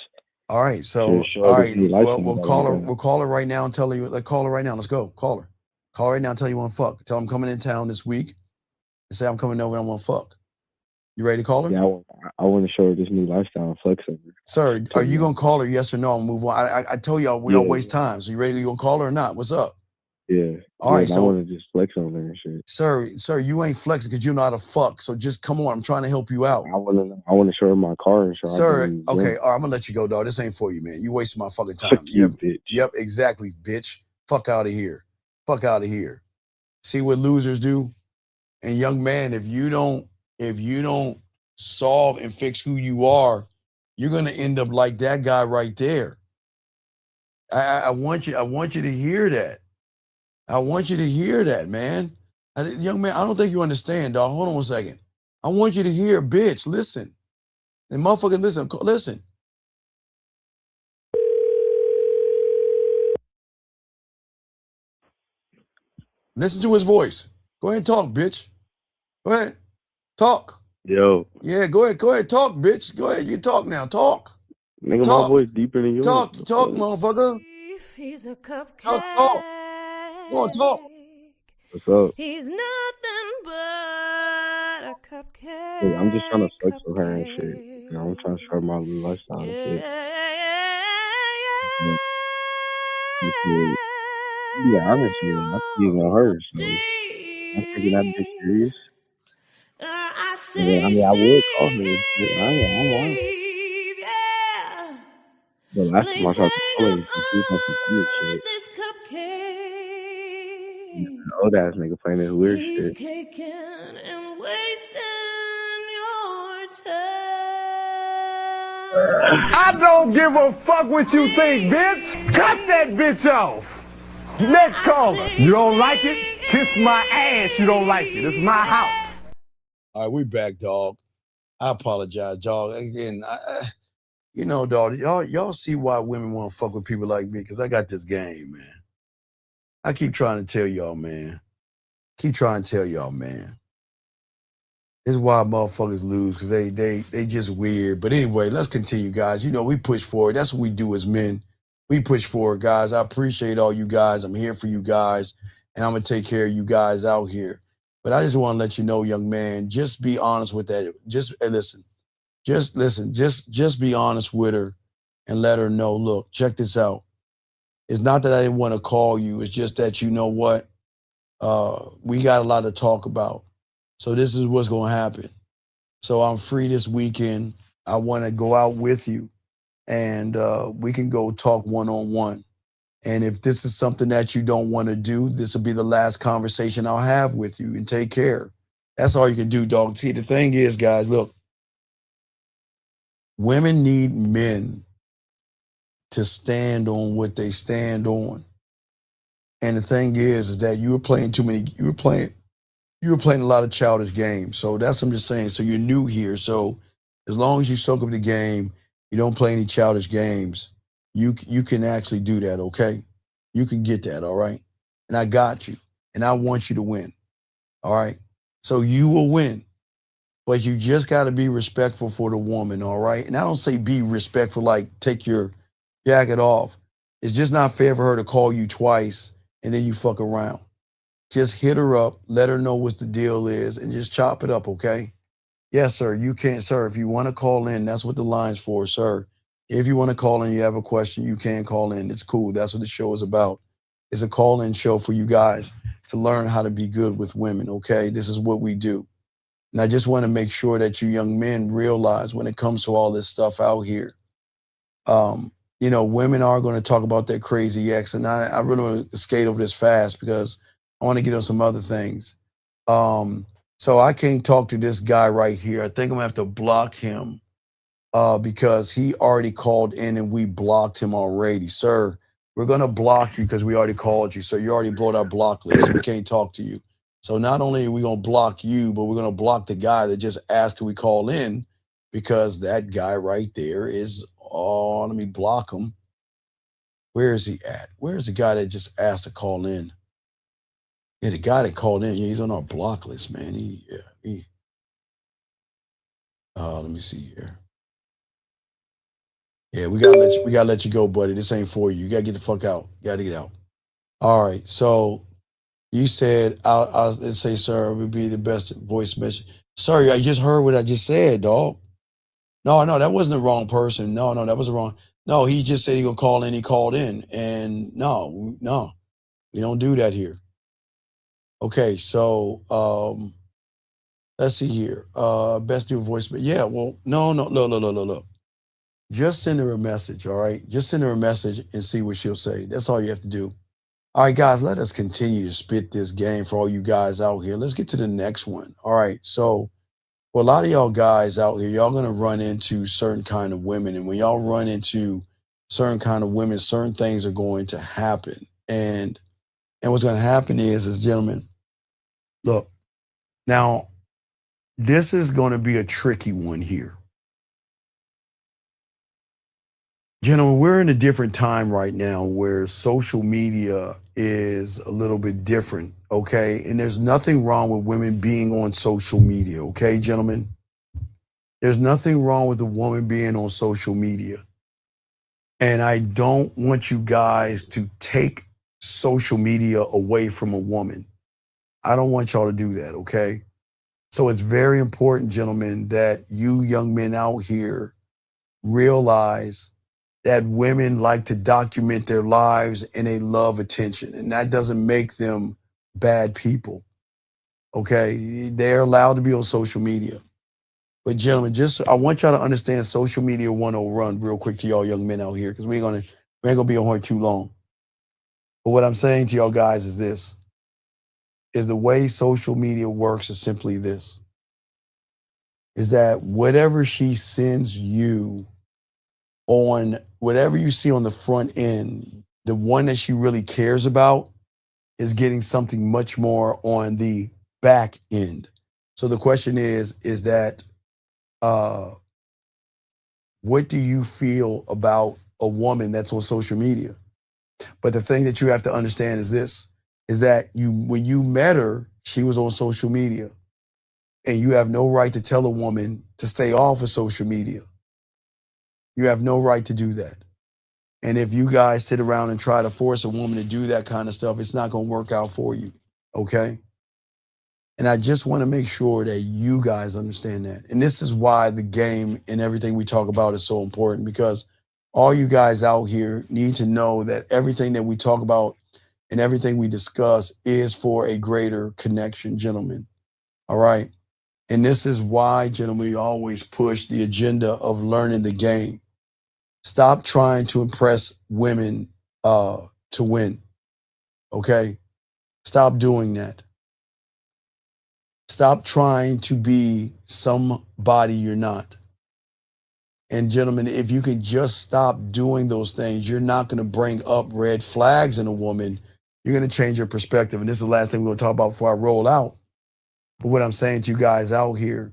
All right. So, all right. Well, we'll call her. We'll call her right now and tell her. Like, call her right now. Let's go. Call her. Call her right now. And tell her you want to fuck. Tell her I'm coming in town this week. And say I'm coming over and I want to fuck. You ready to call her? Yeah, I want to show her this new lifestyle and flex over. Sir, are you gonna call her? Yes or no? I'll move on. I told y'all we don't waste time. So you ready? You gonna call her or not? What's up? Yeah. All right. I So want to just flex on her and shit. Sir, you ain't flexing because you know how to fuck. So just come on. I'm trying to help you out. I want to show her my car and show her. Sir, okay. All right, I'm gonna let you go, dog. This ain't for you, man. You wasting my fucking time. Fuck you, bitch. Yep, exactly, bitch. Fuck out of here. Fuck out of here. See what losers do? And young man, if you don't solve and fix who you are, you're gonna end up like that guy right there. I want you to hear that. I want you to hear that, man. Young man, I don't think you understand, dog. Hold on one second. I want you to hear, bitch. Listen. And motherfucker, listen. Listen to his voice. Go ahead and talk, bitch. Go ahead. Talk. Yo. Yeah, go ahead. Talk, bitch. Go ahead. You talk now. Talk. Nigga, my voice deeper than yours. Talk, motherfucker. He's a cupcake. Talk. Go on, talk. What's up? He's nothing but a cupcake. Hey, I'm just trying to flex with her and shit. You know, I'm trying to show her my new lifestyle and shit. Yeah, honestly, I'm cheating on her, so I'm taking that bitch serious. I Yeah, I mean, I would call her. I'm on. Steve, yeah. The last time I Please tried to hang call her, up she was on some weird shit. this cupcake. Old ass nigga playing this weird He's shit. caking and wasting your time. I don't give a fuck what you think, bitch. Cut that bitch off. Next caller. You don't like it? Kiss my ass. You don't like it. It's my house. All right, we back, dog. I apologize, dog. Again, you know, dog, y'all see why women want to fuck with people like me, because I got this game, man. I keep trying to tell y'all, man. Keep trying to tell y'all, man. This is why motherfuckers lose, because they just weird. But anyway, let's continue, guys. You know, we push forward. That's what we do as men. We push forward, guys. I appreciate all you guys. I'm here for you guys, and I'm going to take care of you guys out here. But I just want to let you know, young man, just be honest with that. Just listen. Just be honest with her and let her know, look, check this out. It's not that I didn't want to call you. It's just that, you know what? We got a lot to talk about. So this is what's going to happen. So I'm free this weekend. I want to go out with you, and we can go talk one-on-one. And if this is something that you don't want to do, this will be the last conversation I'll have with you, and take care. That's all you can do, dog. See, the thing is, guys, look, women need men to stand on what they stand on. And the thing is that you were playing a lot of childish games. So that's what I'm just saying. So you're new here. So as long as you soak up the game, you don't play any childish games, you can actually do that, okay? You can get that, all right? And I got you. And I want you to win, all right? So you will win. But you just got to be respectful for the woman, all right? And I don't say be respectful like take your jacket off. It's just not fair for her to call you twice and then you fuck around. Just hit her up, let her know what the deal is, and just chop it up, okay? Yes, sir, you can, sir. If you want to call in, that's what the line's for, sir. If you want to call in, you have a question, you can call in. It's cool. That's what the show is about. It's a call-in show for you guys to learn how to be good with women, okay? This is what we do. And I just want to make sure that you young men realize when it comes to all this stuff out here, you know, women are going to talk about their crazy ex. And I really want to skate over this fast because I want to get on some other things. So I can't talk to this guy right here. I think I'm going to have to block him because he already called in and we blocked him already. Sir, we're going to block you because we already called you. So you already blowed our block list. We can't talk to you. So not only are we going to block you, but we're going to block the guy that just asked can we call in, because that guy right there is, oh, let me block him. Where is he at? Where's the guy that just asked to call in? Yeah, the guy that called in, yeah, he's on our block list, man. Let me see here. Yeah, we gotta let you go, buddy. This ain't for you. You gotta get the fuck out. You gotta get out. All right. So you said I'll say, sir, it would be the best voice message. Sorry, I just heard what I just said, dog. No, that wasn't the wrong person. No, that was the wrong. No, he just said he gonna call in. He called in, and no, we don't do that here. Okay, so let's see here. Best new voice, but yeah, well, no. Just send her a message, all right? Just send her a message and see what she'll say. That's all you have to do. All right, guys, let us continue to spit this game for all you guys out here. Let's get to the next one. All right, so for a lot of y'all guys out here, y'all gonna run into certain kind of women, and when y'all run into certain kind of women, certain things are going to happen. And what's gonna happen is gentlemen, look, now this is gonna be a tricky one here. Gentlemen, we're in a different time right now where social media is a little bit different, okay? And there's nothing wrong with women being on social media, okay, gentlemen? There's nothing wrong with a woman being on social media. And I don't want you guys to take social media away from a woman. I don't want y'all to do that, okay? So it's very important, gentlemen, that you young men out here realize that women like to document their lives and they love attention. And that doesn't make them bad people, okay? They're allowed to be on social media. But gentlemen, I want y'all to understand social media 101 run real quick to y'all young men out here, because we ain't gonna be on here too long. But what I'm saying to y'all guys is this: is the way social media works is simply this: is that whatever she sends you on whatever you see on the front end, the one that she really cares about is getting something much more on the back end. So the question is that what do you feel about a woman that's on social media? But the thing that you have to understand is this, is that when you met her, she was on social media, and you have no right to tell a woman to stay off of social media. You have no right to do that. And if you guys sit around and try to force a woman to do that kind of stuff, it's not going to work out for you. Okay? And I just want to make sure that you guys understand that. And this is why the game and everything we talk about is so important, because all you guys out here need to know that everything that we talk about and everything we discuss is for a greater connection, gentlemen. All right? And this is why, gentlemen, we always push the agenda of learning the game. Stop trying to impress women to win. Okay? Stop doing that. Stop trying to be somebody you're not. And gentlemen, if you can just stop doing those things, you're not going to bring up red flags in a woman. You're going to change your perspective. And this is the last thing we're going to talk about before I roll out. But what I'm saying to you guys out here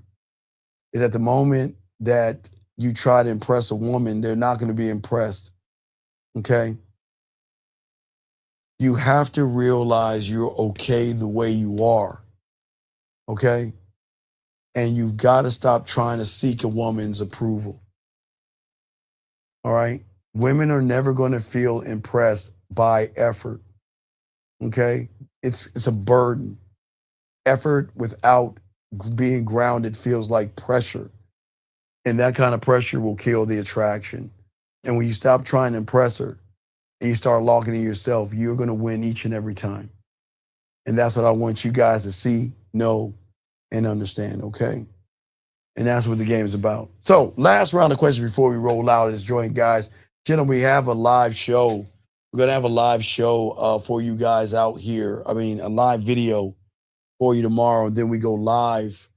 is at the moment that you try to impress a woman, they're not going to be impressed. Okay? You have to realize you're okay the way you are. Okay? And you've got to stop trying to seek a woman's approval. All right? Women are never going to feel impressed by effort. Okay? It's a burden. Effort without being grounded feels like pressure. And that kind of pressure will kill the attraction. And when you stop trying to impress her and you start locking in yourself, you're going to win each and every time. And that's what I want you guys to see, know, and understand, okay? And that's what the game is about. So, last round of questions before we roll out is join, guys. Gentlemen, we have a live show. We're going to have a live show for you guys out here. I mean, a live video for you tomorrow. And then we go live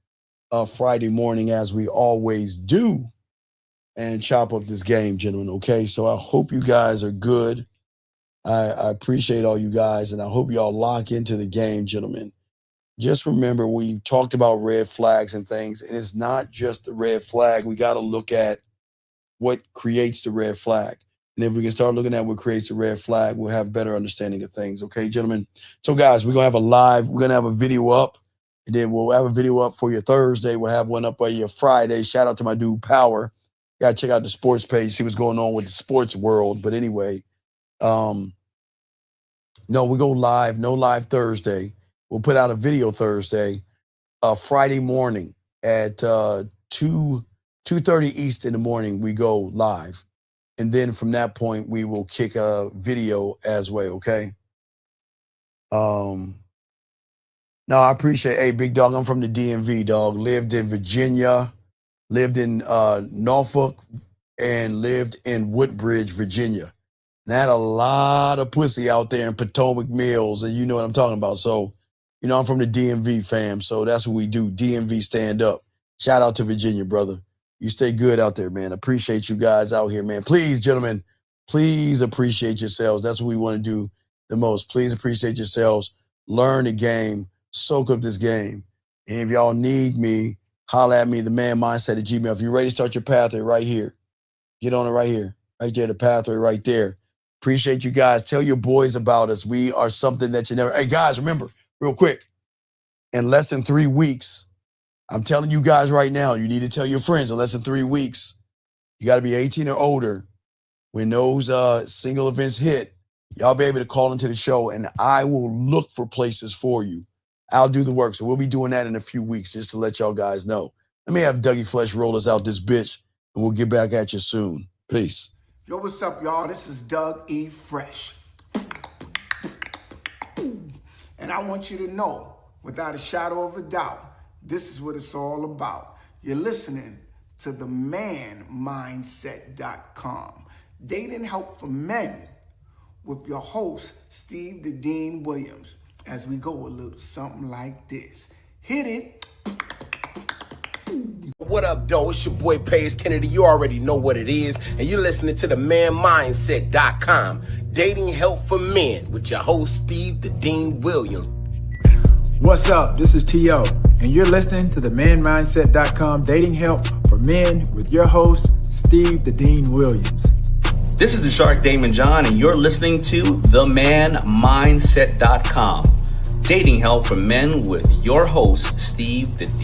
Friday morning, as we always do, and chop up this game, gentlemen, okay? So I hope you guys are good. I appreciate all you guys, and I hope y'all lock into the game, gentlemen. Just remember, we talked about red flags and things, and it's not just the red flag. We got to look at what creates the red flag. And if we can start looking at what creates the red flag, we'll have better understanding of things. Okay, gentlemen? So, guys, we're going to have a video up, and then we'll have a video up for your Thursday. We'll have one up for your Friday. Shout out to my dude, Power. Got to check out the sports page, see what's going on with the sports world. But anyway, no, we go live. No live Thursday. We'll put out a video Thursday, Friday morning at 2:30 East in the morning. We go live, and then from that point we will kick a video as well. Okay. No, I appreciate. Hey, big dog, I'm from the DMV, dog. Lived in Virginia, lived in Norfolk, and lived in Woodbridge, Virginia. And I had a lot of pussy out there in Potomac Mills, and you know what I'm talking about. So, you know, I'm from the DMV fam, so that's what we do. DMV stand up. Shout out to Virginia, brother. You stay good out there, man. Appreciate you guys out here, man. Please, gentlemen, please appreciate yourselves. That's what we want to do the most. Please appreciate yourselves. Learn the game. Soak up this game. And if y'all need me, holla at me, the man mindset at Gmail. If you're ready to start your pathway right here, get on it right here. Right there, the pathway right there. Appreciate you guys. Tell your boys about us. We are something that you never. Hey, guys, remember, real quick, in less than 3 weeks, I'm telling you guys right now, you need to tell your friends in less than 3 weeks, you got to be 18 or older. When those single events hit, y'all be able to call into the show, and I will look for places for you. I'll do the work. So we'll be doing that in a few weeks, just to let y'all guys know. Let me have Dougie Flesh roll us out this bitch, and we'll get back at you soon. Peace. Yo, what's up, y'all? This is Doug E. Fresh. And I want you to know, without a shadow of a doubt, this is what it's all about. You're listening to themanmindset.com. Dating help for men with your host, Steve the Dean Williams, as we go a little something like this. Hit it. What up, though? It's your boy Paige Kennedy. You already know what it is, and you're listening to themanmindset.com. Dating help for men with your host, Steve the Dean Williams. What's up? This is T.O., and you're listening to themanmindset.com dating help for men with your host, Steve the Dean Williams. This is the Shark Damon John, and you're listening to themanmindset.com dating help for men with your host, Steve the